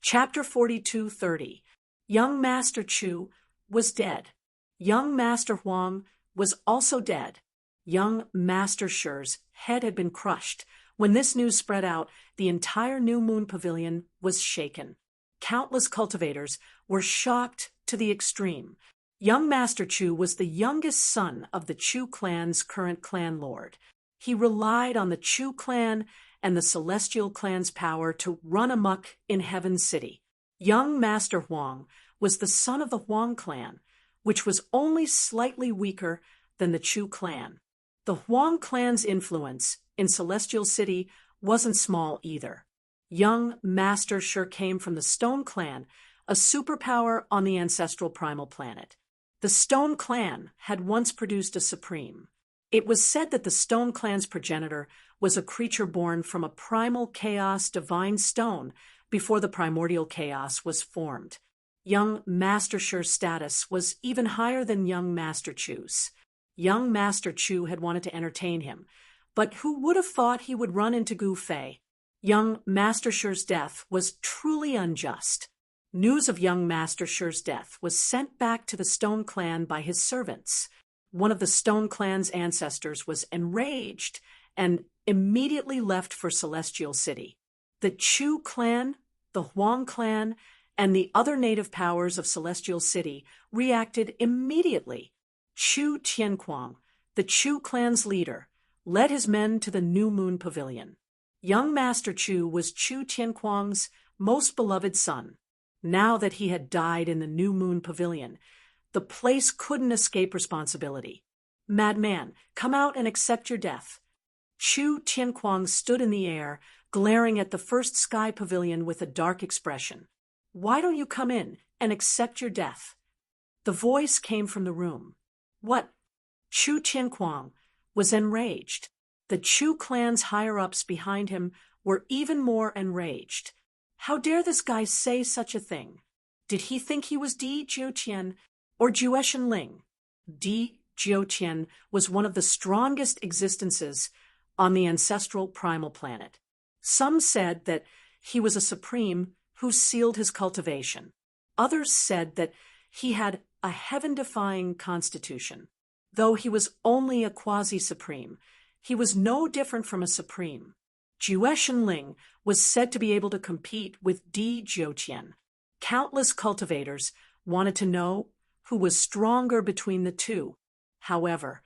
Chapter 42:30. Young Master Chu was dead. Young Master Huang was also dead. Young Master Shi's head had been crushed. When this news spread out, the entire New Moon Pavilion was shaken. Countless cultivators were shocked to the extreme. Young Master Chu was the youngest son of the Chu clan's current clan lord. He relied on the Chu clan and the Celestial clan's power to run amok in Heaven City. Young Master Huang was the son of the Huang clan, which was only slightly weaker than the Chu clan. The Huang clan's influence in Celestial City wasn't small either. Young Master Shi came from the Stone clan, a superpower on the ancestral primal planet. The Stone clan had once produced a supreme. It was said that the Stone clan's progenitor was a creature born from a primal chaos divine stone before the primordial chaos was formed. Young Master Shi's status was even higher than young Master Chu's. Young Master Chu had wanted to entertain him, but who would have thought he would run into Gu Fei? Young Master Shi's death was truly unjust. News of young Master Shi's death was sent back to the Stone clan by his servants. One of the Stone clan's ancestors was enraged and immediately left for Celestial City. The Chu clan, the Huang clan, and the other native powers of Celestial City reacted immediately. Chu Tianquang, the Chu clan's leader, led his men to the New Moon Pavilion. Young Master Chu was Chu Tianquang's most beloved son. Now that he had died in the New Moon Pavilion, the place couldn't escape responsibility. "Madman, come out and accept your death." Chu Tianquang stood in the air, glaring at the first sky pavilion with a dark expression. "Why don't you come in and accept your death?" The voice came from the room. "What?" Chu Tianquang was enraged. The Chu clan's higher-ups behind him were even more enraged. How dare this guy say such a thing? Did he think he was Di Jiutian or Jueshan Ling? Di Jiutian was one of the strongest existences on the ancestral primal planet. Some said that he was a supreme who sealed his cultivation. Others said that he had a heaven-defying constitution. Though he was only a quasi-supreme, he was no different from a supreme. Jueshan Ling was said to be able to compete with Di Jiutian. Countless cultivators wanted to know who was stronger between the two. However,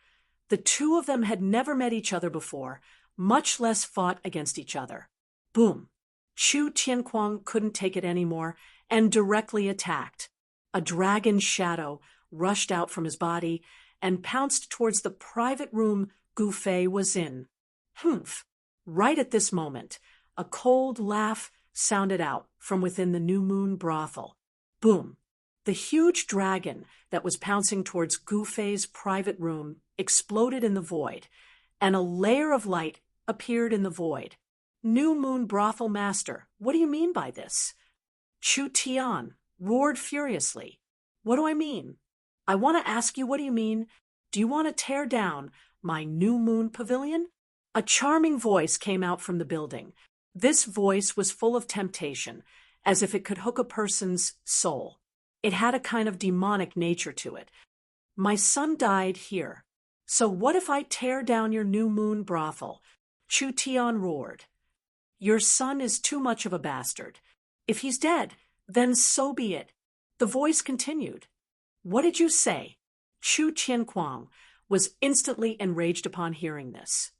the two of them had never met each other before, much less fought against each other. Boom! Chu Tianquang couldn't take it anymore and directly attacked. A dragon shadow rushed out from his body and pounced towards the private room Gu Fei was in. Humph! Right at this moment, a cold laugh sounded out from within the New Moon brothel. Boom! The huge dragon that was pouncing towards Gu Fei's private room exploded in the void, and a layer of light appeared in the void. "New Moon brothel master, what do you mean by this?" Chu Tian roared furiously. "What do I mean? I want to ask you, what do you mean? Do you want to tear down my New Moon Pavilion?" A charming voice came out from the building. This voice was full of temptation, as if it could hook a person's soul. It had a kind of demonic nature to it. "My son died here. So what if I tear down your New Moon brothel?" Chu Tian roared. Your son is too much of a bastard. If he's dead, then so be it. The voice continued. What did you say? Chu Tianquang was instantly enraged upon hearing this.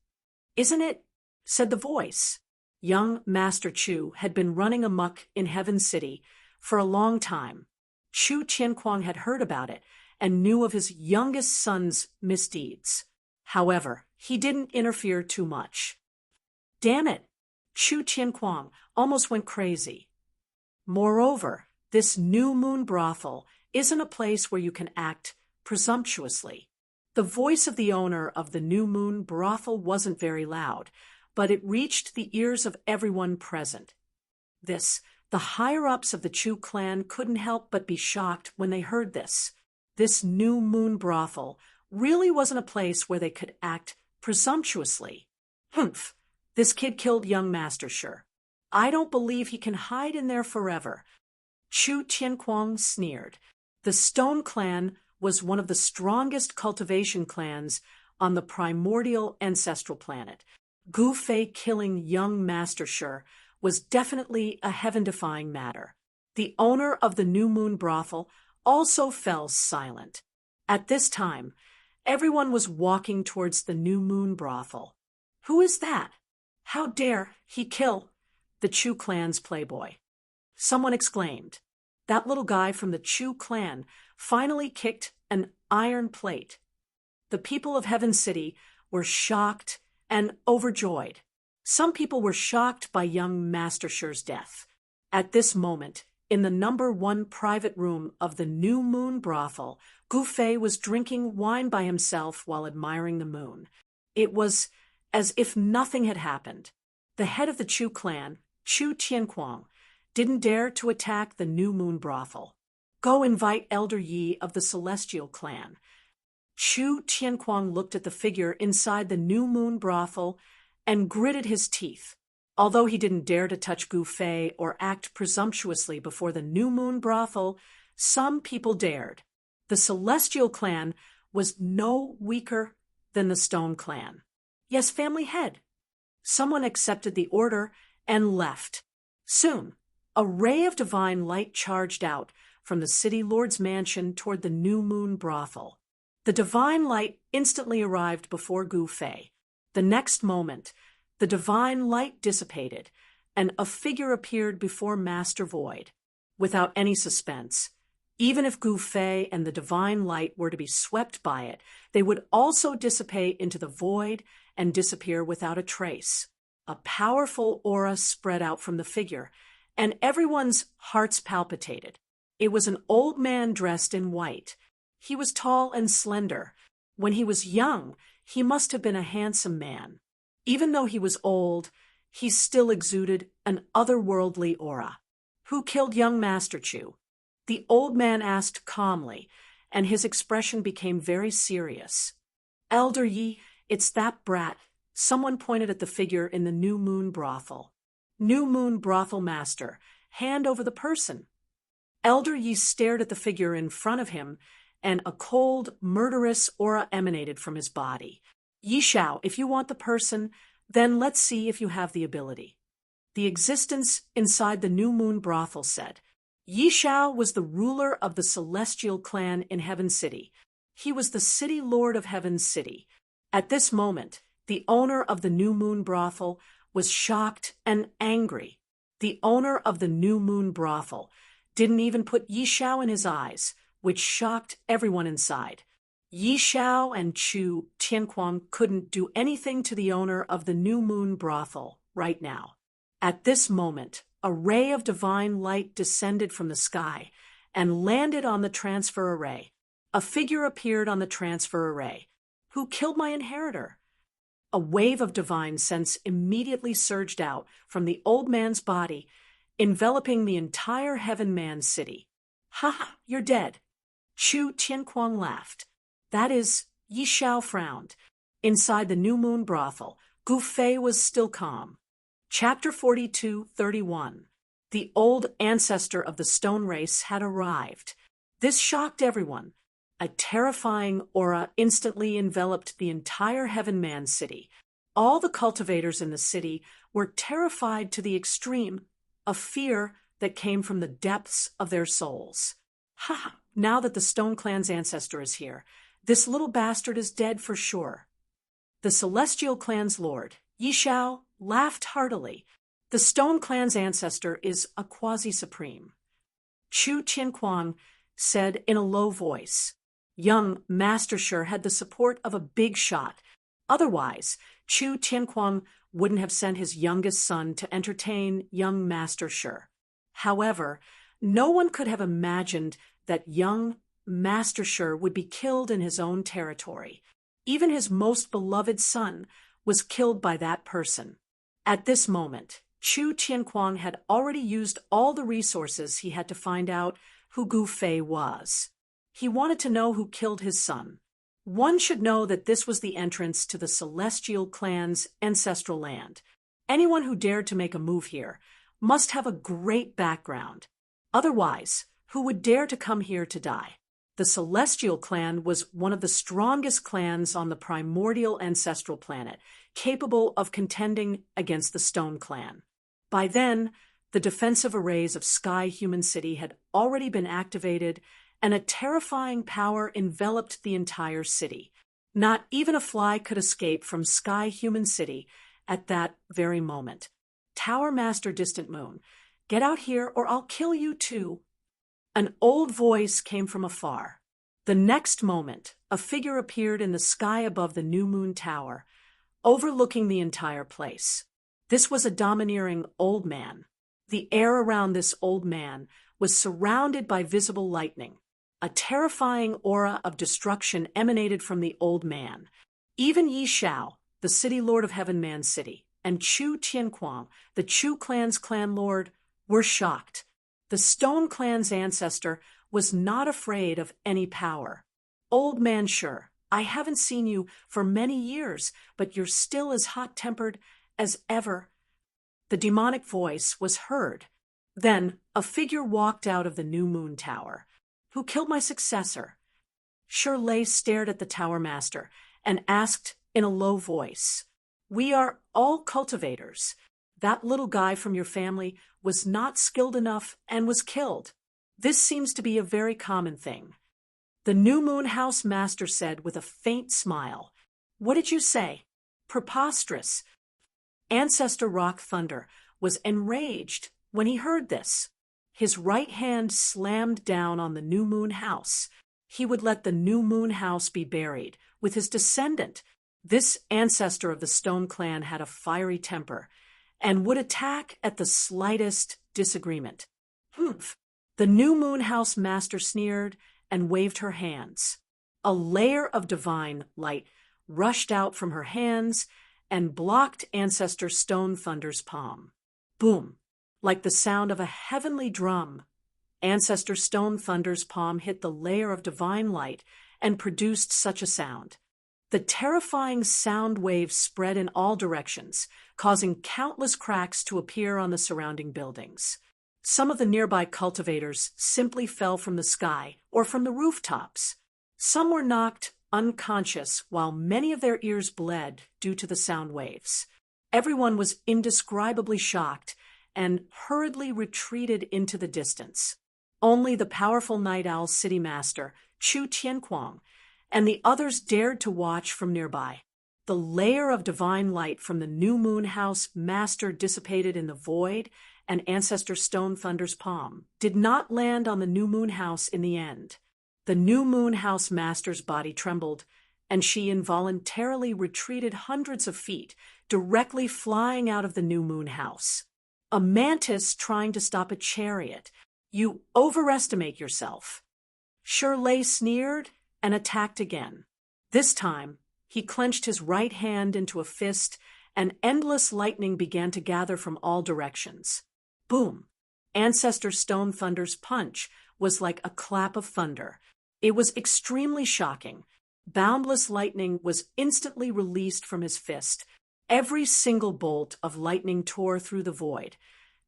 Isn't it? Said the voice. Young Master Chu had been running amok in Heaven City for a long time. Chu Tianquang had heard about it and knew of his youngest son's misdeeds. However, he didn't interfere too much. Damn it! Chu Tianquang almost went crazy. Moreover, this new moon brothel isn't a place where you can act presumptuously. The voice of the owner of the new moon brothel wasn't very loud, but it reached the ears of everyone present. The higher-ups of the Chu clan couldn't help but be shocked when they heard this. This new moon brothel really wasn't a place where they could act presumptuously. Humph, this kid killed young Master Shi. I don't believe he can hide in there forever. Chu Tianquang sneered. The Stone Clan was one of the strongest cultivation clans on the primordial ancestral planet. Gu Fei killing young Master Shi was definitely a heaven-defying matter. The owner of the New Moon brothel also fell silent. At this time, everyone was walking towards the New Moon brothel. Who is that? How dare he kill the Chu clan's playboy? Someone exclaimed. That little guy from the Chu clan finally kicked an iron plate. The people of Heaven City were shocked and overjoyed. Some people were shocked by young Master Shi's death. At this moment, in the number 1 private room of the New Moon brothel, Gu Fei was drinking wine by himself while admiring the moon. It was as if nothing had happened. The head of the Chu clan, Chu Tianquang, didn't dare to attack the New Moon brothel. Go invite Elder Yi of the Celestial clan. Chu Tianquang looked at the figure inside the New Moon brothel and gritted his teeth. Although he didn't dare to touch Gu Fei or act presumptuously before the New Moon brothel, some people dared. The Celestial clan was no weaker than the Stone clan. Yes, family head. Someone accepted the order and left. Soon, a ray of divine light charged out from the city lord's mansion toward the New Moon brothel. The divine light instantly arrived before Gu Fei. The next moment, the divine light dissipated, and a figure appeared before Master Void. Without any suspense, even if Gu Fei and the divine light were to be swept by it, they would also dissipate into the void and disappear without a trace. A powerful aura spread out from the figure, and everyone's hearts palpitated. It was an old man dressed in white. He was tall and slender. When he was young, he must have been a handsome man. Even though he was old, he still exuded an otherworldly aura. Who killed young Master Chu? The old man asked calmly, and his expression became very serious. Elder Yi, it's that brat. Someone pointed at the figure in the New Moon brothel. New Moon brothel master, hand over the person. Elder Yi stared at the figure in front of him, and a cold, murderous aura emanated from his body. Yi Shao, if you want the person, then let's see if you have the ability. The existence inside the New Moon brothel said. Yi Shao was the ruler of the Celestial clan in Heaven City. He was the city lord of Heaven City. At this moment, the owner of the New Moon brothel was shocked and angry. The owner of the New Moon brothel didn't even put Yi Shao in his eyes, which shocked everyone inside. Yi Shao and Chu Tianquang couldn't do anything to the owner of the New Moon brothel right now. At this moment, a ray of divine light descended from the sky and landed on the transfer array. A figure appeared on the transfer array. Who killed my inheritor? A wave of divine sense immediately surged out from the old man's body, enveloping the entire Heaven Man city. Ha ha, you're dead. Chu Tianquang laughed. That is, Yi Shao frowned. Inside the New Moon brothel, Gu Fei was still calm. Chapter 42:31. The old ancestor of the stone race had arrived. This shocked everyone. A terrifying aura instantly enveloped the entire Heaven Man city. All the cultivators in the city were terrified to the extreme, a fear that came from the depths of their souls. Ha! Now that the Stone Clan's ancestor is here, this little bastard is dead for sure. The Celestial Clan's lord, Yi Xiao, laughed heartily. The Stone Clan's ancestor is a quasi-supreme. Chu Qianquang said in a low voice. Young Master Shi had the support of a big shot. Otherwise, Chu Qianquang wouldn't have sent his youngest son to entertain young Master Shi. However, no one could have imagined that young Master Shi would be killed in his own territory. Even his most beloved son was killed by that person. At this moment, Chu Qianquang had already used all the resources he had to find out who Gu Fei was. He wanted to know who killed his son. One should know that this was the entrance to the Celestial Clan's ancestral land. Anyone who dared to make a move here must have a great background. Otherwise, who would dare to come here to die? The Celestial Clan was one of the strongest clans on the primordial ancestral planet, capable of contending against the Stone Clan. By then, the defensive arrays of Sky Human City had already been activated, and a terrifying power enveloped the entire city. Not even a fly could escape from Sky Human City at that very moment. Tower Master Distant Moon, get out here or I'll kill you too. An old voice came from afar. The next moment, a figure appeared in the sky above the New Moon Tower, overlooking the entire place. This was a domineering old man. The air around this old man was surrounded by visible lightning. A terrifying aura of destruction emanated from the old man. Even Yi Xiao, the city lord of Heaven Man City, and Chu Qianquang, the Chu Clan's clan lord, were shocked. The Stone Clan's ancestor was not afraid of any power. Old man Shi, I haven't seen you for many years, but you're still as hot-tempered as ever. The demonic voice was heard. Then a figure walked out of the New Moon Tower. Who killed my successor? Shi stared at the Tower Master and asked in a low voice. We are all cultivators. That little guy from your family was not skilled enough and was killed. This seems to be a very common thing. The New Moon House Master said with a faint smile. What did you say? Preposterous. Ancestor Rock Thunder was enraged when he heard this. His right hand slammed down on the New Moon House. He would let the New Moon House be buried with his descendant. This ancestor of the Stone Clan had a fiery temper and would attack at the slightest disagreement. Humph! The New Moon House Master sneered and waved her hands. A layer of divine light rushed out from her hands and blocked Ancestor Stone Thunder's palm. Boom! Like the sound of a heavenly drum, Ancestor Stone Thunder's palm hit the layer of divine light and produced such a sound. The terrifying sound waves spread in all directions, causing countless cracks to appear on the surrounding buildings. Some of the nearby cultivators simply fell from the sky or from the rooftops. Some were knocked unconscious while many of their ears bled due to the sound waves. Everyone was indescribably shocked and hurriedly retreated into the distance. Only the powerful Night Owl City Master, Chu Qianquang, and the others dared to watch from nearby. The layer of divine light from the New Moon House Master dissipated in the void, and Ancestor Stone Thunder's palm did not land on the New Moon House in the end. The New Moon House Master's body trembled, and she involuntarily retreated hundreds of feet, directly flying out of the New Moon House. A mantis trying to stop a chariot. You overestimate yourself. Shi sneered and attacked again. This time, he clenched his right hand into a fist, and endless lightning began to gather from all directions. Boom! Ancestor Stone Thunder's punch was like a clap of thunder. It was extremely shocking. Boundless lightning was instantly released from his fist. Every single bolt of lightning tore through the void,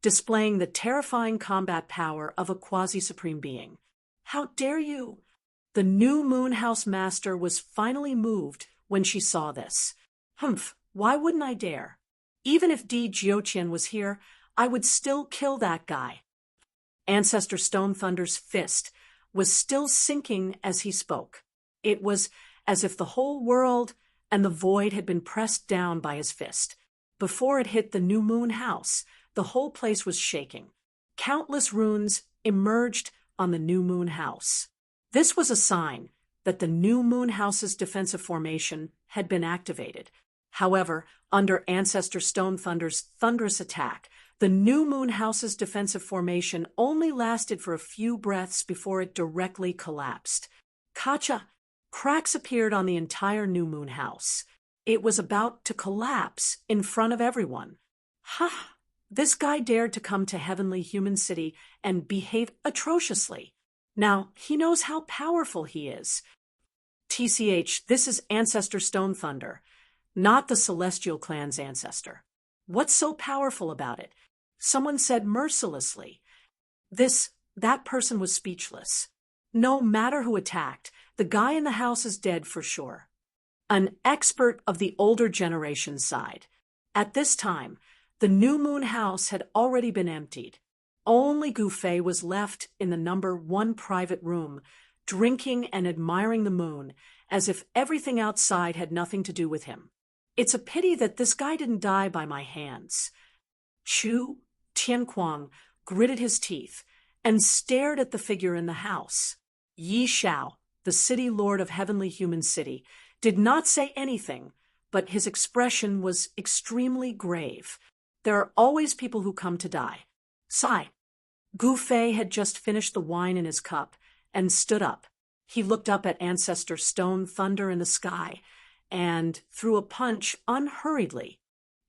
displaying the terrifying combat power of a quasi-supreme being. How dare you! The New Moon House Master was finally moved when she saw this. Humph! Why wouldn't I dare? Even if Di Jiuqian was here, I would still kill that guy. Ancestor Stone Thunder's fist was still sinking as he spoke. It was as if the whole world and the void had been pressed down by his fist. Before it hit the New Moon House, the whole place was shaking. Countless runes emerged on the New Moon House. This was a sign that the New Moon House's defensive formation had been activated. However, under Ancestor Stone Thunder's thunderous attack, the New Moon House's defensive formation only lasted for a few breaths before it directly collapsed. Cracks appeared on the entire New Moon House. It was about to collapse in front of everyone. This guy dared to come to Heavenly Human City and behave atrociously. Now, he knows how powerful he is. TCH, this is Ancestor Stone Thunder, not the Celestial Clan's ancestor. What's so powerful about it? Someone said mercilessly. That person was speechless. No matter who attacked, the guy in the house is dead for sure. An expert of the older generation sighed. At this time, the New Moon House had already been emptied. Only Gu Fei was left in the number 1 private room, drinking and admiring the moon, as if everything outside had nothing to do with him. It's a pity that this guy didn't die by my hands. Chu Tianquang gritted his teeth and stared at the figure in the house. Yi Xiao, the city lord of Heavenly Human City, did not say anything, but his expression was extremely grave. There are always people who come to die. Sigh. Gu Fei had just finished the wine in his cup and stood up. He looked up at Ancestor Stone Thunder in the sky and threw a punch unhurriedly.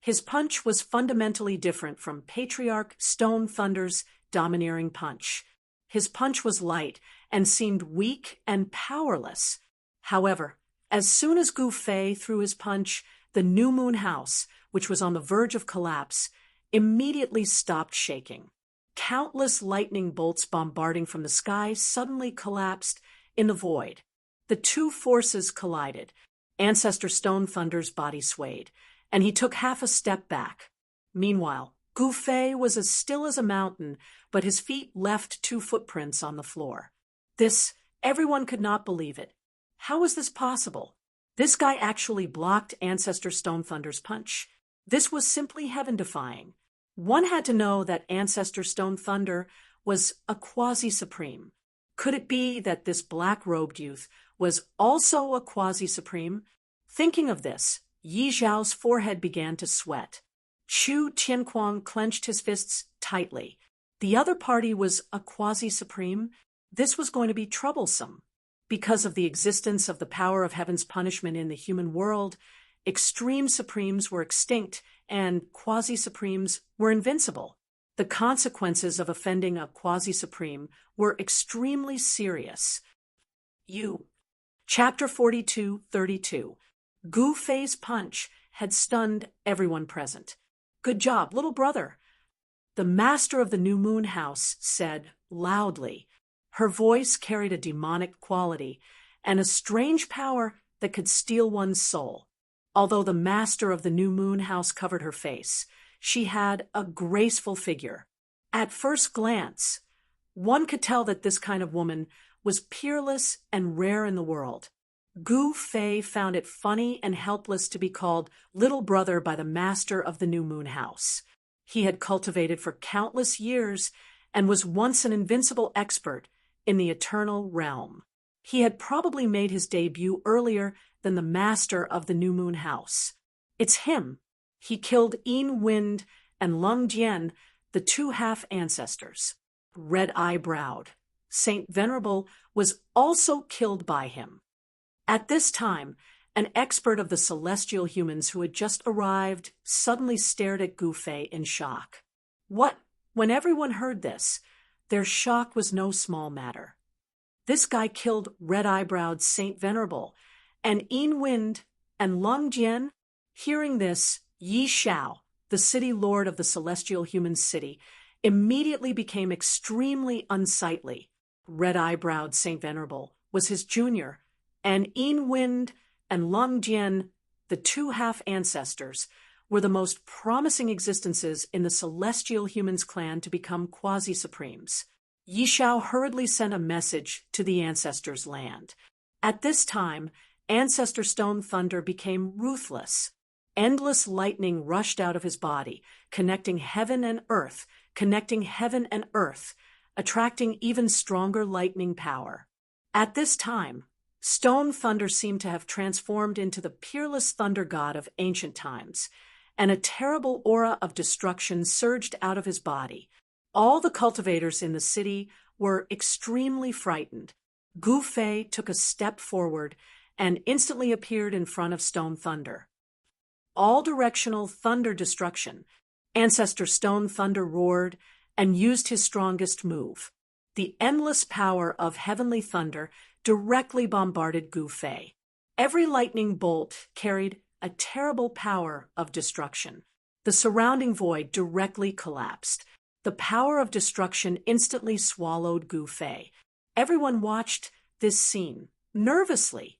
His punch was fundamentally different from Patriarch Stone Thunder's domineering punch. His punch was light and seemed weak and powerless. However, as soon as Gu Fei threw his punch, the New Moon House, which was on the verge of collapse, immediately stopped shaking. Countless lightning bolts bombarding from the sky suddenly collapsed in the void. The two forces collided. Ancestor Stone Thunder's body swayed, and he took half a step back. Meanwhile, Gu Fei was as still as a mountain, but his feet left 2 footprints on the floor. Everyone could not believe it. How was this possible? This guy actually blocked Ancestor Stone Thunder's punch. This was simply heaven-defying. One had to know that Ancestor Stone Thunder was a quasi-supreme. Could it be that this black-robed youth was also a quasi-supreme? Thinking of this, Yi Zhao's forehead began to sweat. Chu Tianquang clenched his fists tightly. The other party was a quasi-supreme. This was going to be troublesome. Because of the existence of the power of heaven's punishment in the human world, extreme supremes were extinct and quasi-supremes were invincible. The consequences of offending a quasi-supreme were extremely serious. Chapter 42:32. Gu Fei's punch had stunned everyone present. Good job, little brother. The master of the New Moon House said loudly. Her voice carried a demonic quality and a strange power that could steal one's soul. Although the master of the New Moon House covered her face, she had a graceful figure. At first glance, one could tell that this kind of woman was peerless and rare in the world. Gu Fei found it funny and helpless to be called little brother by the master of the New Moon House. He had cultivated for countless years and was once an invincible expert in the eternal realm. He had probably made his debut earlier than the master of the New Moon House. It's him. He killed Yin Wind and Lung Jian, the 2 half-ancestors. Red-Eye-Browed Saint Venerable was also killed by him. At this time, an expert of the celestial humans who had just arrived suddenly stared at Gu Fei in shock. When everyone heard this, their shock was no small matter. This guy killed Red-Eye-Browed Saint Venerable, and Yin Wind and Lung Jian. Hearing this, Yi Xiao, the city lord of the celestial human city, immediately became extremely unsightly. Red-Eye-Browed Saint Venerable was his junior, and Yin Wind and Lung Jian, the two half-ancestors, were the most promising existences in the celestial humans clan to become quasi-supremes. Yishao hurriedly sent a message to the ancestors' land. At this time, Ancestor Stone Thunder became ruthless. Endless lightning rushed out of his body, connecting heaven and earth, attracting even stronger lightning power. At this time, Stone Thunder seemed to have transformed into the peerless thunder god of ancient times, and a terrible aura of destruction surged out of his body. All the cultivators in the city were extremely frightened. Gu Fei took a step forward and instantly appeared in front of Stone Thunder. All-directional thunder destruction. Ancestor Stone Thunder roared and used his strongest move. The endless power of heavenly thunder directly bombarded Gu Fei. Every lightning bolt carried a terrible power of destruction. The surrounding void directly collapsed. The power of destruction instantly swallowed Gu Fei. Everyone watched this scene nervously.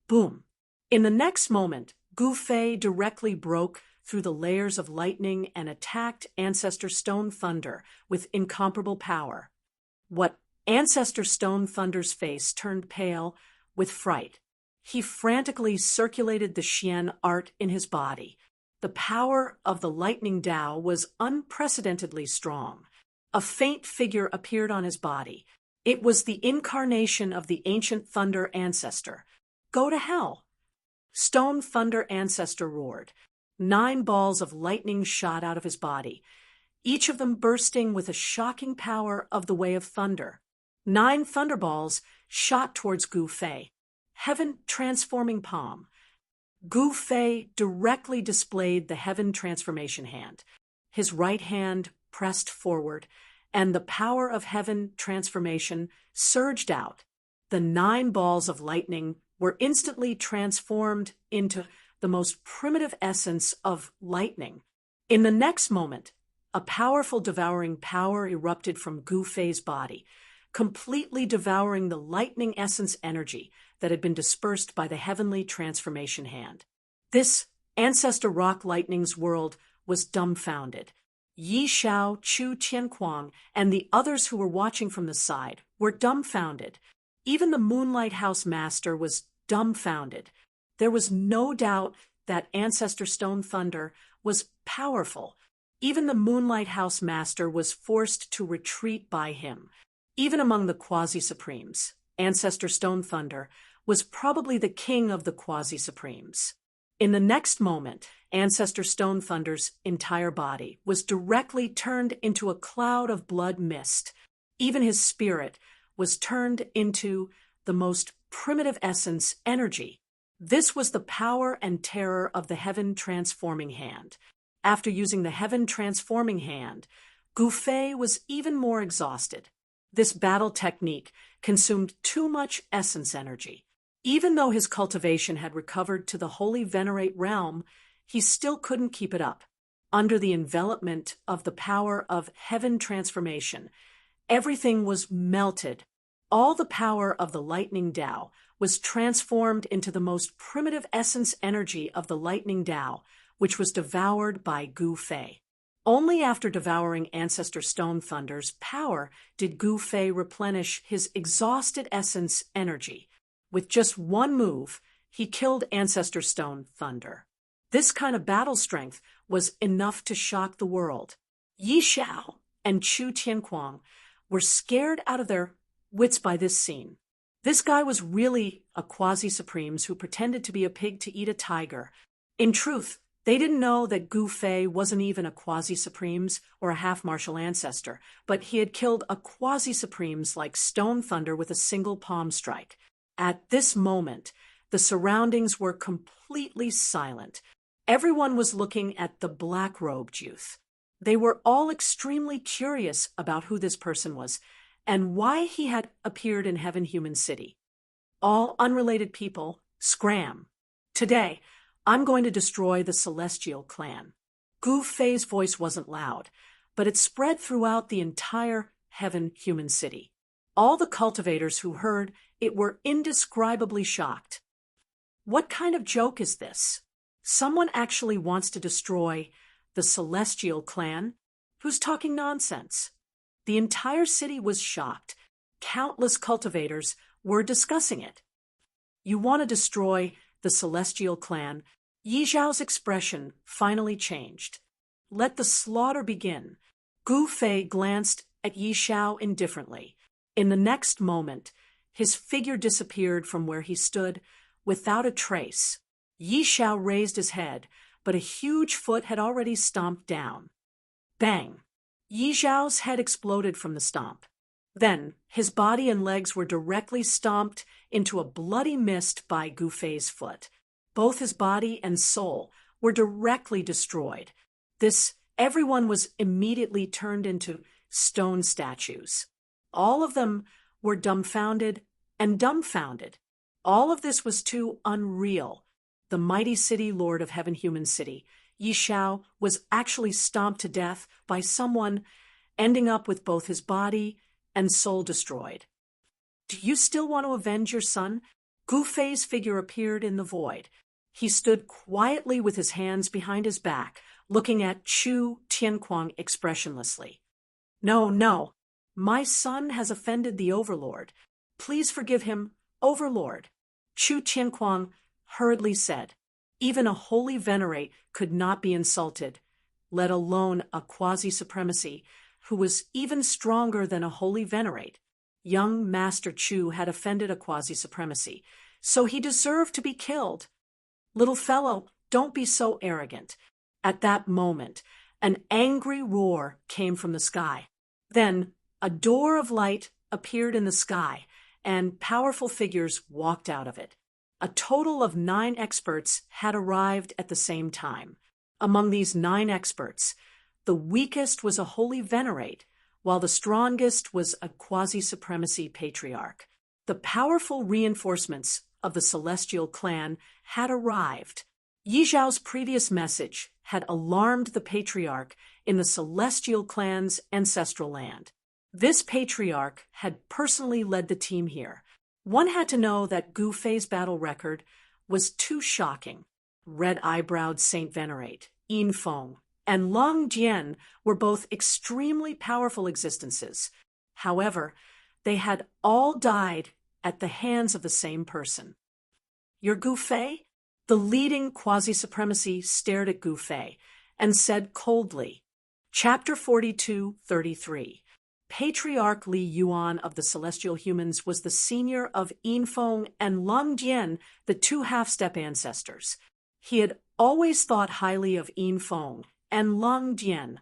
Boom. In the next moment, Gu Fei directly broke through the layers of lightning and attacked Ancestor Stone Thunder with incomparable power. What Ancestor Stone Thunder's face turned pale with fright. He frantically circulated the Xian art in his body. The power of the lightning Tao was unprecedentedly strong. A faint figure appeared on his body. It was the incarnation of the ancient thunder ancestor. Go to hell! Stone Thunder Ancestor roared. 9 balls of lightning shot out of his body, each of them bursting with a shocking power of the way of thunder. 9 thunderballs shot towards Gu Fei. Heaven transforming palm. Gu Fei directly displayed the heaven transformation hand. His right hand pressed forward, and the power of heaven transformation surged out. The 9 balls of lightning were instantly transformed into the most primitive essence of lightning. In the next moment, a powerful devouring power erupted from Gu Fei's body, completely devouring the lightning essence energy that had been dispersed by the heavenly transformation hand. This Ancestor Rock Lightning's world was dumbfounded. Yi Shao, Chu Tianquang, and the others who were watching from the side were dumbfounded. Even the Moonlight House Master was dumbfounded. There was no doubt that Ancestor Stone Thunder was powerful. Even the Moonlight House Master was forced to retreat by him. Even among the Quasi-Supremes, Ancestor Stone Thunder was probably the king of the Quasi-Supremes. In the next moment, Ancestor Stone Thunder's entire body was directly turned into a cloud of blood mist. Even his spirit was turned into the most primitive essence energy. This was the power and terror of the Heaven Transforming Hand. After using the Heaven Transforming Hand, Gu Fei was even more exhausted. This battle technique consumed too much essence energy. Even though his cultivation had recovered to the Holy Venerate realm, he still couldn't keep it up. Under the envelopment of the power of Heaven Transformation, everything was melted. All the power of the Lightning Tao was transformed into the most primitive essence energy of the Lightning Tao, which was devoured by Gu Fei. Only after devouring Ancestor Stone Thunder's power did Gu Fei replenish his exhausted essence energy. With just one move, he killed Ancestor Stone Thunder. This kind of battle strength was enough to shock the world. Yi Shao and Chu Tianquang were scared out of their wits by this scene. This guy was really a quasi-supremes who pretended to be a pig to eat a tiger. In truth, they didn't know that Gu Fei wasn't even a quasi-supremes or a half-martial ancestor, but he had killed a quasi-supremes like Stone Thunder with a single palm strike. At this moment, the surroundings were completely silent. Everyone was looking at the black-robed youth. They were all extremely curious about who this person was and why he had appeared in Heaven Human City. All unrelated people, scram. Today, I'm going to destroy the Celestial clan. Gu Fei's voice wasn't loud, but it spread throughout the entire Heaven Human City. All the cultivators who heard it were indescribably shocked. What kind of joke is this? Someone actually wants to destroy the Celestial clan? Who's talking nonsense? The entire city was shocked. Countless cultivators were discussing it. You want to destroy the Celestial clan? Yi Zhao's expression finally changed. Let the slaughter begin. Gu Fei glanced at Yi Zhao indifferently. In the next moment, his figure disappeared from where he stood without a trace. Yi Zhao raised his head, but a huge foot had already stomped down. Bang! Yi Zhao's head exploded from the stomp. Then, his body and legs were directly stomped into a bloody mist by Gu Fei's foot. Both his body and soul were directly destroyed. Everyone was immediately turned into stone statues. All of them were dumbfounded and dumbfounded. All of this was too unreal. The mighty city lord of Heaven Human City, Yi Zhao, was actually stomped to death by someone, ending up with both his body and soul destroyed. Do you still want to avenge your son? Gu Fei's figure appeared in the void. He stood quietly with his hands behind his back, looking at Chu Tianquang expressionlessly. No, no. My son has offended the Overlord. Please forgive him, Overlord. Chu Tianquang hurriedly said. Even a holy venerate could not be insulted, let alone a quasi-supremacy who was even stronger than a holy venerate. Young Master Chu had offended a quasi-supremacy, so he deserved to be killed. Little fellow, don't be so arrogant. At that moment, an angry roar came from the sky. Then, a door of light appeared in the sky, and powerful figures walked out of it. A total of 9 experts had arrived at the same time. Among these 9 experts, the weakest was a holy venerate, while the strongest was a quasi-supremacy patriarch. The powerful reinforcements of the Celestial clan had arrived. Yi Zhao's previous message had alarmed the patriarch in the Celestial clan's ancestral land. This patriarch had personally led the team here. One had to know that Gu Fei's battle record was too shocking. Red-eyebrowed Saint Venerate, Yin Feng, and Long Jian were both extremely powerful existences. However, they had all died at the hands of the same person. You're Gu Fei? The leading quasi-supremacy stared at Gu Fei and said coldly, Chapter 42:33. Patriarch Li Yuan of the Celestial Humans was the senior of Yin Feng and Long Jian, the 2 half-step ancestors. He had always thought highly of Yin Feng and Long Jian,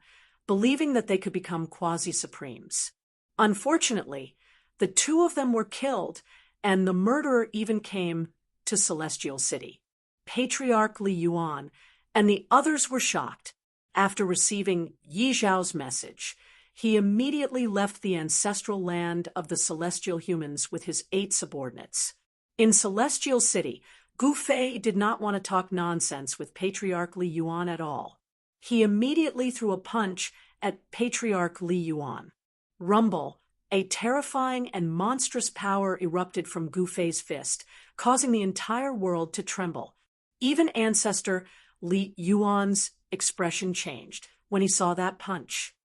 believing that they could become quasi-supremes. Unfortunately, the 2 of them were killed, and the murderer even came to Celestial City. Patriarch Li Yuan and the others were shocked. After receiving Yi Zhao's message, he immediately left the ancestral land of the Celestial Humans with his 8 subordinates. In Celestial City, Gu Fei did not want to talk nonsense with Patriarch Li Yuan at all. He immediately threw a punch at Patriarch Li Yuan. Rumble, a terrifying and monstrous power erupted from Gu Fei's fist, causing the entire world to tremble. Even Ancestor Li Yuan's expression changed when he saw that punch.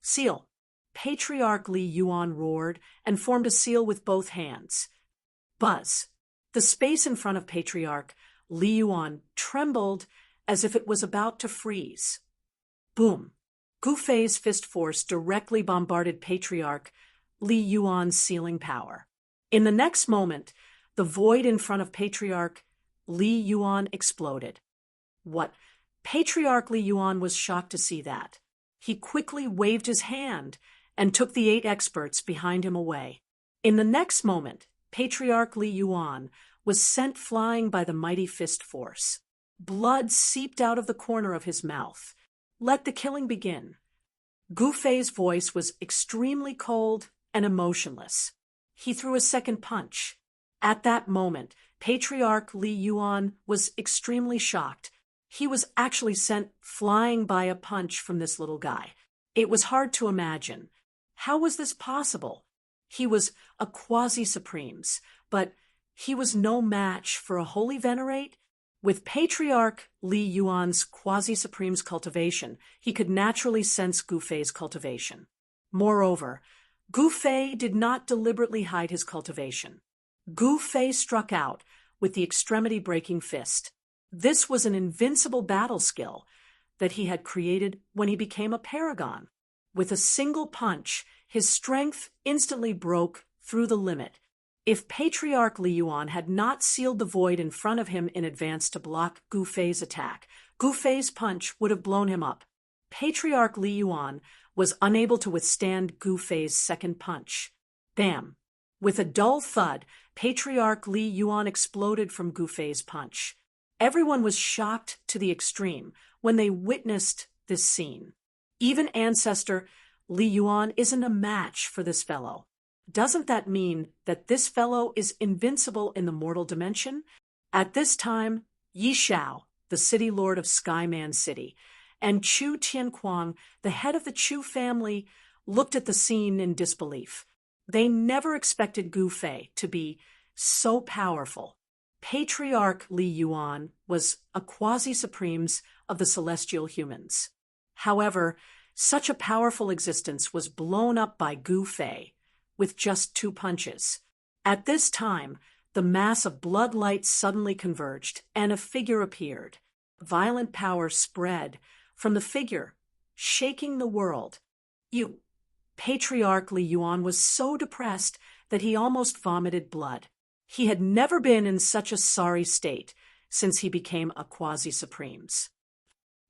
Seal. Patriarch Li Yuan roared and formed a seal with both hands. Buzz. The space in front of Patriarch Li Yuan trembled as if it was about to freeze. Boom. Gu Fei's fist force directly bombarded Patriarch Li Yuan's sealing power. In the next moment, the void in front of Patriarch Li Yuan exploded. What? Patriarch Li Yuan was shocked to see that. He quickly waved his hand and took the 8 experts behind him away. In the next moment, Patriarch Li Yuan was sent flying by the mighty fist force. Blood seeped out of the corner of his mouth. Let the killing begin. Gu Fei's voice was extremely cold and emotionless. He threw a second punch. At that moment, Patriarch Li Yuan was extremely shocked. He was actually sent flying by a punch from this little guy. It was hard to imagine. How was this possible? He was a quasi-supremes, but he was no match for a holy venerate. With Patriarch Li Yuan's quasi-supreme's cultivation, he could naturally sense Gu Fei's cultivation. Moreover, Gu Fei did not deliberately hide his cultivation. Gu Fei struck out with the extremity-breaking fist. This was an invincible battle skill that he had created when he became a paragon. With a single punch, his strength instantly broke through the limit. If Patriarch Li Yuan had not sealed the void in front of him in advance to block Gu Fei's attack, Gu Fei's punch would have blown him up. Patriarch Li Yuan was unable to withstand Gu Fei's second punch. Bam! With a dull thud, Patriarch Li Yuan exploded from Gu Fei's punch. Everyone was shocked to the extreme when they witnessed this scene. Even Ancestor Li Yuan isn't a match for this fellow. Doesn't that mean that this fellow is invincible in the mortal dimension? At this time, Yi Xiao, the city lord of Skyman City, and Chu Tianquang, the head of the Chu family, looked at the scene in disbelief. They never expected Gu Fei to be so powerful. Patriarch Li Yuan was a quasi-supremes of the celestial humans. However, such a powerful existence was blown up by Gu Fei with just 2 punches. At this time, the mass of blood light suddenly converged, and a figure appeared. Violent power spread from the figure, shaking the world. Patriarch Li Yuan was so depressed that he almost vomited blood. He had never been in such a sorry state since he became a quasi-supremes.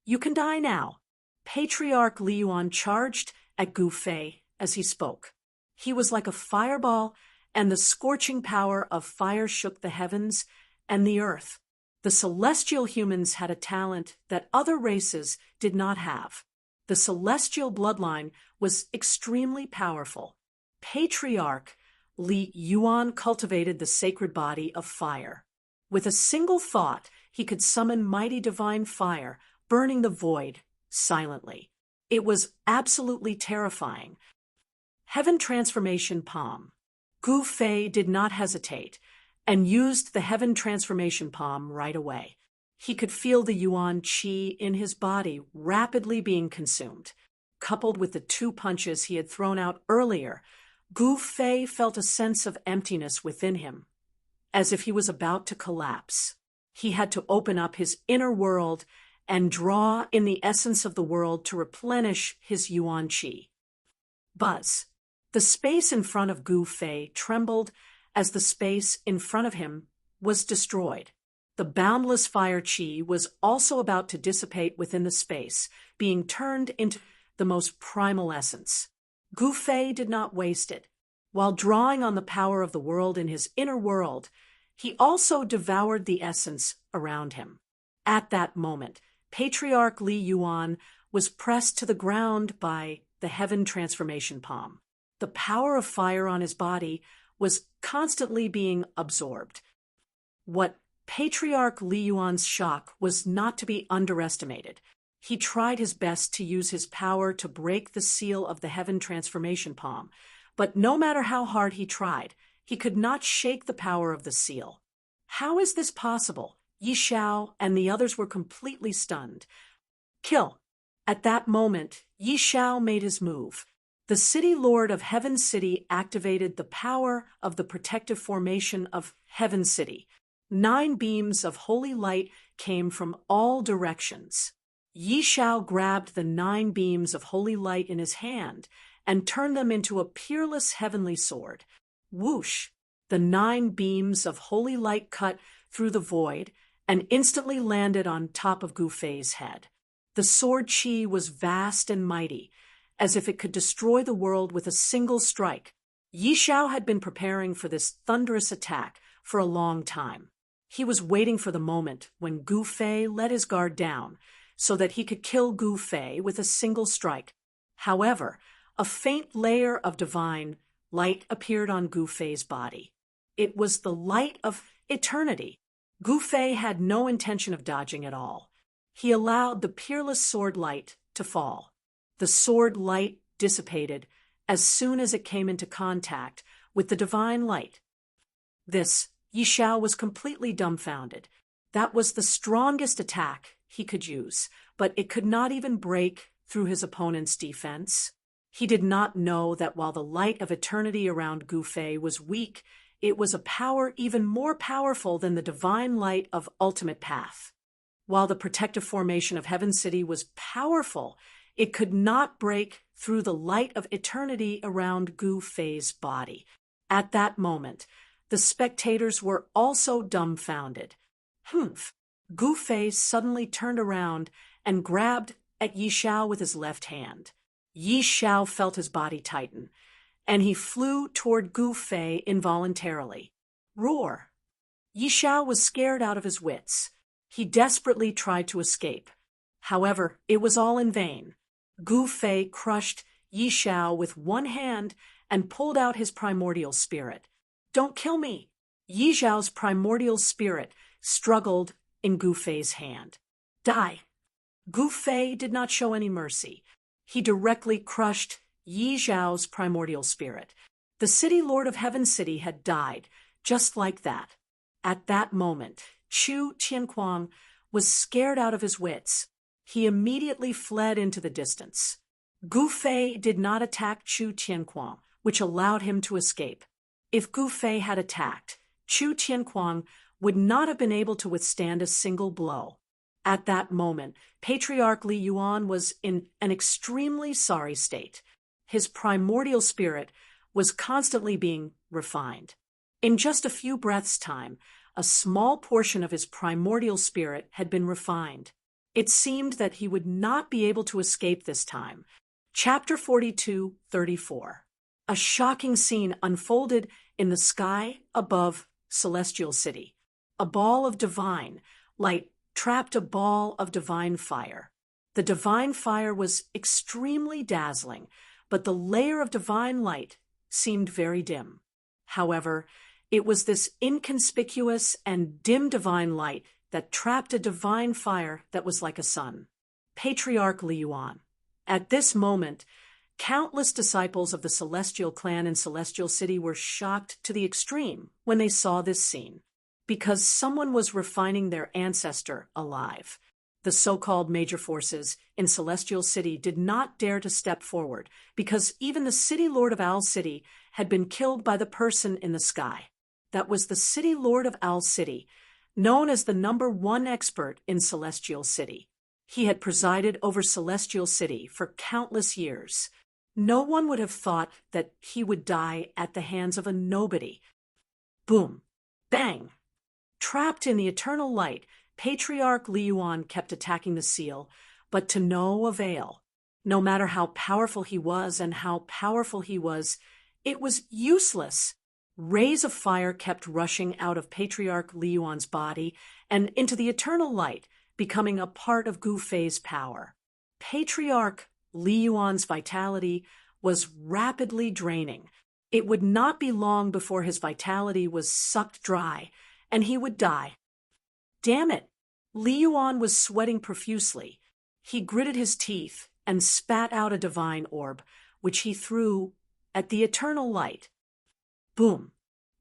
You can die now. Patriarch Li Yuan charged at Gu Fei as he spoke. He was like a fireball, and the scorching power of fire shook the heavens and the earth. The celestial humans had a talent that other races did not have. The celestial bloodline was extremely powerful. Patriarch Li Yuan cultivated the sacred body of fire. With a single thought, he could summon mighty divine fire, burning the void silently. It was absolutely terrifying. Heaven Transformation Palm. Gu Fei did not hesitate and used the Heaven Transformation Palm right away. He could feel the Yuan Qi in his body rapidly being consumed. Coupled with the 2 punches he had thrown out earlier, Gu Fei felt a sense of emptiness within him, as if he was about to collapse. He had to open up his inner world and draw in the essence of the world to replenish his Yuan Qi. Buzz. The space in front of Gu Fei trembled as the space in front of him was destroyed. The boundless fire Qi was also about to dissipate within the space, being turned into the most primal essence. Gu Fei did not waste it. While drawing on the power of the world in his inner world, he also devoured the essence around him. At that moment, Patriarch Li Yuan was pressed to the ground by the Heaven Transformation Palm. The power of fire on his body was constantly being absorbed. What Patriarch Li Yuan's shock was not to be underestimated. He tried his best to use his power to break the seal of the Heaven Transformation Palm, but no matter how hard he tried, he could not shake the power of the seal. How is this possible? Yi Xiao and the others were completely stunned. Kill. At that moment, Yi Xiao made his move. The city lord of Heaven City activated the power of the protective formation of Heaven City. 9 beams of holy light came from all directions. Yi Xiao grabbed the 9 beams of holy light in his hand and turned them into a peerless heavenly sword. Whoosh! The 9 beams of holy light cut through the void and instantly landed on top of Gu Fei's head. The sword Qi was vast and mighty, as if it could destroy the world with a single strike. Yi Xiao had been preparing for this thunderous attack for a long time. He was waiting for the moment when Gu Fei let his guard down so that he could kill Gu Fei with a single strike. However, a faint layer of divine light appeared on Gu Fei's body. It was the light of eternity. Gu Fei had no intention of dodging at all. He allowed the peerless sword light to fall. The sword light dissipated as soon as it came into contact with the divine light. Yi Xiao was completely dumbfounded. That was the strongest attack he could use, but it could not even break through his opponent's defense. He did not know that while the light of eternity around Gu Fei was weak, it was a power even more powerful than the divine light of ultimate path. While the protective formation of Heaven City was powerful, it could not break through the light of eternity around Gu Fei's body. At that moment, the spectators were also dumbfounded. Humph! Gu Fei suddenly turned around and grabbed at Yi Xiao with his left hand. Yi Xiao felt his body tighten, and he flew toward Gu Fei involuntarily. Roar! Yi Xiao was scared out of his wits. He desperately tried to escape. However, it was all in vain. Gu Fei crushed Yi Xiao with one hand and pulled out his primordial spirit. Don't kill me! Yi Xiao's primordial spirit struggled in Gu Fei's hand. Die! Gu Fei did not show any mercy. He directly crushed Yi Xiao's primordial spirit. The city lord of Heaven City had died, just like that. At that moment, Chu Tianquang was scared out of his wits. He immediately fled into the distance. Gu Fei did not attack Chu Tianquang, which allowed him to escape. If Gu Fei had attacked, Chu Tianquang would not have been able to withstand a single blow. At that moment, Patriarch Li Yuan was in an extremely sorry state. His primordial spirit was constantly being refined. In just a few breaths' time, a small portion of his primordial spirit had been refined. It seemed that he would not be able to escape this time. Chapter 42:34. A shocking scene unfolded in the sky above Celestial City. A ball of divine light trapped a ball of divine fire. The divine fire was extremely dazzling, but the layer of divine light seemed very dim. However, it was this inconspicuous and dim divine light that trapped a divine fire that was like a sun. Patriarch Li Yuan. At this moment, countless disciples of the Celestial Clan in Celestial City were shocked to the extreme when they saw this scene, because someone was refining their ancestor alive. The so-called major forces in Celestial City did not dare to step forward, because even the city lord of Owl City had been killed by the person in the sky. That was the city lord of Owl City, known as the #1 expert in Celestial City. He had presided over Celestial City for countless years. No one would have thought that he would die at the hands of a nobody. Boom! Bang! Trapped in the eternal light, Patriarch Li Yuan kept attacking the seal, but to no avail. No matter how powerful he was and how powerful he was, it was useless. Rays of fire kept rushing out of Patriarch Li Yuan's body and into the eternal light, becoming a part of Gu Fei's power. Patriarch Li Yuan's vitality was rapidly draining. It would not be long before his vitality was sucked dry, and he would die. Damn it! Li Yuan was sweating profusely. He gritted his teeth and spat out a divine orb, which he threw at the eternal light. Boom!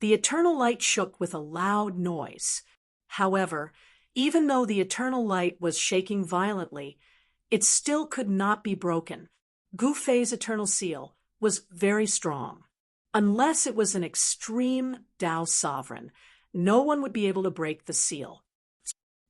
The eternal light shook with a loud noise. However, even though the eternal light was shaking violently, it still could not be broken. Gu Fei's eternal seal was very strong. Unless it was an extreme Tao sovereign, no one would be able to break the seal.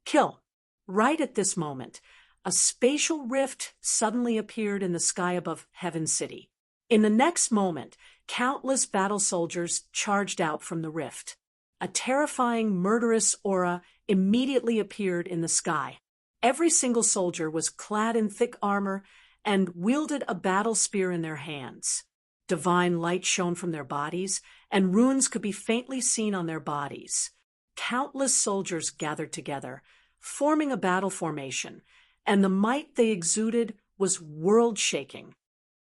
Kill! Right at this moment, a spatial rift suddenly appeared in the sky above Heaven City. In the next moment, countless battle soldiers charged out from the rift. A terrifying, murderous aura immediately appeared in the sky. Every single soldier was clad in thick armor and wielded a battle spear in their hands. Divine light shone from their bodies, and runes could be faintly seen on their bodies. Countless soldiers gathered together, forming a battle formation, and the might they exuded was world-shaking.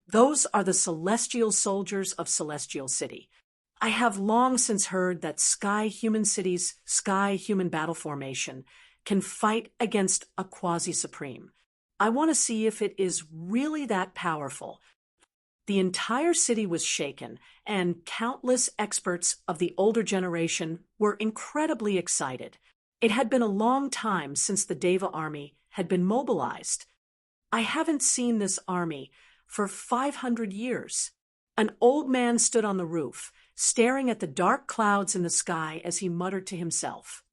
Those are the celestial soldiers of Celestial City. I have long since heard that Sky Human City's Sky Human Battle Formation can fight against a quasi-supreme. I want to see if it is really that powerful. The entire city was shaken, and countless experts of the older generation were incredibly excited. It had been a long time since the Deva army had been mobilized. I haven't seen this army for 500 years. An old man stood on the roof, staring at the dark clouds in the sky as he muttered to himself.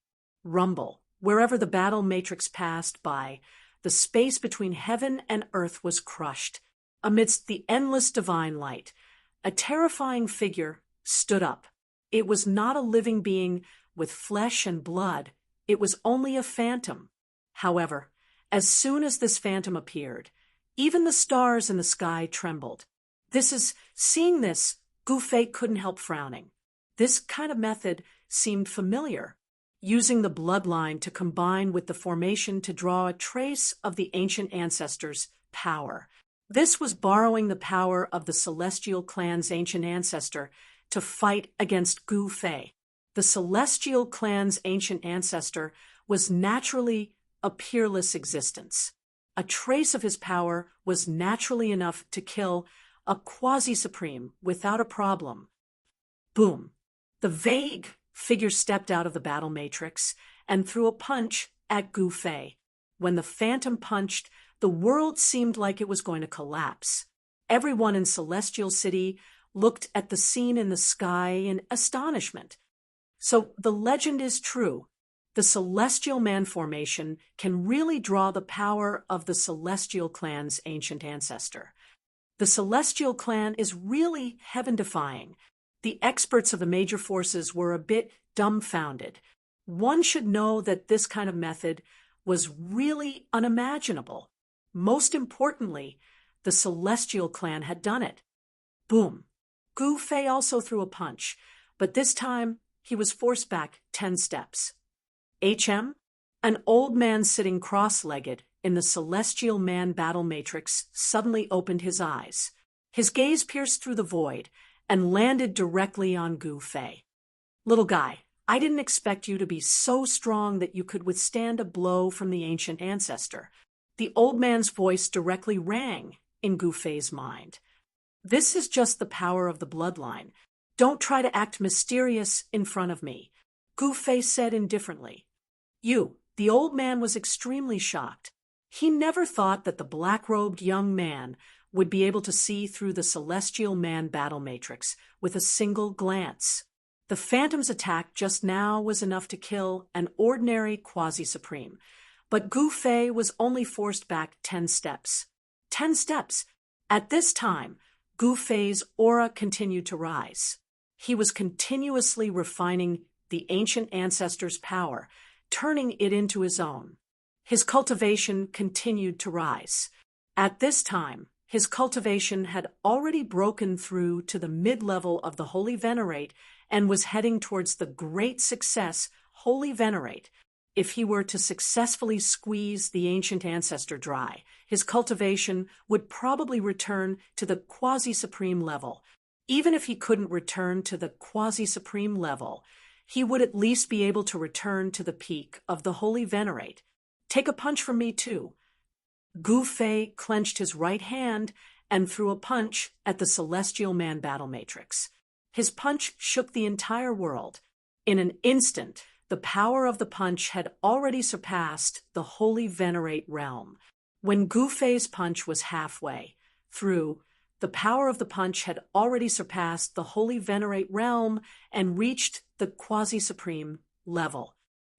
Rumble. Wherever the battle matrix passed by, the space between heaven and earth was crushed. Amidst the endless divine light, a terrifying figure stood up. It was not a living being with flesh and blood. It was only a phantom. However, as soon as this phantom appeared, even the stars in the sky trembled. Seeing this, Gu Fei couldn't help frowning. This kind of method seemed familiar, using the bloodline to combine with the formation to draw a trace of the ancient ancestors' power. This was borrowing the power of the celestial clan's ancient ancestor to fight against Gu Fei. The celestial clan's ancient ancestor was naturally a peerless existence. A trace of his power was naturally enough to kill a quasi-supreme without a problem. Boom! The vague figure stepped out of the battle matrix and threw a punch at Gu Fei. When the phantom punched, the world seemed like it was going to collapse. Everyone in Celestial City looked at the scene in the sky in astonishment. So the legend is true. The Celestial Man formation can really draw the power of the Celestial clan's ancient ancestor. The Celestial clan is really heaven-defying. The experts of the major forces were a bit dumbfounded. One should know that this kind of method was really unimaginable. Most importantly, the Celestial clan had done it. Boom! Gu Fei also threw a punch, but this time he was forced back 10 steps. An old man sitting cross-legged in the Celestial Man battle matrix suddenly opened his eyes. His gaze pierced through the void and landed directly on Gu Fei. Little guy, I didn't expect you to be so strong that you could withstand a blow from the ancient ancestor. The old man's voice directly rang in Gu Fei's mind. This is just the power of the bloodline. Don't try to act mysterious in front of me, Gu Fei said indifferently. The old man was extremely shocked. He never thought that the black-robed young man would be able to see through the Celestial Man battle matrix with a single glance. The Phantom's attack just now was enough to kill an ordinary quasi-supreme, but Gu Fei was only forced back 10 steps. 10 steps! At this time, Gu Fei's aura continued to rise. He was continuously refining the ancient ancestor's power, turning it into his own. His cultivation continued to rise. At this time, his cultivation had already broken through to the mid-level of the Holy Venerate and was heading towards the great success Holy Venerate. If he were to successfully squeeze the ancient ancestor dry, his cultivation would probably return to the quasi-supreme level. Even if he couldn't return to the quasi-supreme level, he would at least be able to return to the peak of the Holy Venerate. Take a punch from me, too. Gu Fei clenched his right hand and threw a punch at the Celestial Man battle matrix. His punch shook the entire world. In an instant, the power of the punch had already surpassed the Holy Venerate realm. When Gu Fei's punch was halfway through, the power of the punch had already surpassed the Holy Venerate realm and reached the quasi-supreme level.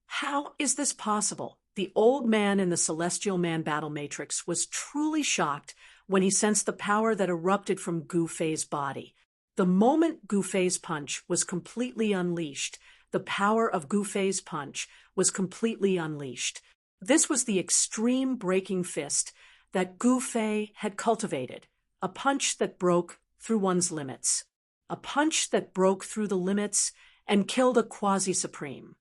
How is this possible? The old man in the Celestial Man battle matrix was truly shocked when he sensed the power that erupted from Gu Fei's body. The moment Gu Fei's punch was completely unleashed, the power of Gu Fei's punch was completely unleashed. This was the extreme breaking fist that Gu Fei had cultivated, a punch that broke through one's limits, a punch that broke through the limits and killed a quasi-supreme.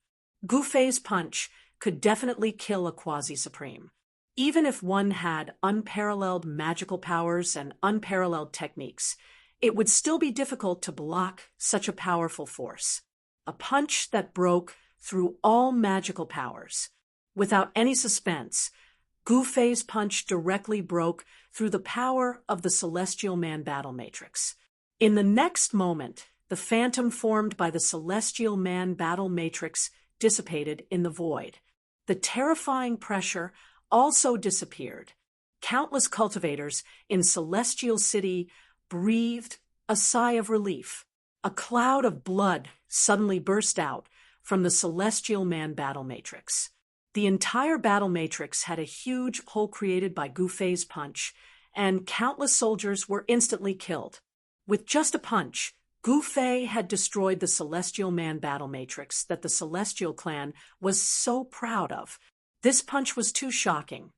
Gu Fei's punch could definitely kill a quasi-supreme. Even if one had unparalleled magical powers and unparalleled techniques, it would still be difficult to block such a powerful force. A punch that broke through all magical powers. Without any suspense, Gu Fei's punch directly broke through the power of the Celestial Man battle matrix. In the next moment, the phantom formed by the Celestial Man battle matrix dissipated in the void. The terrifying pressure also disappeared. Countless cultivators in Celestial City breathed a sigh of relief. A cloud of blood suddenly burst out from the Celestial Man battle matrix. The entire battle matrix had a huge hole created by Gufei's punch, and countless soldiers were instantly killed. With just a punch, Gufei had destroyed the Celestial Man battle matrix that the Celestial clan was so proud of. This punch was too shocking.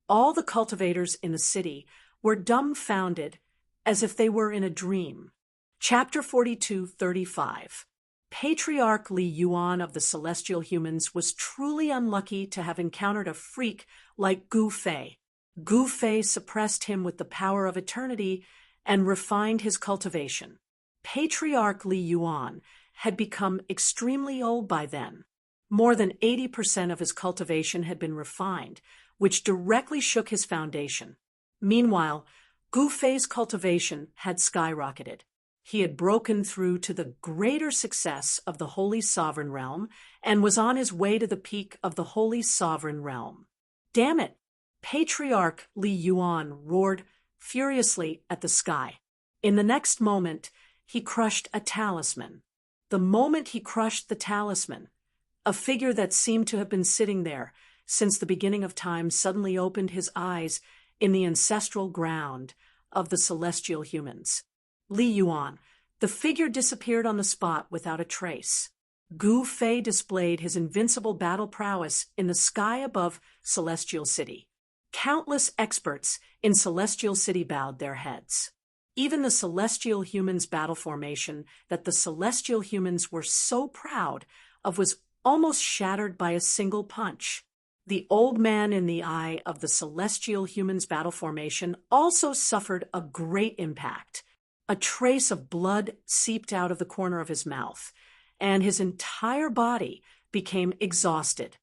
All the cultivators in the city were dumbfounded, as if they were in a dream. Chapter 42:35. Patriarch Li Yuan of the Celestial Humans was truly unlucky to have encountered a freak like Gufei. Gufei suppressed him with the power of eternity and refined his cultivation. Patriarch Li Yuan had become extremely old by then. More than 80% of his cultivation had been refined, which directly shook his foundation. Meanwhile, Gufei's cultivation had skyrocketed. He had broken through to the greater success of the Holy Sovereign Realm and was on his way to the peak of the Holy Sovereign Realm. Damn it! Patriarch Li Yuan roared furiously at the sky. In the next moment, he crushed a talisman. The moment he crushed the talisman, a figure that seemed to have been sitting there since the beginning of time suddenly opened his eyes in the ancestral ground of the Celestial Humans. Li Yuan, the figure disappeared on the spot without a trace. Gufei displayed his invincible battle prowess in the sky above Celestial City. Countless experts in Celestial City bowed their heads. Even the Celestial Humans battle formation that the Celestial Humans were so proud of was almost shattered by a single punch. The old man in the eye of the Celestial Humans battle formation also suffered a great impact. A trace of blood seeped out of the corner of his mouth, and his entire body became exhausted.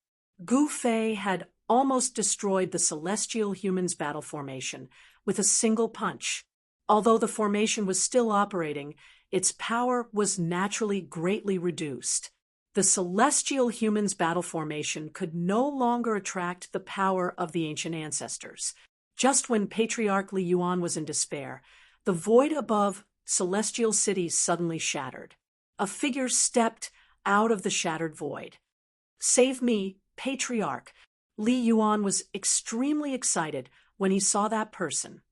Gufei had almost destroyed the Celestial Humans battle formation with a single punch. Although the formation was still operating, its power was naturally greatly reduced. The Celestial Humans battle formation could no longer attract the power of the ancient ancestors. Just when Patriarch Li Yuan was in despair, the void above Celestial City suddenly shattered. A figure stepped out of the shattered void. "Save me, Patriarch." Li Yuan was extremely excited when he saw that person.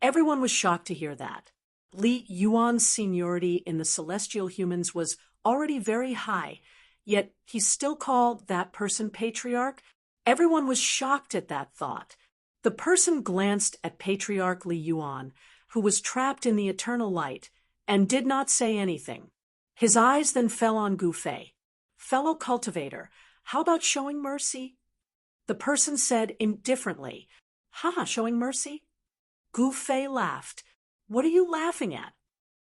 Everyone was shocked to hear that. Li Yuan's seniority in the Celestial Humans was already very high, yet he still called that person Patriarch. Everyone was shocked at that thought. The person glanced at Patriarch Li Yuan, who was trapped in the eternal light, and did not say anything. His eyes then fell on Gufei. "Fellow cultivator, how about showing mercy?" The person said indifferently, Showing mercy?" Gufei laughed. "What are you laughing at?"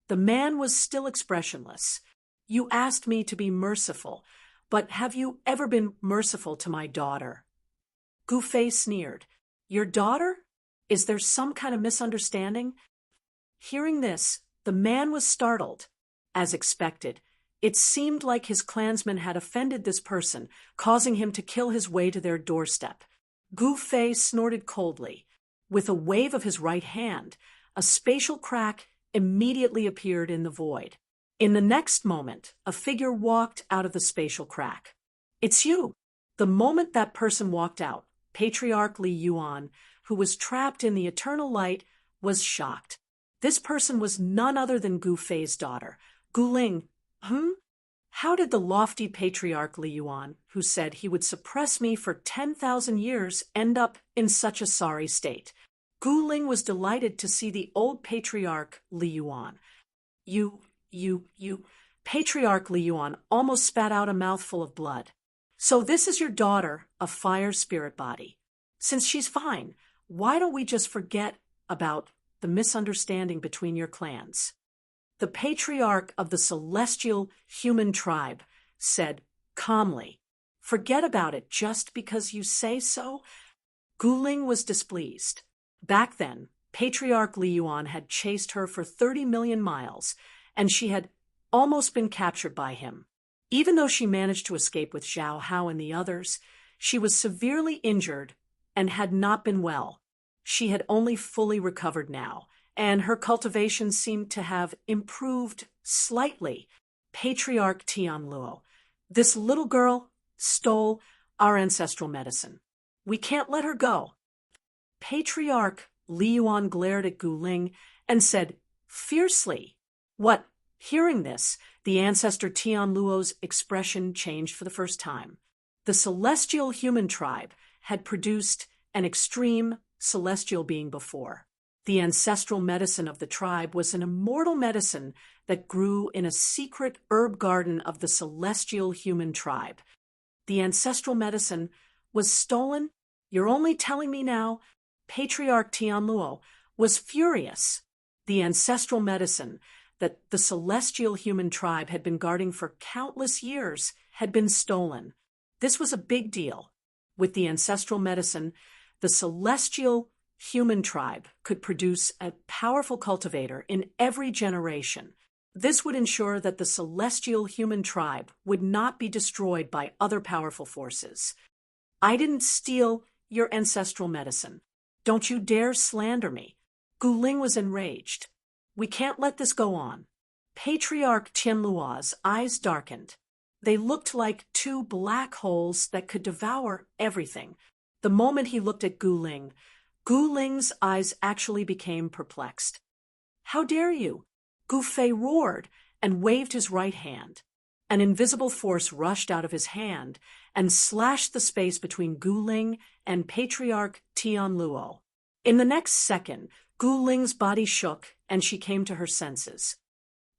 The man was still expressionless. "You asked me to be merciful, but have you ever been merciful to my daughter?" Gufei sneered. "Your daughter? Is there some kind of misunderstanding?" Hearing this, the man was startled. As expected, it seemed like his clansmen had offended this person, causing him to kill his way to their doorstep. Gufei snorted coldly. With a wave of his right hand, a spatial crack immediately appeared in the void. In the next moment, a figure walked out of the spatial crack. "It's you!" The moment that person walked out, Patriarch Li Yuan, who was trapped in the eternal light, was shocked. This person was none other than Gufei's daughter, Guling. How did the lofty Patriarch Li Yuan, who said he would suppress me for 10,000 years, end up in such a sorry state? Guling was delighted to see the old Patriarch Li Yuan. You. Patriarch Li Yuan almost spat out a mouthful of blood. "So this is your daughter, a fire spirit body. Since she's fine, why don't we just forget about the misunderstanding between your clans?" The Patriarch of the Celestial Human tribe said calmly, "Forget about it just because you say so?" Guling was displeased. Back then, Patriarch Li Yuan had chased her for 30 million miles, and she had almost been captured by him. Even though she managed to escape with Zhao Hao and the others, she was severely injured and had not been well. She had only fully recovered now, and her cultivation seemed to have improved slightly. Patriarch Tianluo, this little girl stole our ancestral medicine. We can't let her go. Patriarch Li Yuan glared at Gu Ling and said fiercely, "What?" Hearing this, the ancestor Tianluo's expression changed for the first time. The celestial human tribe had produced an extreme celestial being before. The ancestral medicine of the tribe was an immortal medicine that grew in a secret herb garden of the celestial human tribe. The ancestral medicine was stolen? You're only telling me now? Patriarch Tianluo was furious. The ancestral medicine that the celestial human tribe had been guarding for countless years had been stolen. This was a big deal. With the ancestral medicine, the celestial human tribe could produce a powerful cultivator in every generation. This would ensure that the celestial human tribe would not be destroyed by other powerful forces. I didn't steal your ancestral medicine. Don't you dare slander me. Gu Ling was enraged. We can't let this go on. Patriarch Tianluo's eyes darkened. They looked like two black holes that could devour everything. The moment he looked at Gu Ling's eyes actually became perplexed. How dare you? Gu Fei roared and waved his right hand. An invisible force rushed out of his hand and slashed the space between Gu Ling and Patriarch Tianluo. In the next second, Gu Ling's body shook and she came to her senses.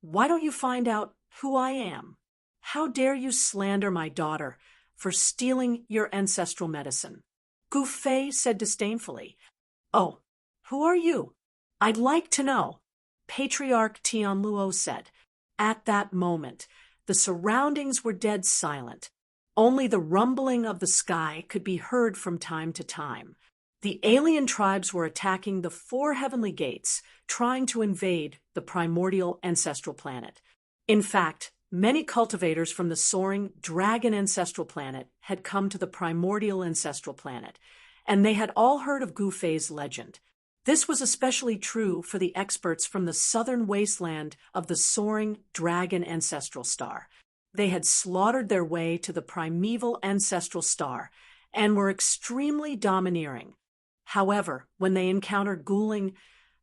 Why don't you find out who I am? How dare you slander my daughter for stealing your ancestral medicine? Gu Fei said disdainfully. Oh, who are you? I'd like to know, Patriarch Tianluo said. At that moment, the surroundings were dead silent. Only the rumbling of the sky could be heard from time to time. The alien tribes were attacking the 4 heavenly gates, trying to invade the primordial ancestral planet. In fact, many cultivators from the soaring dragon ancestral planet had come to the primordial ancestral planet, and they had all heard of Gu Fei's legend. This was especially true for the experts from the southern wasteland of the soaring dragon ancestral star. They had slaughtered their way to the primeval ancestral star and were extremely domineering. However, when they encountered Gu Ling,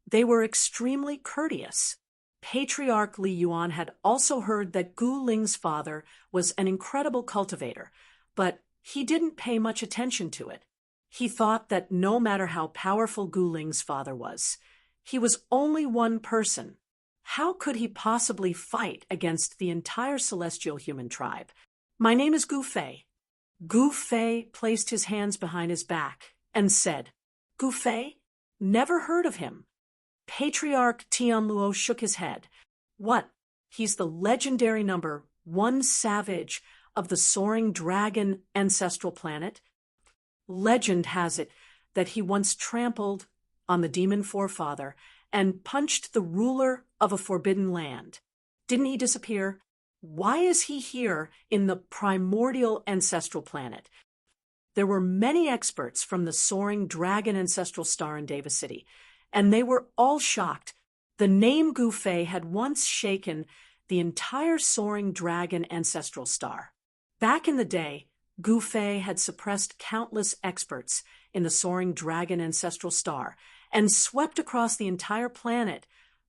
they were extremely courteous. Patriarch Li Yuan had also heard that Gu Ling's father was an incredible cultivator, but he didn't pay much attention to it. He thought that no matter how powerful Gu Ling's father was, he was only one person. How could he possibly fight against the entire celestial human tribe? My name is Gu Fei. Gu Fei placed his hands behind his back and said, Gu Fei? Never heard of him. Patriarch Tianluo shook his head. What? He's the legendary number 1 savage of the soaring dragon ancestral planet? Legend has it that he once trampled on the demon forefather and punched the ruler of a forbidden land. Didn't he disappear? Why is he here in the primordial ancestral planet? There were many experts from the soaring dragon ancestral star in Davis City, and they were all shocked. The name Gu Fei had once shaken the entire soaring dragon ancestral star. Back in the day, Gu Fei had suppressed countless experts in the soaring dragon ancestral star and swept across the entire planet,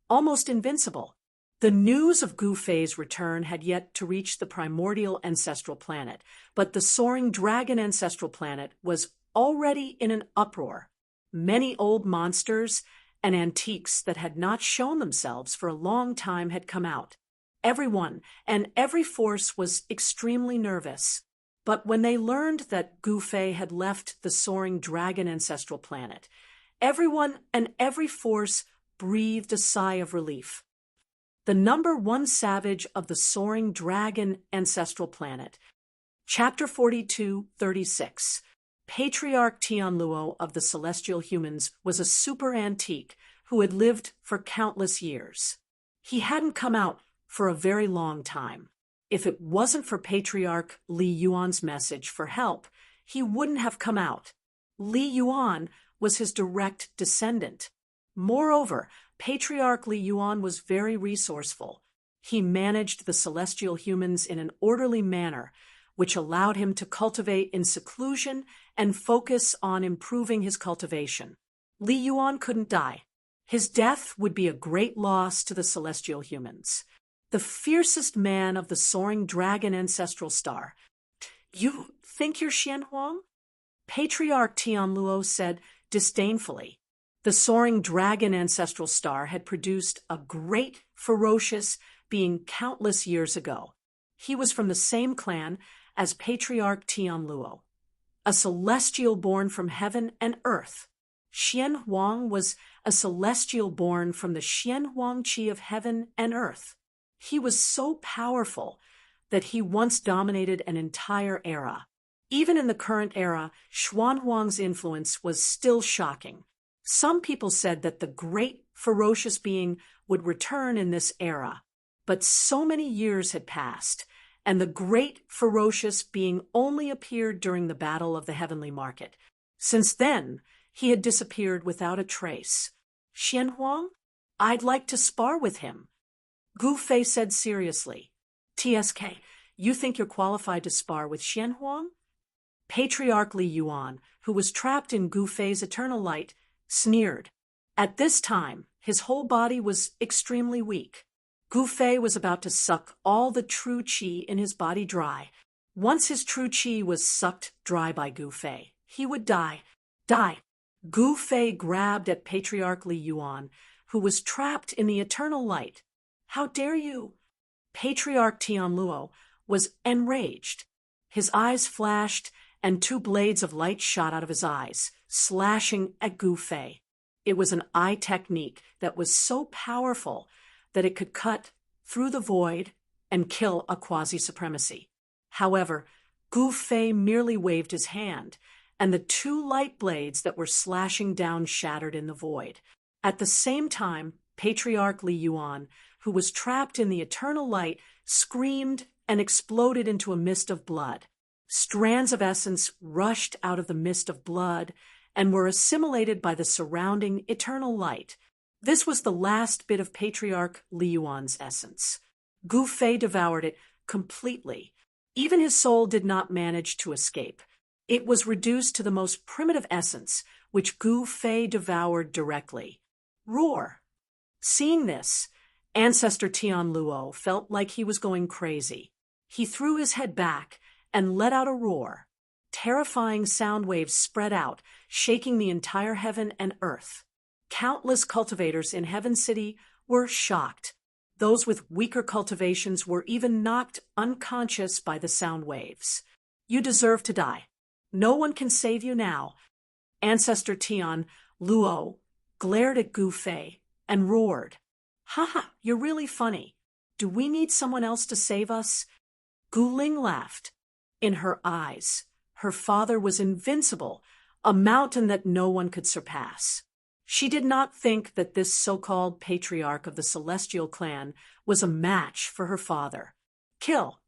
almost invincible. The news of Gu Fei's return had yet to reach the primordial ancestral planet, but the soaring dragon ancestral planet was already in an uproar. Many old monsters and antiques that had not shown themselves for a long time had come out. Everyone and every force was extremely nervous. But when they learned that Gu Fei had left the soaring dragon ancestral planet, everyone and every force breathed a sigh of relief. The number 1 savage of the soaring dragon ancestral planet. Chapter 42:36. Patriarch Tianluo of the celestial humans was a super antique who had lived for countless years. He hadn't come out for a very long time. If it wasn't for Patriarch Li Yuan's message for help, he wouldn't have come out. Li Yuan was his direct descendant. Moreover, Patriarch Li Yuan was very resourceful. He managed the celestial humans in an orderly manner, which allowed him to cultivate in seclusion and focus on improving his cultivation. Li Yuan couldn't die. His death would be a great loss to the celestial humans. The fiercest man of the soaring dragon ancestral star. You think you're Xian Huang? Patriarch Tianluo said disdainfully. The soaring dragon ancestral star had produced a great, ferocious being countless years ago. He was from the same clan as Patriarch Tianluo, a celestial born from heaven and earth. Xian Huang was a celestial born from the Xian Huang Qi of heaven and earth. He was so powerful that he once dominated an entire era. Even in the current era, Xuan Huang's influence was still shocking. Some people said that the great, ferocious being would return in this era. But so many years had passed, and the great, ferocious being only appeared during the Battle of the Heavenly Market. Since then, he had disappeared without a trace. Xian Huang? I'd like to spar with him. Gu Fei said seriously. TSK, you think you're qualified to spar with Xian Huang? Patriarch Li Yuan, who was trapped in Gu Fei's eternal light, sneered. At this time, his whole body was extremely weak. Gu Fei was about to suck all the true qi in his body dry. Once his true qi was sucked dry by Gu Fei, he would die. Die! Gu Fei grabbed at Patriarch Li Yuan, who was trapped in the eternal light. How dare you? Patriarch Tianluo was enraged. His eyes flashed, and two blades of light shot out of his eyes, slashing at Gu Fei. It was an eye technique that was so powerful that it could cut through the void and kill a quasi-supremacy. However, Gu Fei merely waved his hand, and the two light blades that were slashing down shattered in the void. At the same time, Patriarch Li Yuan, who was trapped in the eternal light, screamed and exploded into a mist of blood. Strands of essence rushed out of the mist of blood and were assimilated by the surrounding eternal light. This was the last bit of Patriarch Li Yuan's essence. Gu Fei devoured it completely. Even his soul did not manage to escape. It was reduced to the most primitive essence, which Gu Fei devoured directly. Roar! Seeing this, Ancestor Tianluo felt like he was going crazy. He threw his head back and let out a roar. Terrifying sound waves spread out, shaking the entire heaven and earth. Countless cultivators in Heaven City were shocked. Those with weaker cultivations were even knocked unconscious by the sound waves. You deserve to die. No one can save you now. Ancestor Tianluo glared at Gu Fei and roared. Haha, you're really funny. Do we need someone else to save us? Gu Ling laughed. In her eyes, her father was invincible, a mountain that no one could surpass. She did not think that this so-called patriarch of the celestial clan was a match for her father. Kill!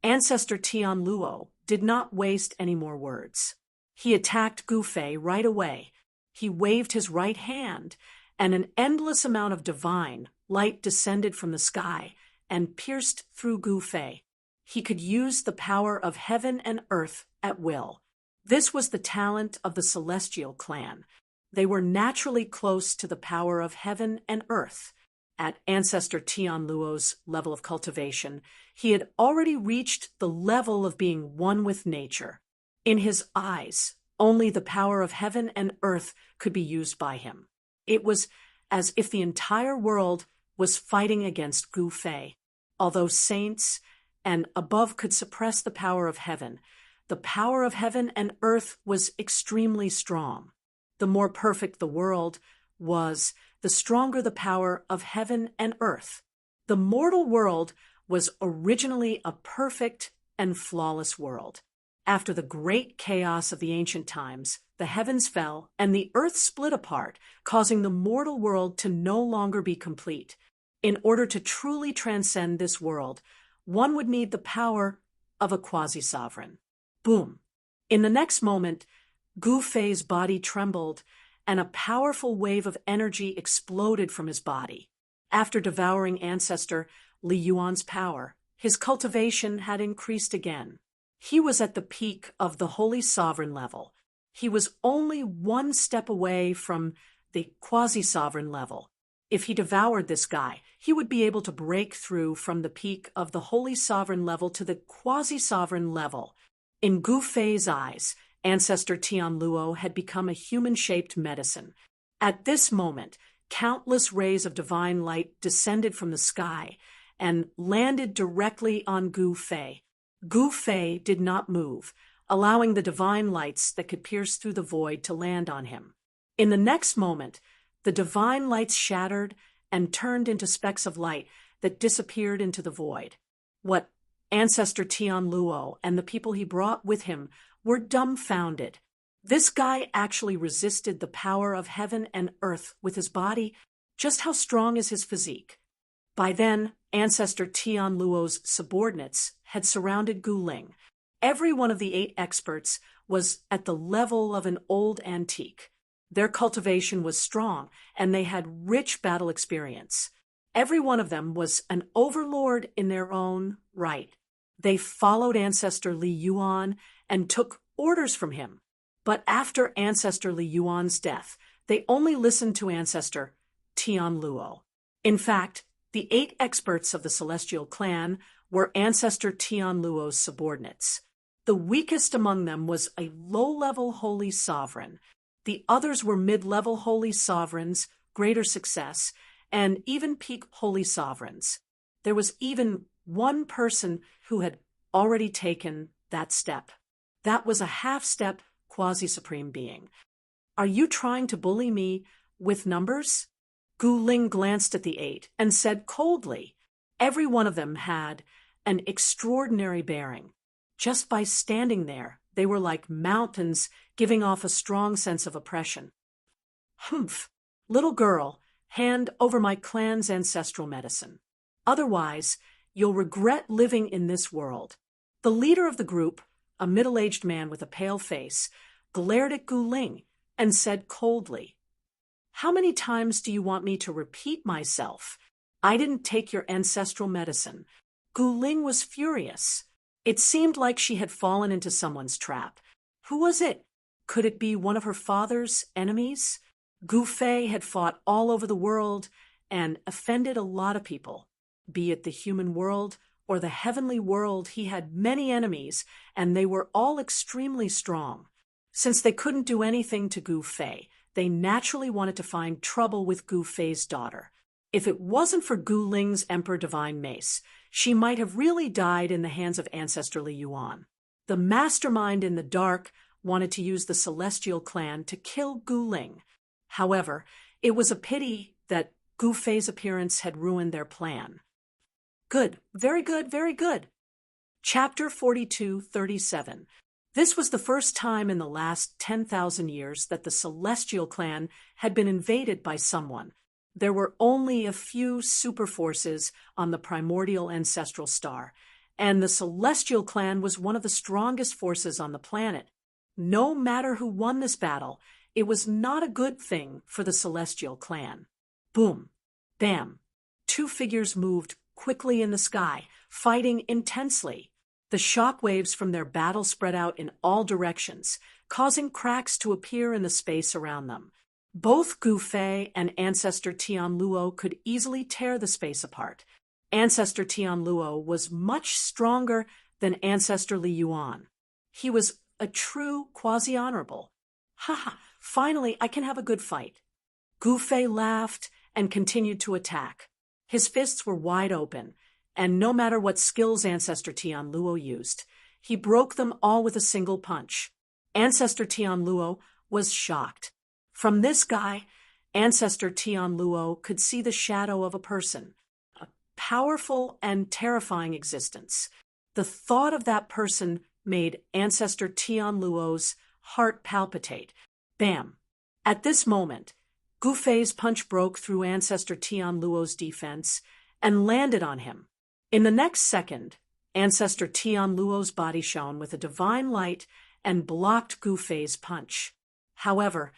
Ancestor Tianluo did not waste any more words. He attacked Gu Fei right away. He waved his right hand, and an endless amount of divine light descended from the sky and pierced through Gu Fei. He could use the power of heaven and earth at will. This was the talent of the celestial clan. They were naturally close to the power of heaven and earth. At Ancestor Tianluo's level of cultivation, he had already reached the level of being one with nature. In his eyes, only the power of heaven and earth could be used by him. It was as if the entire world was fighting against Gu Fei. Although saints and above could suppress the power of heaven, the power of heaven and earth was extremely strong. The more perfect the world was, the stronger the power of heaven and earth. The mortal world was originally a perfect and flawless world. After the great chaos of the ancient times, the heavens fell and the earth split apart, causing the mortal world to no longer be complete. In order to truly transcend this world, one would need the power of a quasi-sovereign. Boom. In the next moment, Gu Fei's body trembled, and a powerful wave of energy exploded from his body. After devouring ancestor Li Yuan's power, his cultivation had increased again. He was at the peak of the holy sovereign level. He was only one step away from the quasi-sovereign level. If he devoured this guy, he would be able to break through from the peak of the holy sovereign level to the quasi-sovereign level. In Gu Fei's eyes, ancestor Tianluo had become a human-shaped medicine. At this moment, countless rays of divine light descended from the sky and landed directly on Gu Fei. Gu Fei did not move, allowing the divine lights that could pierce through the void to land on him. In the next moment, the divine lights shattered and turned into specks of light that disappeared into the void. What ancestor Tianluo and the people he brought with him were dumbfounded. This guy actually resisted the power of heaven and earth with his body. Just how strong is his physique? By then, ancestor Tianluo's subordinates had surrounded Gu Ling. Every one of the 8 experts was at the level of an old antique. Their cultivation was strong, and they had rich battle experience. Every one of them was an overlord in their own right. They followed ancestor Li Yuan and took orders from him. But after ancestor Li Yuan's death, they only listened to ancestor Tianluo. In fact, the 8 experts of the Celestial Clan were ancestor Tianluo's subordinates. The weakest among them was a low-level holy sovereign. The others were mid-level holy sovereigns, greater success, and even peak holy sovereigns. There was even one person who had already taken that step. That was a half-step quasi-supreme being. Are you trying to bully me with numbers? Gu Ling glanced at the 8 and said coldly. Every one of them had an extraordinary bearing. Just by standing there, they were like mountains, giving off a strong sense of oppression. Humph! Little girl, hand over my clan's ancestral medicine. Otherwise, you'll regret living in this world. The leader of the group, a middle-aged man with a pale face, glared at Gu Ling and said coldly, "How many times do you want me to repeat myself? I didn't take your ancestral medicine." Gu Ling was furious. It seemed like she had fallen into someone's trap. Who was it? Could it be one of her father's enemies? Gu Fei had fought all over the world and offended a lot of people. Be it the human world or the heavenly world, he had many enemies, and they were all extremely strong. Since they couldn't do anything to Gu Fei, they naturally wanted to find trouble with Gu Fei's daughter. If it wasn't for Gu Ling's Emperor Divine Mace, she might have really died in the hands of ancestor Li Yuan. The mastermind in the dark wanted to use the Celestial Clan to kill Gu Ling. However, it was a pity that Gu Fei's appearance had ruined their plan. Good, very good, very good. Chapter 42:37. This was the first time in the last 10,000 years that the Celestial Clan had been invaded by someone. There were only a few super forces on the primordial ancestral star, and the Celestial Clan was one of the strongest forces on the planet. No matter who won this battle, it was not a good thing for the Celestial Clan. Boom! Bam! 2 figures moved quickly in the sky, fighting intensely. The shock waves from their battle spread out in all directions, causing cracks to appear in the space around them. Both Gu Fei and ancestor Tianluo could easily tear the space apart. Ancestor Tianluo was much stronger than ancestor Li Yuan. He was a true quasi-honorable. Ha! Finally, I can have a good fight. Gu Fei laughed and continued to attack. His fists were wide open, and no matter what skills ancestor Tianluo used, he broke them all with a single punch. Ancestor Tianluo was shocked. From this guy, ancestor Tianluo could see the shadow of a person, a powerful and terrifying existence. The thought of that person made ancestor Tianluo's heart palpitate. Bam! At this moment, Gu Fei's punch broke through ancestor Tianluo's defense and landed on him. In the next second, Ancestor Tian Luo's body shone with a divine light and blocked Gu Fei's punch. However,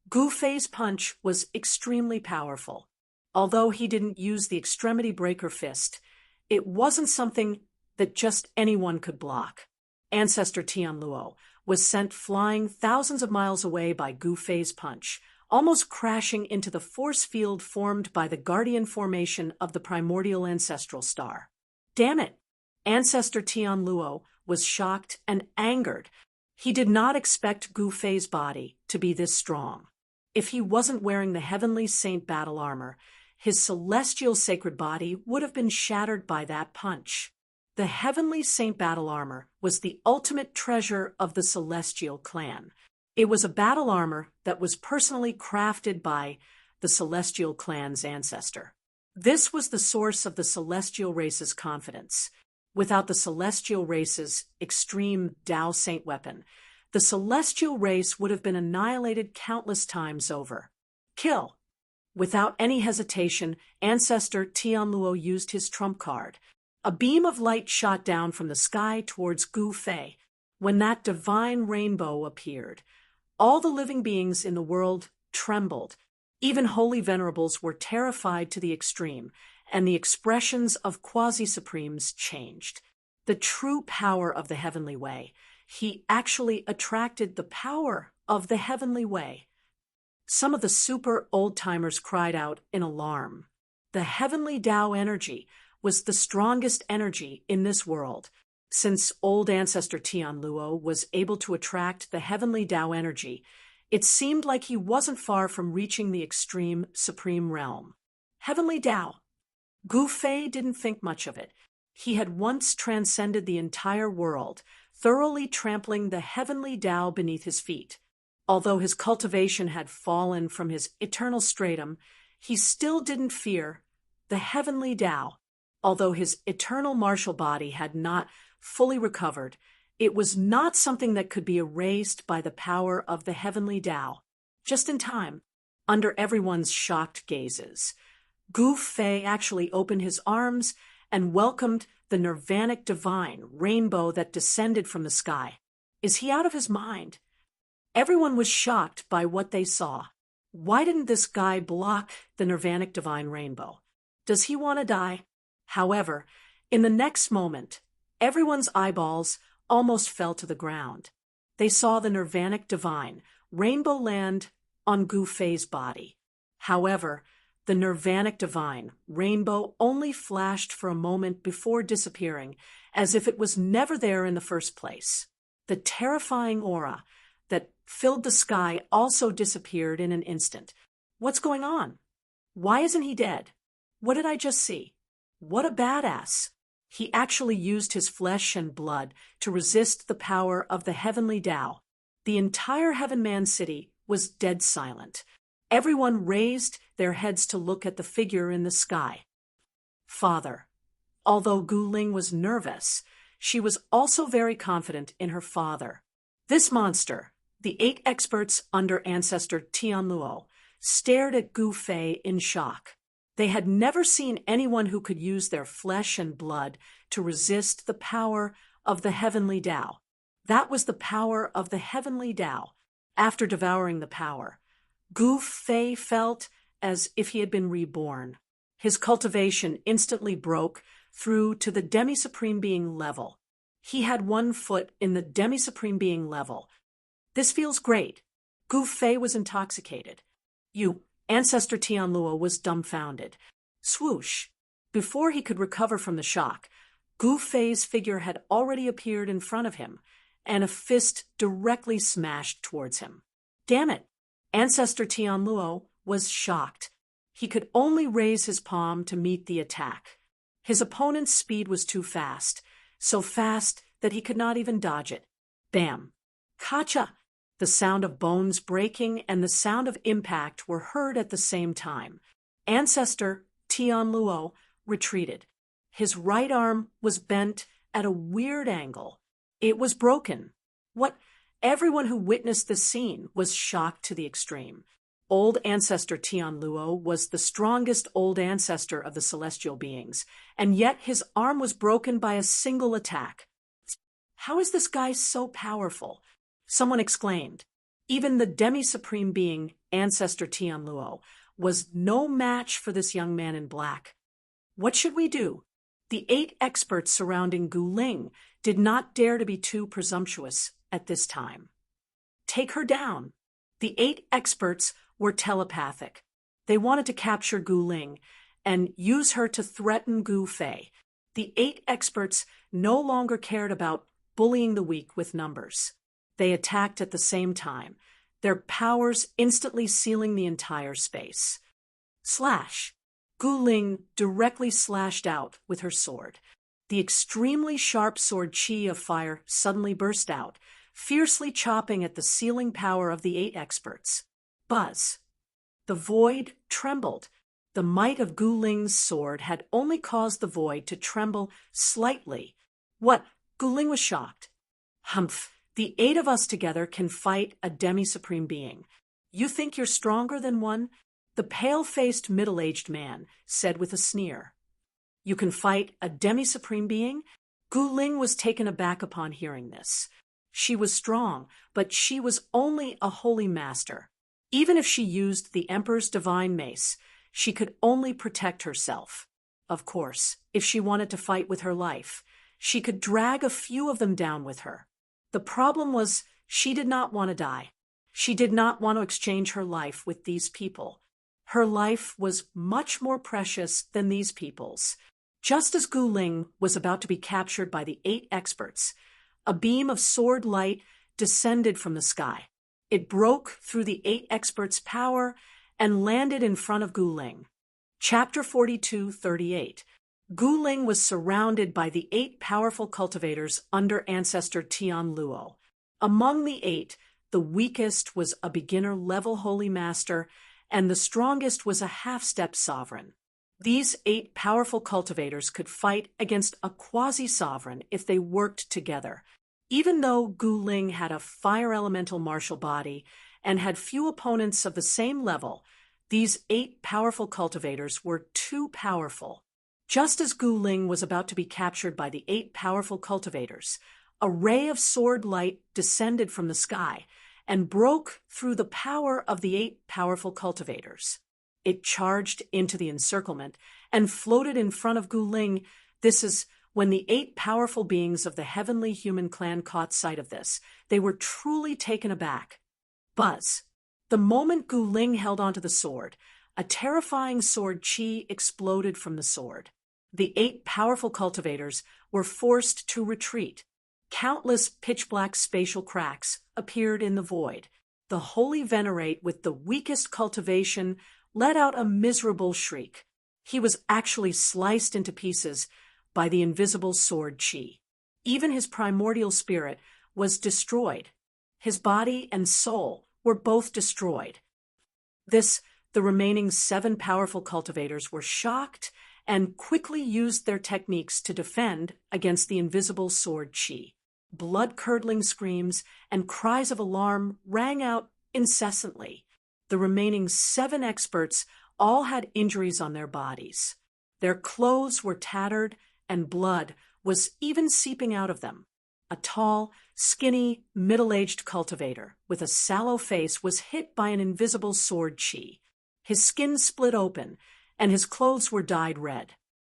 Gu Fei's punch was extremely powerful. Although he didn't use the extremity breaker fist, it wasn't something that just anyone could block. Ancestor Tian Luo was sent flying thousands of miles away by Gu Fei's punch, almost crashing into the force field formed by the guardian formation of the primordial ancestral star. Damn it! Ancestor Tian Luo was shocked and angered. He did not expect Gu Fei's body to be this strong. If he wasn't wearing the heavenly saint battle armor, his celestial sacred body would have been shattered by that punch. The heavenly saint battle armor was the ultimate treasure of the celestial clan. It was a battle armor that was personally crafted by the celestial clan's ancestor. This was the source of the celestial race's confidence. Without the celestial race's extreme Tao Saint weapon, the celestial race would have been annihilated countless times over. Kill! Without any hesitation, Ancestor Tian Luo used his trump card. A beam of light shot down from the sky towards Gu Fei. When that divine rainbow appeared, all the living beings in the world trembled. Even holy venerables were terrified to the extreme, and the expressions of quasi-supremes changed. The true power of the heavenly way. He actually attracted the power of the heavenly way. Some of the super old-timers cried out in alarm. The heavenly Tao energy was the strongest energy in this world. Since old Ancestor Tian Luo was able to attract the heavenly Tao energy, it seemed like he wasn't far from reaching the extreme supreme realm. Heavenly Tao. Gu Fei didn't think much of it. He had once transcended the entire world, thoroughly trampling the heavenly Tao beneath his feet. Although his cultivation had fallen from his eternal stratum, he still didn't fear the heavenly Tao. Although his eternal martial body had not fully recovered, it was not something that could be erased by the power of the heavenly Tao. Just in time, under everyone's shocked gazes, Gu Fei actually opened his arms and welcomed the nirvanic divine rainbow that descended from the sky. Is he out of his mind? Everyone was shocked by what they saw. Why didn't this guy block the nirvanic divine rainbow? Does he want to die? However, in the next moment, everyone's eyeballs almost fell to the ground. They saw the nirvanic divine rainbow land on Gu Fei's body. However, the nirvanic divine rainbow only flashed for a moment before disappearing, as if it was never there in the first place. The terrifying aura that filled the sky also disappeared in an instant. What's going on? Why isn't he dead? What did I just see? What a badass! He actually used his flesh and blood to resist the power of the heavenly Tao. The entire Heaven Man city was dead silent. Everyone raised their heads to look at the figure in the sky. Father. Although Gu Ling was nervous, she was also very confident in her father. This monster, the 8 experts under Ancestor Tian Luo, stared at Gu Fei in shock. They had never seen anyone who could use their flesh and blood to resist the power of the heavenly Tao. That was the power of the heavenly Tao. After devouring the power, Gu Fei felt as if he had been reborn. His cultivation instantly broke through to the demi-supreme being level. He had 1 foot in the demi-supreme being level. This feels great. Gu Fei was intoxicated. Ancestor Tian Luo was dumbfounded. Swoosh! Before he could recover from the shock, Gu Fei's figure had already appeared in front of him, and a fist directly smashed towards him. Damn it! Ancestor Tian Luo was shocked. He could only raise his palm to meet the attack. His opponent's speed was too fast, so fast that he could not even dodge it. Bam! Kacha! The sound of bones breaking and the sound of impact were heard at the same time. Ancestor Tian Luo retreated. His right arm was bent at a weird angle. It was broken. Everyone who witnessed this scene was shocked to the extreme. Old ancestor Tianluo was the strongest old ancestor of the celestial beings, and yet his arm was broken by a single attack. How is this guy so powerful? Someone exclaimed. Even the demi-supreme being, Ancestor Tianluo, was no match for this young man in black. What should we do? The 8 experts surrounding Gu Ling did not dare to be too presumptuous at this time. Take her down. The 8 experts were telepathic. They wanted to capture Gu Ling and use her to threaten Gu Fei. The 8 experts no longer cared about bullying the weak with numbers. They attacked at the same time, their powers instantly sealing the entire space. Slash! Gu Ling directly slashed out with her sword. The extremely sharp sword qi of fire suddenly burst out, fiercely chopping at the sealing power of the 8 experts. Buzz! The void trembled. The might of Gu Ling's sword had only caused the void to tremble slightly. What? Gu Ling was shocked. Humph! The 8 of us together can fight a demi-supreme being. You think you're stronger than one? The pale-faced middle-aged man said with a sneer. You can fight a demi-supreme being? Gu Ling was taken aback upon hearing this. She was strong, but she was only a holy master. Even if she used the Emperor's divine mace, she could only protect herself. Of course, if she wanted to fight with her life, she could drag a few of them down with her. The problem was she did not want to die. She did not want to exchange her life with these people. Her life was much more precious than these people's. Just as Gu Ling was about to be captured by the 8 experts, a beam of sword light descended from the sky. It broke through the 8 experts' power and landed in front of Gu Ling. Chapter 42:38. Gu Ling was surrounded by the 8 powerful cultivators under Ancestor Tianluo. Among the 8, the weakest was a beginner-level holy master, and the strongest was a half-step sovereign. These 8 powerful cultivators could fight against a quasi-sovereign if they worked together. Even though Gu Ling had a fire-elemental martial body and had few opponents of the same level, these 8 powerful cultivators were too powerful. Just as Gu Ling was about to be captured by the 8 powerful cultivators, a ray of sword light descended from the sky and broke through the power of the 8 powerful cultivators. It charged into the encirclement and floated in front of Gu Ling. This is when the 8 powerful beings of the heavenly human clan caught sight of this. They were truly taken aback. Buzz! The moment Gu Ling held onto the sword, a terrifying sword qi exploded from the sword. The 8 powerful cultivators were forced to retreat. Countless pitch-black spatial cracks appeared in the void. The holy venerate with the weakest cultivation let out a miserable shriek. He was actually sliced into pieces by the invisible sword qi. Even his primordial spirit was destroyed. His body and soul were both destroyed. The remaining 7 powerful cultivators were shocked and quickly used their techniques to defend against the invisible sword qi. Blood-curdling screams and cries of alarm rang out incessantly. The remaining 7 experts all had injuries on their bodies. Their clothes were tattered and blood was even seeping out of them. A tall, skinny, middle-aged cultivator with a sallow face was hit by an invisible sword qi. His skin split open, and his clothes were dyed red.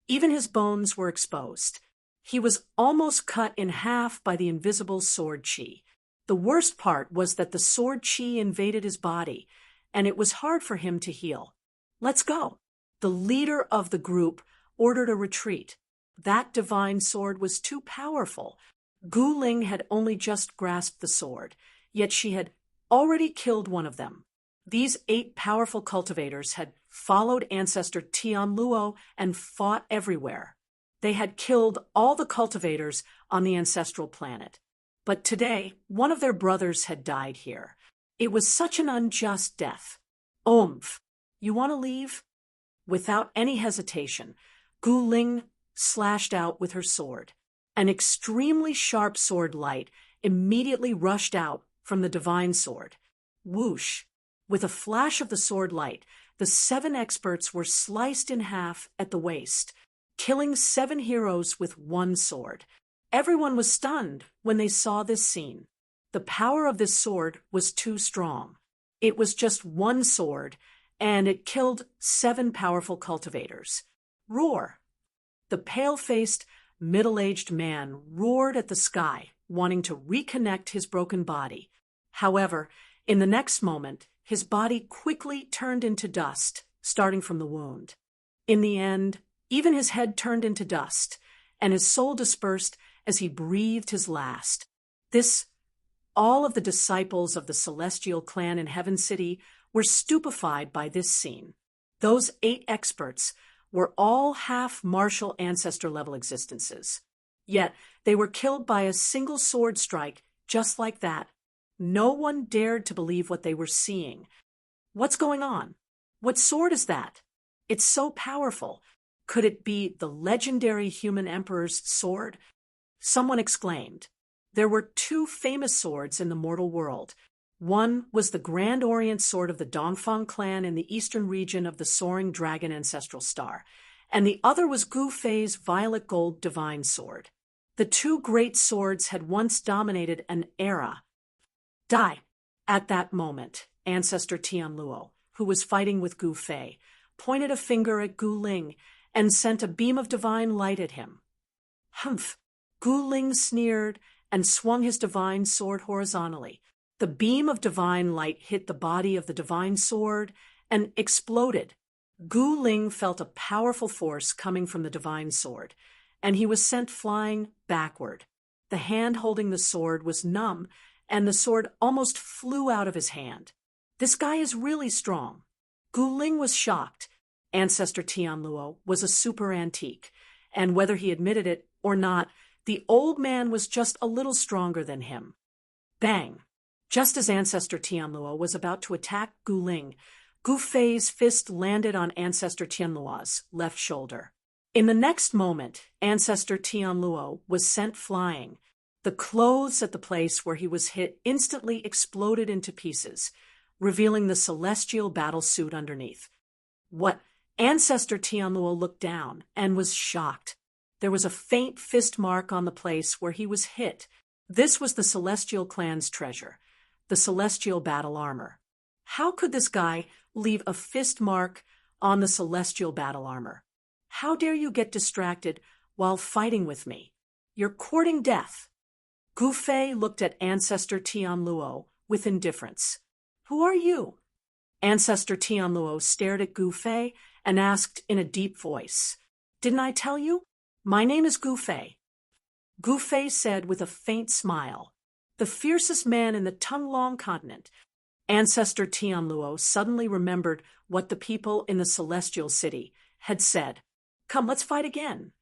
Even his bones were exposed. He was almost cut in half by the invisible sword qi. The worst part was that the sword qi invaded his body, and it was hard for him to heal. Let's go. The leader of the group ordered a retreat. That divine sword was too powerful. Gu Ling had only just grasped the sword, yet she had already killed one of them. These 8 powerful cultivators had followed Ancestor Tianluo and fought everywhere. They had killed all the cultivators on the ancestral planet. But today, one of their brothers had died here. It was such an unjust death. Oomph! You want to leave? Without any hesitation, Gu Ling slashed out with her sword. An extremely sharp sword light immediately rushed out from the divine sword. Whoosh! With a flash of the sword light, the 7 experts were sliced in half at the waist, killing 7 heroes with 1 sword. Everyone was stunned when they saw this scene. The power of this sword was too strong. It was just 1 sword, and it killed 7 powerful cultivators. Roar! The pale-faced, middle-aged man roared at the sky, wanting to reconnect his broken body. However, in the next moment, his body quickly turned into dust, starting from the wound. In the end, even his head turned into dust, and his soul dispersed as he breathed his last. All of the disciples of the Celestial clan in Heaven City were stupefied by this scene. Those 8 experts were all half-martial ancestor-level existences. Yet they were killed by a single sword strike just like that. No one dared to believe what they were seeing. What's going on? What sword is that? It's so powerful. Could it be the legendary human emperor's sword? Someone exclaimed. There were 2 famous swords in the mortal world. One was the Grand Orient Sword of the Dongfang clan in the eastern region of the Soaring Dragon Ancestral Star, and the other was Gu Fei's Violet Gold Divine Sword. The 2 great swords had once dominated an era. Die! At that moment, Ancestor Tianluo, who was fighting with Gu Fei, pointed a finger at Gu Ling and sent a beam of divine light at him. Humph! Gu Ling sneered and swung his divine sword horizontally. The beam of divine light hit the body of the divine sword and exploded. Gu Ling felt a powerful force coming from the divine sword, and he was sent flying backward. The hand holding the sword was numb, and the sword almost flew out of his hand. This guy is really strong. Gu Ling was shocked. Ancestor Tianluo was a super antique, and whether he admitted it or not, the old man was just a little stronger than him. Bang! Just as Ancestor Tianluo was about to attack Gu Ling, Gu Fei's fist landed on Ancestor Tianluo's left shoulder. In the next moment, Ancestor Tianluo was sent flying. The clothes at the place where he was hit instantly exploded into pieces, revealing the celestial battle suit underneath. What? Ancestor Tianluo looked down and was shocked. There was a faint fist mark on the place where he was hit. This was the Celestial clan's treasure, the Celestial battle armor. How could this guy leave a fist mark on the Celestial battle armor? How dare you get distracted while fighting with me? You're courting death. Gu Fei looked at Ancestor Tianluo with indifference. Who are you? Ancestor Tianluo stared at Gu Fei and asked in a deep voice, Didn't I tell you? My name is Gu Fei. Gu Fei said with a faint smile, The fiercest man in the Tonglong continent. Ancestor Tianluo suddenly remembered what the people in the Celestial City had said. Come, let's fight again.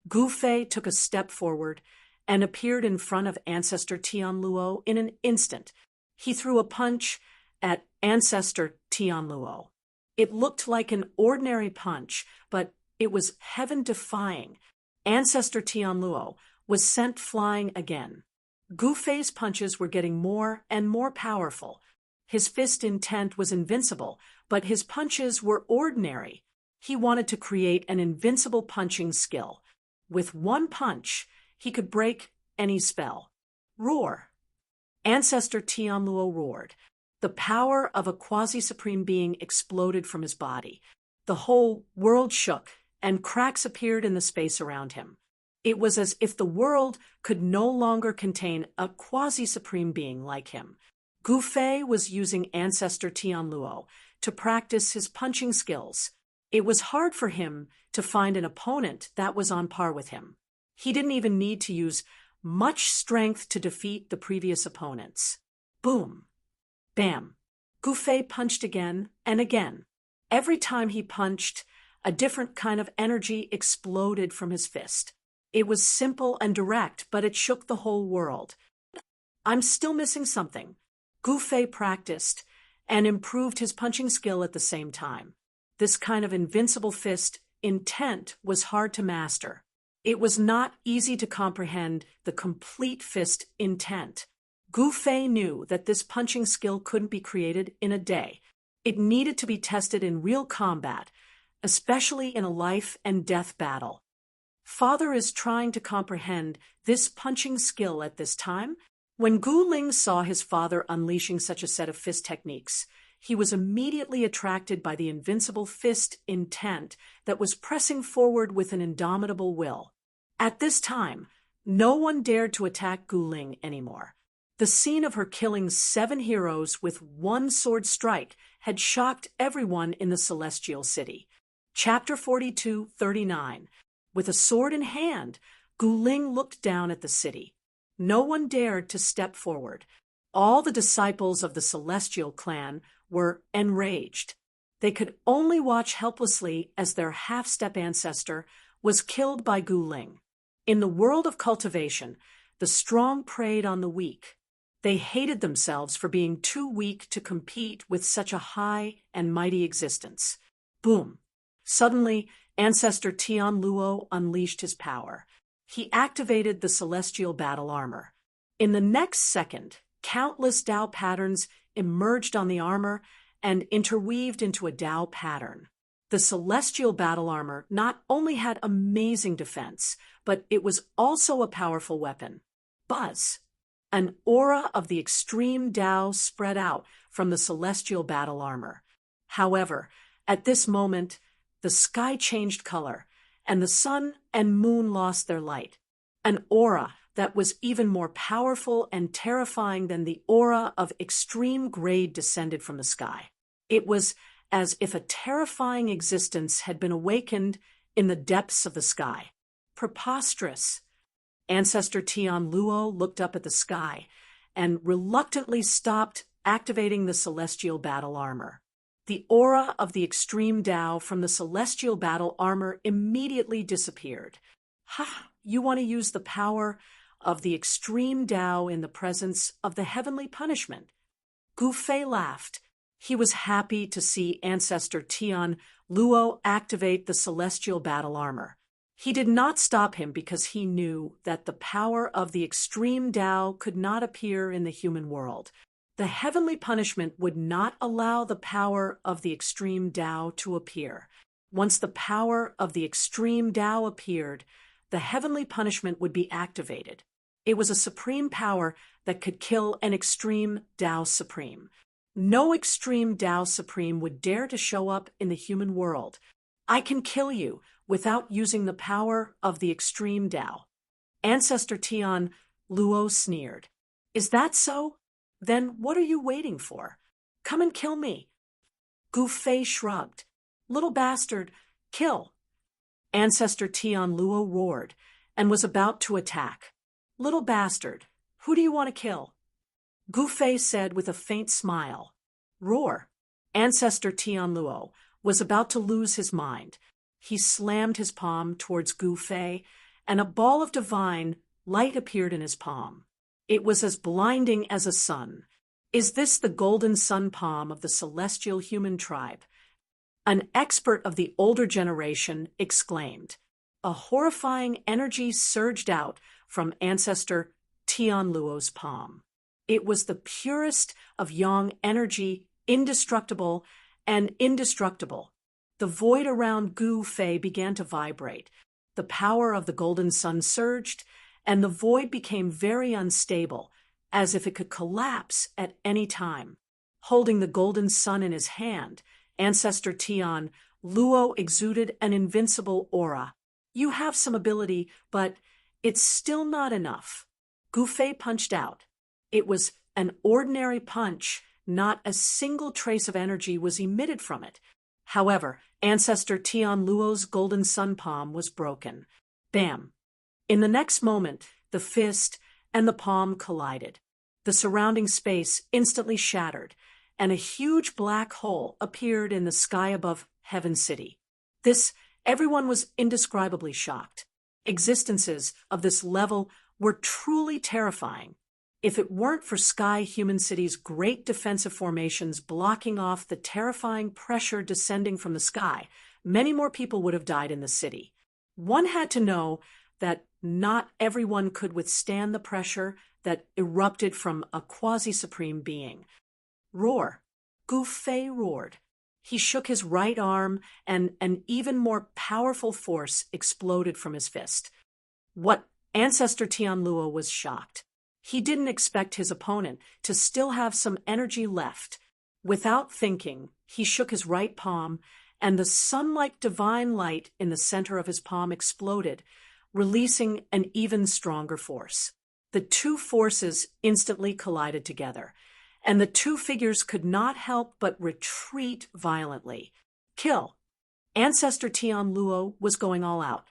Gu Fei took a step forward and appeared in front of Ancestor Tianluo in an instant. He threw a punch at Ancestor Tianluo. It looked like an ordinary punch, but it was heaven-defying. Ancestor Tianluo was sent flying again. Gu Fei's punches were getting more and more powerful. His fist intent was invincible, but his punches were ordinary. He wanted to create an invincible punching skill. With one punch, he could break any spell. Roar! Ancestor Tianluo roared. The power of a quasi-supreme being exploded from his body. The whole world shook, and cracks appeared in the space around him. It was as if the world could no longer contain a quasi-supreme being like him. Gu Fei was using Ancestor Tianluo to practice his punching skills. It was hard for him to find an opponent that was on par with him. He didn't even need to use much strength to defeat the previous opponents. Boom! Bam! Gu Fei punched again and again. Every time he punched, a different kind of energy exploded from his fist. It was simple and direct, but it shook the whole world. I'm still missing something. Gu Fei practiced and improved his punching skill at the same time. This kind of invincible fist intent was hard to master. It was not easy to comprehend the complete fist intent. Gu Fei knew that this punching skill couldn't be created in a day. It needed to be tested in real combat, especially in a life-and-death battle. Father is trying to comprehend this punching skill at this time. When Gu Ling saw his father unleashing such a set of fist techniques, he was immediately attracted by the invincible fist intent that was pressing forward with an indomitable will. At this time, no one dared to attack Gu Ling anymore. The scene of her killing 7 heroes with one sword strike had shocked everyone in the Celestial City. Chapter 42:39. With a sword in hand, Gu Ling looked down at the city. No one dared to step forward. All the disciples of the Celestial clan were enraged. They could only watch helplessly as their half-step ancestor was killed by Gu Ling. In the world of cultivation, the strong preyed on the weak. They hated themselves for being too weak to compete with such a high and mighty existence. Boom! Suddenly, Ancestor Tian Luo unleashed his power. He activated the celestial battle armor. In the next second, countless Dao patterns emerged on the armor and interweaved into a Dao pattern. The celestial battle armor not only had amazing defense, but it was also a powerful weapon. Buzz! An aura of the extreme Dao spread out from the celestial battle armor. However, at this moment, the sky changed color, and the sun and moon lost their light. An aura that was even more powerful and terrifying than the aura of extreme grade descended from the sky. It was as if a terrifying existence had been awakened in the depths of the sky. Preposterous! Ancestor Tian Luo looked up at the sky and reluctantly stopped activating the celestial battle armor. The aura of the extreme Dao from the celestial battle armor immediately disappeared. Ha! You want to use the power of the extreme Dao in the presence of the heavenly punishment. Gu Fei laughed. He was happy to see Ancestor Tian Luo activate the celestial battle armor. He did not stop him because he knew that the power of the extreme Dao could not appear in the human world. The heavenly punishment would not allow the power of the extreme Dao to appear. Once the power of the extreme Dao appeared, the heavenly punishment would be activated. It was a supreme power that could kill an extreme Dao Supreme. No extreme Dao Supreme would dare to show up in the human world. I can kill you without using the power of the extreme Dao. Ancestor Tian Luo sneered. Is that so? Then what are you waiting for? Come and kill me. Gu Fei shrugged. Little bastard, kill. Ancestor Tian Luo roared and was about to attack. Little bastard, who do you want to kill? Gu Fei said with a faint smile. Roar. Ancestor Tian Luo was about to lose his mind. He slammed his palm towards Gu Fei, and a ball of divine light appeared in his palm. It was as blinding as a sun. Is this the golden sun palm of the celestial human tribe? An expert of the older generation exclaimed. A horrifying energy surged out from Ancestor Tian Luo's palm. It was the purest of yang energy, indestructible and indestructible. The void around Gu Fei began to vibrate. The power of the golden sun surged, and the void became very unstable, as if it could collapse at any time. Holding the golden sun in his hand, Ancestor Tian Luo exuded an invincible aura. You have some ability, but it's still not enough. Gu Fei punched out. It was an ordinary punch. Not a single trace of energy was emitted from it. However, Ancestor Tian Luo's golden sun palm was broken. Bam! In the next moment, the fist and the palm collided. The surrounding space instantly shattered, and a huge black hole appeared in the sky above Heaven City. Everyone was indescribably shocked. Existences of this level were truly terrifying. If it weren't for Sky Human City's great defensive formations blocking off the terrifying pressure descending from the sky, many more people would have died in the city. One had to know that not everyone could withstand the pressure that erupted from a quasi-supreme being. Roar. Gu Fei roared. He shook his right arm, and an even more powerful force exploded from his fist. What Ancestor Tianluo was shocked. He didn't expect his opponent to still have some energy left. Without thinking, he shook his right palm, and the sun-like divine light in the center of his palm exploded, releasing an even stronger force. The two forces instantly collided together, and the two figures could not help but retreat violently. Kill! Ancestor Tianluo was going all out.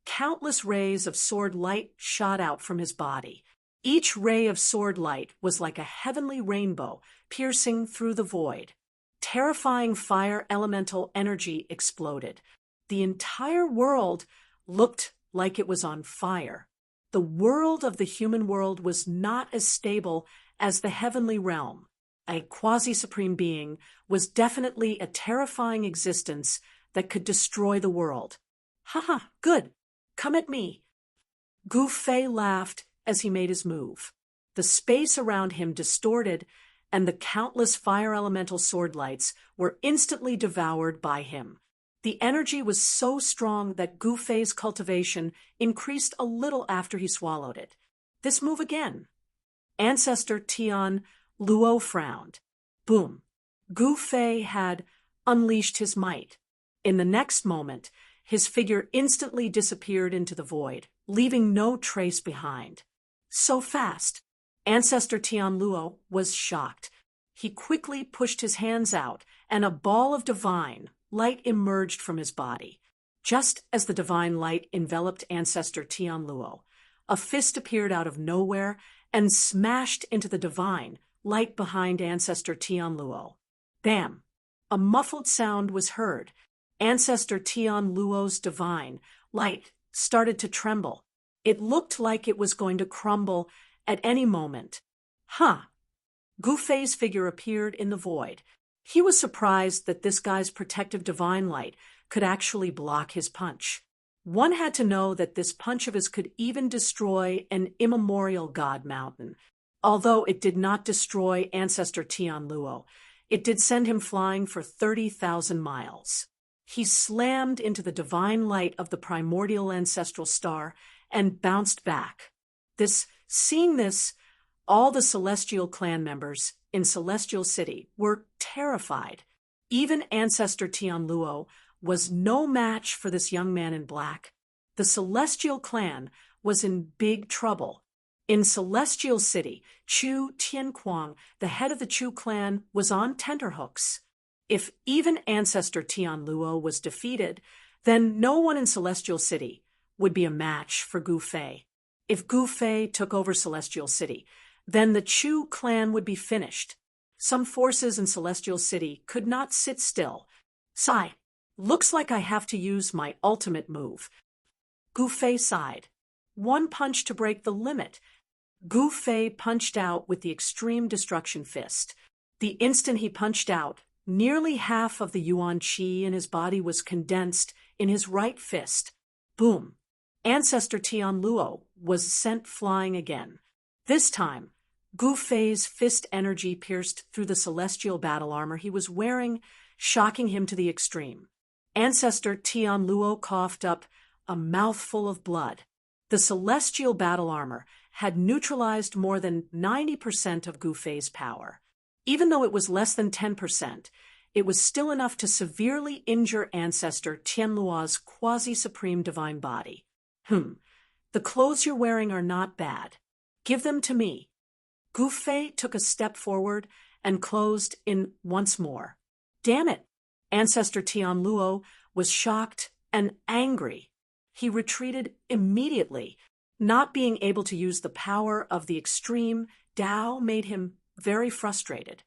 Countless rays of sword light shot out from his body. Each ray of sword light was like a heavenly rainbow piercing through the void. Terrifying fire elemental energy exploded. The entire world looked like it was on fire. The world of the human world was not as stable as the heavenly realm. A quasi-supreme being was definitely a terrifying existence that could destroy the world. Haha, good. Come at me. Gu Fei laughed as he made his move. The space around him distorted, and the countless fire elemental sword lights were instantly devoured by him. The energy was so strong that Gu Fei's cultivation increased a little after he swallowed it. This move again. Ancestor Tian Luo frowned. Boom. Gu Fei had unleashed his might. In the next moment, his figure instantly disappeared into the void, leaving no trace behind. So fast. Ancestor Tianluo was shocked. He quickly pushed his hands out, and a ball of divine light emerged from his body. Just as the divine light enveloped Ancestor Tianluo, a fist appeared out of nowhere and smashed into the divine light behind Ancestor Tianluo. Bam! A muffled sound was heard. Ancestor Tianluo's divine light started to tremble. It looked like it was going to crumble at any moment. Huh. Gu Fei's figure appeared in the void. He was surprised that this guy's protective divine light could actually block his punch. One had to know that this punch of his could even destroy an immemorial god mountain. Although it did not destroy Ancestor Tianluo, it did send him flying for 30,000 miles. He slammed into the divine light of the primordial ancestral star and bounced back. Seeing this, all the Celestial clan members in Celestial City were terrified. Even Ancestor Tianluo was no match for this young man in black. The Celestial clan was in big trouble. In Celestial City, Chu Tianquang, the head of the Chu clan, was on tenterhooks. If even Ancestor Tianluo was defeated, then no one in Celestial City would be a match for Gu Fei. If Gu Fei took over Celestial City, then the Chu clan would be finished. Some forces in Celestial City could not sit still. Sigh. Looks like I have to use my ultimate move. Gu Fei sighed. One punch to break the limit. Gu Fei punched out with the Extreme Destruction Fist. The instant he punched out, nearly half of the Yuan Qi in his body was condensed in his right fist. Boom. Ancestor Tianluo was sent flying again. This time, Gu Fei's fist energy pierced through the celestial battle armor he was wearing, shocking him to the extreme. Ancestor Tianluo coughed up a mouthful of blood. The celestial battle armor had neutralized more than 90% of Gu Fei's power. Even though it was less than 10%, it was still enough to severely injure Ancestor Tianluo's quasi-supreme divine body. The clothes you're wearing are not bad. Give them to me. Gu Fei took a step forward and closed in once more. Damn it! Ancestor Tianluo was shocked and angry. He retreated immediately. Not being able to use the power of the extreme Tao made him very frustrated.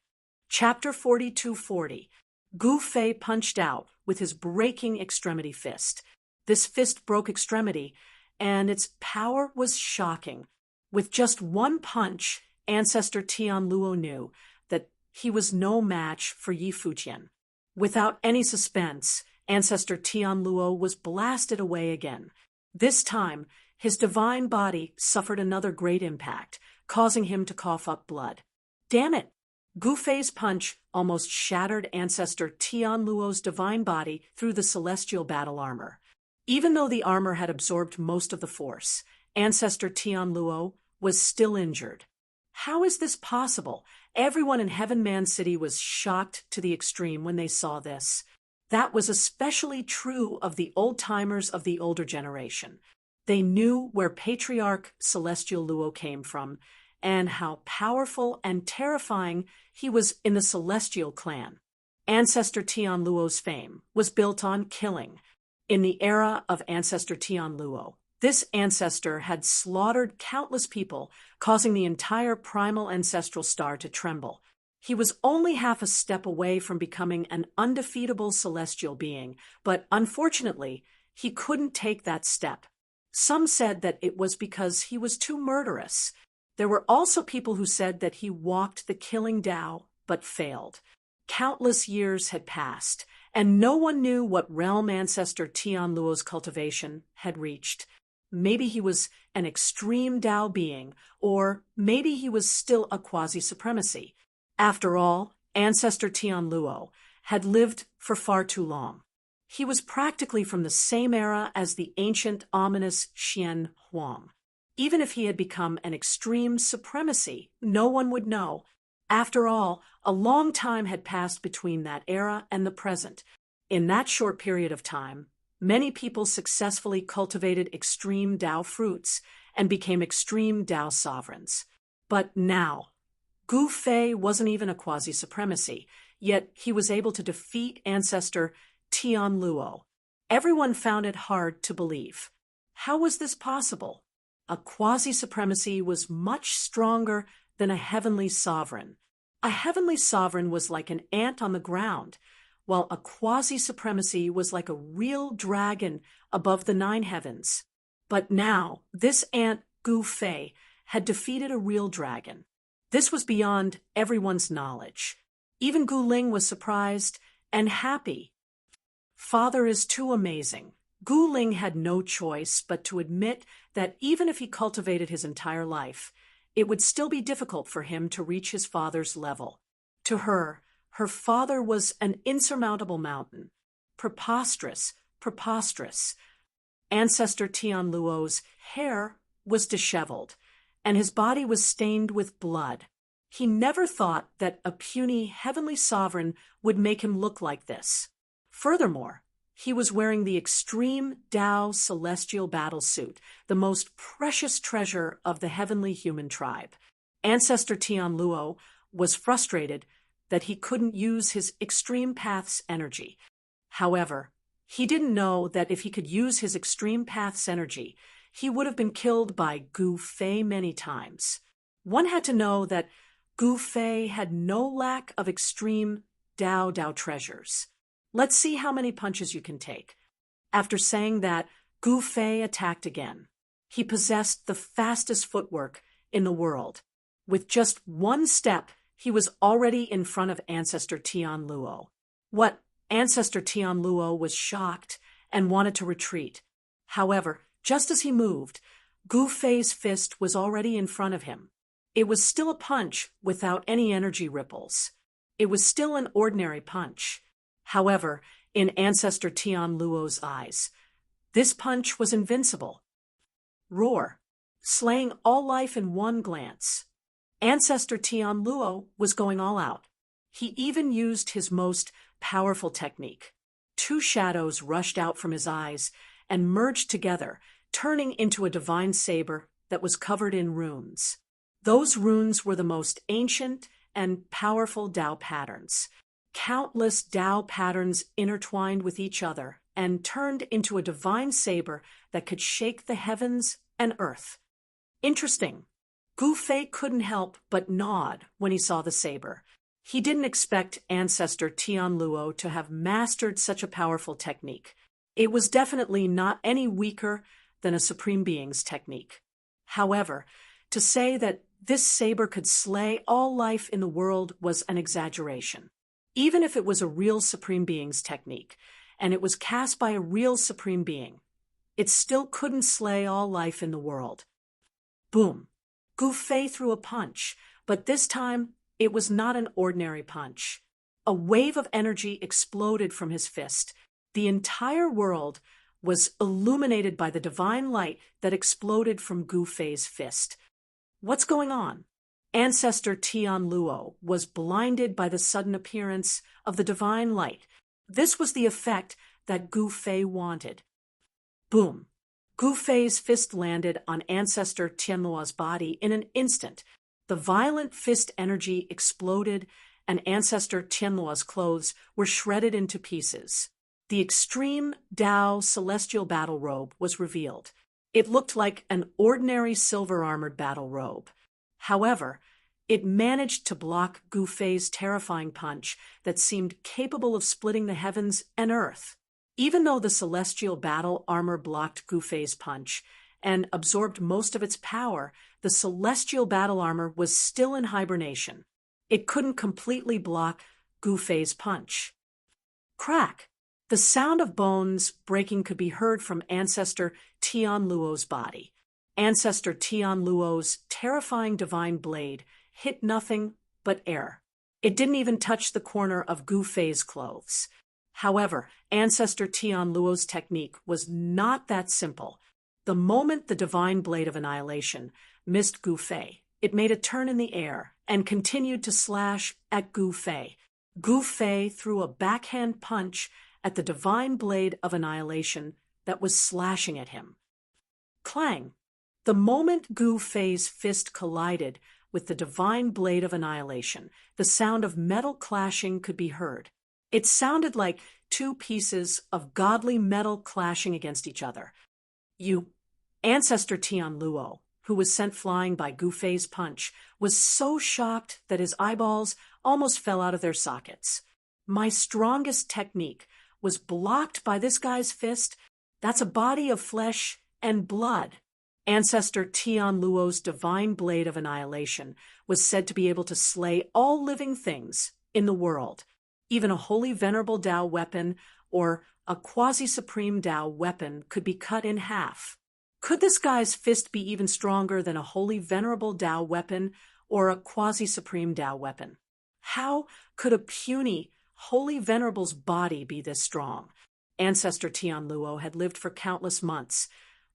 Chapter 4240. Gu Fei punched out with his breaking extremity fist. This fist broke extremity, and its power was shocking. With just one punch, Ancestor Tianluo knew that he was no match for Yi Fuqian. Without any suspense, Ancestor Tianluo was blasted away again. This time, his divine body suffered another great impact, causing him to cough up blood. Damn it! Gu Fei's punch almost shattered Ancestor Tian Luo's divine body through the celestial battle armor. Even though the armor had absorbed most of the force, Ancestor Tian Luo was still injured. How is this possible? Everyone in Heaven Man City was shocked to the extreme when they saw this. That was especially true of the old-timers of the older generation. They knew where Patriarch Celestial Luo came from, and how powerful and terrifying he was in the Celestial clan. Ancestor Tian Luo's fame was built on killing. In the era of Ancestor Tian Luo, this ancestor had slaughtered countless people, causing the entire primal ancestral star to tremble. He was only half a step away from becoming an undefeatable celestial being, but unfortunately, he couldn't take that step. Some said that it was because he was too murderous. There were also people who said that he walked the killing Tao, but failed. Countless years had passed, and no one knew what realm Ancestor Tian Luo's cultivation had reached. Maybe he was an extreme Tao being, or maybe he was still a quasi-supremacy. After all, Ancestor Tian Luo had lived for far too long. He was practically from the same era as the ancient ominous Xian Huang. Even if he had become an extreme supremacy, no one would know. After all, a long time had passed between that era and the present. In that short period of time, many people successfully cultivated extreme Tao fruits and became extreme Tao sovereigns. But now, Gu Fei wasn't even a quasi-supremacy, yet he was able to defeat Ancestor Tian Luo. Everyone found it hard to believe. How was this possible? A quasi-supremacy was much stronger than a heavenly sovereign. A heavenly sovereign was like an ant on the ground, while a quasi-supremacy was like a real dragon above the 9 heavens. But now, this ant Gu Fei had defeated a real dragon. This was beyond everyone's knowledge. Even Gu Ling was surprised and happy. Father is too amazing. Gu Ling had no choice but to admit that even if he cultivated his entire life, it would still be difficult for him to reach his father's level. To her, her father was an insurmountable mountain. Preposterous, preposterous. Ancestor Tian Luo's hair was disheveled, and his body was stained with blood. He never thought that a puny heavenly sovereign would make him look like this. Furthermore, he was wearing the extreme Tao celestial battle suit, the most precious treasure of the heavenly human tribe. Ancestor Tian Luo was frustrated that he couldn't use his extreme path's energy. However, he didn't know that if he could use his extreme path's energy, he would have been killed by Gu Fei many times. One had to know that Gu Fei had no lack of extreme Tao treasures. Let's see how many punches you can take. After saying that, Gu Fei attacked again. He possessed the fastest footwork in the world. With just one step, he was already in front of Ancestor Tian Luo. Ancestor Tian Luo was shocked and wanted to retreat. However, just as he moved, Gu Fei's fist was already in front of him. It was still a punch without any energy ripples. It was still an ordinary punch. However, in Ancestor Tian Luo's eyes, this punch was invincible. Roar, slaying all life in one glance. Ancestor Tian Luo was going all out. He even used his most powerful technique. 2 shadows rushed out from his eyes and merged together, turning into a divine saber that was covered in runes. Those runes were the most ancient and powerful Tao patterns. Countless Tao patterns intertwined with each other and turned into a divine saber that could shake the heavens and earth. Interesting. Gu Fei couldn't help but nod when he saw the saber. He didn't expect Ancestor Tian Luo to have mastered such a powerful technique. It was definitely not any weaker than a Supreme Being's technique. However, to say that this saber could slay all life in the world was an exaggeration. Even if it was a real Supreme Being's technique, and it was cast by a real Supreme Being, it still couldn't slay all life in the world. Boom! Gu Fei threw a punch, but this time it was not an ordinary punch. A wave of energy exploded from his fist. The entire world was illuminated by the divine light that exploded from Gu Fei's fist. What's going on? Ancestor Tian Luo was blinded by the sudden appearance of the divine light. This was the effect that Gu Fei wanted. Boom! Gu Fei's fist landed on Ancestor Tianluo's body in an instant. The violent fist energy exploded, and Ancestor Tianluo's clothes were shredded into pieces. The extreme Dao celestial battle robe was revealed. It looked like an ordinary silver-armored battle robe. However, it managed to block Gu Fei's terrifying punch that seemed capable of splitting the heavens and earth. Even though the celestial battle armor blocked Gu Fei's punch and absorbed most of its power, the celestial battle armor was still in hibernation. It couldn't completely block Gu Fei's punch. Crack! The sound of bones breaking could be heard from Ancestor Tian Luo's body. Ancestor Tian Luo's terrifying divine blade hit nothing but air. It didn't even touch the corner of Gu Fei's clothes. However, Ancestor Tian Luo's technique was not that simple. The moment the divine blade of annihilation missed Gu Fei, it made a turn in the air and continued to slash at Gu Fei. Gu Fei threw a backhand punch at the divine blade of annihilation that was slashing at him. Clang! The moment Gu Fei's fist collided with the divine blade of annihilation, the sound of metal clashing could be heard. It sounded like two pieces of godly metal clashing against each other. Ancestor Tian Luo, who was sent flying by Gu Fei's punch, was so shocked that his eyeballs almost fell out of their sockets. My strongest technique was blocked by this guy's fist? That's a body of flesh and blood. Ancestor Tian Luo's divine blade of annihilation was said to be able to slay all living things in the world. Even a holy venerable Dao weapon or a quasi-supreme Dao weapon could be cut in half. Could this guy's fist be even stronger than a holy venerable Dao weapon or a quasi-supreme Dao weapon? How could a puny holy venerable's body be this strong? Ancestor Tian Luo had lived for countless months,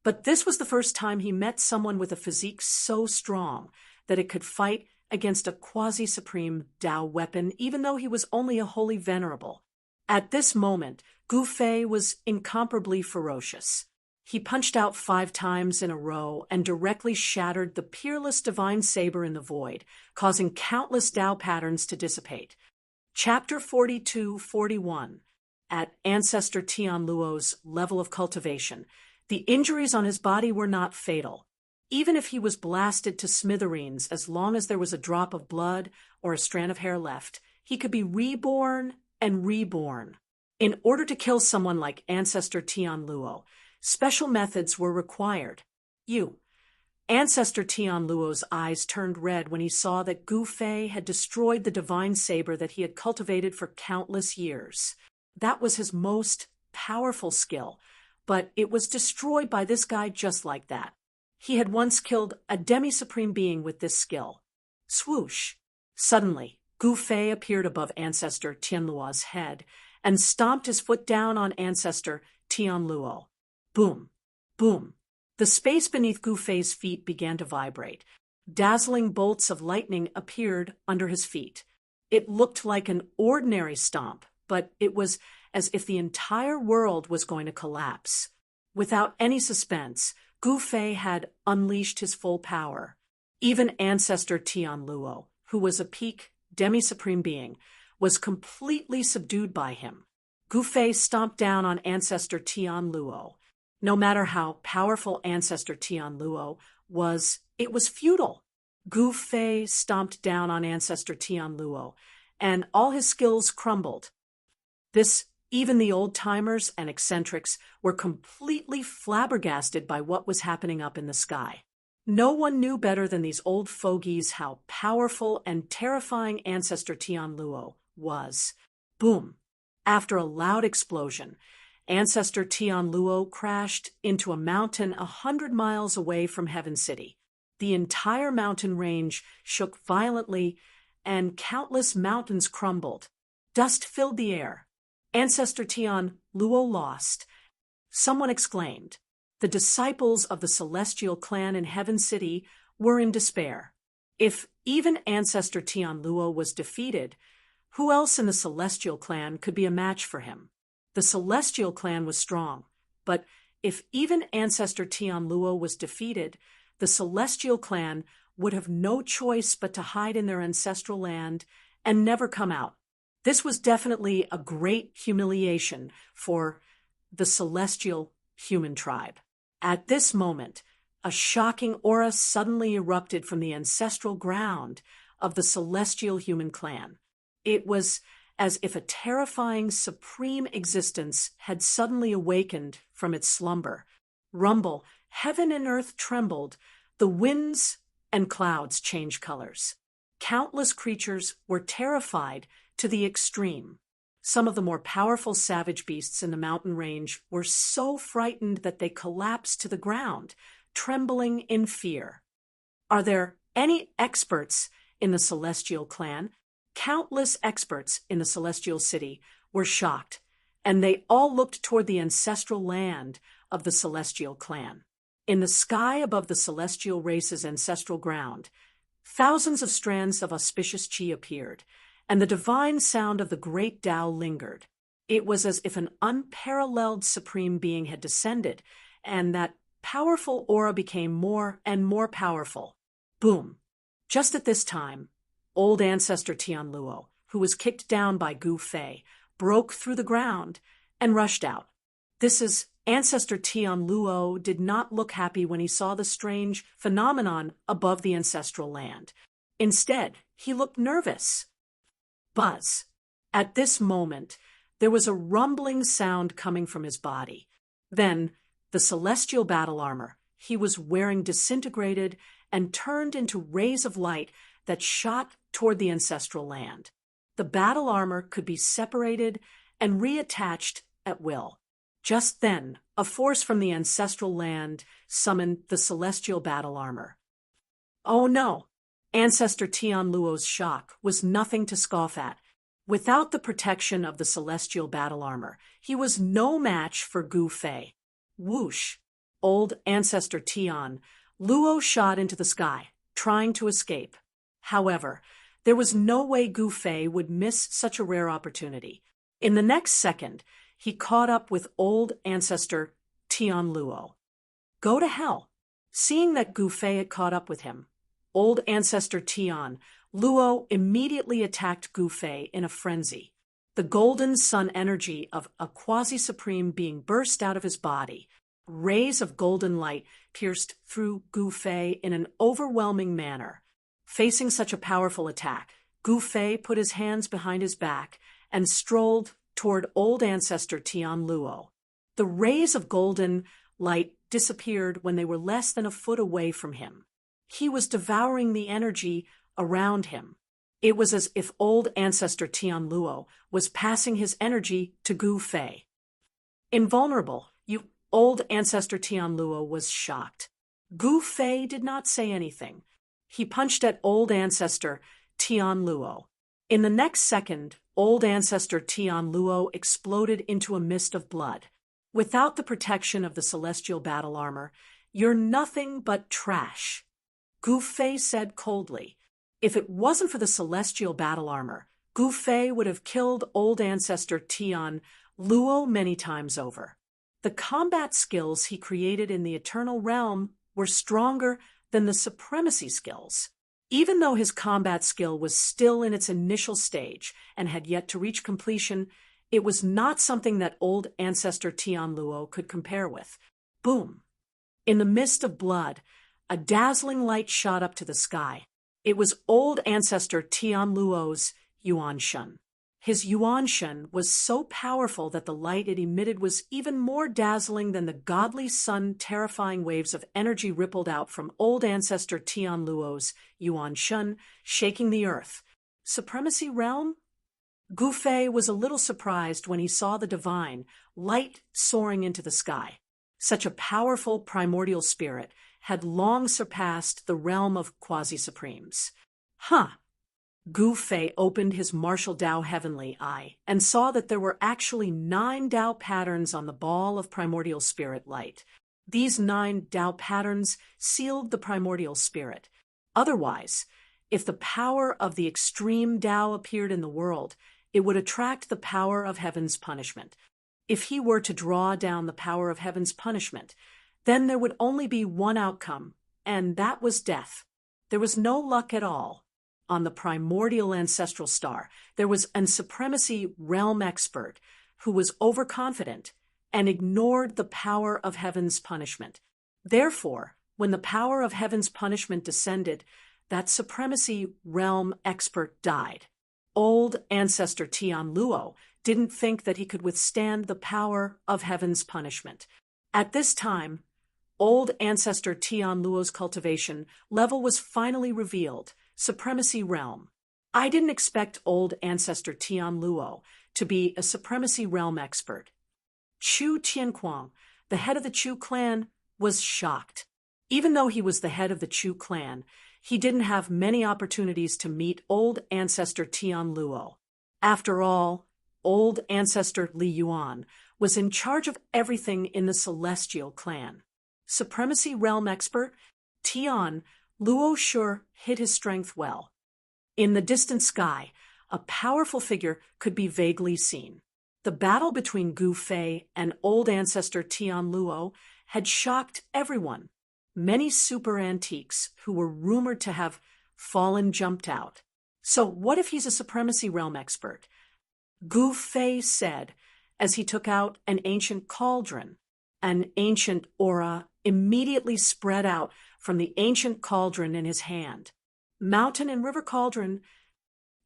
but this was the first time he met someone with a physique so strong that it could fight against a quasi-supreme Dao weapon, even though he was only a holy venerable. At this moment, Gu Fei was incomparably ferocious. He punched out 5 times in a row and directly shattered the peerless divine saber in the void, causing countless Dao patterns to dissipate. Chapter 42-41. At Ancestor Tian Luo's level of cultivation, the injuries on his body were not fatal. Even if he was blasted to smithereens, as long as there was a drop of blood or a strand of hair left, he could be reborn and reborn. In order to kill someone like Ancestor Tian Luo, special methods were required. Ancestor Tian Luo's eyes turned red when he saw that Gu Fei had destroyed the divine saber that he had cultivated for countless years. That was his most powerful skill, but it was destroyed by this guy just like that. He had once killed a demi-supreme being with this skill. Swoosh! Suddenly, Gu Fei appeared above Ancestor Tian Luo's head and stomped his foot down on Ancestor Tian Luo. Boom! Boom! The space beneath Gu Fei's feet began to vibrate. Dazzling bolts of lightning appeared under his feet. It looked like an ordinary stomp, but it was as if the entire world was going to collapse. Without any suspense, Gu Fei had unleashed his full power. Even Ancestor Tian Luo, who was a peak demi-supreme being, was completely subdued by him. Gu Fei stomped down on Ancestor Tian Luo. No matter how powerful Ancestor Tian Luo was, it was futile. Gu Fei stomped down on Ancestor Tian Luo, and all his skills crumbled. Even the old-timers and eccentrics were completely flabbergasted by what was happening up in the sky. No one knew better than these old fogies how powerful and terrifying Ancestor Tian Luo was. Boom! After a loud explosion, Ancestor Tian Luo crashed into a mountain 100 miles away from Heaven City. The entire mountain range shook violently, and countless mountains crumbled. Dust filled the air. Ancestor Tian Luo lost. Someone exclaimed. The disciples of the celestial clan in Heaven City were in despair. If even Ancestor Tian Luo was defeated, who else in the celestial clan could be a match for him? The celestial clan was strong, but if even Ancestor Tian Luo was defeated, the celestial clan would have no choice but to hide in their ancestral land and never come out. This was definitely a great humiliation for the celestial human tribe. At this moment, a shocking aura suddenly erupted from the ancestral ground of the celestial human clan. It was as if a terrifying supreme existence had suddenly awakened from its slumber. Rumble, heaven and earth trembled, the winds and clouds changed colors. Countless creatures were terrified to the extreme. Some of the more powerful savage beasts in the mountain range were so frightened that they collapsed to the ground, trembling in fear. Are there any experts in the celestial clan? Countless experts in the celestial city were shocked, and they all looked toward the ancestral land of the celestial clan. In the sky above the celestial race's ancestral ground, thousands of strands of auspicious chi appeared, and the divine sound of the great Tao lingered. It was as if an unparalleled supreme being had descended, and that powerful aura became more and more powerful. Boom! Just at this time, old Ancestor Tian Luo, who was kicked down by Gu Fei, broke through the ground and rushed out. Ancestor Tian Luo did not look happy when he saw the strange phenomenon above the ancestral land. Instead, he looked nervous. Buzz. At this moment, there was a rumbling sound coming from his body. Then, the celestial battle armor he was wearing disintegrated and turned into rays of light that shot toward the ancestral land. The battle armor could be separated and reattached at will. Just then, a force from the ancestral land summoned the celestial battle armor. Oh no! Ancestor Tian Luo's shock was nothing to scoff at. Without the protection of the celestial battle armor, he was no match for Gu Fei. Whoosh! Old Ancestor Tian Luo shot into the sky, trying to escape. However, there was no way Gu Fei would miss such a rare opportunity. In the next second, he caught up with old Ancestor Tian Luo. Go to hell! Seeing that Gu Fei had caught up with him, old Ancestor Tian Luo immediately attacked Gu Fei in a frenzy. The golden sun energy of a quasi-supreme being burst out of his body. Rays of golden light pierced through Gu Fei in an overwhelming manner. Facing such a powerful attack, Gu Fei put his hands behind his back and strolled toward old Ancestor Tian Luo. The rays of golden light disappeared when they were less than a foot away from him. He was devouring the energy around him. It was as if old Ancestor Tian Luo was passing his energy to Gu Fei. Invulnerable, old Ancestor Tian Luo was shocked. Gu Fei did not say anything. He punched at old Ancestor Tian Luo. In the next second, old Ancestor Tian Luo exploded into a mist of blood. Without the protection of the celestial battle armor, you're nothing but trash. Gu Fei said coldly. If it wasn't for the celestial battle armor, Gu Fei would have killed old Ancestor Tian Luo many times over. The combat skills he created in the Eternal Realm were stronger than the supremacy skills. Even though his combat skill was still in its initial stage and had yet to reach completion, it was not something that old Ancestor Tian Luo could compare with. Boom! In the mist of blood, a dazzling light shot up to the sky. It was old Ancestor Tian Luo's Yuan Shun. His Yuan Shun was so powerful that the light it emitted was even more dazzling than the godly sun. Terrifying waves of energy rippled out from old Ancestor Tian Luo's Yuan Shun, shaking the earth. Supremacy realm? Gu Fei was a little surprised when he saw the divine light soaring into the sky. Such a powerful primordial spirit had long surpassed the realm of quasi-supremes. Huh! Gu Fei opened his martial Dao heavenly eye and saw that there were actually 9 Dao patterns on the ball of primordial spirit light. These 9 Dao patterns sealed the primordial spirit. Otherwise, if the power of the extreme Dao appeared in the world, it would attract the power of heaven's punishment. If he were to draw down the power of heaven's punishment, then there would only be one outcome, and that was death. There was no luck at all. On the primordial ancestral star, there was a supremacy realm expert who was overconfident and ignored the power of heaven's punishment. Therefore, when the power of heaven's punishment descended, that supremacy realm expert died. Old ancestor Tian Luo didn't think that he could withstand the power of heaven's punishment. At this time, old ancestor Tian Luo's cultivation level was finally revealed, supremacy realm. I didn't expect old ancestor Tian Luo to be a supremacy realm expert. Chu Tianquang, the head of the Chu clan, was shocked. Even though he was the head of the Chu clan, he didn't have many opportunities to meet old ancestor Tian Luo. After all, old ancestor Li Yuan was in charge of everything in the celestial clan. Supremacy realm expert Tian Luo sure hid his strength well. In the distant sky, a powerful figure could be vaguely seen. The battle between Gu Fei and old ancestor Tian Luo had shocked everyone. Many super antiques who were rumored to have fallen jumped out. So what if he's a supremacy realm expert? Gu Fei said as he took out an ancient cauldron. An ancient aura immediately spread out from the ancient cauldron in his hand. Mountain and River Cauldron,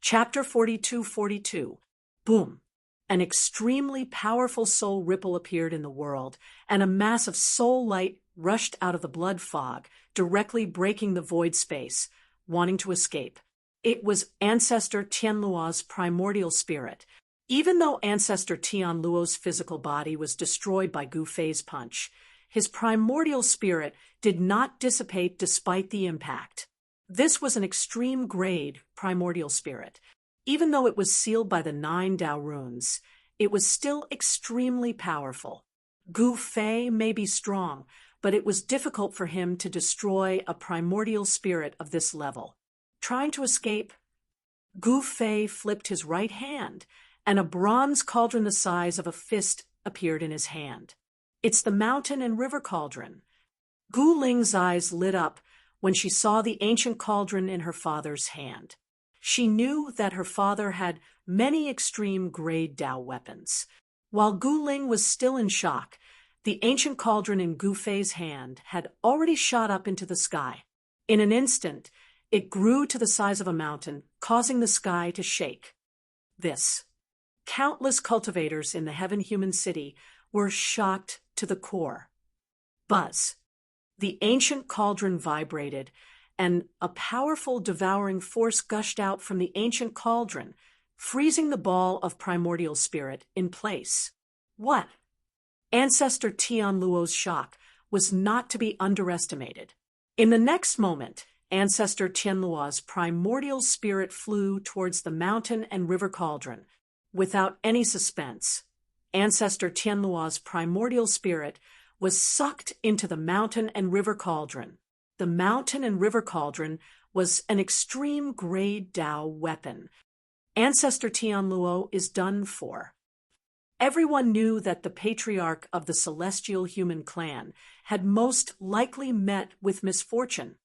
Chapter 4242. Boom! An extremely powerful soul ripple appeared in the world, and a mass of soul light rushed out of the blood fog, directly breaking the void space, wanting to escape. It was Ancestor Tianluo's primordial spirit. Even though Ancestor Tian Luo's physical body was destroyed by Gu Fei's punch, his primordial spirit did not dissipate despite the impact. This was an extreme grade primordial spirit. Even though it was sealed by the 9 Dao runes, it was still extremely powerful. Gu Fei may be strong, but it was difficult for him to destroy a primordial spirit of this level. Trying to escape, Gu Fei flipped his right hand, and a bronze cauldron the size of a fist appeared in his hand. It's the Mountain and River Cauldron. Gu Ling's eyes lit up when she saw the ancient cauldron in her father's hand. She knew that her father had many extreme grade Dao weapons. While Gu Ling was still in shock, the ancient cauldron in Gu Fei's hand had already shot up into the sky. In an instant, it grew to the size of a mountain, causing the sky to shake. Countless cultivators in the heaven-human city were shocked to the core. Buzz! The ancient cauldron vibrated, and a powerful devouring force gushed out from the ancient cauldron, freezing the ball of primordial spirit in place. What? Ancestor Tian Luo's shock was not to be underestimated. In the next moment, Ancestor Tian Luo's primordial spirit flew towards the Mountain and River Cauldron. Without any suspense, Ancestor Tian Luo's primordial spirit was sucked into the Mountain and River Cauldron. The Mountain and River Cauldron was an extreme grade Dao weapon. Ancestor Tian Luo is done for. Everyone knew that the patriarch of the celestial human clan had most likely met with misfortune.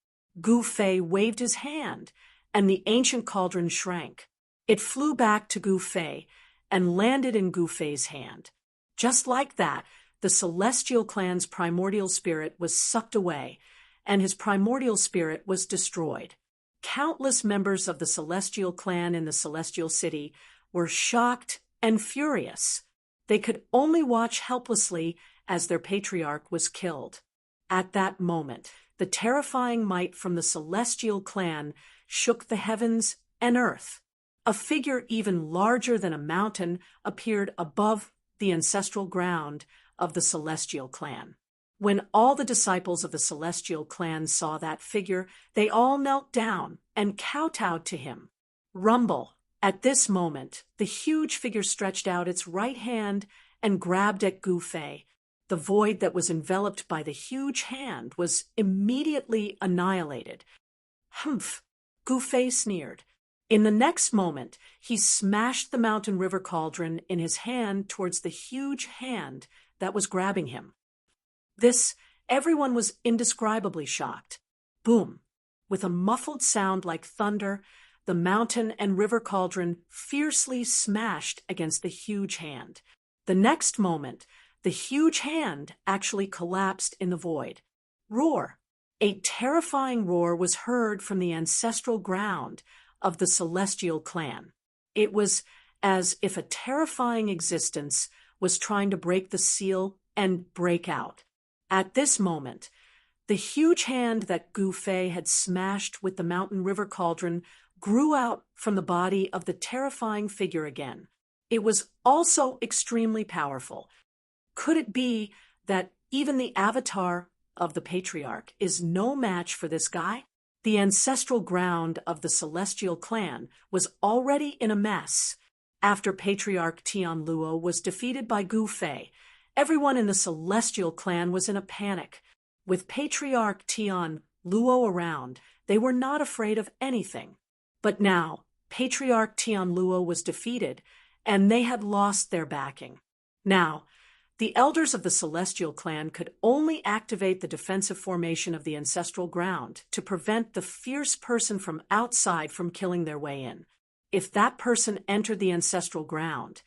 Gu Fei waved his hand, and the ancient cauldron shrank. It flew back to Gu Fei and landed in Gu Fei's hand. Just like that, the celestial clan's primordial spirit was sucked away, and his primordial spirit was destroyed. Countless members of the celestial clan in the celestial city were shocked and furious. They could only watch helplessly as their patriarch was killed. At that moment, the terrifying might from the celestial clan shook the heavens and earth. A figure even larger than a mountain appeared above the ancestral ground of the Celestial clan. When all the disciples of the Celestial clan saw that figure, they all knelt down and kowtowed to him. Rumble. At this moment, the huge figure stretched out its right hand and grabbed at Gu Fei. The void that was enveloped by the huge hand was immediately annihilated. Humph! Gu Fei sneered. In the next moment, he smashed the mountain river cauldron in his hand towards the huge hand that was grabbing him. Everyone was indescribably shocked. Boom! With a muffled sound like thunder, the mountain and river cauldron fiercely smashed against the huge hand. The next moment, the huge hand actually collapsed in the void. Roar! A terrifying roar was heard from the ancestral ground of the Celestial clan. It was as if a terrifying existence was trying to break the seal and break out. At this moment, the huge hand that Gu Fei had smashed with the mountain river cauldron grew out from the body of the terrifying figure again. It was also extremely powerful. Could it be that even the avatar of the patriarch is no match for this guy? The ancestral ground of the Celestial clan was already in a mess. After Patriarch Tian Luo was defeated by Gu Fei, everyone in the Celestial clan was in a panic. With Patriarch Tian Luo around, they were not afraid of anything. But now, Patriarch Tian Luo was defeated, and they had lost their backing. Now, the elders of the Celestial clan could only activate the defensive formation of the ancestral ground to prevent the fierce person from outside from killing their way in. If that person entered the ancestral ground,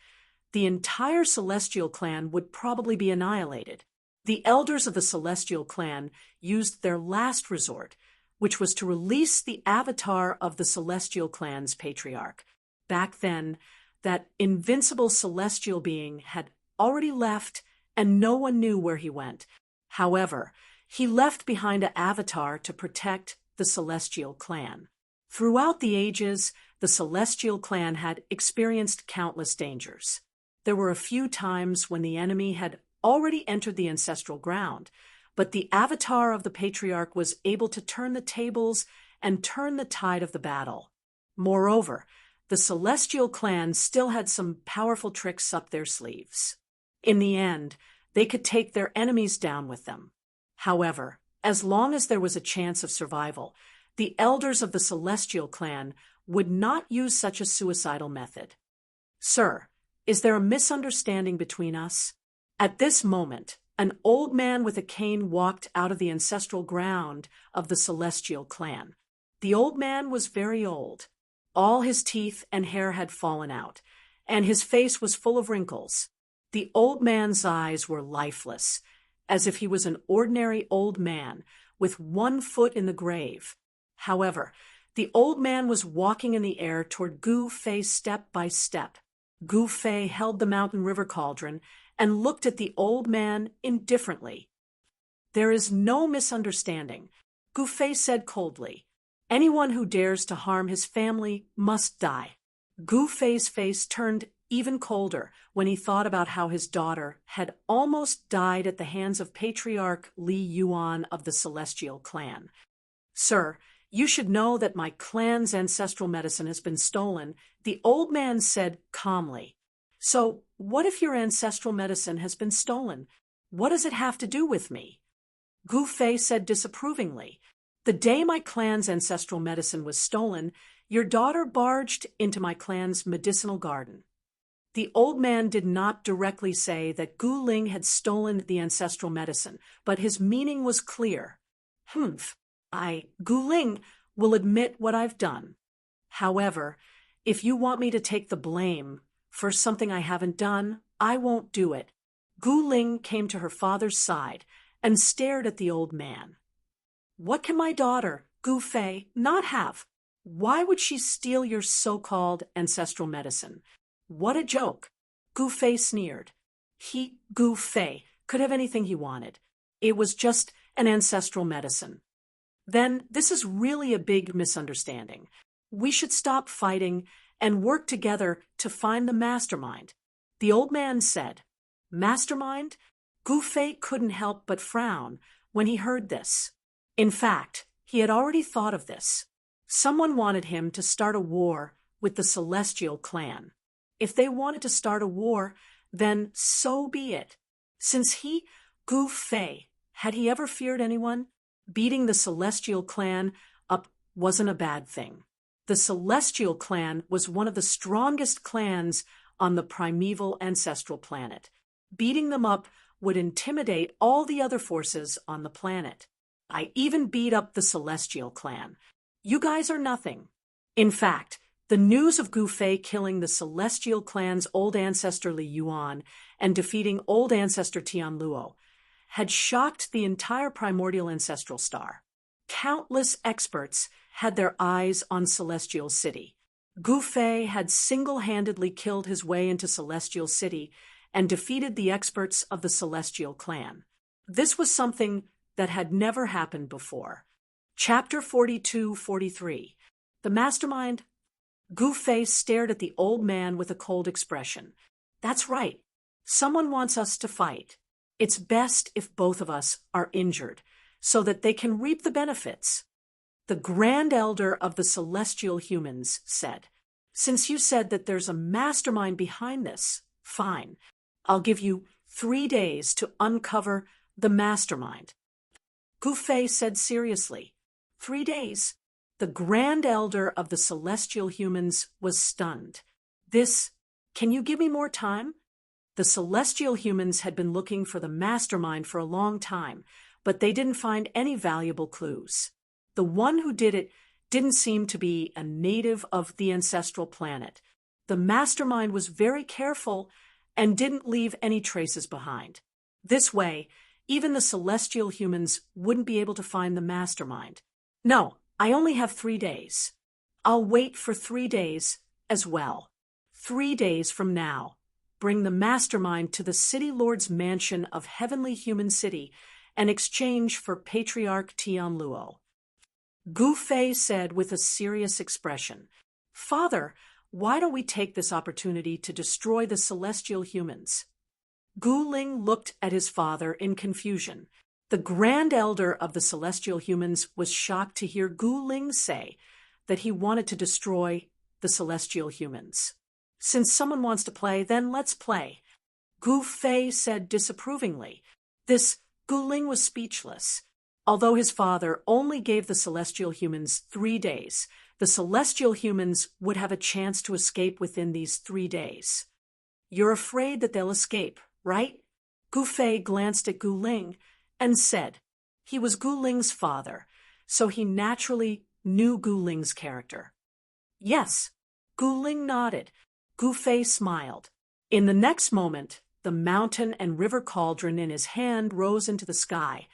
the entire Celestial clan would probably be annihilated. The elders of the Celestial clan used their last resort, which was to release the avatar of the Celestial clan's patriarch. Back then, that invincible celestial being had already left, and no one knew where he went. However, he left behind an avatar to protect the Celestial clan. Throughout the ages, the Celestial clan had experienced countless dangers. There were a few times when the enemy had already entered the ancestral ground, but the avatar of the patriarch was able to turn the tables and turn the tide of the battle. Moreover, the Celestial clan still had some powerful tricks up their sleeves. In the end, they could take their enemies down with them. However, as long as there was a chance of survival, the elders of the Celestial clan would not use such a suicidal method. Sir, is there a misunderstanding between us? At this moment, an old man with a cane walked out of the ancestral ground of the Celestial clan. The old man was very old. All his teeth and hair had fallen out, and his face was full of wrinkles. The old man's eyes were lifeless, as if he was an ordinary old man with one foot in the grave. However, the old man was walking in the air toward Gu Fei step by step. Gu Fei held the mountain river cauldron and looked at the old man indifferently. There is no misunderstanding, Gu Fei said coldly. Anyone who dares to harm his family must die. Gu Fei's face turned even colder when he thought about how his daughter had almost died at the hands of Patriarch Li Yuan of the Celestial clan. Sir, you should know that my clan's ancestral medicine has been stolen, the old man said calmly. So, what if your ancestral medicine has been stolen? What does it have to do with me? Gu Fei said disapprovingly. The day my clan's ancestral medicine was stolen, your daughter barged into my clan's medicinal garden. The old man did not directly say that Gu Ling had stolen the ancestral medicine, but his meaning was clear. Gu Ling will admit what I've done. However, if you want me to take the blame for something I haven't done, I won't do it. Gu Ling came to her father's side and stared at the old man. What can my daughter, Gu Fei, not have? Why would she steal your so-called ancestral medicine? What a joke! Gu Fei sneered. Gu Fei, could have anything he wanted. It was just an ancestral medicine. Then this is really a big misunderstanding. We should stop fighting and work together to find the mastermind. The old man said, "Mastermind?" Gu Fei couldn't help but frown when he heard this. In fact, he had already thought of this. Someone wanted him to start a war with the Celestial Clan. If they wanted to start a war, then so be it. Since he, Gu Fei, had he ever feared anyone? Beating the Celestial Clan up wasn't a bad thing. The Celestial Clan was one of the strongest clans on the primeval ancestral planet. Beating them up would intimidate all the other forces on the planet. I even beat up the Celestial Clan. You guys are nothing. In fact, the news of Gu Fei killing the Celestial Clan's old ancestor Li Yuan and defeating old ancestor Tian Luo had shocked the entire primordial ancestral star. Countless experts had their eyes on Celestial City. Gu Fei had single-handedly killed his way into Celestial City and defeated the experts of the Celestial Clan. This was something that had never happened before. Chapter 42-43. The Mastermind. Gu Fei stared at the old man with a cold expression. That's right. Someone wants us to fight. It's best if both of us are injured, so that they can reap the benefits. The Grand Elder of the Celestial Humans said, "Since you said that there's a mastermind behind this, fine. I'll give you 3 days to uncover the mastermind." Gu Fei said seriously, 3 days? The Grand Elder of the Celestial Humans was stunned. Can you give me more time? The Celestial Humans had been looking for the mastermind for a long time, but they didn't find any valuable clues. The one who did it didn't seem to be a native of the ancestral planet. The mastermind was very careful and didn't leave any traces behind. This way, even the Celestial Humans wouldn't be able to find the mastermind. No, I only have 3 days. I'll wait for 3 days as well. 3 days from now, bring the mastermind to the City Lord's mansion of Heavenly Human City and exchange for Patriarch Tian Luo. Gu Fei said with a serious expression, "Father, why don't we take this opportunity to destroy the Celestial Humans?" Gu Ling looked at his father in confusion. The Grand Elder of the Celestial Humans was shocked to hear Gu Ling say that he wanted to destroy the Celestial Humans. "Since someone wants to play, then let's play," Gu Fei said disapprovingly. Gu Ling was speechless. Although his father only gave the Celestial Humans 3 days, the Celestial Humans would have a chance to escape within these 3 days. "You're afraid that they'll escape, right?" Gu Fei glanced at Gu Ling and said, he was Gu Ling's father, so he naturally knew Gu Ling's character. "Yes." Gu Ling nodded. Gu Fei smiled. In the next moment, the mountain and river cauldron in his hand rose into the sky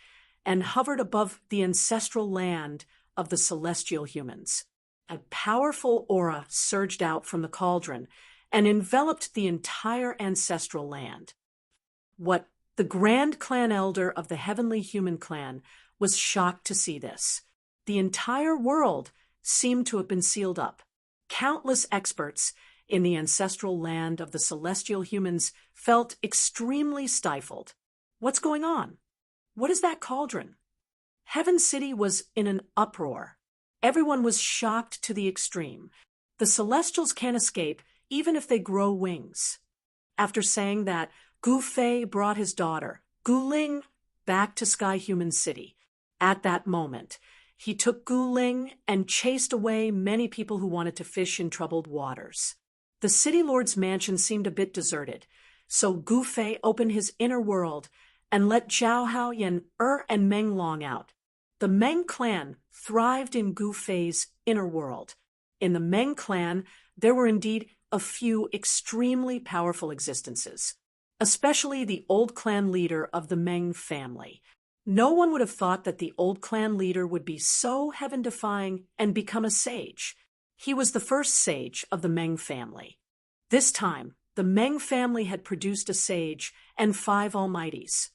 and hovered above the ancestral land of the Celestial Humans. A powerful aura surged out from the cauldron and enveloped the entire ancestral land. The Grand Clan Elder of the Heavenly Human Clan was shocked to see this. The entire world seemed to have been sealed up. Countless experts in the ancestral land of the Celestial Humans felt extremely stifled. What's going on? What is that cauldron? Heaven City was in an uproar. Everyone was shocked to the extreme. The Celestials can't escape even if they grow wings. After saying that, Gu Fei brought his daughter, Gu Ling, back to Sky Human City. At that moment, he took Gu Ling and chased away many people who wanted to fish in troubled waters. The City Lord's mansion seemed a bit deserted, so Gu Fei opened his inner world and let Zhao Hao Yan and Meng Long out. The Meng clan thrived in Gu Fei's inner world. In the Meng clan, there were indeed a few extremely powerful existences, especially the old clan leader of the Meng family. No one would have thought that the old clan leader would be so heaven-defying and become a sage. He was the first sage of the Meng family. This time, the Meng family had produced a sage and 5 almighties.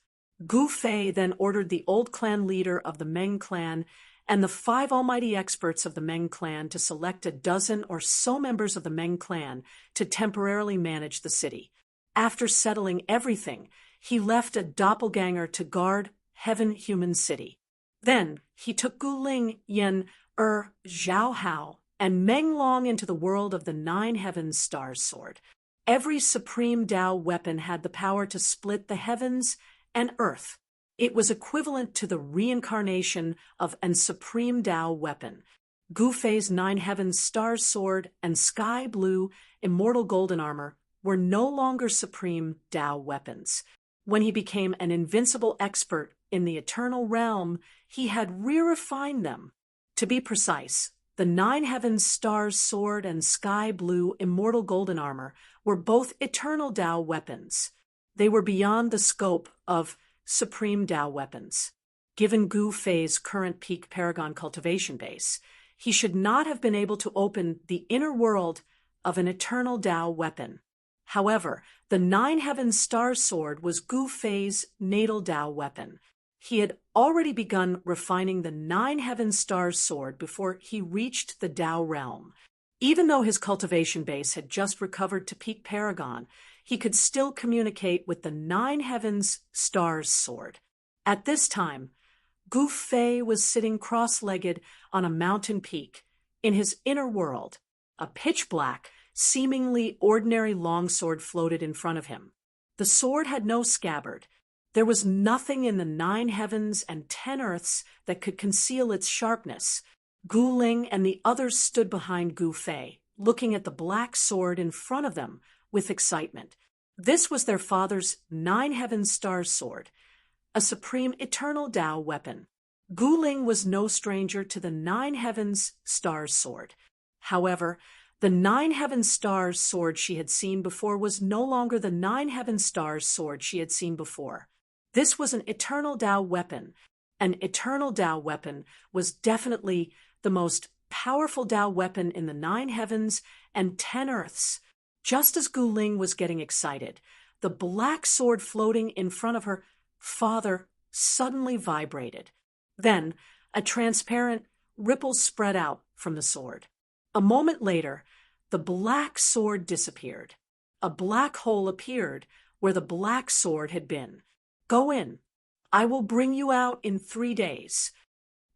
Gu Fei then ordered the old clan leader of the Meng clan and the 5 almighty experts of the Meng clan to select a dozen or so members of the Meng clan to temporarily manage the city. After settling everything, he left a doppelganger to guard Heaven-Human City. Then he took Guling, Yin, Zhao Hao, and Meng Long into the world of the 9 Heavens Stars Sword. Every supreme Tao weapon had the power to split the heavens and earth. It was equivalent to the reincarnation of an supreme Tao weapon. Gu Fei's 9 Heavens Stars Sword and Sky Blue Immortal Golden Armor were no longer supreme Tao weapons. When he became an invincible expert in the eternal realm, he had re-refined them. To be precise, the 9 Heavens Stars Sword and Sky Blue Immortal Golden Armor were both eternal Tao weapons. They were beyond the scope of supreme Tao weapons. Given Gu Fei's current peak Paragon cultivation base, he should not have been able to open the inner world of an eternal Tao weapon. However, the 9 Heavens Stars Sword was Gu Fei's natal Tao weapon. He had already begun refining the 9 Heavens Stars Sword before he reached the Tao realm. Even though his cultivation base had just recovered to peak Paragon, he could still communicate with the 9 Heavens Stars Sword. At this time, Gu Fei was sitting cross-legged on a mountain peak in his inner world. A pitch-black, seemingly ordinary longsword floated in front of him. The sword had no scabbard. There was nothing in the 9 heavens and 10 earths that could conceal its sharpness. Gu Ling and the others stood behind Gu Fei, looking at the black sword in front of them with excitement. This was their father's 9 Heavens Stars Sword, a supreme eternal Tao weapon. Gu Ling was no stranger to the 9 Heavens Stars Sword. However, the 9 Heavens Stars Sword she had seen before was no longer the 9 Heavens Stars Sword she had seen before. This was an eternal Tao weapon. An eternal Tao weapon was definitely the most powerful Tao weapon in the 9 heavens and 10 earths. Just as Gu Ling was getting excited, the black sword floating in front of her father suddenly vibrated. Then, a transparent ripple spread out from the sword. A moment later, the black sword disappeared. A black hole appeared where the black sword had been. "Go in. I will bring you out in 3 days."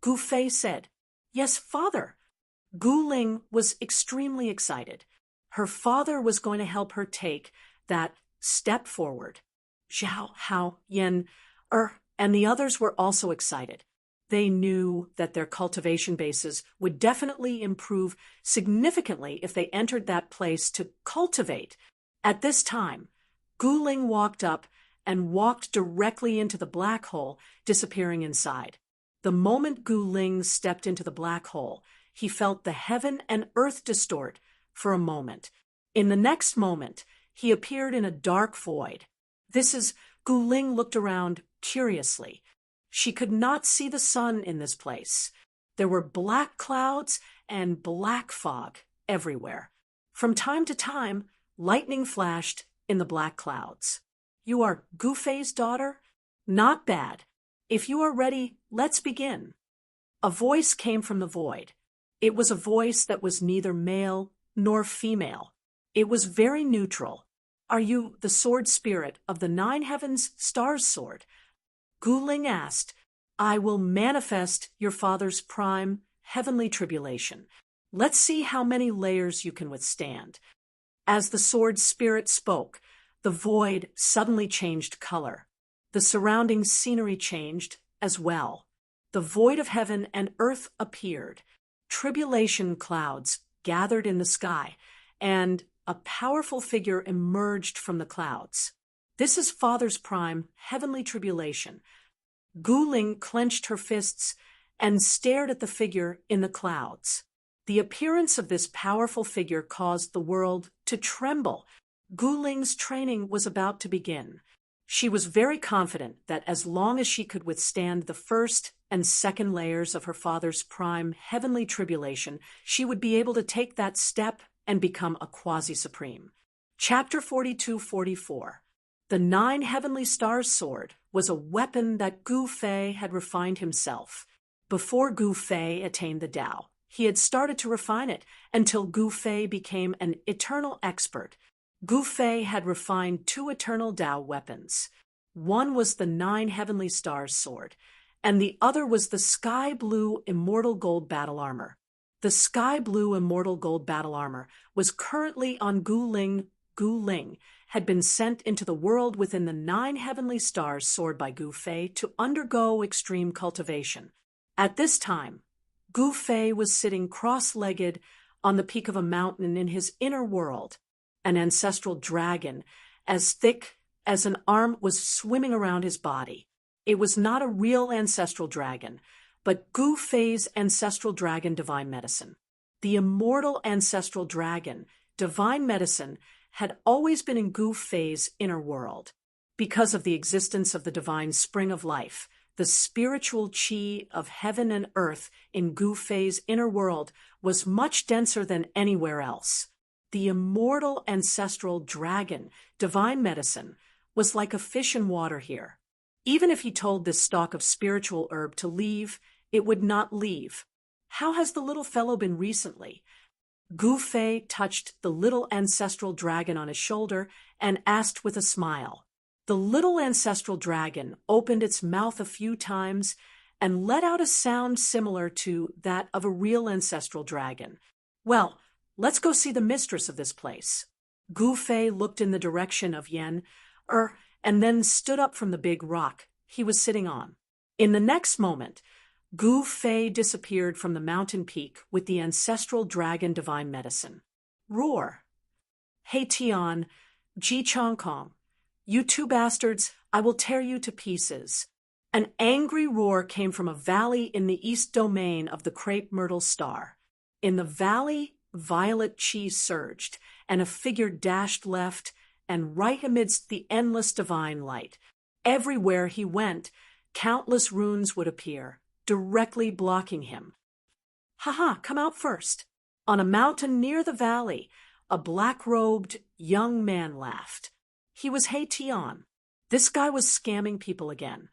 Gu Fei said, "Yes, father." Gu Ling was extremely excited. Her father was going to help her take that step forward. Zhao, Hao, Yin, and the others were also excited. They knew that their cultivation bases would definitely improve significantly if they entered that place to cultivate. At this time, Gu Ling walked up and walked directly into the black hole, disappearing inside. The moment Gu Ling stepped into the black hole, he felt the heaven and earth distort for a moment. In the next moment, he appeared in a dark void. Gu Ling looked around curiously. She could not see the sun in this place. There were black clouds and black fog everywhere. From time to time, lightning flashed in the black clouds. "You are Gu Fei's daughter? Not bad. If you are ready, let's begin." A voice came from the void. It was a voice that was neither male nor female. It was very neutral. "Are you the sword spirit of the 9 Heavens Stars Sword?" Gu Ling asked. "I will manifest your father's prime heavenly tribulation. Let's see how many layers you can withstand." As the sword spirit spoke, the void suddenly changed color. The surrounding scenery changed as well. The void of heaven and earth appeared. Tribulation clouds gathered in the sky, and a powerful figure emerged from the clouds. "This is Father's prime heavenly tribulation." Gu Ling clenched her fists and stared at the figure in the clouds. The appearance of this powerful figure caused the world to tremble. Gu Ling's training was about to begin. She was very confident that as long as she could withstand the first and second layers of her father's prime heavenly tribulation, she would be able to take that step and become a quasi-supreme. Chapter 42-44. The 9 Heavenly Stars Sword was a weapon that Gu Fei had refined himself. Before Gu Fei attained the Tao, he had started to refine it until Gu Fei became an eternal expert. Gu Fei had refined two eternal Tao weapons. One was the 9 heavenly stars sword, and the other was the sky blue immortal gold battle armor. The sky blue immortal gold battle armor was currently on Gu Ling. Gu Ling had been sent into the world within the 9 heavenly stars sword by Gu Fei to undergo extreme cultivation. At this time, Gu Fei was sitting cross-legged on the peak of a mountain in his inner world. An ancestral dragon, as thick as an arm, was swimming around his body. It was not a real ancestral dragon, but Gu Fei's ancestral dragon, Divine Medicine. The immortal ancestral dragon, Divine Medicine, had always been in Gu Fei's inner world. Because of the existence of the divine spring of life, the spiritual qi of heaven and earth in Gu Fei's inner world was much denser than anywhere else. The immortal ancestral dragon, Divine Medicine, was like a fish in water here. Even if he told this stalk of spiritual herb to leave, it would not leave. How has the little fellow been recently? Gu Fei touched the little ancestral dragon on his shoulder and asked with a smile. The little ancestral dragon opened its mouth a few times and let out a sound similar to that of a real ancestral dragon. Well, let's go see the mistress of this place. Gu Fei looked in the direction of Yen, and then stood up from the big rock he was sitting on. In the next moment, Gu Fei disappeared from the mountain peak with the ancestral dragon Divine Medicine. Roar! Hey Tian, Ji Chongkong, you two bastards, I will tear you to pieces. An angry roar came from a valley in the east domain of the crepe myrtle star. In the valley, violet qi surged, and a figure dashed left and right amidst the endless divine light. Everywhere he went, countless runes would appear, directly blocking him. "Ha, come out first." On a mountain near the valley, a black-robed young man laughed. He was He Tian. This guy was scamming people again.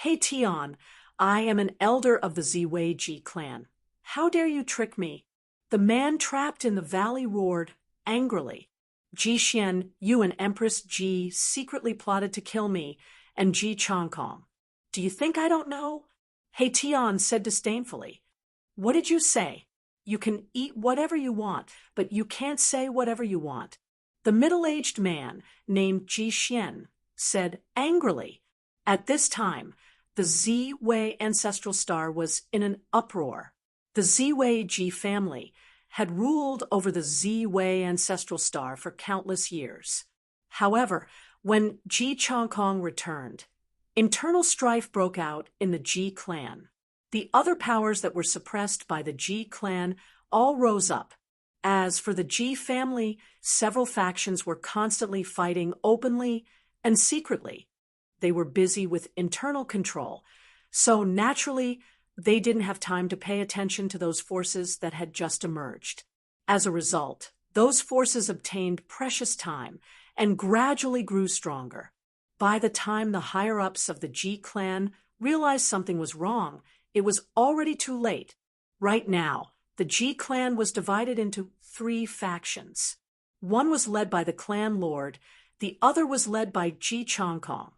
"He Tian, I am an elder of the Ziwei Ji clan. How dare you trick me?" The man trapped in the valley roared angrily. "Ji Xian, you and Empress Ji secretly plotted to kill me and Ji Chongkong. Do you think I don't know?" He Tian said disdainfully. "What did you say? You can eat whatever you want, but you can't say whatever you want." The middle-aged man, named Ji Xian, said angrily. At this time, the Ziwei ancestral star was in an uproar. The Ziwei Ji family had ruled over the Ziwei ancestral star for countless years. However, when Ji Chongkong returned, internal strife broke out in the Ji clan. The other powers that were suppressed by the Ji clan all rose up. As for the Ji family, several factions were constantly fighting openly and secretly. They were busy with internal control, so naturally, they didn't have time to pay attention to those forces that had just emerged. As a result, those forces obtained precious time and gradually grew stronger. By the time the higher-ups of the Ji clan realized something was wrong, it was already too late. Right now, the Ji clan was divided into 3 factions. One was led by the clan lord, the other was led by Ji Chongkong,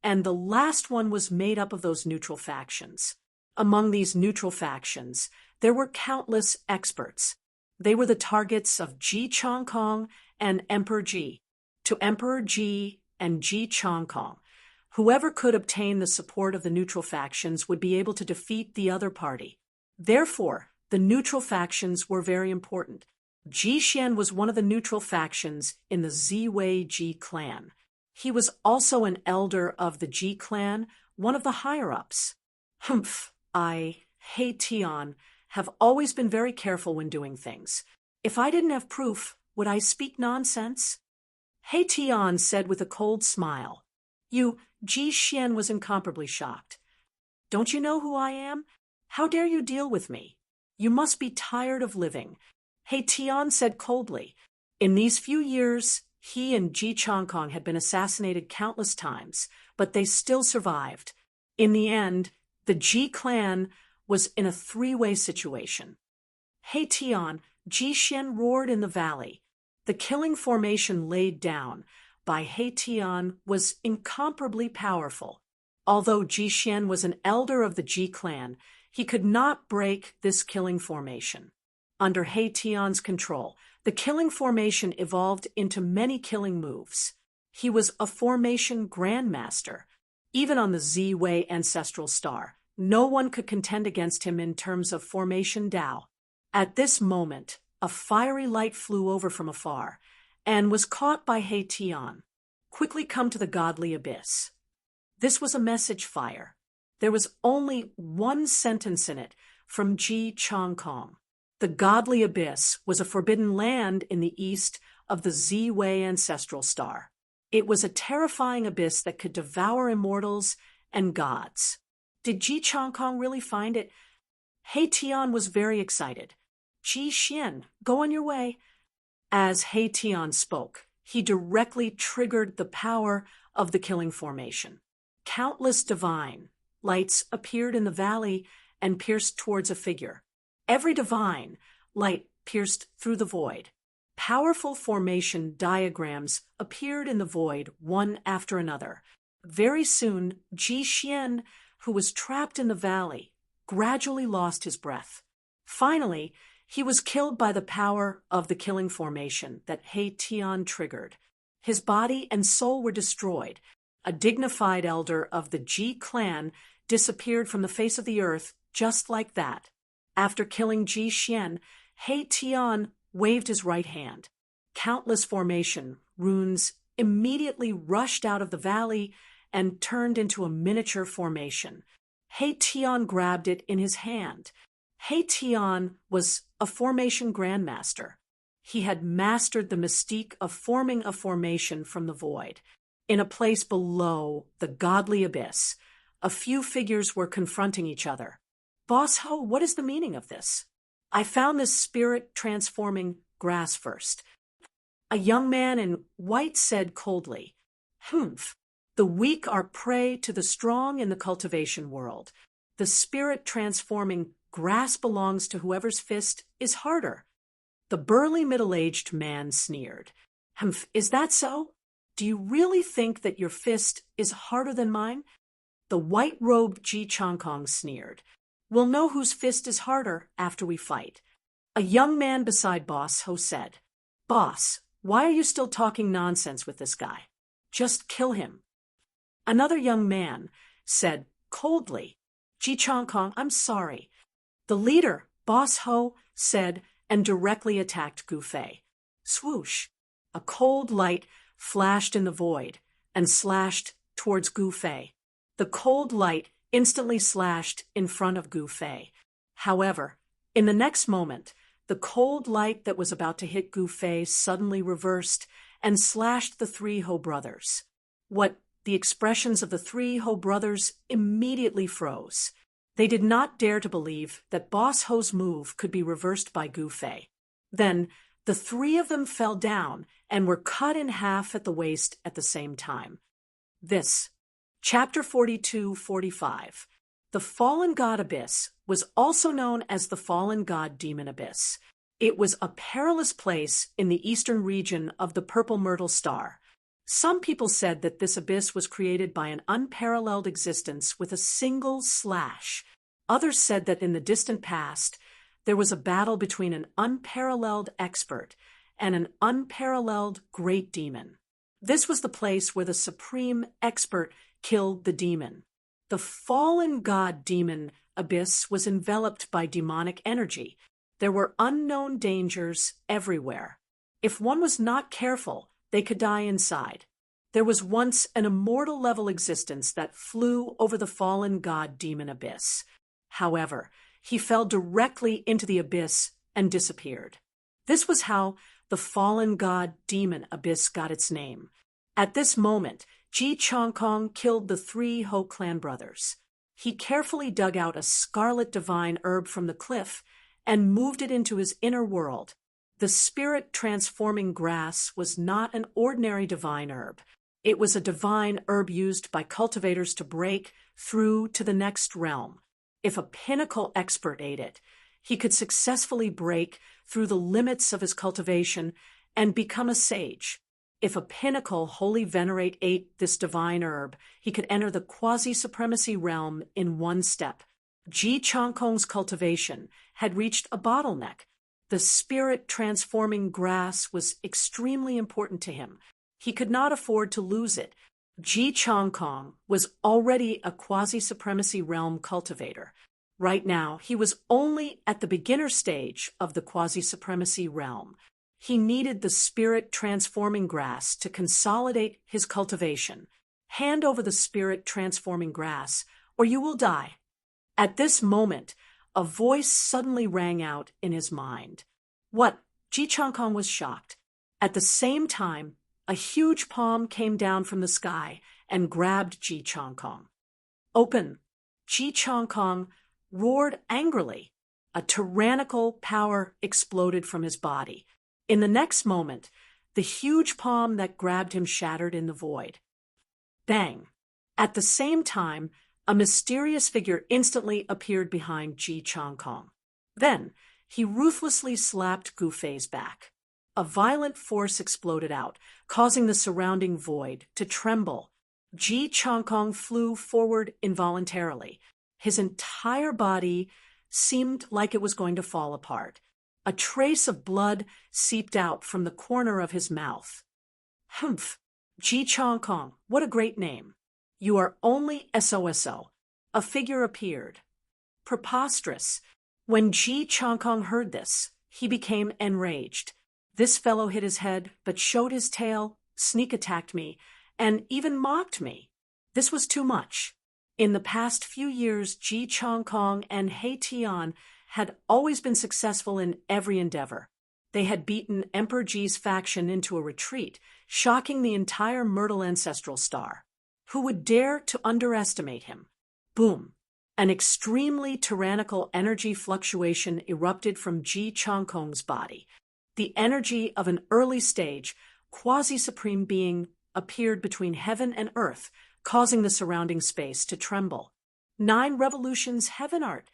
and the last one was made up of those neutral factions. Among these neutral factions, there were countless experts. They were the targets of Ji Chongkong and Emperor Ji. To Emperor Ji and Ji Chongkong, whoever could obtain the support of the neutral factions would be able to defeat the other party. Therefore, the neutral factions were very important. Ji Xian was one of the neutral factions in the Ziwei Ji clan. He was also an elder of the Ji clan, one of the higher-ups. I, He Tian, have always been very careful when doing things. If I didn't have proof, would I speak nonsense? He Tian said with a cold smile. Ji Xian was incomparably shocked. "Don't you know who I am? How dare you deal with me? You must be tired of living." He Tian said coldly. In these few years, he and Ji Chongkong had been assassinated countless times, but they still survived. In the end, the Ji clan was in a three-way situation. Hey Tian, Ji Xian roared in the valley. The killing formation laid down by He Tian was incomparably powerful. Although Ji Xian was an elder of the Ji clan, he could not break this killing formation. Under He Tian's control, the killing formation evolved into many killing moves. He was a formation grandmaster. Even on the Z-Way ancestral star, no one could contend against him in terms of formation Dao. At this moment, a fiery light flew over from afar and was caught by He Tian. Quickly come to the godly abyss. This was a message fire. There was only one sentence in it from Ji Changkong. The godly abyss was a forbidden land in the east of the Z-Way ancestral star. It was a terrifying abyss that could devour immortals and gods. Did Ji Changkong really find it? He Tian was very excited. Ji Xian, go on your way. As He Tian spoke, he directly triggered the power of the killing formation. Countless divine lights appeared in the valley and pierced towards a figure. Every divine light pierced through the void. Powerful formation diagrams appeared in the void, one after another. Very soon, Ji Xian, who was trapped in the valley, gradually lost his breath. Finally, he was killed by the power of the killing formation that He Tian triggered. His body and soul were destroyed. A dignified elder of the Ji clan disappeared from the face of the earth just like that. After killing Ji Xian, He Tian waved his right hand. Countless formation runes immediately rushed out of the valley and turned into a miniature formation. He Tian grabbed it in his hand. He Tian was a formation grandmaster. He had mastered the mystique of forming a formation from the void. In a place below the godly abyss, a few figures were confronting each other. Boss Ho, what is the meaning of this? I found this spirit-transforming grass first. A young man in white said coldly, Humph. The weak are prey to the strong in the cultivation world. The spirit-transforming grass belongs to whoever's fist is harder. The burly middle-aged man sneered. Humph, is that so? Do you really think that your fist is harder than mine? The white-robed Ji Changkong sneered. We'll know whose fist is harder after we fight. A young man beside Boss Ho said, Boss, why are you still talking nonsense with this guy? Just kill him. Another young man said coldly, Ji Changkong, I'm sorry. The leader, Boss Ho, said and directly attacked Gu Fei. Swoosh! A cold light flashed in the void and slashed towards Gu Fei. The cold light instantly slashed in front of Gu Fei. However, in the next moment, the cold light that was about to hit Gu Fei suddenly reversed and slashed the three Ho brothers. The expressions of the three Ho brothers immediately froze. They did not dare to believe that Boss Ho's move could be reversed by Gu Fei. Then, the three of them fell down and were cut in half at the waist at the same time. This, Chapter 42-45. The Fallen God Abyss was also known as the Fallen God Demon Abyss. It was a perilous place in the eastern region of the Purple Myrtle Star. Some people said that this abyss was created by an unparalleled existence with a single slash. Others said that in the distant past, there was a battle between an unparalleled expert and an unparalleled great demon. This was the place where the supreme expert killed the demon. The fallen god demon abyss was enveloped by demonic energy. There were unknown dangers everywhere. If one was not careful, they could die inside. There was once an immortal level existence that flew over the fallen god demon abyss. However, he fell directly into the abyss and disappeared. This was how the fallen god demon abyss got its name. At this moment, Ji Changkong killed the three Ho clan brothers. He carefully dug out a scarlet divine herb from the cliff and moved it into his inner world. The spirit-transforming grass was not an ordinary divine herb. It was a divine herb used by cultivators to break through to the next realm. If a pinnacle expert ate it, he could successfully break through the limits of his cultivation and become a sage. If a pinnacle holy venerate ate this divine herb, he could enter the quasi-supremacy realm in one step. Ji Changkong's cultivation had reached a bottleneck. The spirit-transforming grass was extremely important to him. He could not afford to lose it. Ji Changkong was already a quasi-supremacy realm cultivator. Right now, he was only at the beginner stage of the quasi-supremacy realm. He needed the spirit-transforming grass to consolidate his cultivation. Hand over the spirit-transforming grass, or you will die. At this moment, a voice suddenly rang out in his mind. What? Ji Changkong was shocked. At the same time, a huge palm came down from the sky and grabbed Ji Changkong. Open! Ji Changkong roared angrily. A tyrannical power exploded from his body. In the next moment, the huge palm that grabbed him shattered in the void. Bang! At the same time, a mysterious figure instantly appeared behind Ji Changkong. Then, he ruthlessly slapped Gu Fei's back. A violent force exploded out, causing the surrounding void to tremble. Ji Changkong flew forward involuntarily. His entire body seemed like it was going to fall apart. A trace of blood seeped out from the corner of his mouth. Humph! Ji Changkong, what a great name. You are only SOSO. A figure appeared. Preposterous. When Ji Changkong heard this, he became enraged. This fellow hit his head, but showed his tail, sneak attacked me, and even mocked me. This was too much. In the past few years, Ji Changkong and He Tian had always been successful in every endeavor. They had beaten Emperor Ji's faction into a retreat, shocking the entire Myrtle ancestral star. Who would dare to underestimate him? Boom! An extremely tyrannical energy fluctuation erupted from Ji Changkong's body. The energy of an early stage, quasi-supreme being appeared between heaven and earth, causing the surrounding space to tremble. 9 revolutions heaven art.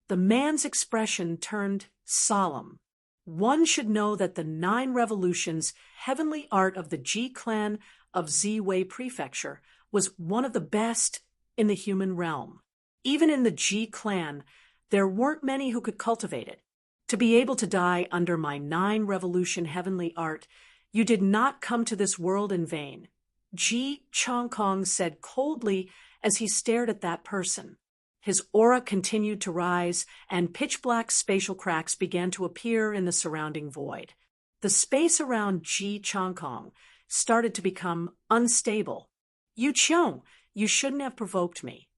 The man's expression turned solemn. One should know that the 9 revolutions heavenly art of the Ji clan of Ziwei Prefecture was one of the best in the human realm. Even in the Ji clan, there weren't many who could cultivate it. To be able to die under my 9 revolution heavenly art, you did not come to this world in vain. Ji Changkong said coldly as he stared at that person. His aura continued to rise, and pitch-black spatial cracks began to appear in the surrounding void. The space around Ji Changkong started to become unstable. Yu Qiong, you shouldn't have provoked me.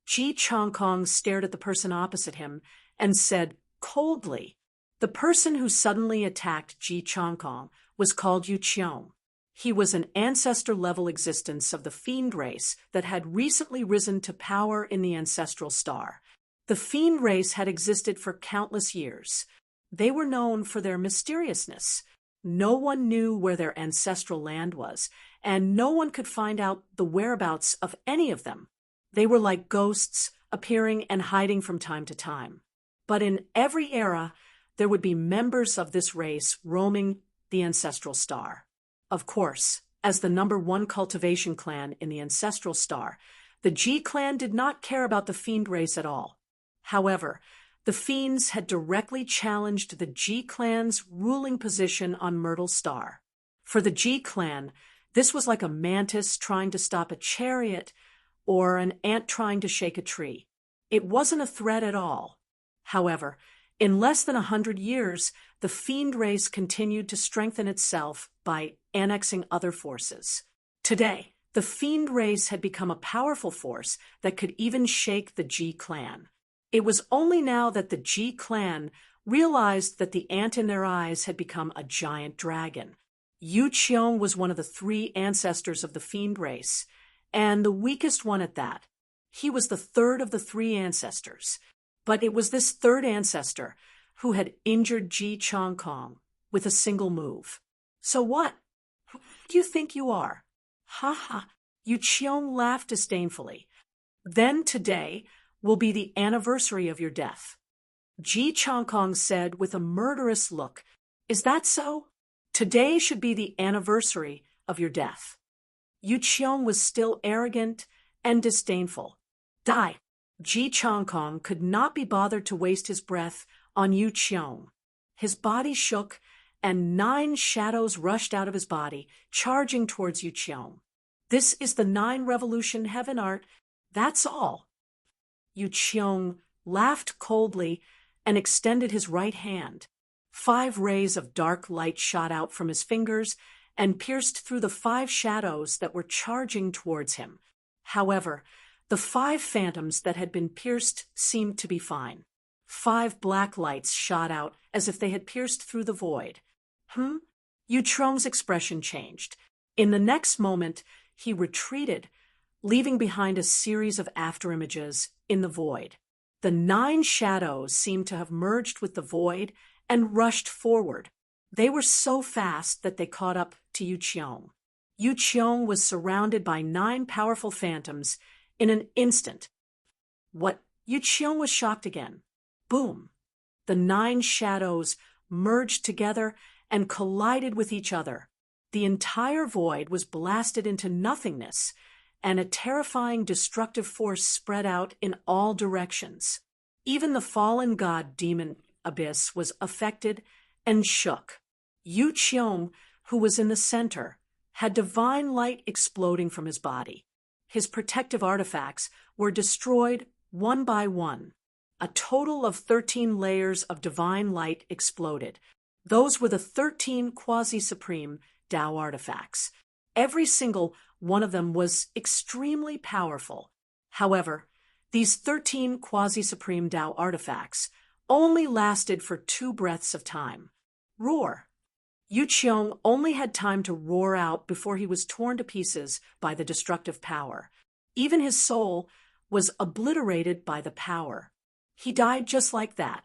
Ji Changkong stared at the person opposite him and said coldly. The person who suddenly attacked Ji Changkong was called Yu Qiong. He was an ancestor-level existence of the fiend race that had recently risen to power in the ancestral star. The fiend race had existed for countless years. They were known for their mysteriousness. No one knew where their ancestral land was, and no one could find out the whereabouts of any of them. They were like ghosts, appearing and hiding from time to time. But in every era, there would be members of this race roaming the ancestral star. Of course, as the #1 cultivation clan in the ancestral star, the Ji clan did not care about the fiend race at all. However, the fiends had directly challenged the Ji clan's ruling position on Myrtle Star. For the Ji clan, this was like a mantis trying to stop a chariot or an ant trying to shake a tree. It wasn't a threat at all. However, in less than 100 years, the fiend race continued to strengthen itself by annexing other forces. Today, the fiend race had become a powerful force that could even shake the Ji clan. It was only now that the Ji clan realized that the ant in their eyes had become a giant dragon. Yu Qiong was one of the 3 ancestors of the fiend race, and the weakest one at that. He was the 3rd of the 3 ancestors. But it was this 3rd ancestor who had injured Ji Changkong with a single move. So what? Who do you think you are? Ha ha! Yu Qiong laughed disdainfully. Then today, will be the anniversary of your death. Ji Changkong said with a murderous look, "Is that so? Today should be the anniversary of your death." Yu Qiong was still arrogant and disdainful. Die! Ji Changkong could not be bothered to waste his breath on Yu Qiong. His body shook, and 9 shadows rushed out of his body, charging towards Yu Qiong. "This is the 9 revolution heaven art, that's all." Yu Qiong laughed coldly and extended his right hand. 5 rays of dark light shot out from his fingers and pierced through the 5 shadows that were charging towards him. However, the 5 phantoms that had been pierced seemed to be fine. 5 black lights shot out as if they had pierced through the void. Yu Qiong's expression changed. In the next moment, he retreated, leaving behind a series of afterimages in the void. The 9 shadows seemed to have merged with the void and rushed forward. They were so fast that they caught up to Yu Qiong. Yu Qiong was surrounded by 9 powerful phantoms in an instant. What? Yu Qiong was shocked again. Boom! The 9 shadows merged together and collided with each other. The entire void was blasted into nothingness, and a terrifying destructive force spread out in all directions. Even the fallen god demon abyss was affected and shook. Yu Qiong, who was in the center, had divine light exploding from his body. His protective artifacts were destroyed one by one. A total of 13 layers of divine light exploded. Those were the 13 quasi-supreme Tao artifacts. Every single one of them was extremely powerful. However, these 13 quasi-supreme Tao artifacts only lasted for 2 breaths of time. Roar! Yu Qiong only had time to roar out before he was torn to pieces by the destructive power. Even his soul was obliterated by the power. He died just like that.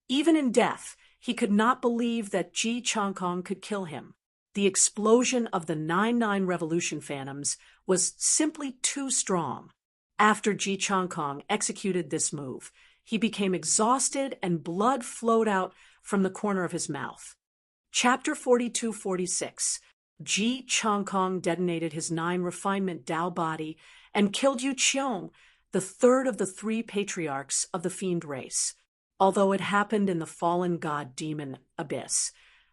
Even in death, he could not believe that Ji Changkong could kill him. The explosion of the 9 revolution phantoms was simply too strong. After Ji Changkong executed this move, he became exhausted and blood flowed out from the corner of his mouth. Chapter 42-46. Ji Changkong detonated his 9 refinement Tao body and killed Yu Qiong, the 3rd of the 3 patriarchs of the fiend race. Although it happened in the fallen god demon abyss,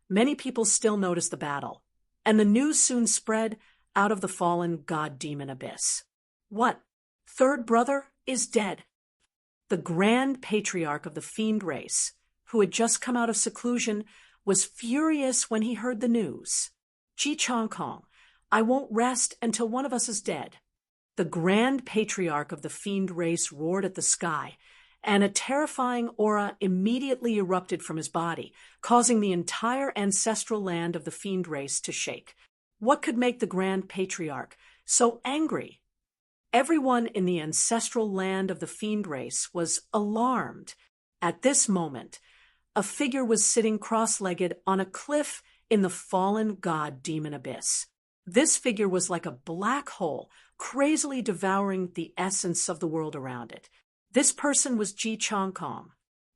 many people still noticed the battle, and the news soon spread out of the fallen god demon abyss. What? 3rd brother is dead. The grand patriarch of the fiend race, who had just come out of seclusion, was furious when he heard the news. Ji Changkong, I won't rest until one of us is dead. The grand patriarch of the fiend race roared at the sky, and a terrifying aura immediately erupted from his body, causing the entire ancestral land of the fiend race to shake. What could make the grand patriarch so angry? Everyone in the ancestral land of the fiend race was alarmed. At this moment, a figure was sitting cross-legged on a cliff in the fallen god demon abyss. This figure was like a black hole, crazily devouring the essence of the world around it. This person was Ji Changkong.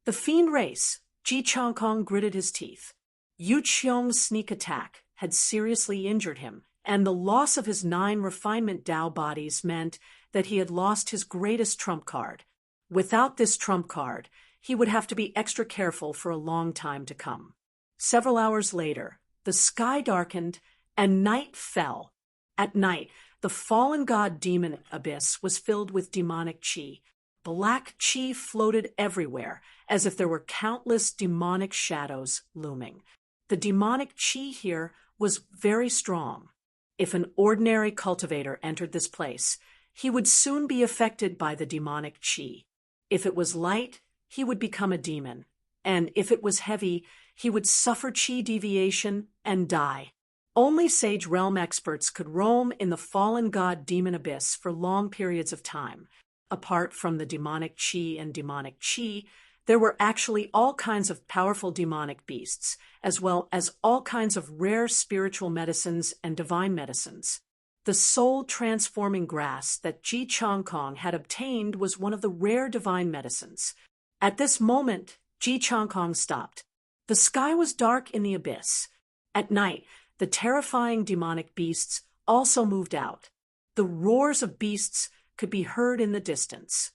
The fiend race, Ji Changkong gritted his teeth. Yu Qiong's sneak attack had seriously injured him, and the loss of his 9 refinement Tao bodies meant that he had lost his greatest trump card. Without this trump card, he would have to be extra careful for a long time to come. Several hours later, the sky darkened and night fell. At night, the fallen god demon abyss was filled with demonic qi. Black qi floated everywhere, as if there were countless demonic shadows looming. The demonic qi here was very strong. If an ordinary cultivator entered this place, he would soon be affected by the demonic qi. If it was light, he would become a demon, and if it was heavy, he would suffer qi deviation and die. Only Sage Realm experts could roam in the fallen god demon abyss for long periods of time. Apart from the demonic qi and demonic qi, there were actually all kinds of powerful demonic beasts, as well as all kinds of rare spiritual medicines and divine medicines. The The soul-transforming grass that Ji Chong Kong had obtained was one of the rare divine medicines. At this moment, Ji Chong Kong stopped. The sky was dark in the abyss. At night, the terrifying demonic beasts also moved out. The roars of beasts could be heard in the distance.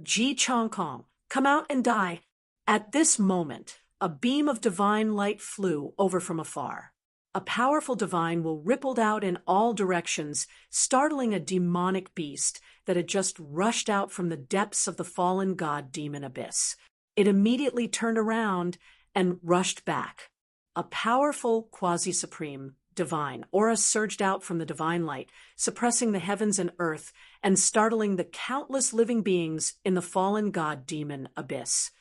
Ji Chong Kong, come out and die. At this moment, a beam of divine light flew over from afar. A powerful divine will rippled out in all directions, startling a demonic beast that had just rushed out from the depths of the fallen god-demon abyss. It immediately turned around and rushed back. A powerful quasi-supreme divine aura surged out from the divine light, suppressing the heavens and earth and startling the countless living beings in the fallen god-demon abyss.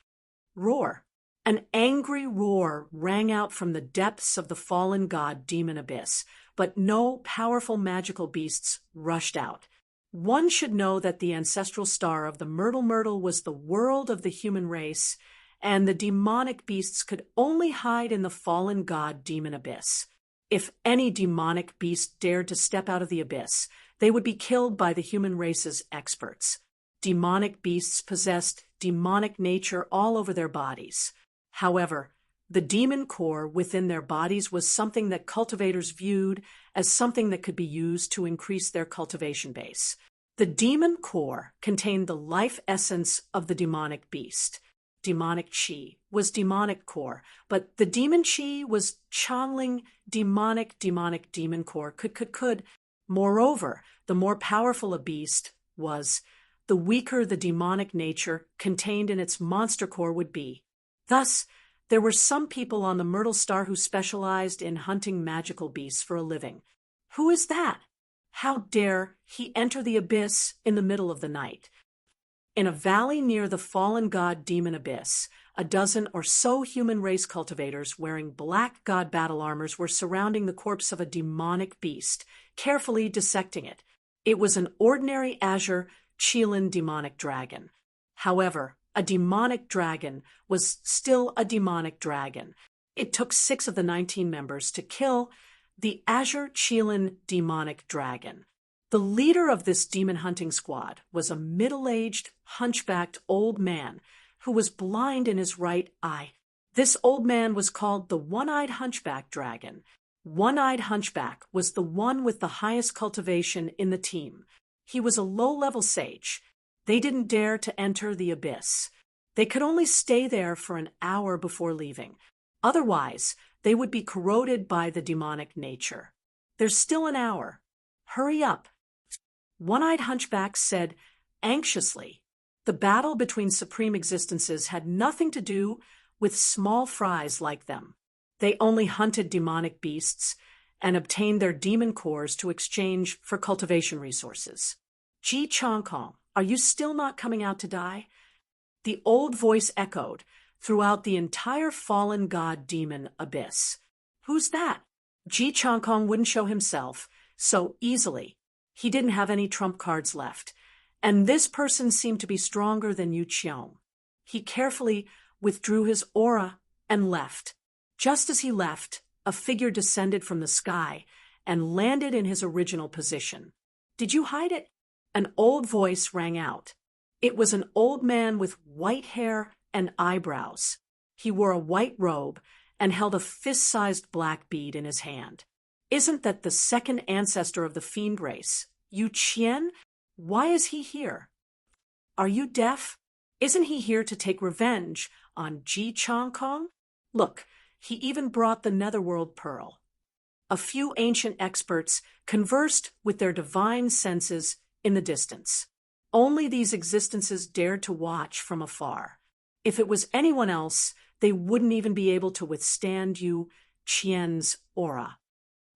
Roar. An angry roar rang out from the depths of the fallen god-demon abyss, but no powerful magical beasts rushed out. One should know that the ancestral star of the Myrtle was the world of the human race, and the demonic beasts could only hide in the fallen god-demon abyss. If any demonic beast dared to step out of the abyss, they would be killed by the human race's experts. Demonic beasts possessed demonic nature all over their bodies. However, the demon core within their bodies was something that cultivators viewed as something that could be used to increase their cultivation base. The demon core contained the life essence of the demonic beast. Demonic chi was demonic core, but the demon chi was channeling demonic demon core could. Moreover, the more powerful a beast was, the weaker the demonic nature contained in its monster core would be. Thus, there were some people on the Myrtle Star who specialized in hunting magical beasts for a living. Who is that? How dare he enter the abyss in the middle of the night? In a valley near the fallen god-demon abyss, a dozen or so human race cultivators wearing black god battle armors were surrounding the corpse of a demonic beast, carefully dissecting it. It was an ordinary azure Qilin demonic dragon. However, a demonic dragon was still a demonic dragon. It took 6 of the 19 members to kill the Azure Qilin demonic dragon. The leader of this demon hunting squad was a middle-aged, hunchbacked old man who was blind in his right eye. This old man was called the One-Eyed Hunchback Dragon. One-Eyed Hunchback was the one with the highest cultivation in the team. He was a low-level sage. They didn't dare to enter the abyss. They could only stay there for an hour before leaving. Otherwise, they would be corroded by the demonic nature. There's still an hour. Hurry up. One-Eyed Hunchback said anxiously. The battle between supreme existences had nothing to do with small fries like them. They only hunted demonic beasts and obtained their demon cores to exchange for cultivation resources. Ji Chong Kong, are you still not coming out to die? The old voice echoed throughout the entire fallen god-demon abyss. Who's that? Ji Chong Kong wouldn't show himself so easily. He didn't have any trump cards left, and this person seemed to be stronger than Yu Qiong. He carefully withdrew his aura and left. Just as he left, a figure descended from the sky and landed in his original position. Did you hide it? An old voice rang out. It was an old man with white hair and eyebrows. He wore a white robe and held a fist-sized black bead in his hand. Isn't that the second ancestor of the fiend race, Yu Qian? Why is he here? Are you deaf? Isn't he here to take revenge on Ji Chong Kong? Look, he even brought the Netherworld Pearl. A few ancient experts conversed with their divine senses in the distance. Only these existences dared to watch from afar. If it was anyone else, they wouldn't even be able to withstand Yu Qian's aura.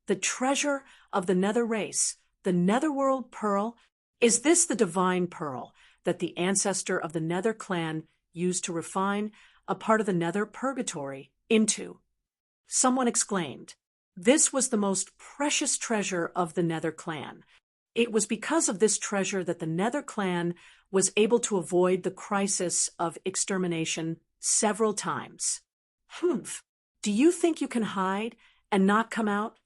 The treasure of the Nether race, the Netherworld Pearl, is this the divine pearl that the ancestor of the Nether clan used to refine a part of the Nether purgatory into? Someone exclaimed. This was the most precious treasure of the Nether clan. It was because of this treasure that the Nether clan was able to avoid the crisis of extermination several times. Humph! Do you think you can hide and not come out?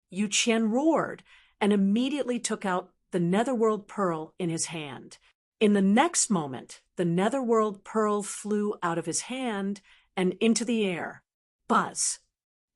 Yu Qian roared and immediately took out the netherworld pearl in his hand. In the next moment, the netherworld pearl flew out of his hand and into the air. Buzz!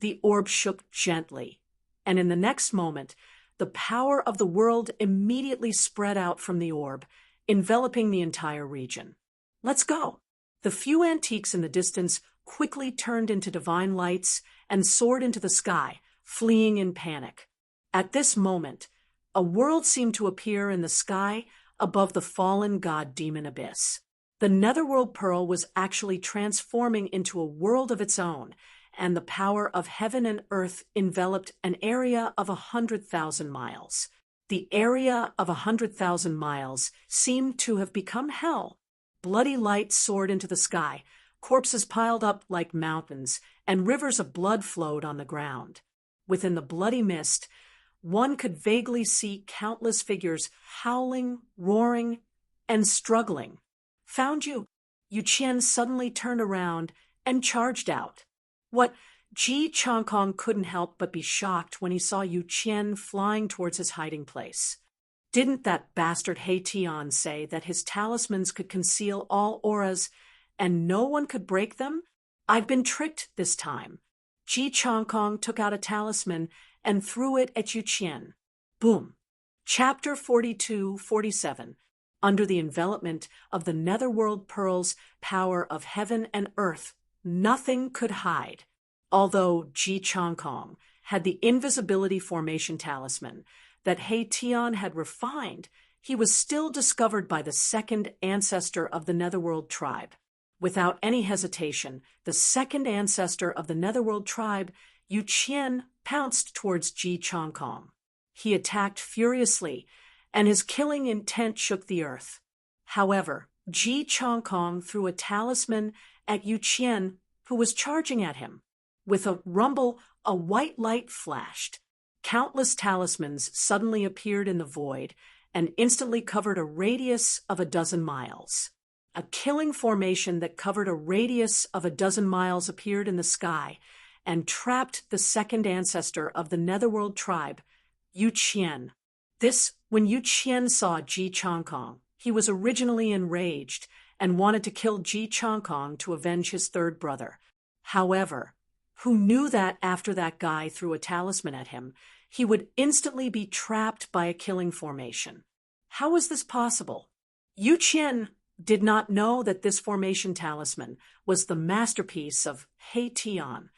The orb shook gently, and in the next moment, the power of the world immediately spread out from the orb, enveloping the entire region. Let's go! The few antiques in the distance quickly turned into divine lights and soared into the sky, fleeing in panic. At this moment, a world seemed to appear in the sky above the fallen god-demon abyss. The netherworld pearl was actually transforming into a world of its own, and the power of heaven and earth enveloped an area of 100,000 miles. The area of 100,000 miles seemed to have become hell. Bloody light soared into the sky, corpses piled up like mountains, and rivers of blood flowed on the ground. Within the bloody mist, one could vaguely see countless figures howling, roaring, and struggling. Found you! Yu Qian suddenly turned around and charged out. What? Ji Changkong couldn't help but be shocked when he saw Yu Qian flying towards his hiding place. Didn't that bastard He Tian say that his talismans could conceal all auras and no one could break them? I've been tricked this time. Ji Changkong took out a talisman and threw it at Yu Qian. Boom. Chapter 42-47. Under the envelopment of the netherworld pearl's power of heaven and earth, nothing could hide. Although Ji Changkong had the invisibility formation talisman that He Tian had refined, he was still discovered by the second ancestor of the netherworld tribe. Without any hesitation, the second ancestor of the netherworld tribe, Yu Qian, pounced towards Ji Changkong. He attacked furiously, and his killing intent shook the earth. However, Ji Changkong threw a talisman at Yu Qian, who was charging at him. With a rumble, a white light flashed. Countless talismans suddenly appeared in the void and instantly covered a radius of 12 miles. A killing formation that covered a radius of 12 miles appeared in the sky and trapped the second ancestor of the netherworld tribe, Yu Qian. When Yu Qian saw Ji Changkong, he was originally enraged and wanted to kill Ji Changkong to avenge his third brother. However, who knew that after that guy threw a talisman at him, he would instantly be trapped by a killing formation? How was this possible? Yu Qian did not know that this formation talisman was the masterpiece of He Tian.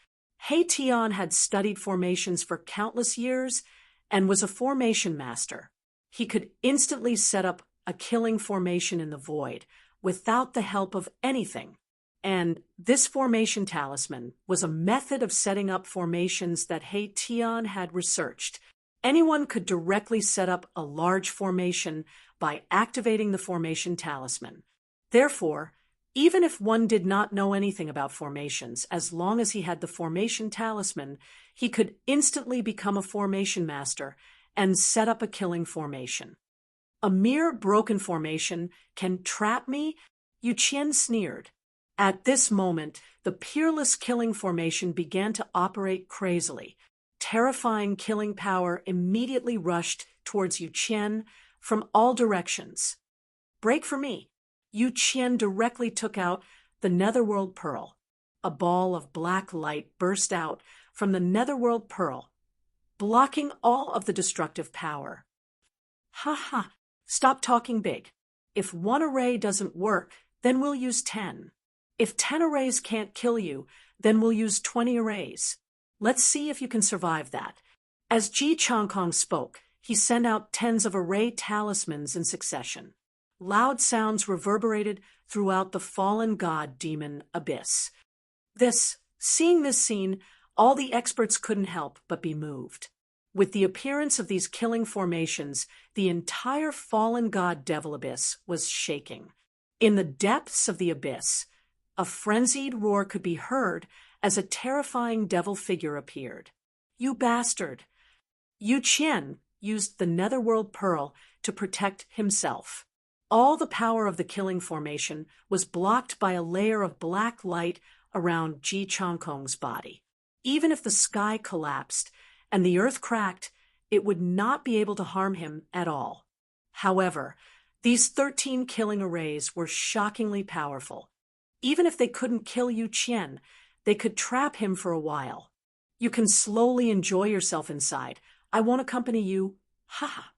He Tian had studied formations for countless years and was a formation master. He could instantly set up a killing formation in the void without the help of anything. And this formation talisman was a method of setting up formations that He Tian had researched. Anyone could directly set up a large formation by activating the formation talisman. Therefore, even if one did not know anything about formations, as long as he had the formation talisman, he could instantly become a formation master and set up a killing formation. A mere broken formation can trap me? Yu Qian sneered. At this moment, the peerless killing formation began to operate crazily. Terrifying killing power immediately rushed towards Yu Qian from all directions. Break for me. Yu Qian directly took out the netherworld pearl. A ball of black light burst out from the netherworld pearl, blocking all of the destructive power. Ha ha, stop talking big. If one array doesn't work, then we'll use 10. If 10 arrays can't kill you, then we'll use 20 arrays. Let's see if you can survive that. As Ji Changkong spoke, he sent out tens of array talismans in succession. Loud sounds reverberated throughout the fallen god-demon abyss. Seeing this scene, all the experts couldn't help but be moved. With the appearance of these killing formations, the entire fallen god-devil abyss was shaking. In the depths of the abyss, a frenzied roar could be heard as a terrifying devil figure appeared. You bastard! Yu Qian used the netherworld pearl to protect himself. All the power of the killing formation was blocked by a layer of black light around Ji Changkong's body. Even if the sky collapsed and the earth cracked, it would not be able to harm him at all. However, these 13 killing arrays were shockingly powerful. Even if they couldn't kill Yu Qian, they could trap him for a while. You can slowly enjoy yourself inside. I won't accompany you. Ha ha.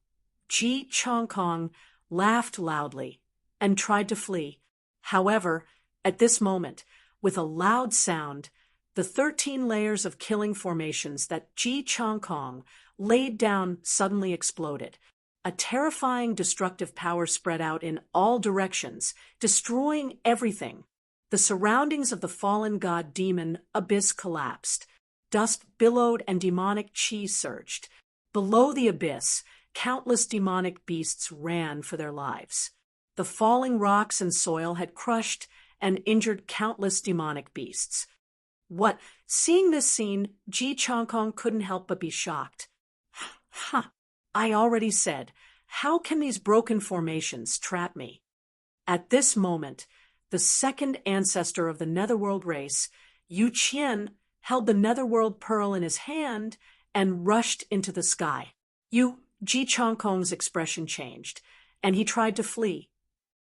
Ji Chongkong laughed loudly and tried to flee. However, at this moment, with a loud sound, the 13 layers of killing formations that Ji Chongkong laid down suddenly exploded. A terrifying destructive power spread out in all directions, destroying everything. The surroundings of the fallen god demon abyss collapsed. Dust billowed and demonic chi surged. Below the abyss, countless demonic beasts ran for their lives. The falling rocks and soil had crushed and injured countless demonic beasts. Seeing this scene, Ji Chongkong couldn't help but be shocked. Ha! I already said, how can these broken formations trap me? At this moment, the second ancestor of the Netherworld race, Yu Qian, held the Netherworld pearl in his hand and rushed into the sky. Ji Chongkong's expression changed, and he tried to flee.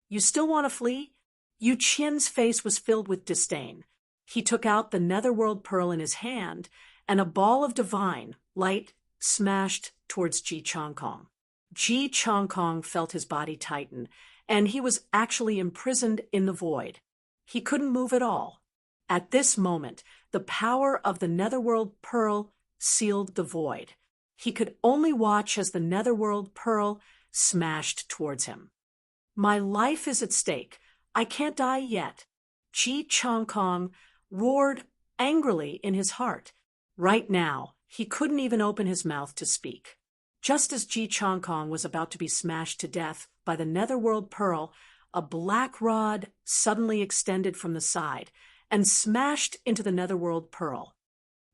You still want to flee? Yu Qian's face was filled with disdain. He took out the Netherworld pearl in his hand, and a ball of divine light smashed towards Ji Chongkong. Ji Chongkong felt his body tighten, and he was actually imprisoned in the void. He couldn't move at all. At this moment, the power of the Netherworld pearl sealed the void. He could only watch as the Netherworld pearl smashed towards him. My life is at stake. I can't die yet. Ji Chongkong roared angrily in his heart. Right now, he couldn't even open his mouth to speak. Just as Ji Chongkong was about to be smashed to death by the Netherworld pearl, a black rod suddenly extended from the side and smashed into the Netherworld pearl.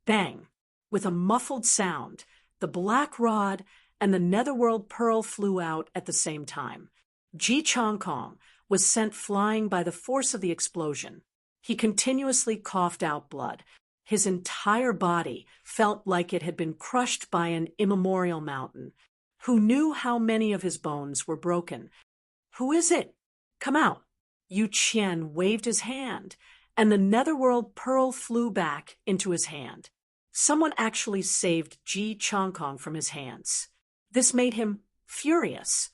Bang! With a muffled sound, the black rod and the Netherworld pearl flew out at the same time. Ji Chongkong was sent flying by the force of the explosion. He continuously coughed out blood. His entire body felt like it had been crushed by an immemorial mountain. Who knew how many of his bones were broken? Who is it? Come out. Yu Qian waved his hand, and the Netherworld pearl flew back into his hand. Someone actually saved Ji Chongkong from his hands. This made him furious.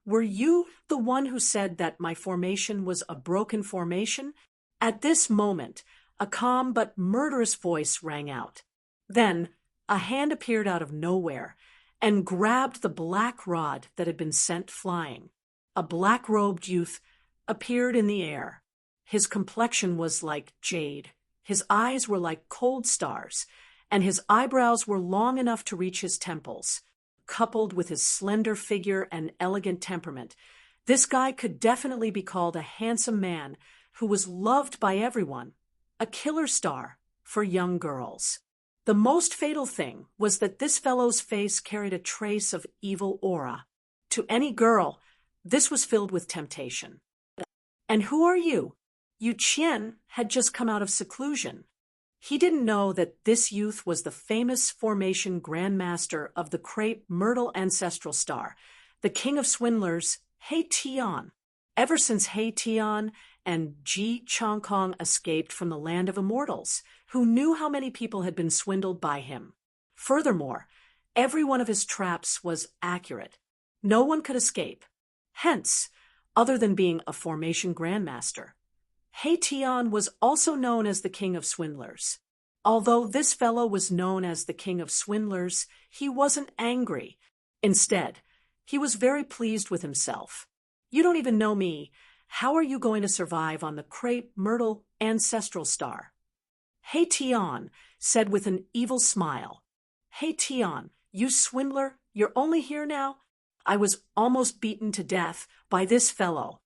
Were you the one who said that my formation was a broken formation? At this moment, a calm but murderous voice rang out. Then, a hand appeared out of nowhere and grabbed the black rod that had been sent flying. A black-robed youth appeared in the air. His complexion was like jade, his eyes were like cold stars, and his eyebrows were long enough to reach his temples. Coupled with his slender figure and elegant temperament, this guy could definitely be called a handsome man who was loved by everyone, a killer star for young girls. The most fatal thing was that this fellow's face carried a trace of evil aura. To any girl, this was filled with temptation. And who are you? Yu Qian had just come out of seclusion. He didn't know that this youth was the famous formation grandmaster of the crepe myrtle ancestral star, the king of swindlers, He Tian. Ever since He Tian and Ji Chongkong escaped from the land of immortals, who knew how many people had been swindled by him. Furthermore, every one of his traps was accurate. No one could escape. Hence, other than being a formation grandmaster, He Tian was also known as the king of swindlers. Although this fellow was known as the king of swindlers, he wasn't angry. Instead, he was very pleased with himself. You don't even know me. How are you going to survive on the crepe myrtle ancestral star? He Tian said with an evil smile. He Tian, you swindler, you're only here now? I was almost beaten to death by this fellow.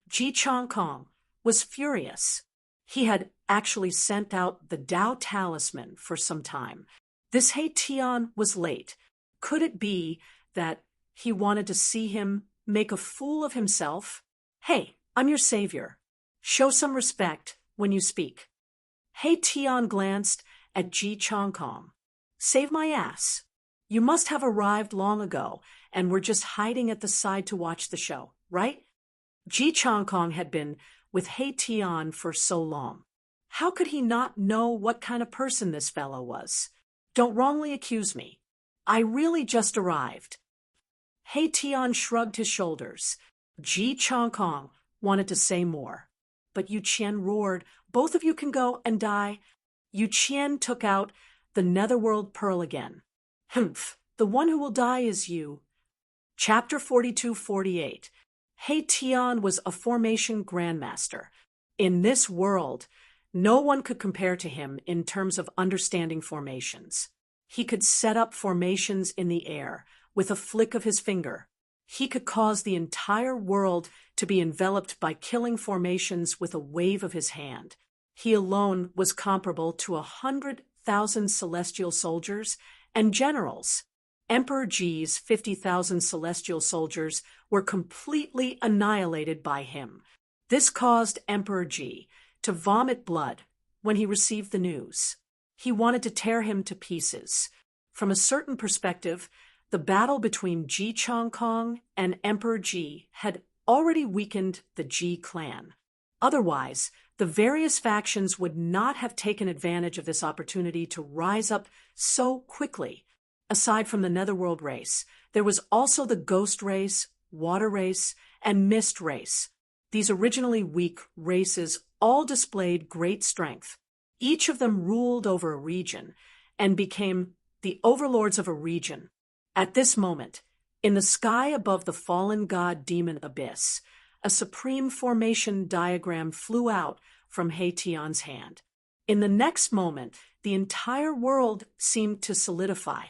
Ji Chongkong was furious. He had actually sent out the Tao talisman for some time. This He Tian was late. Could it be that he wanted to see him make a fool of himself? Hey, I'm your savior. Show some respect when you speak. He Tian glanced at Ji Chongkong. Save my ass. You must have arrived long ago and were just hiding at the side to watch the show, right? Ji Changkong had been with He Tian for so long. How could he not know what kind of person this fellow was? Don't wrongly accuse me. I really just arrived. He Tian shrugged his shoulders. Ji Changkong wanted to say more. But Yu Qian roared, "Both of you can go and die." Yu Qian took out the Netherworld Pearl again. "Humph, the one who will die is you." Chapter 42-48. He Tian was a formation grandmaster. In this world, no one could compare to him in terms of understanding formations. He could set up formations in the air with a flick of his finger. He could cause the entire world to be enveloped by killing formations with a wave of his hand. He alone was comparable to 100,000 celestial soldiers and generals. Emperor Ji's 50,000 celestial soldiers were completely annihilated by him. This caused Emperor Ji to vomit blood when he received the news. He wanted to tear him to pieces. From a certain perspective, the battle between Ji Changkong and Emperor Ji had already weakened the Ji clan. Otherwise, the various factions would not have taken advantage of this opportunity to rise up so quickly. Aside from the Netherworld race, there was also the Ghost race, Water race, and Mist race. These originally weak races all displayed great strength. Each of them ruled over a region and became the overlords of a region. At this moment, in the sky above the fallen god demon abyss, a supreme formation diagram flew out from He Tian's hand. In the next moment, the entire world seemed to solidify.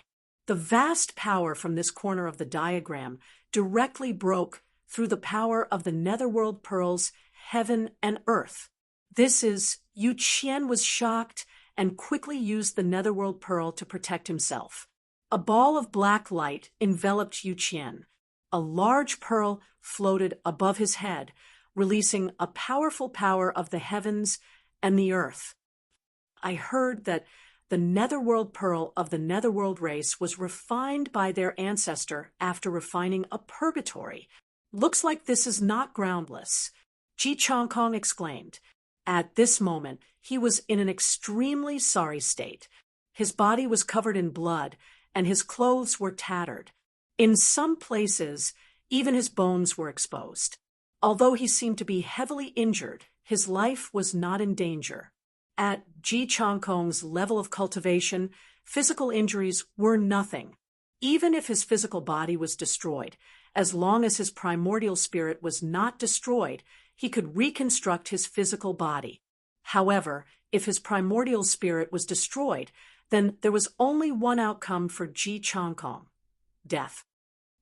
The vast power from this corner of the diagram directly broke through the power of the Netherworld Pearls, heaven and earth. Yu Qian was shocked and quickly used the Netherworld Pearl to protect himself. A ball of black light enveloped Yu Qian. A large pearl floated above his head, releasing a powerful power of the heavens and the earth. I heard that the Netherworld Pearl of the Netherworld race was refined by their ancestor after refining a purgatory. Looks like this is not groundless. Ji Changkong exclaimed. At this moment, he was in an extremely sorry state. His body was covered in blood, and his clothes were tattered. In some places, even his bones were exposed. Although he seemed to be heavily injured, his life was not in danger. At Ji Changkong's level of cultivation, physical injuries were nothing. Even if his physical body was destroyed, as long as his primordial spirit was not destroyed, he could reconstruct his physical body. However, if his primordial spirit was destroyed, then there was only one outcome for Ji Changkong: death.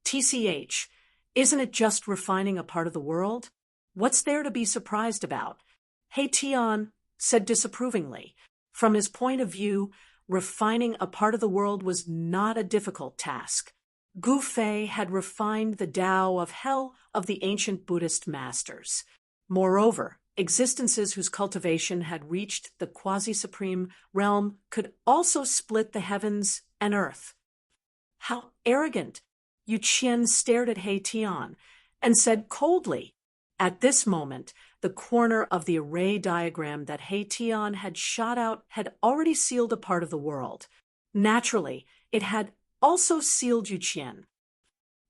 TCH, isn't it just refining a part of the world? What's there to be surprised about? He Tian said disapprovingly. From his point of view, refining a part of the world was not a difficult task. Gu Fei had refined the Tao of hell of the ancient Buddhist masters. Moreover, existences whose cultivation had reached the quasi-supreme realm could also split the heavens and earth. How arrogant! Yu Qian stared at He Tian and said coldly. At this moment, the corner of the array diagram that He Tian had shot out had already sealed a part of the world. Naturally, it had also sealed Yu Qian.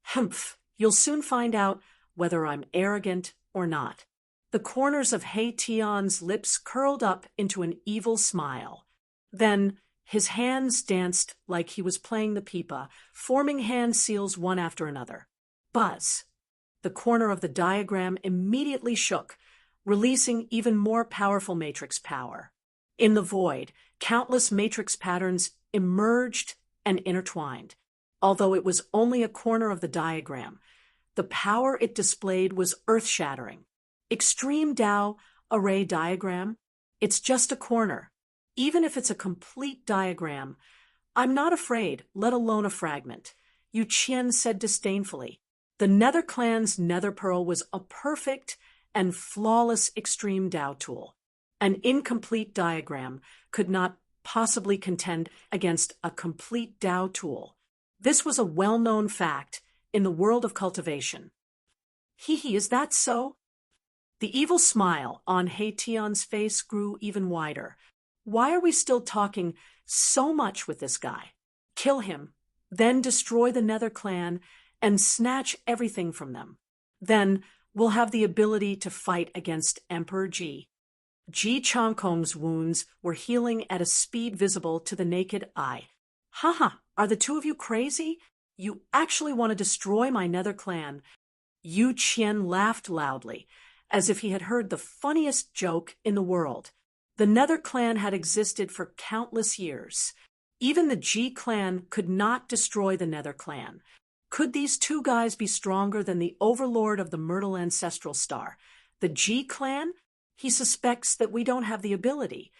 Humph, you'll soon find out whether I'm arrogant or not. The corners of He Tian's lips curled up into an evil smile. Then his hands danced like he was playing the pipa, forming hand seals one after another. Buzz! The corner of the diagram immediately shook, releasing even more powerful matrix power. In the void, countless matrix patterns emerged and intertwined. Although it was only a corner of the diagram, the power it displayed was earth-shattering. Extreme Tao array diagram? It's just a corner. Even if it's a complete diagram, I'm not afraid, let alone a fragment. Yu Qian said disdainfully. The Nether Clan's Nether Pearl was a perfect and flawless extreme Tao tool. An incomplete diagram could not possibly contend against a complete Tao tool. This was a well-known fact in the world of cultivation. Hee, is that so? The evil smile on He Tian's face grew even wider. Why are we still talking so much with this guy? Kill him, then destroy the Nether clan and snatch everything from them. Then we'll have the ability to fight against Emperor Ji. Ji Changkong's wounds were healing at a speed visible to the naked eye. Haha, are the two of you crazy? You actually want to destroy my Nether clan? Yu Qian laughed loudly, as if he had heard the funniest joke in the world. The Nether clan had existed for countless years. Even the Ji clan could not destroy the Nether clan. Could these two guys be stronger than the overlord of the Myrtle ancestral star? The Ji clan? He suspects that we don't have the ability.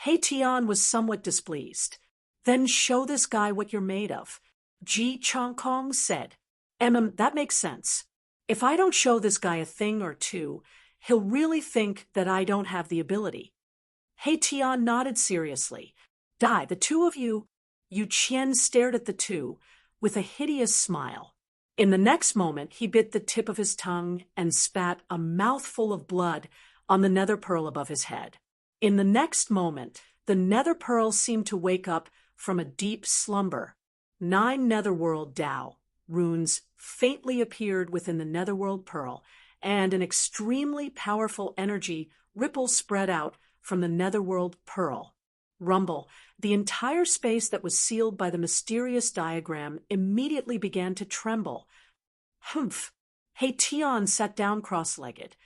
He Tian was somewhat displeased. Then show this guy what you're made of. Ji Changkong said. That makes sense. If I don't show this guy a thing or two, he'll really think that I don't have the ability. He Tian nodded seriously. The two of you. Yu Qian stared at the two with a hideous smile. In the next moment, he bit the tip of his tongue and spat a mouthful of blood on the nether pearl above his head. In the next moment, the nether pearl seemed to wake up from a deep slumber. 9 netherworld Dao runes faintly appeared within the netherworld pearl, and an extremely powerful energy ripple spread out from the netherworld pearl. Rumble, the entire space that was sealed by the mysterious diagram immediately began to tremble. Humph! He Tian sat down cross-legged.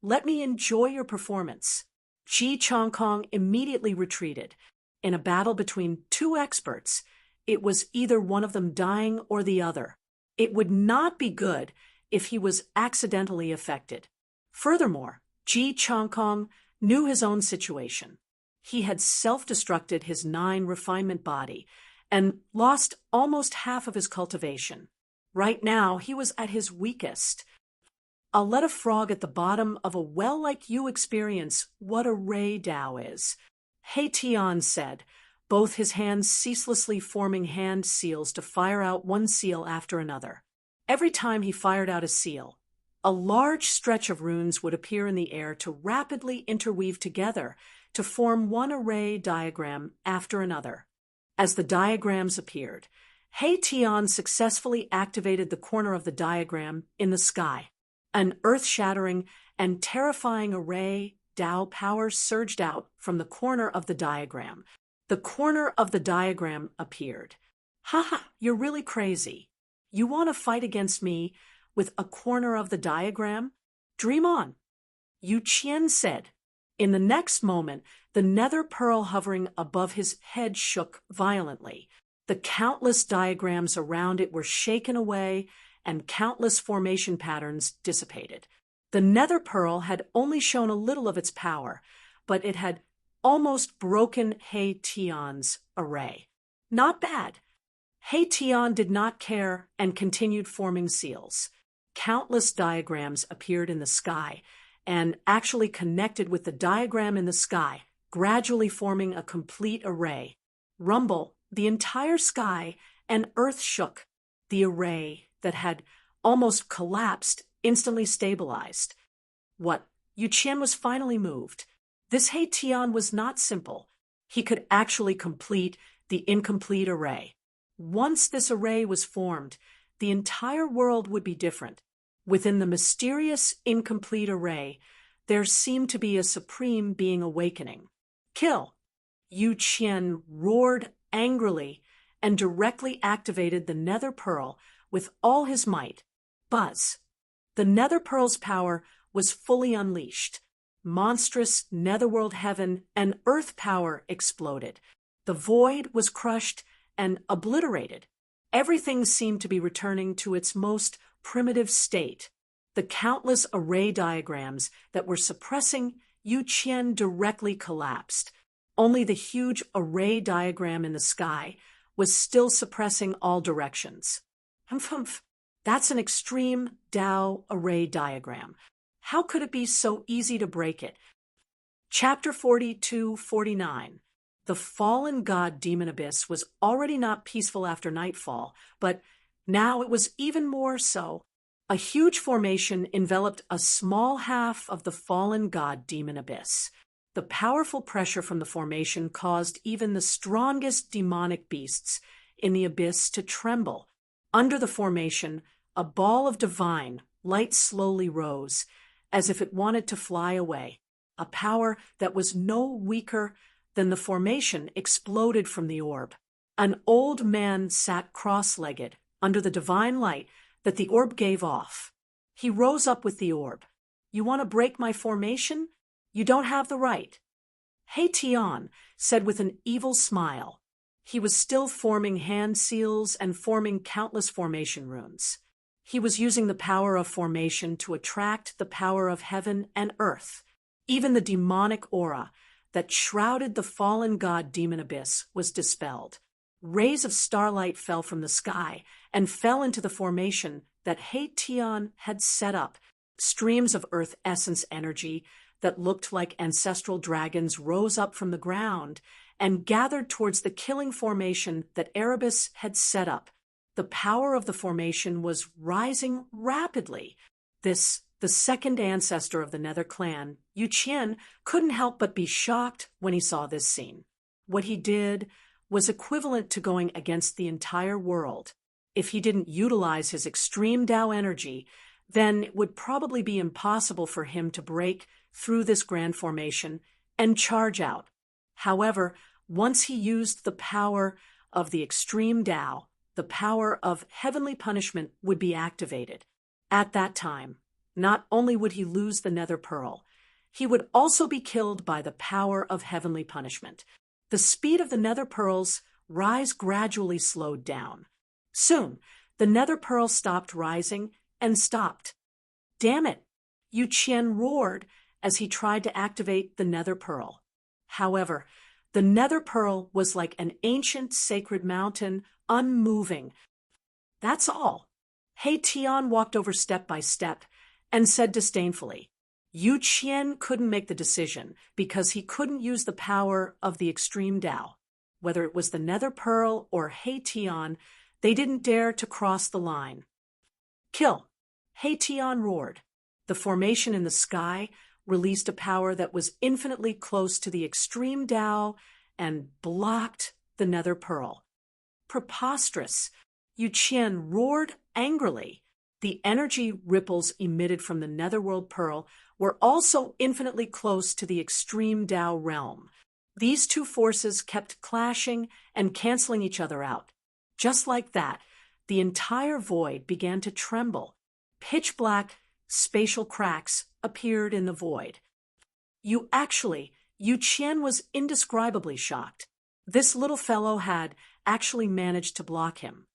Let me enjoy your performance. Ji Changkong immediately retreated. In a battle between two experts, it was either one of them dying or the other. It would not be good if he was accidentally affected. Furthermore, Ji Changkong knew his own situation. He had self-destructed his 9 refinement body and lost almost half of his cultivation. Right now, he was at his weakest. I'll let a frog at the bottom of a well like you experience what a Ray Dao is. He Tian said, both his hands ceaselessly forming hand seals to fire out one seal after another. Every time he fired out a seal, a large stretch of runes would appear in the air to rapidly interweave together to form one array diagram after another. As the diagrams appeared, He Tian successfully activated the corner of the diagram in the sky. An earth-shattering and terrifying array Dao power surged out from the corner of the diagram. The corner of the diagram appeared. Haha, you're really crazy. You want to fight against me with a corner of the diagram? Dream on. Yu Qian said. In the next moment, the nether pearl hovering above his head shook violently. The countless diagrams around it were shaken away, and countless formation patterns dissipated. The nether pearl had only shown a little of its power, but it had almost broken He Tian's array. Not bad. He Tian did not care and continued forming seals. Countless diagrams appeared in the sky and actually connected with the diagram in the sky, gradually forming a complete array. Rumble, the entire sky and earth shook. The array that had almost collapsed instantly stabilized. What? Yu Qian was finally moved. This He Tian was not simple. He could actually complete the incomplete array. Once this array was formed, the entire world would be different. Within the mysterious incomplete array, there seemed to be a supreme being awakening. Kill! Yu Qian roared angrily and directly activated the nether pearl with all his might. Buzz! The nether pearl's power was fully unleashed. Monstrous netherworld heaven and earth power exploded. The void was crushed and obliterated. Everything seemed to be returning to its most primitive state. The countless array diagrams that were suppressing Yu Qian directly collapsed. Only the huge array diagram in the sky was still suppressing all directions. Humph. That's an extreme Dao array diagram. How could it be so easy to break it? Chapter 42-49. The fallen god demon abyss was already not peaceful after nightfall, but now it was even more so. A huge formation enveloped a small half of the fallen god demon abyss. The powerful pressure from the formation caused even the strongest demonic beasts in the abyss to tremble. Under the formation, a ball of divine light slowly rose, as if it wanted to fly away. A power that was no weaker than the formation exploded from the orb. An old man sat cross-legged under the divine light that the orb gave off. He rose up with the orb. "You want to break my formation? You don't have the right." "Hey, Tian," said with an evil smile. He was still forming hand seals and forming countless formation runes. He was using the power of formation to attract the power of heaven and earth. Even the demonic aura that shrouded the fallen god demon abyss was dispelled. Rays of starlight fell from the sky and fell into the formation that He Tian had set up. Streams of earth essence energy that looked like ancestral dragons rose up from the ground and gathered towards the killing formation that Erebus had set up. The power of the formation was rising rapidly. The second ancestor of the Nether clan, Yu Qian, couldn't help but be shocked when he saw this scene. What he did was equivalent to going against the entire world. If he didn't utilize his extreme Tao energy, then it would probably be impossible for him to break through this grand formation and charge out. However, once he used the power of the extreme Tao, the power of heavenly punishment would be activated. At that time, not only would he lose the Nether Pearl, he would also be killed by the power of heavenly punishment. The speed of the Nether Pearl's rise gradually slowed down. Soon, the Nether Pearl stopped rising and stopped. "Damn it!" Yu Qian roared as he tried to activate the Nether Pearl. However, the Nether Pearl was like an ancient sacred mountain, unmoving. "That's all." He Tian walked over step by step and said disdainfully. Yu Qian couldn't make the decision because he couldn't use the power of the extreme Tao. Whether it was the Nether Pearl or He Tian, they didn't dare to cross the line. "Kill!" He Tian roared. The formation in the sky released a power that was infinitely close to the extreme Tao and blocked the Nether Pearl. "Preposterous!" Yu Qian roared angrily. The energy ripples emitted from the Netherworld Pearl were also infinitely close to the extreme Tao realm. These two forces kept clashing and canceling each other out. Just like that, the entire void began to tremble. Pitch black spatial cracks appeared in the void. Yu Qian was indescribably shocked. This little fellow had actually managed to block him.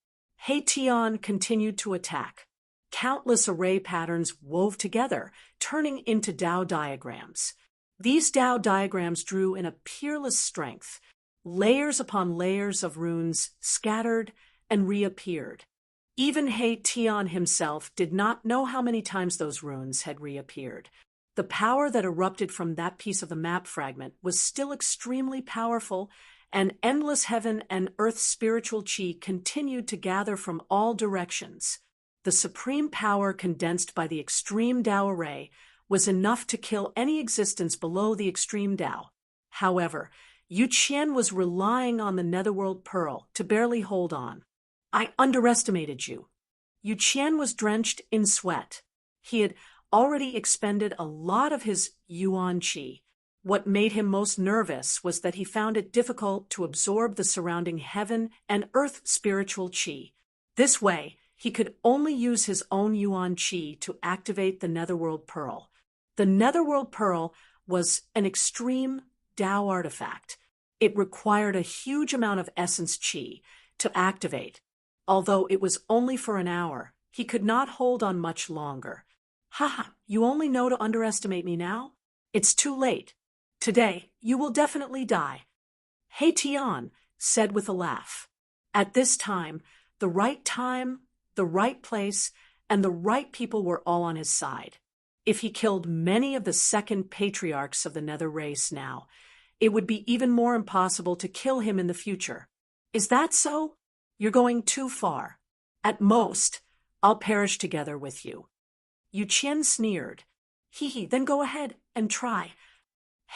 He Tian continued to attack. Countless array patterns wove together, turning into Tao diagrams. These Tao diagrams drew in a peerless strength. Layers upon layers of runes scattered and reappeared. Even He Tian himself did not know how many times those runes had reappeared. The power that erupted from that piece of the map fragment was still extremely powerful, and endless heaven and earth spiritual chi continued to gather from all directions. The supreme power condensed by the extreme Tao array was enough to kill any existence below the extreme Tao. However, Yu Qian was relying on the Netherworld Pearl to barely hold on. "I underestimated you." Yu Qian was drenched in sweat. He had already expended a lot of his yuan qi. What made him most nervous was that he found it difficult to absorb the surrounding heaven and earth spiritual qi. This way, he could only use his own yuan qi to activate the Netherworld Pearl. The Netherworld Pearl was an extreme Tao artifact. It required a huge amount of essence qi to activate. Although it was only for an hour, he could not hold on much longer. "Haha, you only know to underestimate me now? It's too late. Today, you will definitely die." He Tian said with a laugh. At this time, the right place, and the right people were all on his side. If he killed many of the second patriarchs of the Nether race now, it would be even more impossible to kill him in the future. Is that so? You're going too far. At most, I'll perish together with you. Yu Qian sneered. Hee, then go ahead and try.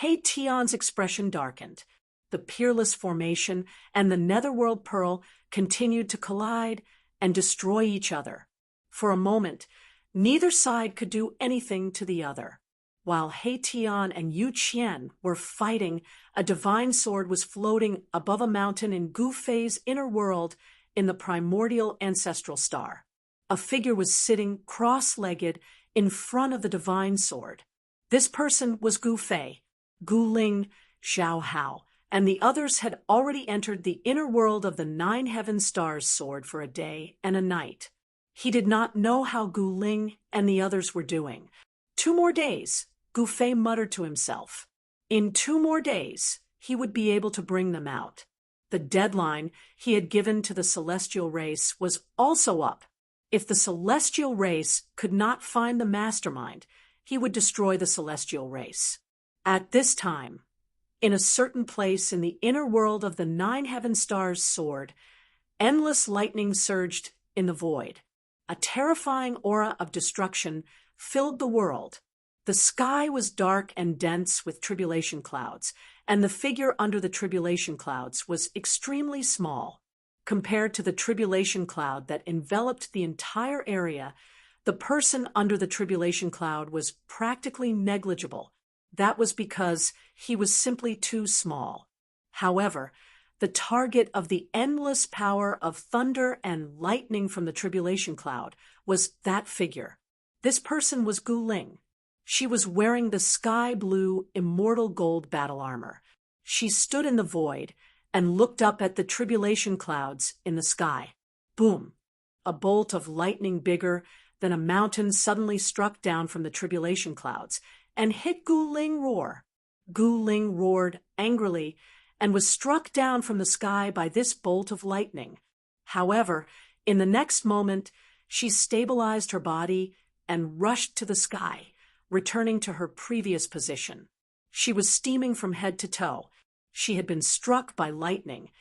He Tian's expression darkened. The peerless formation and the netherworld pearl continued to collide and destroy each other. For a moment, neither side could do anything to the other. While He Tian and Yu Qian were fighting, a divine sword was floating above a mountain in Gu Fei's inner world in the primordial ancestral star. A figure was sitting cross-legged in front of the divine sword. This person was Gu Fei, Gu Ling, Xiao Hao, and the others had already entered the inner world of the Nine Heaven Stars sword for a day and a night. He did not know how Gu Ling and the others were doing. 2 more days, Gu Fei muttered to himself. In 2 more days, he would be able to bring them out. The deadline he had given to the celestial race was also up. If the celestial race could not find the mastermind, he would destroy the celestial race. At this time, in a certain place in the inner world of the Nine Heaven Stars sword, endless lightning surged in the void. A terrifying aura of destruction filled the world. The sky was dark and dense with tribulation clouds, and the figure under the tribulation clouds was extremely small. Compared to the tribulation cloud that enveloped the entire area, the person under the tribulation cloud was practically negligible. That was because he was simply too small. However, the target of the endless power of thunder and lightning from the tribulation cloud was that figure. This person was Gu Ling. She was wearing the sky-blue, immortal gold battle armor. She stood in the void and looked up at the tribulation clouds in the sky. Boom! A bolt of lightning bigger than a mountain suddenly struck down from the tribulation clouds and hit Gu Ling roar. Gu Ling roared angrily and was struck down from the sky by this bolt of lightning. However, in the next moment, she stabilized her body and rushed to the sky, returning to her previous position. She was steaming from head to toe. She had been struck by lightning,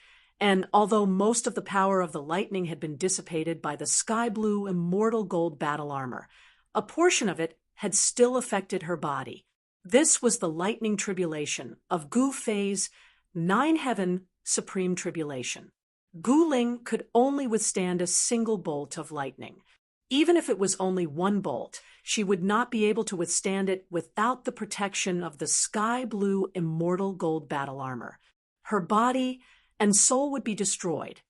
and although most of the power of the lightning had been dissipated by the sky-blue immortal gold battle armor, a portion of it had still affected her body. This was the lightning tribulation of Gu Fei's Nine Heaven Supreme Tribulation. Gu Ling could only withstand a single bolt of lightning. Even if it was only 1 bolt, she would not be able to withstand it without the protection of the sky-blue immortal gold battle armor. Her body and soul would be destroyed.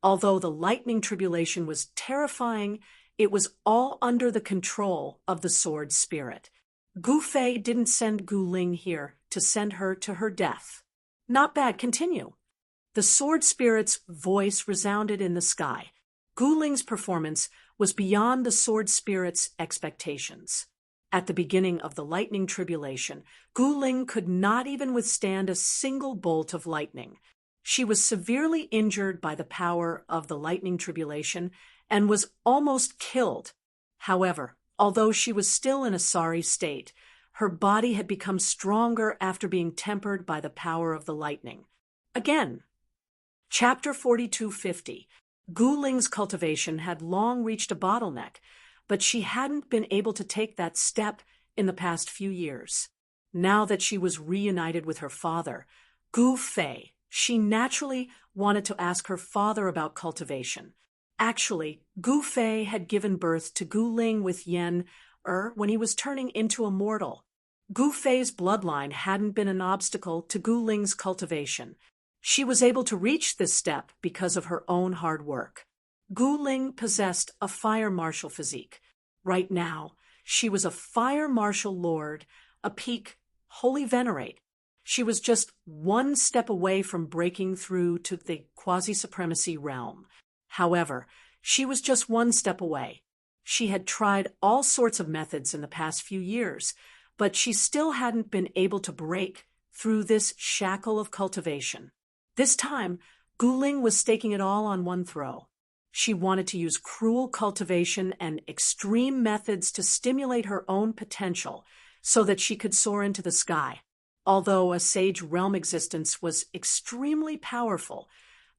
Although the lightning tribulation was terrifying, it was all under the control of the sword spirit. Gu Fei didn't send Gu Ling here to send her to her death. Not bad, continue. The sword spirit's voice resounded in the sky. Gu Ling's performance was beyond the sword spirit's expectations. At the beginning of the lightning tribulation, Gu Ling could not even withstand a single bolt of lightning. She was severely injured by the power of the lightning tribulation and was almost killed. However, although she was still in a sorry state, her body had become stronger after being tempered by the power of the lightning. Again, Chapter 4250. Gu Ling's cultivation had long reached a bottleneck, but she hadn't been able to take that step in the past few years. Now that she was reunited with her father, Gu Fei, she naturally wanted to ask her father about cultivation. Actually, Gu Fei had given birth to Gu Ling with Yan when he was turning into a mortal. Gu Fei's bloodline hadn't been an obstacle to Gu Ling's cultivation. She was able to reach this step because of her own hard work. Gu Ling possessed a fire marshal physique. Right now, she was a fire marshal lord, a peak holy venerate. She was just 1 step away from breaking through to the quasi-supremacy realm. However, she was just 1 step away. She had tried all sorts of methods in the past few years, but she still hadn't been able to break through this shackle of cultivation. This time, Gu Ling was staking it all on 1 throw. She wanted to use cruel cultivation and extreme methods to stimulate her own potential so that she could soar into the sky. Although a sage realm existence was extremely powerful,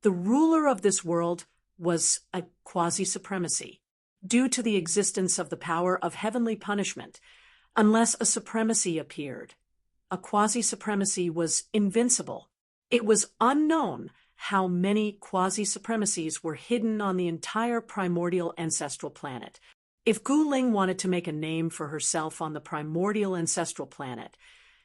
the ruler of this world was a quasi-supremacy, due to the existence of the power of heavenly punishment, unless a supremacy appeared. A quasi-supremacy was invincible. It was unknown how many quasi-supremacies were hidden on the entire primordial ancestral planet. If Gu Ling wanted to make a name for herself on the primordial ancestral planet,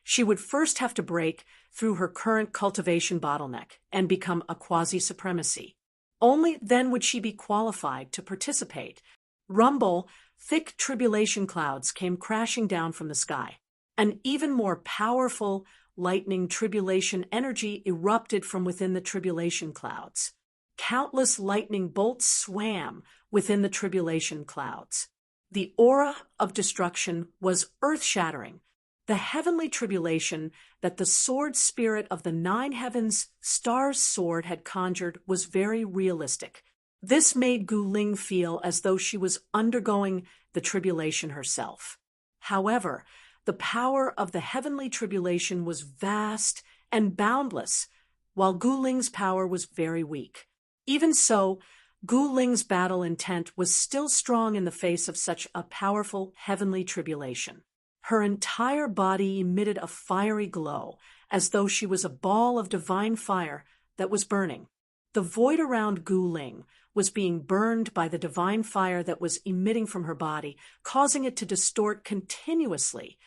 she would first have to break through her current cultivation bottleneck and become a quasi-supremacy. Only then would she be qualified to participate. Rumble, thick tribulation clouds came crashing down from the sky. An even more powerful lightning tribulation energy erupted from within the tribulation clouds. Countless lightning bolts swam within the tribulation clouds. The aura of destruction was earth-shattering. The heavenly tribulation that the sword spirit of the nine heavens star's sword had conjured was very realistic. This made Gu Ling feel as though she was undergoing the tribulation herself. However, the power of the heavenly tribulation was vast and boundless, while Gu Ling's power was very weak. Even so, Gu Ling's battle intent was still strong in the face of such a powerful heavenly tribulation. Her entire body emitted a fiery glow, as though she was a ball of divine fire that was burning. The void around Gu Ling was being burned by the divine fire that was emitting from her body, causing it to distort continuously.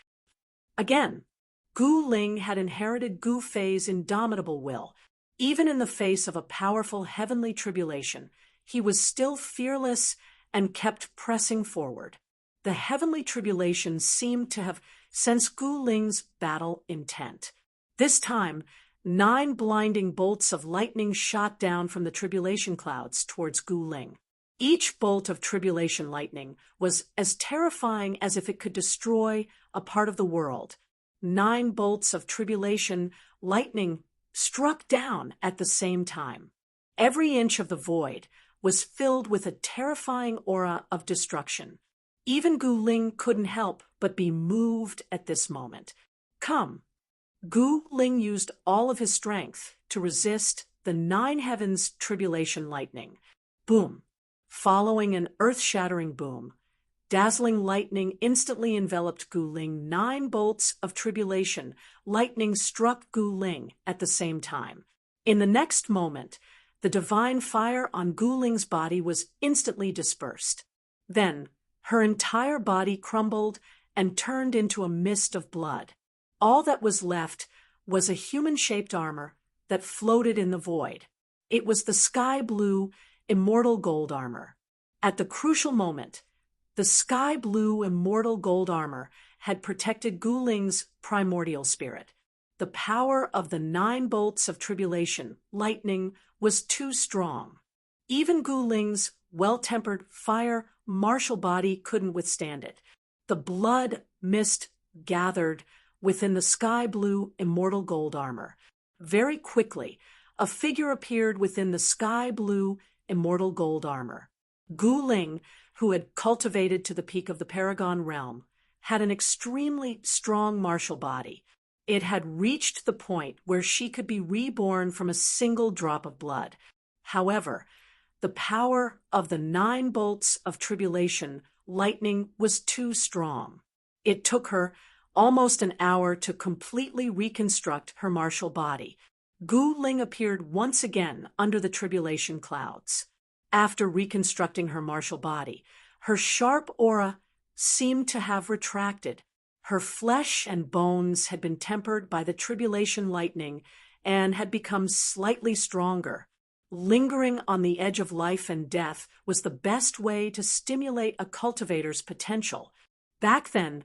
Again, Gu Ling had inherited Gu Fei's indomitable will. Even in the face of a powerful heavenly tribulation, he was still fearless and kept pressing forward. The heavenly tribulation seemed to have sensed Gu Ling's battle intent. This time, 9 blinding bolts of lightning shot down from the tribulation clouds towards Gu Ling. Each bolt of tribulation lightning was as terrifying as if it could destroy a part of the world. 9 bolts of tribulation lightning struck down at the same time. Every inch of the void was filled with a terrifying aura of destruction. Even Gu Ling couldn't help but be moved at this moment. Come. Gu Ling used all of his strength to resist the 9 heavens tribulation lightning. Boom. Following an earth-shattering boom, dazzling lightning instantly enveloped Gu Ling. 9 bolts of tribulation lightning struck Gu Ling at the same time. In the next moment, the divine fire on Gu Ling's body was instantly dispersed. Then, her entire body crumbled and turned into a mist of blood. All that was left was a human-shaped armor that floated in the void. It was the sky-blue, immortal gold armor. At the crucial moment, the sky-blue, immortal gold armor had protected Gu Ling's primordial spirit. The power of the 9 bolts of tribulation, lightning, was too strong. Even Gu Ling's well-tempered fire martial body couldn't withstand it. The blood mist gathered within the sky-blue, immortal gold armor. Very quickly, a figure appeared within the sky-blue, immortal gold armor. Gu Ling, who had cultivated to the peak of the Paragon realm, had an extremely strong martial body. It had reached the point where she could be reborn from a single drop of blood. However, the power of the 9 bolts of tribulation lightning was too strong. It took her almost an hour to completely reconstruct her martial body. Gu Ling appeared once again under the tribulation clouds. After reconstructing her martial body, her sharp aura seemed to have retracted. Her flesh and bones had been tempered by the tribulation lightning and had become slightly stronger. Lingering on the edge of life and death was the best way to stimulate a cultivator's potential. Back then,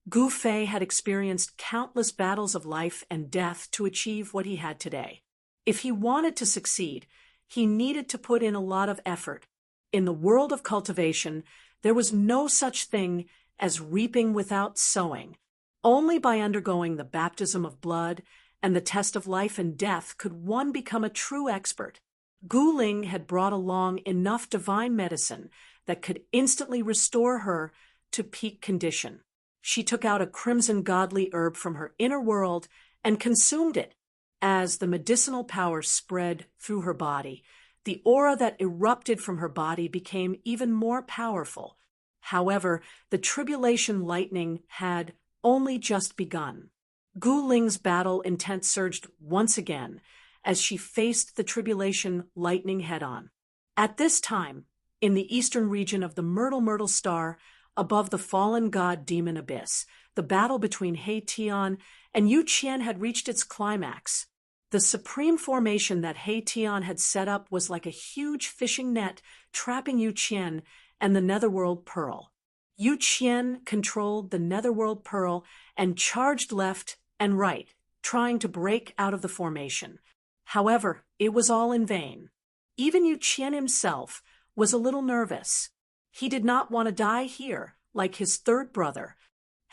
Gu Fei had experienced countless battles of life and death to achieve what he had today. If he wanted to succeed, he needed to put in a lot of effort. In the world of cultivation, there was no such thing as reaping without sowing. Only by undergoing the baptism of blood and the test of life and death could one become a true expert. Gu Ling had brought along enough divine medicine that could instantly restore her to peak condition. She took out a crimson godly herb from her inner world and consumed it. As the medicinal power spread through her body, the aura that erupted from her body became even more powerful. However, the tribulation lightning had only just begun. Gu Ling's battle intent surged once again as she faced the tribulation lightning head-on. At this time, in the eastern region of the Myrtle Star, above the fallen god demon abyss, the battle between He Tian and Yu Qian had reached its climax. The supreme formation that He Tian had set up was like a huge fishing net trapping Yu Qian and the Netherworld Pearl. Yu Qian controlled the Netherworld Pearl and charged left and right, trying to break out of the formation. However, it was all in vain. Even Yu Qian himself was a little nervous. He did not want to die here, like his third brother.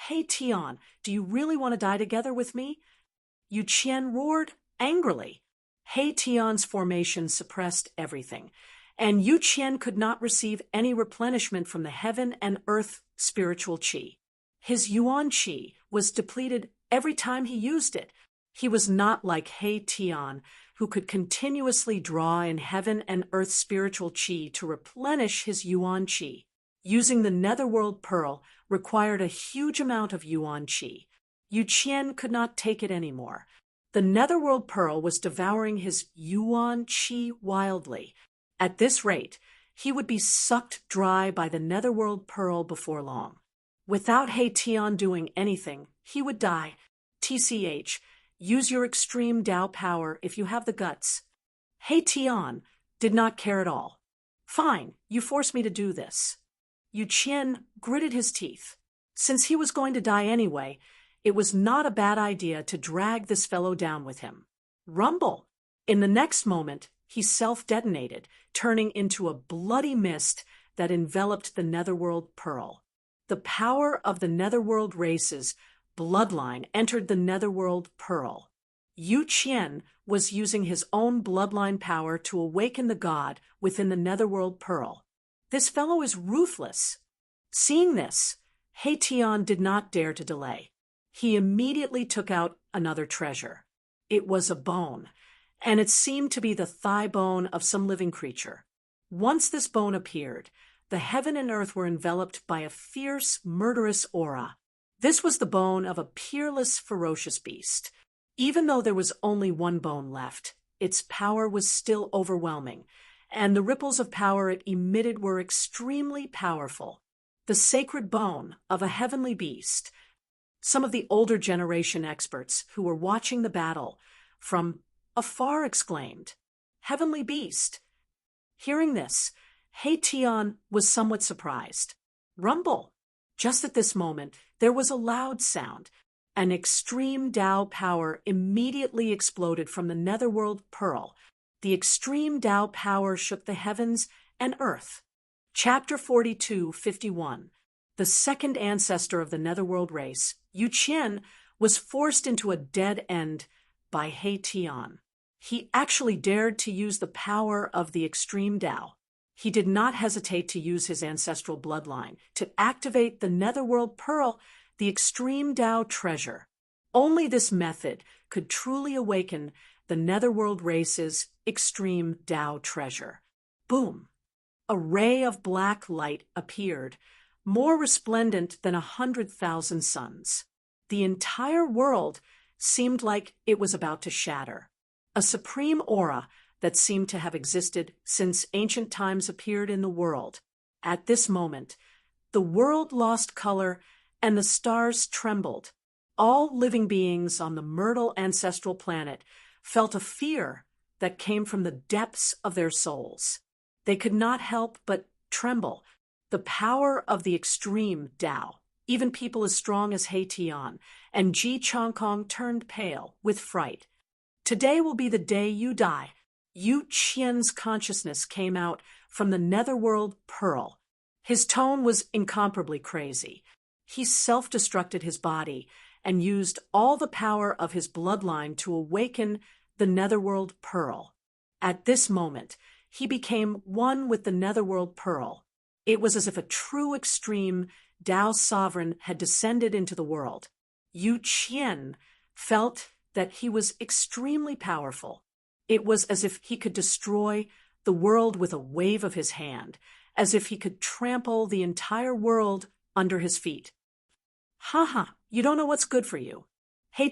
He Tian, do you really want to die together with me? Yu Qian roared angrily. He Tian's formation suppressed everything, and Yu Qian could not receive any replenishment from the heaven and earth spiritual qi. His yuan qi was depleted every time he used it. He was not like He Tian, who could continuously draw in heaven and earth spiritual qi to replenish his yuan qi. Using the Netherworld Pearl required a huge amount of yuan qi. Yu Qian could not take it anymore. The Netherworld Pearl was devouring his yuan qi wildly. At this rate, he would be sucked dry by the Netherworld Pearl before long. Without He Tian doing anything, he would die. TCH, use your extreme Tao power if you have the guts. He Tian did not care at all. Fine, you force me to do this. Yu Qian gritted his teeth. Since he was going to die anyway, it was not a bad idea to drag this fellow down with him. Rumble! In the next moment, he self-detonated, turning into a bloody mist that enveloped the Netherworld Pearl. The power of the Netherworld race's bloodline entered the Netherworld Pearl. Yu Qian was using his own bloodline power to awaken the god within the Netherworld Pearl. This fellow is ruthless. Seeing this, He Tian did not dare to delay. He immediately took out another treasure. It was a bone, and it seemed to be the thigh bone of some living creature. Once this bone appeared, the heaven and earth were enveloped by a fierce, murderous aura. This was the bone of a peerless, ferocious beast. Even though there was only one bone left, its power was still overwhelming, and the ripples of power it emitted were extremely powerful. The sacred bone of a heavenly beast. Some of the older generation experts who were watching the battle from afar exclaimed, "Heavenly beast!" Hearing this, He Tian was somewhat surprised. Rumble! Just at this moment, there was a loud sound. An extreme Tao power immediately exploded from the Netherworld Pearl. The extreme Tao power shook the heavens and earth. Chapter 42:51. The second ancestor of the Netherworld race, Yu Qian, was forced into a dead end by He Tian. He actually dared to use the power of the extreme Tao. He did not hesitate to use his ancestral bloodline to activate the Netherworld Pearl, the extreme Tao treasure. Only this method could truly awaken the Netherworld race's extreme Tao treasure. Boom! A ray of black light appeared, more resplendent than 100,000 suns. The entire world seemed like it was about to shatter. A supreme aura that seemed to have existed since ancient times appeared in the world. At this moment, the world lost color and the stars trembled. All living beings on the Myrtle ancestral planet felt a fear that came from the depths of their souls. They could not help but tremble. The power of the extreme Tao, even people as strong as He Tian and Ji Chongkong turned pale with fright. Today will be the day you die. Yu Qian's consciousness came out from the Netherworld Pearl. His tone was incomparably crazy. He self-destructed his body and used all the power of his bloodline to awaken the Netherworld Pearl. At this moment, he became one with the Netherworld Pearl. It was as if a true extreme Tao sovereign had descended into the world. Yu Qian felt that he was extremely powerful. It was as if he could destroy the world with a wave of his hand, as if he could trample the entire world under his feet. "Haha, you don't know what's good for you."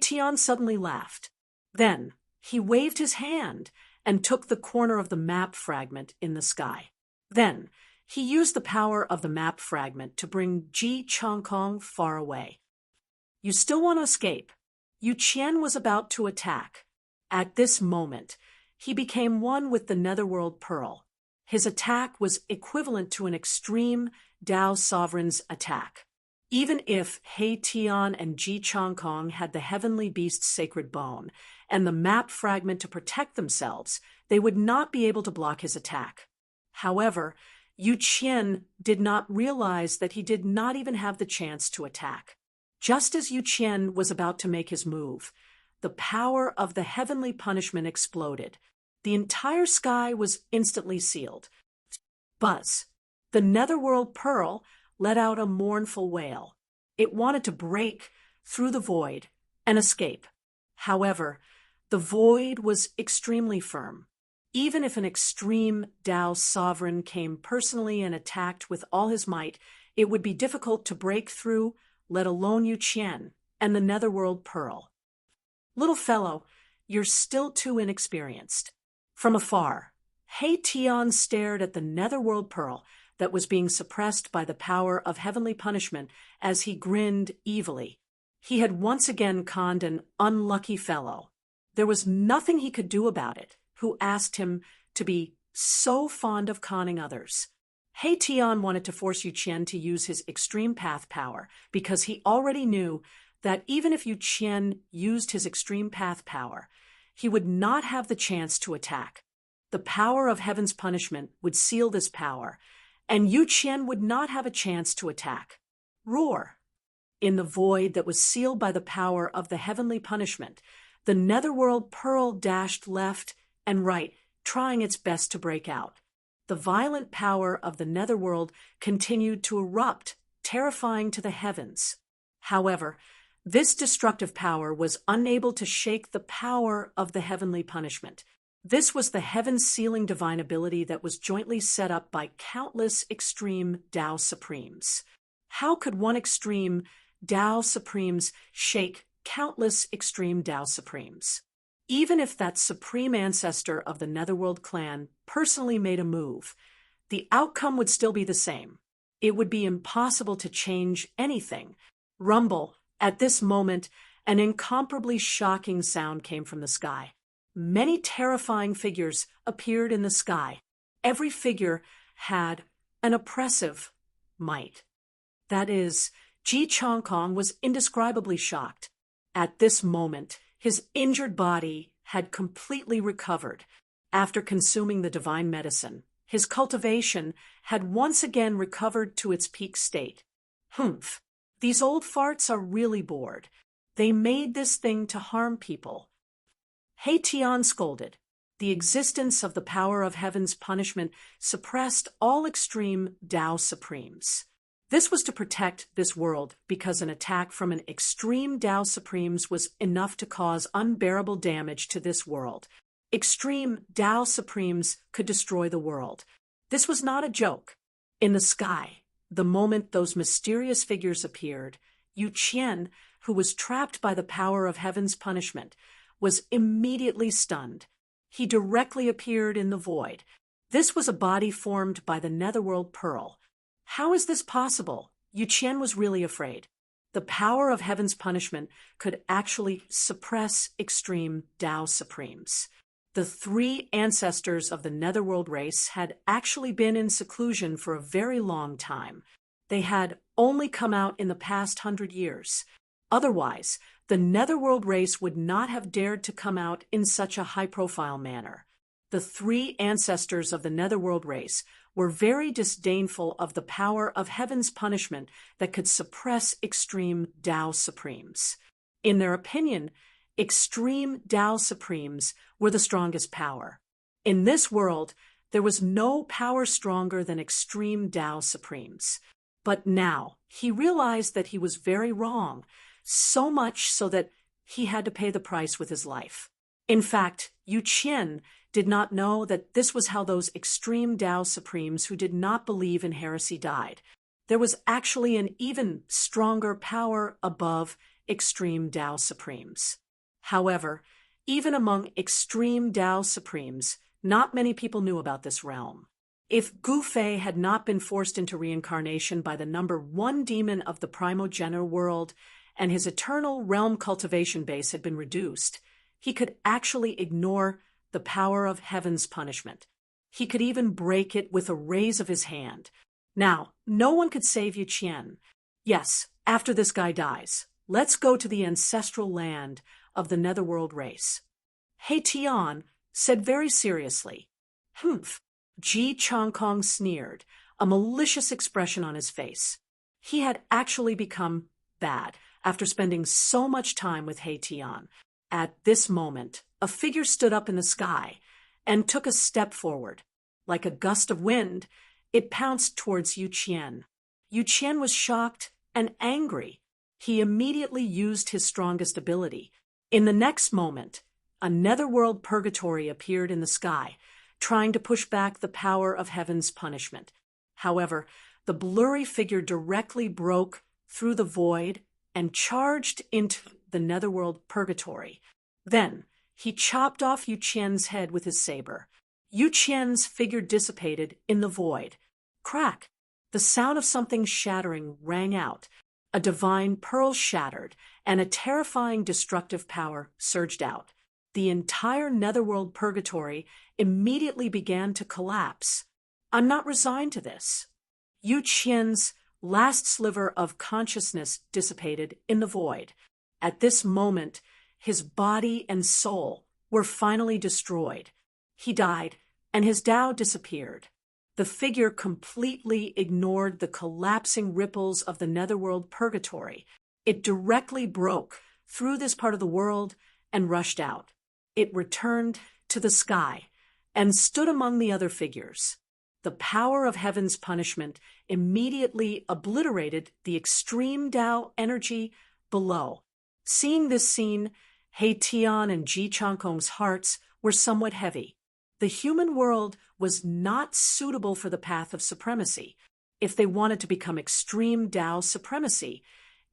Tian suddenly laughed. Then he waved his hand and took the corner of the map fragment in the sky. Then he used the power of the map fragment to bring Ji Chongkong far away. "You still want to escape?" Yu Qian was about to attack. At this moment, he became one with the Netherworld Pearl. His attack was equivalent to an extreme Dao sovereign's attack. Even if He Tian and Ji Chongkong had the Heavenly Beast's sacred bone and the map fragment to protect themselves, they would not be able to block his attack. However, Yu Qian did not realize that he did not even have the chance to attack. Just as Yu Qian was about to make his move, the power of the heavenly punishment exploded. The entire sky was instantly sealed. Buzz, the Netherworld Pearl, let out a mournful wail. It wanted to break through the void and escape. However, the void was extremely firm. Even if an extreme Dao sovereign came personally and attacked with all his might, it would be difficult to break through, let alone Yu Qian and the Netherworld Pearl. "Little fellow, you're still too inexperienced." From afar, He Tian stared at the Netherworld Pearl that was being suppressed by the power of heavenly punishment as he grinned evilly. He had once again conned an unlucky fellow. There was nothing he could do about it, who asked him to be so fond of conning others. He Tian wanted to force Yu Qian to use his extreme path power because he already knew that even if Yu Qian used his extreme path power, he would not have the chance to attack. The power of heaven's punishment would seal this power, and Yu Qian would not have a chance to attack. Roar! In the void that was sealed by the power of the heavenly punishment, the Netherworld Pearl dashed left and right, trying its best to break out. The violent power of the Netherworld continued to erupt, terrifying to the heavens. However, this destructive power was unable to shake the power of the heavenly punishment. This was the heaven-sealing divine ability that was jointly set up by countless extreme Dao Supremes. How could one extreme Dao Supremes shake countless extreme Dao Supremes? Even if that supreme ancestor of the Netherworld clan personally made a move, the outcome would still be the same. It would be impossible to change anything. Rumble! At this moment, an incomparably shocking sound came from the sky. Many terrifying figures appeared in the sky. Every figure had an oppressive might. That is, Ji Chongkong was indescribably shocked. At this moment, his injured body had completely recovered. After consuming the divine medicine, his cultivation had once again recovered to its peak state. Humph! These old farts are really bored. They made this thing to harm people. He Tian scolded. The existence of the power of heaven's punishment suppressed all extreme Dao Supremes. This was to protect this world because an attack from an extreme Dao Supremes was enough to cause unbearable damage to this world. Extreme Dao Supremes could destroy the world. This was not a joke. In the sky, the moment those mysterious figures appeared, Yu Qian, who was trapped by the power of heaven's punishment, was immediately stunned. He directly appeared in the void. This was a body formed by the Netherworld Pearl. How is this possible? Yu Qian was really afraid. The power of heaven's punishment could actually suppress extreme Dao Supremes. The three ancestors of the Netherworld race had actually been in seclusion for a very long time. They had only come out in the past 100 years. Otherwise, the Netherworld race would not have dared to come out in such a high-profile manner. The three ancestors of the Netherworld race were very disdainful of the power of heaven's punishment that could suppress extreme Dao Supremes. In their opinion, extreme Dao Supremes were the strongest power. In this world, there was no power stronger than extreme Dao Supremes. But now, he realized that he was very wrong, so much so that he had to pay the price with his life. In fact, Yu Qian did not know that this was how those extreme Tao Supremes who did not believe in heresy died. There was actually an even stronger power above extreme Tao Supremes. However, even among extreme Tao Supremes, not many people knew about this realm. If Gu Fei had not been forced into reincarnation by the number one demon of the primogenitor world, and his eternal realm cultivation base had been reduced, he could actually ignore the power of heaven's punishment. He could even break it with a raise of his hand. Now, no one could save Yu Qian. Yes, after this guy dies, let's go to the ancestral land of the Netherworld race. He Tian said very seriously. Humph. Ji Changkong sneered, a malicious expression on his face. He had actually become bad after spending so much time with He Tian. At this moment, a figure stood up in the sky and took a step forward. Like a gust of wind, it pounced towards Yu Qian. Yu Qian was shocked and angry. He immediately used his strongest ability. In the next moment, a netherworld purgatory appeared in the sky, trying to push back the power of heaven's punishment. However, the blurry figure directly broke through the void and charged into the netherworld purgatory. Then, he chopped off Yu Qian's head with his saber. Yu Qian's figure dissipated in the void. Crack! The sound of something shattering rang out. A divine pearl shattered, and a terrifying destructive power surged out. The entire netherworld purgatory immediately began to collapse. I'm not resigned to this. Yu Qian's last sliver of consciousness dissipated in the void. At this moment, his body and soul were finally destroyed. He died, and his Tao disappeared. The figure completely ignored the collapsing ripples of the netherworld purgatory. It directly broke through this part of the world and rushed out. It returned to the sky and stood among the other figures. The power of heaven's punishment immediately obliterated the extreme Tao energy below. Seeing this scene, He Tian and Ji Changkong's hearts were somewhat heavy. The human world was not suitable for the path of supremacy. If they wanted to become extreme Tao supremacy,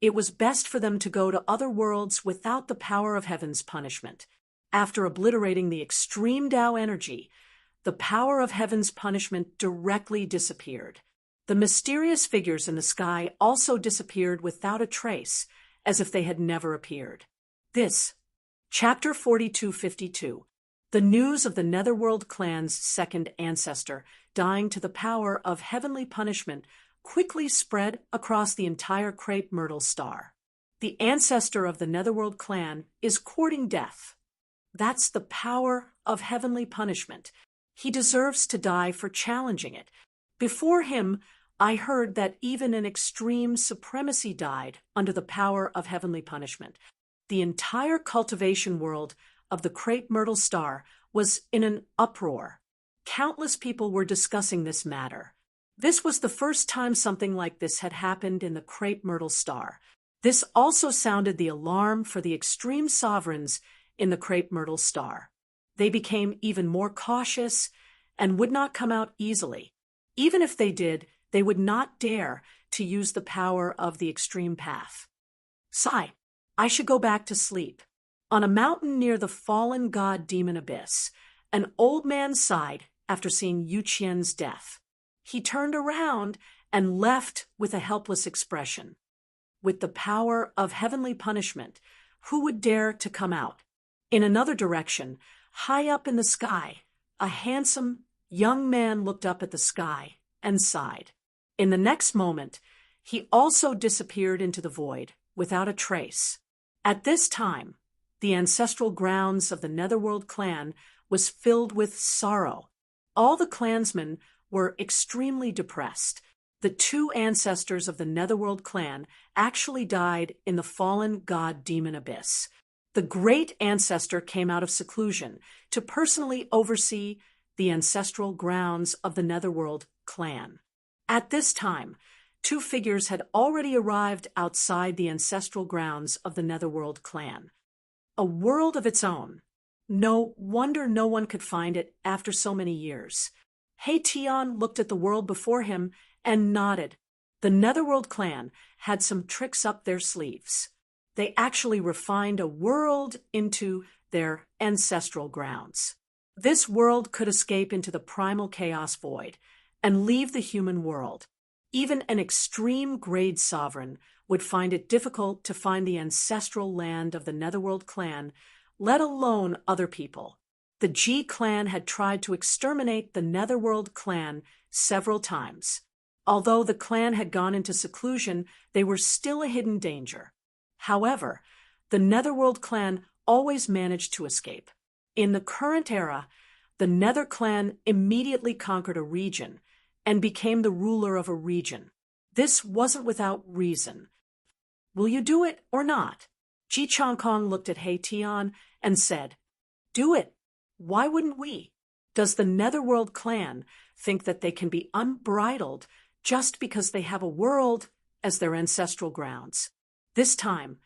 it was best for them to go to other worlds without the power of heaven's punishment. After obliterating the extreme Tao energy, the power of heaven's punishment directly disappeared. The mysterious figures in the sky also disappeared without a trace, as if they had never appeared. This, Chapter 4252, the news of the Netherworld clan's second ancestor dying to the power of heavenly punishment quickly spread across the entire Crepe Myrtle star. The ancestor of the Netherworld clan is courting death. That's the power of heavenly punishment. He deserves to die for challenging it. Before him, I heard that even an extreme supremacy died under the power of heavenly punishment. The entire cultivation world of the Crepe Myrtle star was in an uproar. Countless people were discussing this matter. This was the first time something like this had happened in the Crepe Myrtle star. This also sounded the alarm for the extreme sovereigns in the Crepe Myrtle star. They became even more cautious and would not come out easily. Even if they did, they would not dare to use the power of the extreme path. Sigh, I should go back to sleep. On a mountain near the fallen god demon abyss, an old man sighed after seeing Yu Qian's death. He turned around and left with a helpless expression. With the power of heavenly punishment, who would dare to come out? In another direction, high up in the sky, a handsome young man looked up at the sky and sighed. In the next moment, he also disappeared into the void without a trace. At this time, the ancestral grounds of the Netherworld clan was filled with sorrow. All the clansmen were extremely depressed. The two ancestors of the Netherworld clan actually died in the fallen god demon abyss. The great ancestor came out of seclusion to personally oversee the ancestral grounds of the Netherworld clan. At this time, two figures had already arrived outside the ancestral grounds of the Netherworld clan. a world of its own. No wonder no one could find it after so many years. Tian looked at the world before him and nodded. The Netherworld clan had some tricks up their sleeves. They actually refined a world into their ancestral grounds. This world could escape into the primal chaos void and leave the human world. Even an extreme grade sovereign would find it difficult to find the ancestral land of the Netherworld clan, let alone other people. The G clan had tried to exterminate the Netherworld clan several times. Although the clan had gone into seclusion, they were still a hidden danger. However, the Netherworld clan always managed to escape. In the current era, the Nether clan immediately conquered a region and became the ruler of a region. This wasn't without reason. Will you do it or not? Ji Chongkong looked at Tian and said, "Do it. Why wouldn't we? Does the Netherworld clan think that they can be unbridled just because they have a world as their ancestral grounds? This time,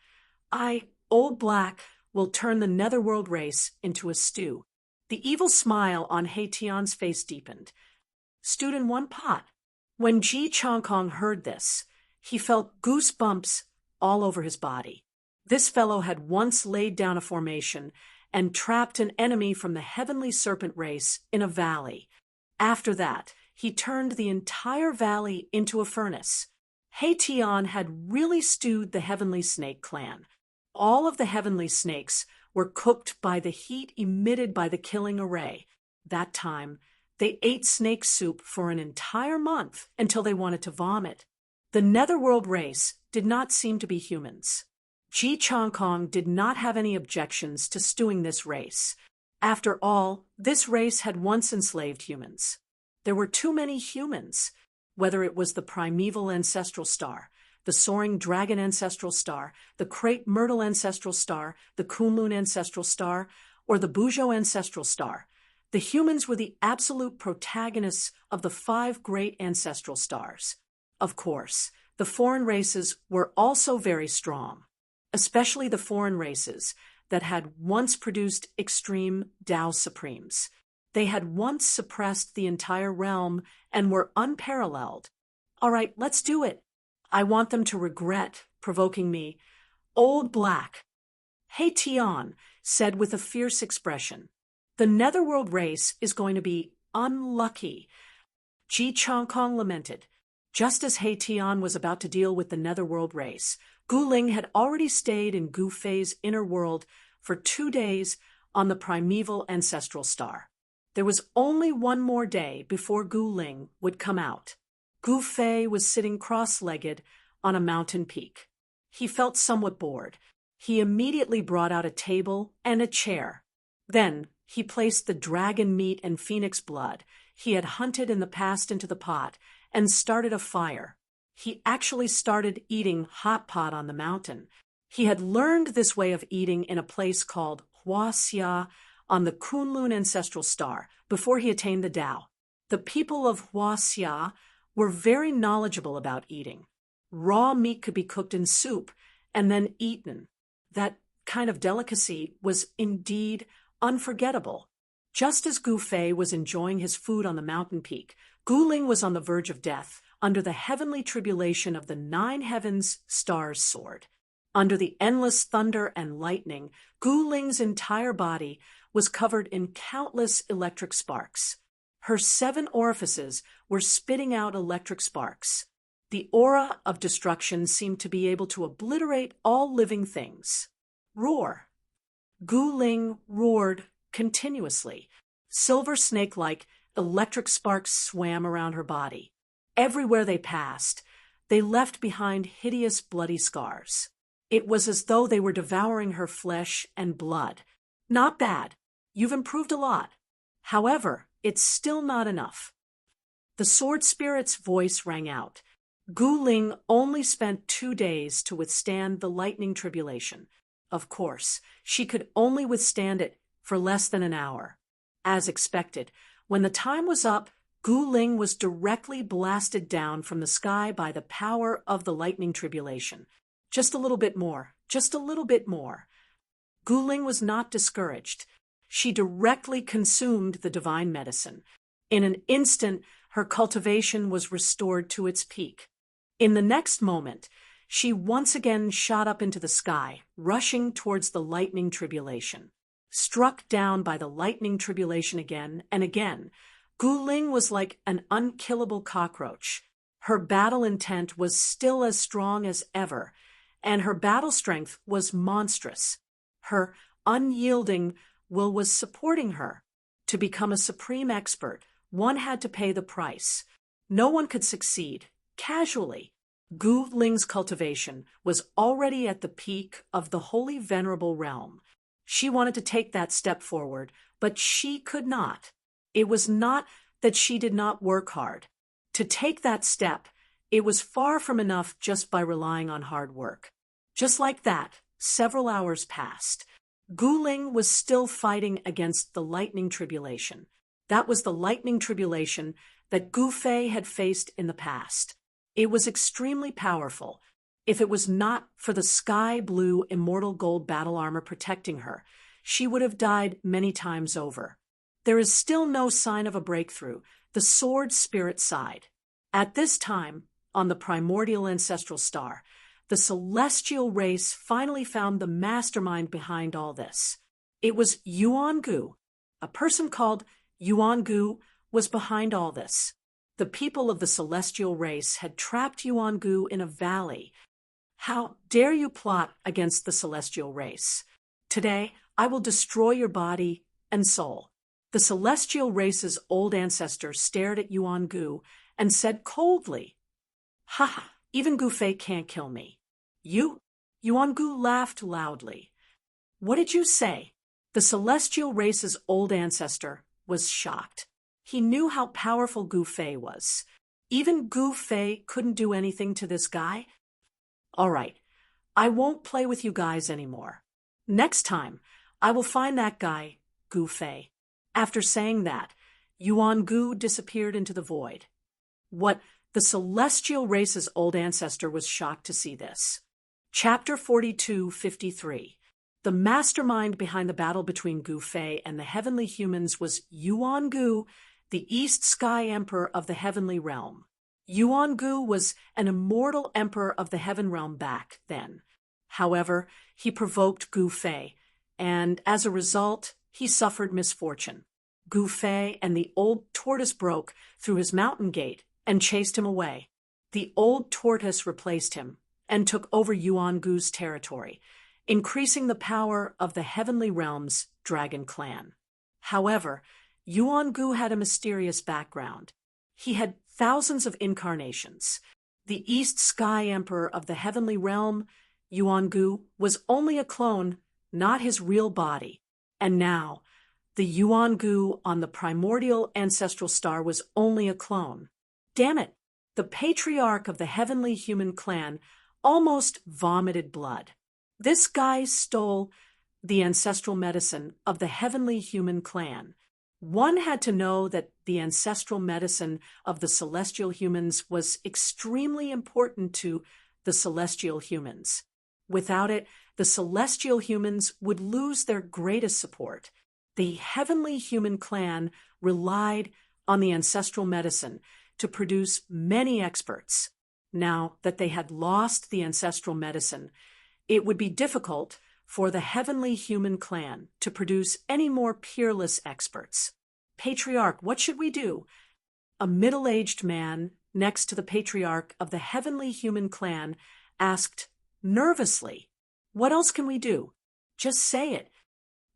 Old Black, will turn the Netherworld race into a stew." The evil smile on Tian's face deepened. "Stewed in one pot." When Ji Chongkong heard this, he felt goosebumps all over his body. This fellow had once laid down a formation and trapped an enemy from the heavenly serpent race in a valley. After that, he turned the entire valley into a furnace. Tian had really stewed the heavenly snake clan. All of the heavenly snakes were cooked by the heat emitted by the killing array. That time, they ate snake soup for an entire month until they wanted to vomit. The Netherworld race did not seem to be humans. Ji Chongkong did not have any objections to stewing this race. After all, this race had once enslaved humans. There were too many humans, whether it was the primeval ancestral star, the soaring dragon ancestral star, the crepe myrtle ancestral star, the Kunlun ancestral star, or the Bujo ancestral star. The humans were the absolute protagonists of the 5 great ancestral stars. Of course, the foreign races were also very strong, especially the foreign races that had once produced extreme Tao Supremes. They had once suppressed the entire realm and were unparalleled. All right, let's do it. I want them to regret provoking me. Old Black, Tian said with a fierce expression, "The Netherworld race is going to be unlucky." Ji Chongkong lamented. Just as Tian was about to deal with the Netherworld race, Gu Ling had already stayed in Gu Fei's inner world for 2 days on the primeval ancestral star. There was only one more day before Gu Ling would come out. Gu Fei was sitting cross-legged on a mountain peak. He felt somewhat bored. He immediately brought out a table and a chair. Then he placed the dragon meat and phoenix blood he had hunted in the past into the pot and started a fire. He actually started eating hot pot on the mountain. He had learned this way of eating in a place called Huaxia on the Kunlun ancestral star before he attained the Tao. The people of Huaxia were very knowledgeable about eating. Raw meat could be cooked in soup and then eaten. That kind of delicacy was indeed unforgettable. Just as Gu Fei was enjoying his food on the mountain peak, Gu Ling was on the verge of death under the heavenly tribulation of the 9 heavens stars sword. Under the endless thunder and lightning, Gu Ling's entire body was covered in countless electric sparks. Her 7 orifices were spitting out electric sparks. The aura of destruction seemed to be able to obliterate all living things. Roar. Gu Ling roared continuously. Silver snake-like electric sparks swam around her body. Everywhere they passed, they left behind hideous bloody scars. It was as though they were devouring her flesh and blood. Not bad. You've improved a lot. However, it's still not enough. The sword spirit's voice rang out. Gu Ling only spent 2 days to withstand the lightning tribulation. Of course, she could only withstand it for less than an hour. As expected, when the time was up, Gu Ling was directly blasted down from the sky by the power of the lightning tribulation. Just a little bit more, just a little bit more. Guling was not discouraged. She directly consumed the divine medicine. In an instant, her cultivation was restored to its peak. In the next moment, she once again shot up into the sky, rushing towards the lightning tribulation. Struck down by the lightning tribulation again and again, Guling was like an unkillable cockroach. Her battle intent was still as strong as ever, and her battle strength was monstrous. Her unyielding will was supporting her. To become a supreme expert, one had to pay the price. No one could succeed casually. Gu Ling's cultivation was already at the peak of the holy venerable realm. She wanted to take that step forward, but she could not. It was not that she did not work hard. To take that step, it was far from enough just by relying on hard work. Just like that, several hours passed. Gu Ling was still fighting against the lightning tribulation. That was the lightning tribulation that Gu Fei had faced in the past. It was extremely powerful. If it was not for the sky-blue immortal gold battle armor protecting her, she would have died many times over. There is still no sign of a breakthrough. The sword spirit sighed. At this time, on the primordial ancestral star, the celestial race finally found the mastermind behind all this. It was Yuan Gu. A person called Yuan Gu was behind all this. The people of the celestial race had trapped Yuan Gu in a valley. How dare you plot against the celestial race? Today, I will destroy your body and soul. The celestial race's old ancestor stared at Yuan Gu and said coldly, "Ha ha, even Gu Fei can't kill me." Yuan Gu laughed loudly. "What did you say?" The celestial race's old ancestor was shocked. He knew how powerful Gu Fei was. Even Gu Fei couldn't do anything to this guy? All right, I won't play with you guys anymore. Next time, I will find that guy, Gu Fei. After saying that, Yuan Gu disappeared into the void. What the celestial race's old ancestor was shocked to see this. Chapter 42:53. The mastermind behind the battle between Gu Fei and the heavenly humans was Yuan Gu, the East Sky Emperor of the Heavenly Realm. Yuan Gu was an immortal emperor of the Heaven Realm back then. However, he provoked Gu Fei, and as a result, he suffered misfortune. Gu Fei and the old tortoise broke through his mountain gate and chased him away. The old tortoise replaced him and took over Yuan Gu's territory, increasing the power of the Heavenly Realm's dragon clan. However, Yuan Gu had a mysterious background. He had thousands of incarnations. The East Sky Emperor of the Heavenly Realm, Yuan Gu, was only a clone, not his real body. And now, the Yuan Gu on the primordial ancestral star was only a clone. Damn it! The patriarch of the Heavenly Human clan almost vomited blood. This guy stole the ancestral medicine of the Heavenly Human clan. One had to know that the ancestral medicine of the celestial humans was extremely important to the celestial humans. Without it, the celestial humans would lose their greatest support. The Heavenly Human clan relied on the ancestral medicine to produce many experts. Now that they had lost the ancestral medicine, it would be difficult for the Heavenly Human clan to produce any more peerless experts. Patriarch, what should we do? A middle-aged man next to the patriarch of the Heavenly Human clan asked nervously, "What else can we do? Just say it."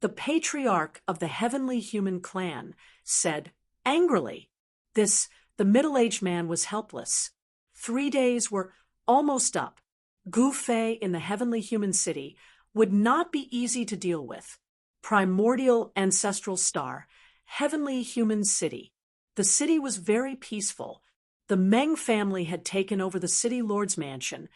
The patriarch of the Heavenly Human clan said angrily. The middle-aged man was helpless. 3 days were almost up. Gu Fei in the Heavenly Human City would not be easy to deal with. Primordial ancestral star, Heavenly Human City. The city was very peaceful. The Meng family had taken over the city lord's mansion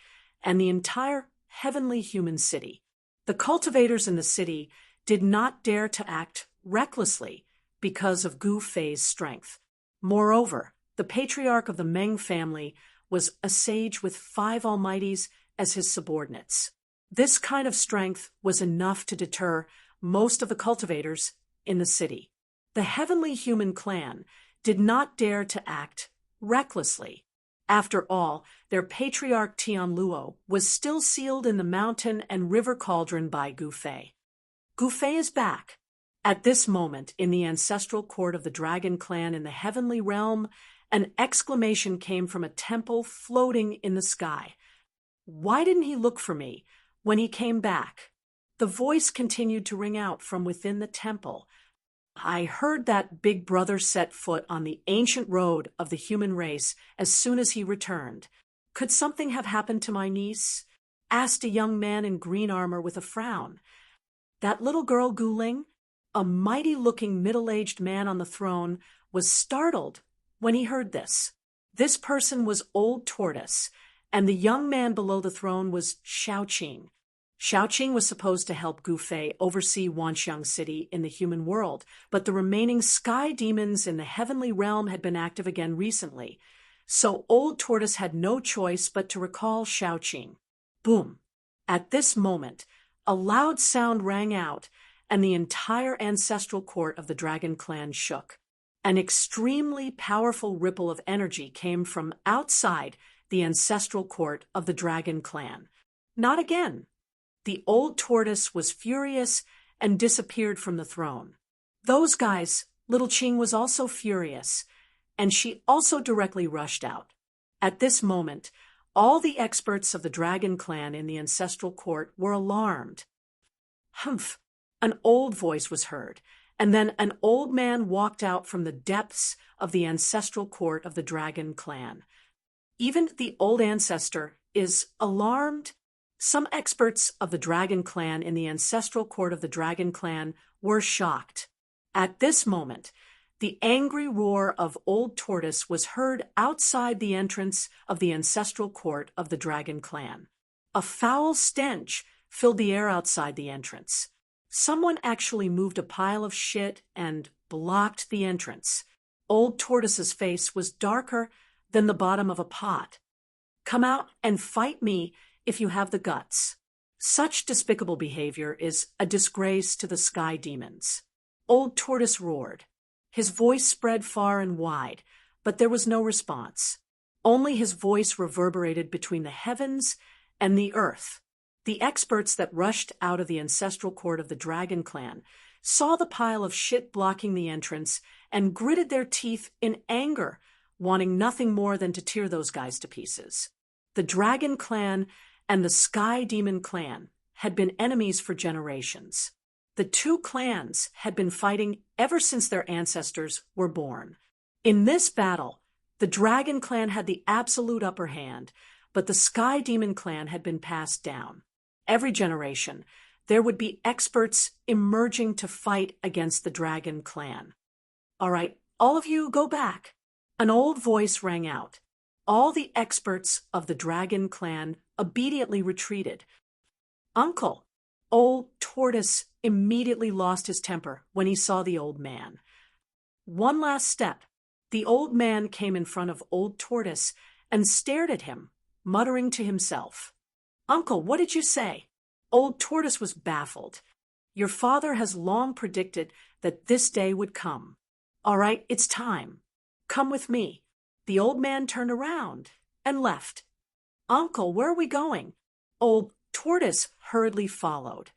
and the entire Heavenly Human City. The cultivators in the city did not dare to act recklessly because of Gu Fei's strength. Moreover, the patriarch of the Meng family was a sage with 5 almighties as his subordinates. This kind of strength was enough to deter most of the cultivators in the city. The heavenly human clan did not dare to act recklessly. After all, their patriarch Tianluo was still sealed in the mountain and river cauldron by Gufei. Gufei is back. At this moment, in the ancestral court of the dragon clan in the heavenly realm, an exclamation came from a temple floating in the sky. Why didn't he look for me when he came back? The voice continued to ring out from within the temple. I heard that Big Brother set foot on the ancient road of the human race as soon as he returned. Could something have happened to my niece? Asked a young man in green armor with a frown. That little girl Guling, a mighty-looking middle-aged man on the throne, was startled when he heard this. This person was Old Tortoise, and the young man below the throne was Shaoqing. Shaoqing was supposed to help Gufei oversee Wanxiang City in the human world, but the remaining sky demons in the heavenly realm had been active again recently, so Old Tortoise had no choice but to recall Shaoqing. Boom! At this moment, a loud sound rang out, and the entire ancestral court of the dragon clan shook. An extremely powerful ripple of energy came from outside the ancestral court of the dragon clan. Not again! The Old Tortoise was furious and disappeared from the throne. Those guys, Little Qing was also furious, and she also directly rushed out. At this moment, all the experts of the dragon clan in the ancestral court were alarmed. Humph! An old voice was heard, and then an old man walked out from the depths of the ancestral court of the dragon clan. Even the old ancestor is alarmed. Some experts of the dragon clan in the ancestral court of the dragon clan were shocked. At this moment, the angry roar of Old Tortoise was heard outside the entrance of the ancestral court of the dragon clan. A foul stench filled the air outside the entrance. Someone actually moved a pile of shit and blocked the entrance. Old Tortoise's face was darker than the bottom of a pot. Come out and fight me if you have the guts. Such despicable behavior is a disgrace to the sky demons. Old Tortoise roared. His voice spread far and wide, but there was no response. Only his voice reverberated between the heavens and the earth. The experts that rushed out of the ancestral court of the dragon clan saw the pile of shit blocking the entrance and gritted their teeth in anger, wanting nothing more than to tear those guys to pieces. The dragon clan and the Sky Demon clan had been enemies for generations. The two clans had been fighting ever since their ancestors were born. In this battle, the Dragon clan had the absolute upper hand, but the Sky Demon clan had been passed down. Every generation, there would be experts emerging to fight against the Dragon clan. All right, all of you go back. An old voice rang out. All the experts of the Dragon clan obediently retreated. Uncle! Old Tortoise immediately lost his temper when he saw the old man. One last step. The old man came in front of Old Tortoise and stared at him, muttering to himself. Uncle, what did you say? Old Tortoise was baffled. Your father has long predicted that this day would come. All right, it's time. Come with me. The old man turned around and left. Uncle, where are we going? Old Tortoise hurriedly followed.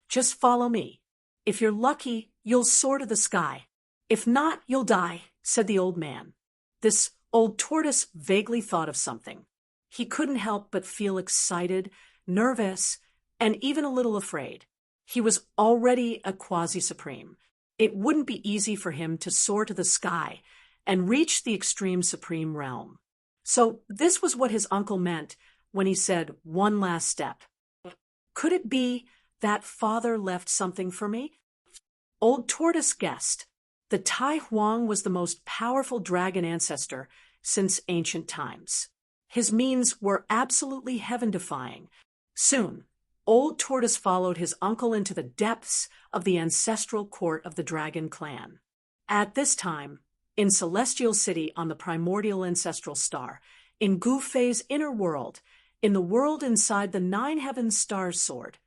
Just follow me. If you're lucky, you'll soar to the sky. If not, you'll die, said the old man. This Old Tortoise vaguely thought of something. He couldn't help but feel excited, nervous, and even a little afraid. He was already a quasi-supreme. It wouldn't be easy for him to soar to the sky and reach the extreme supreme realm. So this was what his uncle meant when he said one last step. Could it be that father left something for me? Old Tortoise guessed. The Tai Huang was the most powerful dragon ancestor since ancient times. His means were absolutely heaven-defying. Soon, Old Tortoise followed his uncle into the depths of the ancestral court of the Dragon clan. At this time, in Celestial City on the primordial ancestral star, in Gufei's inner world, In the world inside the nine heaven stars soared.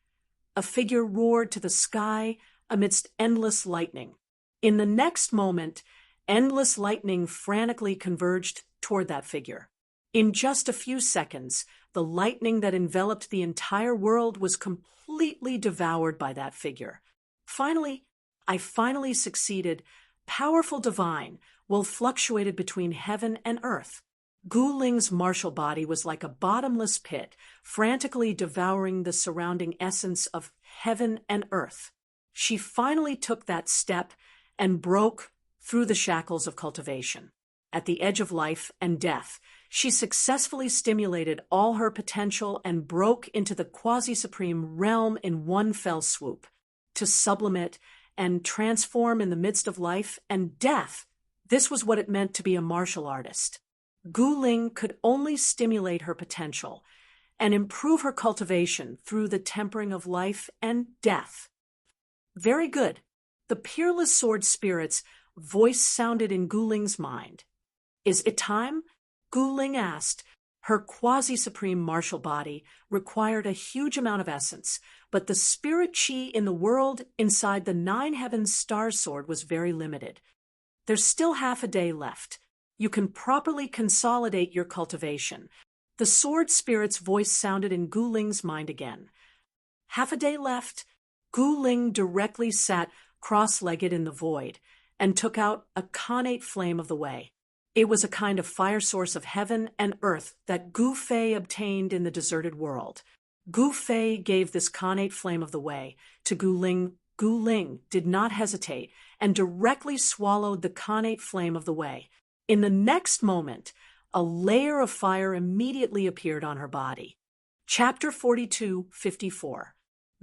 A figure roared to the sky amidst endless lightning. In the next moment, endless lightning frantically converged toward that figure. In just a few seconds, the lightning that enveloped the entire world was completely devoured by that figure. I finally succeeded. Powerful divine will fluctuated between heaven and earth. Gu Ling's martial body was like a bottomless pit, frantically devouring the surrounding essence of heaven and earth. She finally took that step and broke through the shackles of cultivation. At the edge of life and death, she successfully stimulated all her potential and broke into the quasi-supreme realm in one fell swoop. To sublimate and transform in the midst of life and death, this was what it meant to be a martial artist. Gu Ling could only stimulate her potential and improve her cultivation through the tempering of life and death. Very good. The peerless sword spirit's voice sounded in Gu Ling's mind. Is it time? Gu Ling asked. Her quasi-supreme martial body required a huge amount of essence, but the spirit chi in the world inside the nine heavens star sword was very limited. There's still half a day left. You can properly consolidate your cultivation. The sword spirit's voice sounded in Gu Ling's mind again. Half a day left. Gu Ling directly sat cross-legged in the void and took out a connate flame of the way. It was a kind of fire source of heaven and earth that Gu Fei obtained in the deserted world. Gu Fei gave this connate flame of the way to Gu Ling. Gu Ling did not hesitate and directly swallowed the connate flame of the way. In the next moment, a layer of fire immediately appeared on her body. Chapter 42:54.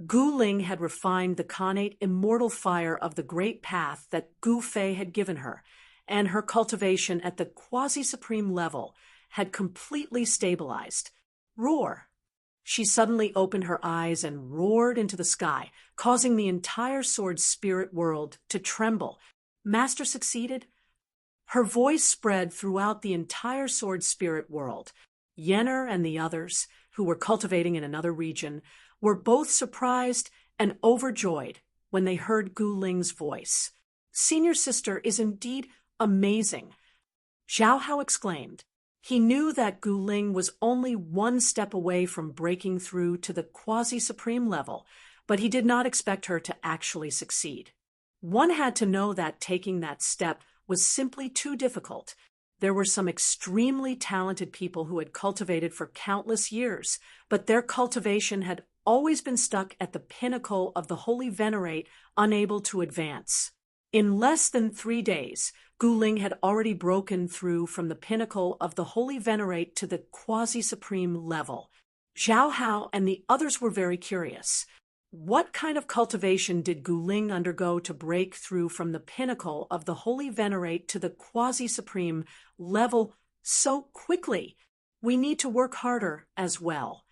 Gu Ling had refined the connate immortal fire of the great path that Gu Fei had given her, and her cultivation at the quasi-supreme level had completely stabilized. Roar! She suddenly opened her eyes and roared into the sky, causing the entire sword spirit world to tremble. Master succeeded? Her voice spread throughout the entire sword spirit world. Yenner and the others, who were cultivating in another region, were both surprised and overjoyed when they heard Gu Ling's voice. Senior sister is indeed amazing, Zhao Hao exclaimed. He knew that Gu Ling was only one step away from breaking through to the quasi-supreme level, but he did not expect her to actually succeed. One had to know that taking that step was simply too difficult. There were some extremely talented people who had cultivated for countless years, but their cultivation had always been stuck at the pinnacle of the Holy Venerate, unable to advance. In less than 3 days, Gu Ling had already broken through from the pinnacle of the Holy Venerate to the quasi-supreme level. Zhao Hao and the others were very curious. What kind of cultivation did Gu Ling undergo to break through from the pinnacle of the Holy Venerate to the quasi-supreme level so quickly? We need to work harder as well,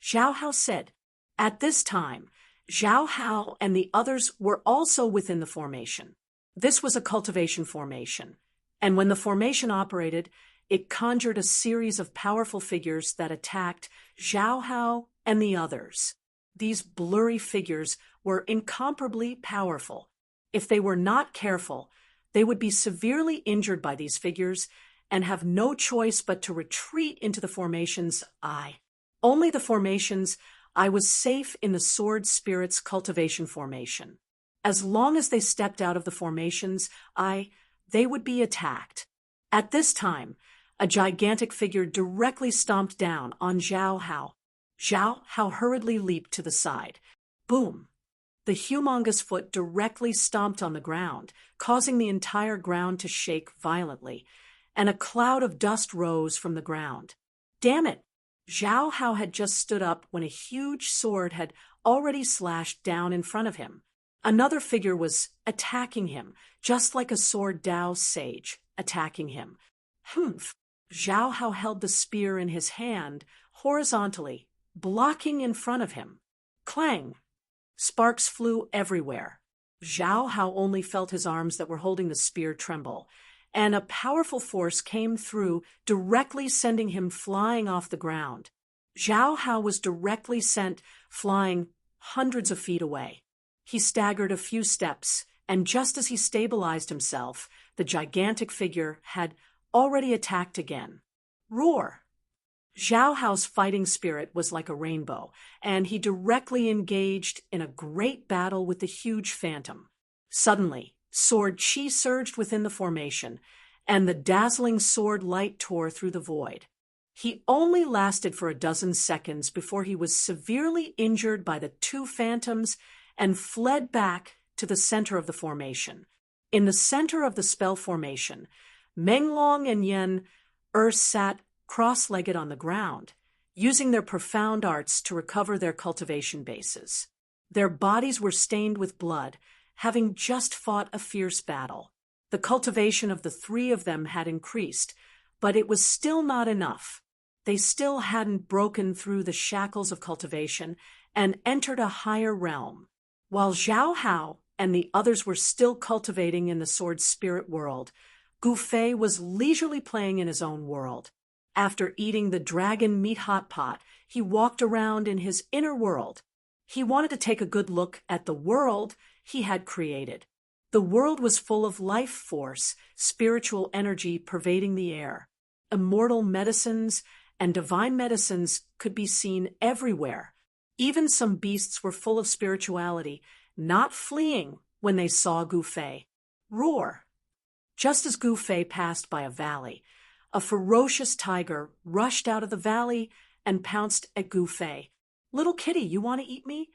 Zhao Hao said. At this time, Zhao Hao and the others were also within the formation. This was a cultivation formation, and when the formation operated, it conjured a series of powerful figures that attacked Zhao Hao and the others. These blurry figures were incomparably powerful. If they were not careful, they would be severely injured by these figures and have no choice but to retreat into the formation's eye. Only the formation's eye was safe in the sword spirit's cultivation formation. As long as they stepped out of the formation's eye, they would be attacked. At this time, a gigantic figure directly stomped down on Zhao Hao. Zhao Hao hurriedly leaped to the side. Boom! The humongous foot directly stomped on the ground, causing the entire ground to shake violently, and a cloud of dust rose from the ground. Damn it! Zhao Hao had just stood up when a huge sword had already slashed down in front of him. Another figure was attacking him, just like a sword Dao sage attacking him. Humph! Zhao Hao held the spear in his hand horizontally, blocking in front of him. Clang! Sparks flew everywhere. Zhao Hao only felt his arms that were holding the spear tremble, and a powerful force came through, directly sending him flying off the ground. Zhao Hao was directly sent flying hundreds of feet away. He staggered a few steps, and just as he stabilized himself, the gigantic figure had already attacked again. Roar! Zhao Hao's fighting spirit was like a rainbow, and he directly engaged in a great battle with the huge phantom. Suddenly, sword chi surged within the formation, and the dazzling sword light tore through the void. He only lasted for a dozen seconds before he was severely injured by the two phantoms and fled back to the center of the formation. In the center of the spell formation, Menglong and Yen sat cross-legged on the ground, using their profound arts to recover their cultivation bases. Their bodies were stained with blood, having just fought a fierce battle. The cultivation of the three of them had increased, but it was still not enough. They still hadn't broken through the shackles of cultivation and entered a higher realm. While Zhao Hao and the others were still cultivating in the sword spirit world, Gu Fei was leisurely playing in his own world. After eating the dragon meat hot pot, he walked around in his inner world. He wanted to take a good look at the world he had created. The world was full of life force, spiritual energy pervading the air. Immortal medicines and divine medicines could be seen everywhere. Even some beasts were full of spirituality, not fleeing when they saw Gu Fei. Roar! Just as Gu Fei passed by a valley, a ferocious tiger rushed out of the valley and pounced at Gu Fei. "Little kitty, you want to eat me?"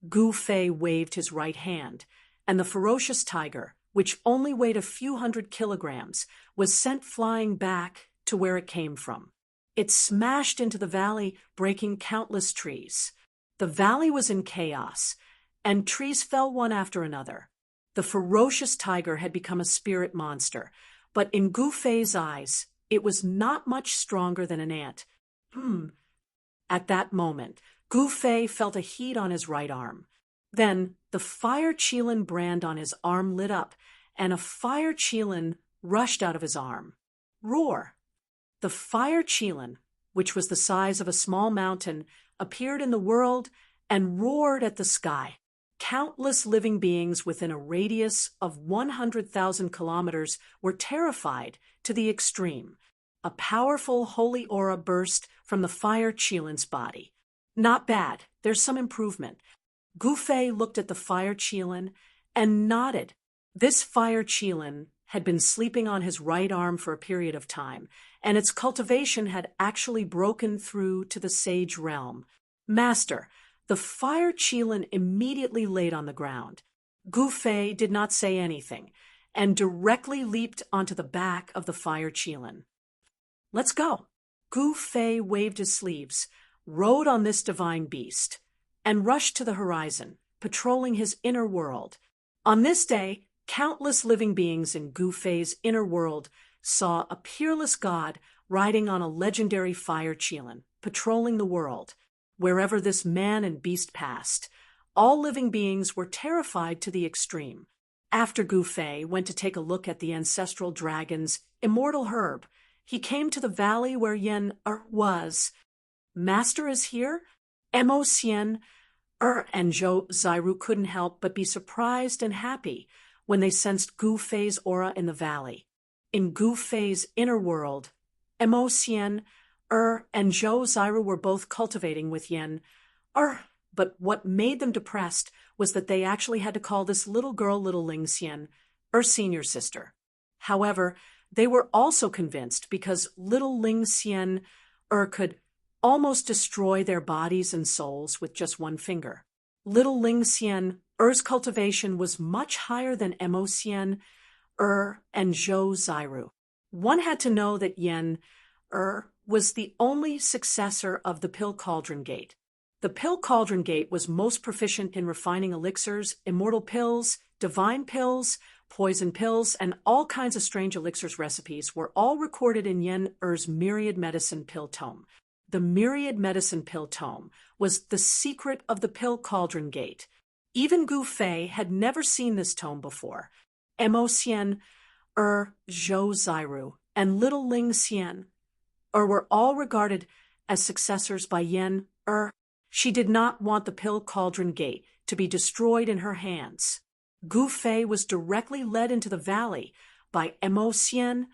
Gu Fei waved his right hand, and the ferocious tiger, which only weighed a few hundred kilograms, was sent flying back to where it came from. It smashed into the valley, breaking countless trees. The valley was in chaos, and trees fell one after another. The ferocious tiger had become a spirit monster, but in Gu Fei's eyes, it was not much stronger than an ant. At that moment, Gu Fei felt a heat on his right arm. Then the fire qilin brand on his arm lit up, and a fire qilin rushed out of his arm. Roar! The fire qilin, which was the size of a small mountain, appeared in the world and roared at the sky. Countless living beings within a radius of 100,000 kilometers were terrified to the extreme. A powerful holy aura burst from the fire qilin's body. Not bad, there's some improvement. Gu Fei looked at the fire qilin and nodded. This fire qilin had been sleeping on his right arm for a period of time, and its cultivation had actually broken through to the sage realm. "Master," the fire qilin immediately laid on the ground. Gu Fei did not say anything, and directly leaped onto the back of the fire qilin. "Let's go." Gu Fei waved his sleeves, rode on this divine beast, and rushed to the horizon, patrolling his inner world. On this day, countless living beings in Gu Fei's inner world saw a peerless god riding on a legendary fire qilin, patrolling the world. Wherever this man and beast passed, all living beings were terrified to the extreme. After Gu Fei went to take a look at the ancestral dragon's immortal herb, he came to the valley where Yen was. "Master is here?" Mo Xian, and Zhou Zairu couldn't help but be surprised and happy when they sensed Gu Fei's aura in the valley. In Gu Fei's inner world, Mo Xian, and Zhou Zairu were both cultivating with Yen, but what made them depressed was that they actually had to call this little girl Little Ling Xian, senior sister. However, they were also convinced because Little Ling Xian, could almost destroy their bodies and souls with just one finger. Little Ling Xian, cultivation was much higher than Mo Xian, and Zhou Zairu. One had to know that Yen, was the only successor of the Pill Cauldron Gate. The Pill Cauldron Gate was most proficient in refining elixirs, immortal pills, divine pills, poison pills, and all kinds of strange elixirs recipes were all recorded in Yen-Er's Myriad Medicine Pill Tome. The Myriad Medicine Pill Tome was the secret of the Pill Cauldron Gate. Even Gu Fei had never seen this tome before. Mo Xian, Zhou Zairu, and Little Ling Xian, were all regarded as successors by Yen, She did not want the Pill Cauldron Gate to be destroyed in her hands. Gu Fei was directly led into the valley by Mo Xian,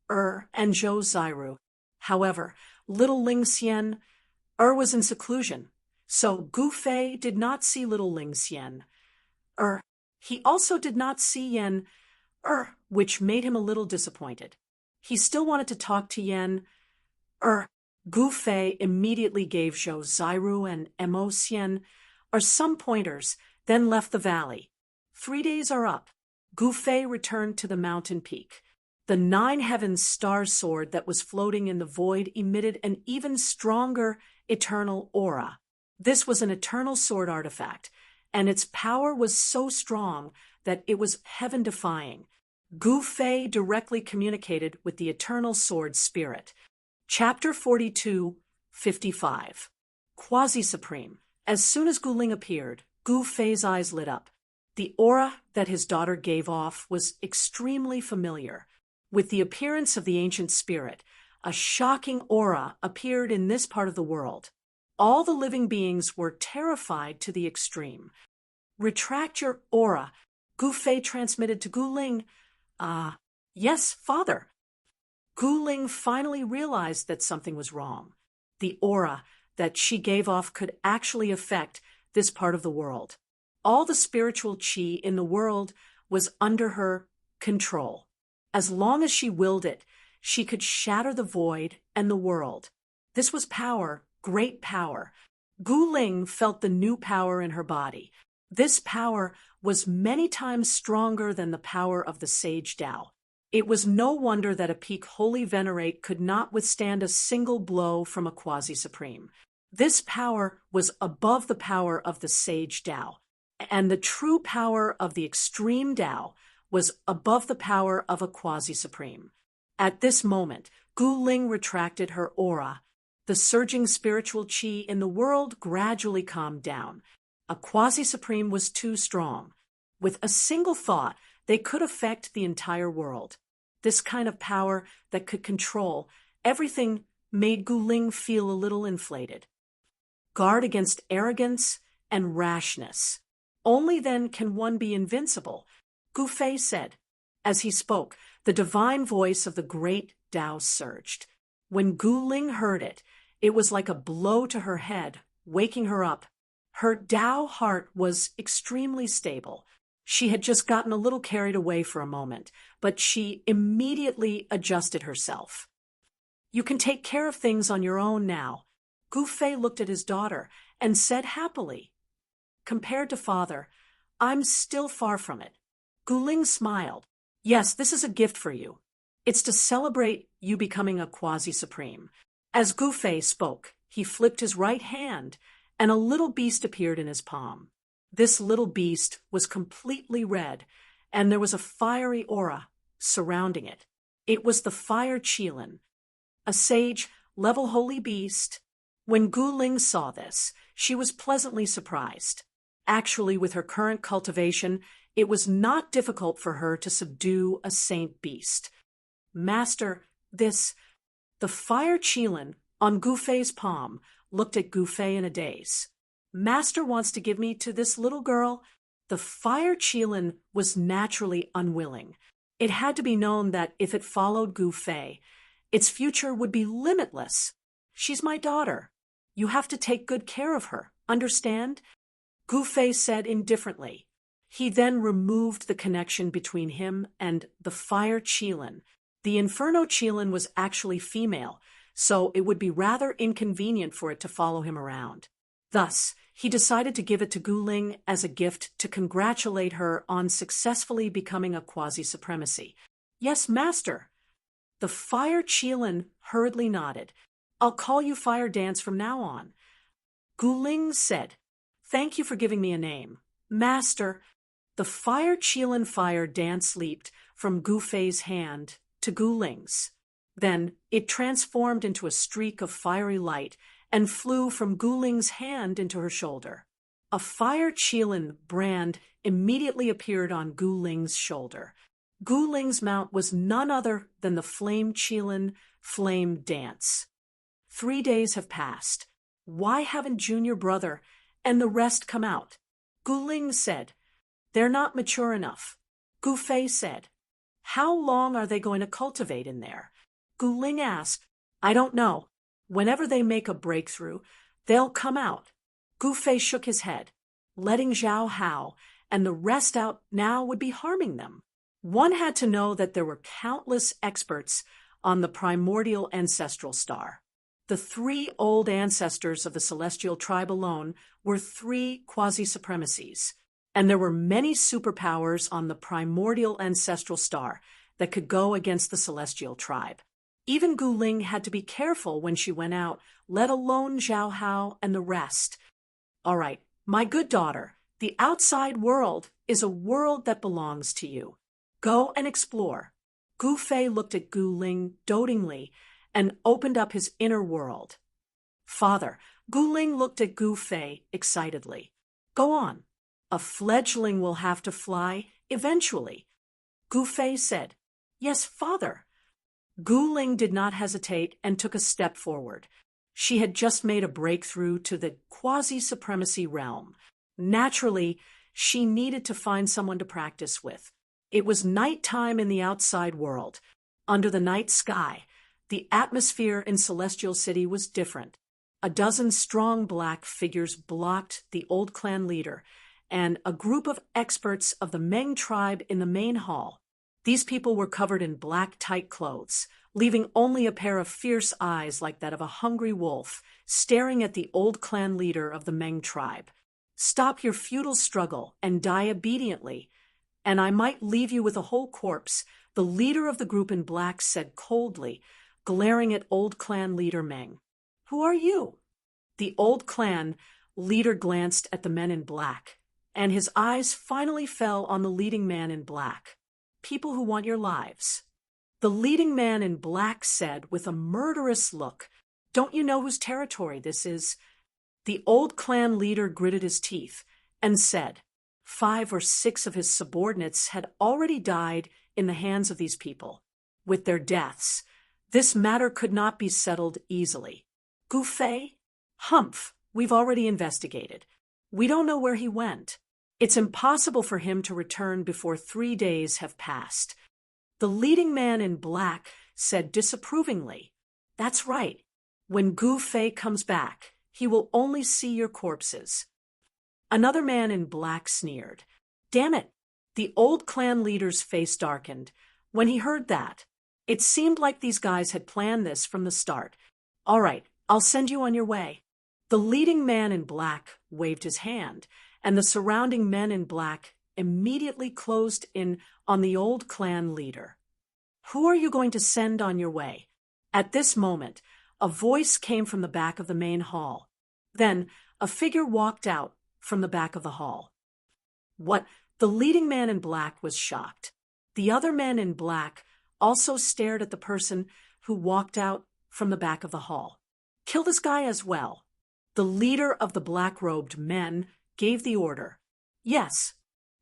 and Zhou Zairu. However, little Ling Xian, was in seclusion, so Gu Fei did not see little Ling Xian. He also did not see Yen, which made him a little disappointed. He still wanted to talk to Yen, Gu Fei immediately gave Zhou Zairu and Mo Xian, some pointers, then left the valley. 3 days are up. Gu Fei returned to the mountain peak. The 9 heavens star sword that was floating in the void emitted an even stronger eternal aura. This was an eternal sword artifact, and its power was so strong that it was heaven-defying. Gu Fei directly communicated with the eternal sword spirit. Chapter 42, 55. Quasi-Supreme. As soon as Gu Ling appeared, Gu Fei's eyes lit up. The aura that his daughter gave off was extremely familiar. With the appearance of the ancient spirit, a shocking aura appeared in this part of the world. All the living beings were terrified to the extreme. Retract your aura, Gu Fei transmitted to Gu Ling. Yes, father. Gu Ling finally realized that something was wrong. The aura that she gave off could actually affect this part of the world. All the spiritual qi in the world was under her control. As long as she willed it, she could shatter the void and the world. This was power, great power. Gu Ling felt the new power in her body. This power was many times stronger than the power of the Sage Tao. It was no wonder that a peak wholly venerate could not withstand a single blow from a quasi-supreme. This power was above the power of the Sage Tao, and the true power of the extreme Tao was above the power of a quasi-supreme. At this moment, Gu Ling retracted her aura. The surging spiritual qi in the world gradually calmed down. A quasi-supreme was too strong. With a single thought, they could affect the entire world. This kind of power that could control everything made Gu Ling feel a little inflated. Guard against arrogance and rashness. Only then can one be invincible, Gu Fei said. As he spoke, the divine voice of the great Tao surged. When Gu Ling heard it, it was like a blow to her head, waking her up. Her Tao heart was extremely stable. She had just gotten a little carried away for a moment, but she immediately adjusted herself. You can take care of things on your own now. Gu Fei looked at his daughter and said happily. Compared to father, I'm still far from it. Gu Ling smiled. Yes, this is a gift for you. It's to celebrate you becoming a quasi-supreme. As Gu Fei spoke, he flipped his right hand, and a little beast appeared in his palm. This little beast was completely red, and there was a fiery aura surrounding it. It was the fire Qilin, a sage, level holy beast. When Gu Ling saw this, she was pleasantly surprised. Actually, with her current cultivation, it was not difficult for her to subdue a saint beast. Master, the fire Qilin on Gu Fei's palm looked at Gu Fei in a daze. Master wants to give me to this little girl. The fire Qilin was naturally unwilling. It had to be known that if it followed Gu Fei, its future would be limitless. She's my daughter. You have to take good care of her, understand? Gu Fei said indifferently. He then removed the connection between him and the fire Qilin. The Inferno Qilin was actually female, so it would be rather inconvenient for it to follow him around. Thus, he decided to give it to Gu Ling as a gift to congratulate her on successfully becoming a quasi-supremacy. Yes, master. The fire Qilin hurriedly nodded. I'll call you Fire Dance from now on. Gu Ling said, Thank you for giving me a name. Master. The fire Qilin Fire Dance leaped from Gu Fei's hand to Gu Ling's. Then it transformed into a streak of fiery light and flew from Gu Ling's hand into her shoulder. A fire Qilin brand immediately appeared on Gu Ling's shoulder. Gu Ling's mount was none other than the Flame Qilin Flame Dance. 3 days have passed. Why haven't Junior Brother and the rest come out? Gu Ling said. They're not mature enough. Gu Fei said. How long are they going to cultivate in there? Gu Ling asked. I don't know. Whenever they make a breakthrough, they'll come out. Gu Fei shook his head. Letting Zhao Hao and the rest out now would be harming them. One had to know that there were countless experts on the primordial ancestral star. The 3 old ancestors of the celestial tribe alone were 3 quasi-supremacies, and there were many superpowers on the primordial ancestral star that could go against the celestial tribe. Even Gu Ling had to be careful when she went out, let alone Zhao Hao and the rest. All right, my good daughter, the outside world is a world that belongs to you. Go and explore. Gu Fei looked at Gu Ling dotingly and opened up his inner world. Father, Gu Ling looked at Gu Fei excitedly. Go on. A fledgling will have to fly eventually. Gu Fei said, Yes, father. Gu Ling did not hesitate and took a step forward. She had just made a breakthrough to the quasi-supremacy realm. Naturally, she needed to find someone to practice with. It was nighttime in the outside world. Under the night sky, the atmosphere in Celestial City was different. A dozen strong black figures blocked the old clan leader and a group of experts of the Meng tribe in the main hall. These people were covered in black tight clothes, leaving only a pair of fierce eyes like that of a hungry wolf, staring at the old clan leader of the Meng tribe. Stop your futile struggle and die obediently, and I might leave you with a whole corpse, the leader of the group in black said coldly, glaring at old clan leader Meng. Who are you? The old clan leader glanced at the men in black, and his eyes finally fell on the leading man in black. People who want your lives. The leading man in black said with a murderous look, Don't you know whose territory this is? The old clan leader gritted his teeth and said, 5 or 6 of his subordinates had already died in the hands of these people. With their deaths, this matter could not be settled easily. Gu Fei? Humph, we've already investigated. We don't know where he went. It's impossible for him to return before 3 days have passed. The leading man in black said disapprovingly, That's right. When Gu Fei comes back, he will only see your corpses. Another man in black sneered. Damn it! The old clan leader's face darkened when he heard that. It seemed like these guys had planned this from the start. All right, I'll send you on your way. The leading man in black waved his hand, and the surrounding men in black immediately closed in on the old clan leader. Who are you going to send on your way? At this moment, a voice came from the back of the main hall. Then, a figure walked out from the back of the hall. What? The leading man in black was shocked. The other men in black also stared at the person who walked out from the back of the hall. Kill this guy as well. The leader of the black-robed men gave the order. Yes,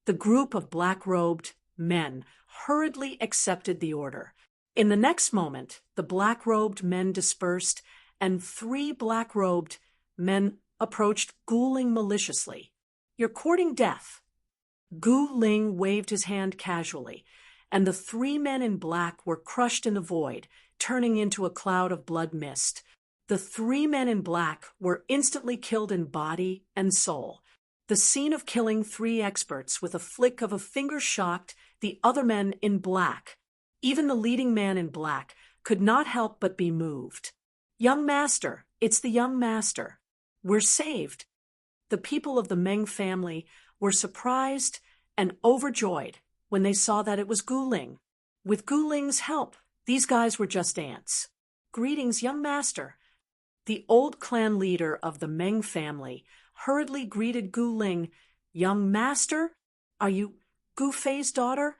the group of black-robed men hurriedly accepted the order. In the next moment, the black-robed men dispersed, and 3 black-robed men approached Gu Ling maliciously. You're courting death. Gu Ling waved his hand casually, and the 3 men in black were crushed in the void, turning into a cloud of blood mist. The 3 men in black were instantly killed in body and soul. The scene of killing 3 experts with a flick of a finger shocked the other men in black. Even the leading man in black could not help but be moved. Young master, it's the young master. We're saved. The people of the Meng family were surprised and overjoyed when they saw that it was Gu Ling. With Gu Ling's help, these guys were just ants. Greetings, young master. The old clan leader of the Meng family hurriedly greeted Gu Ling. Young master? Are you Gu Fei's daughter?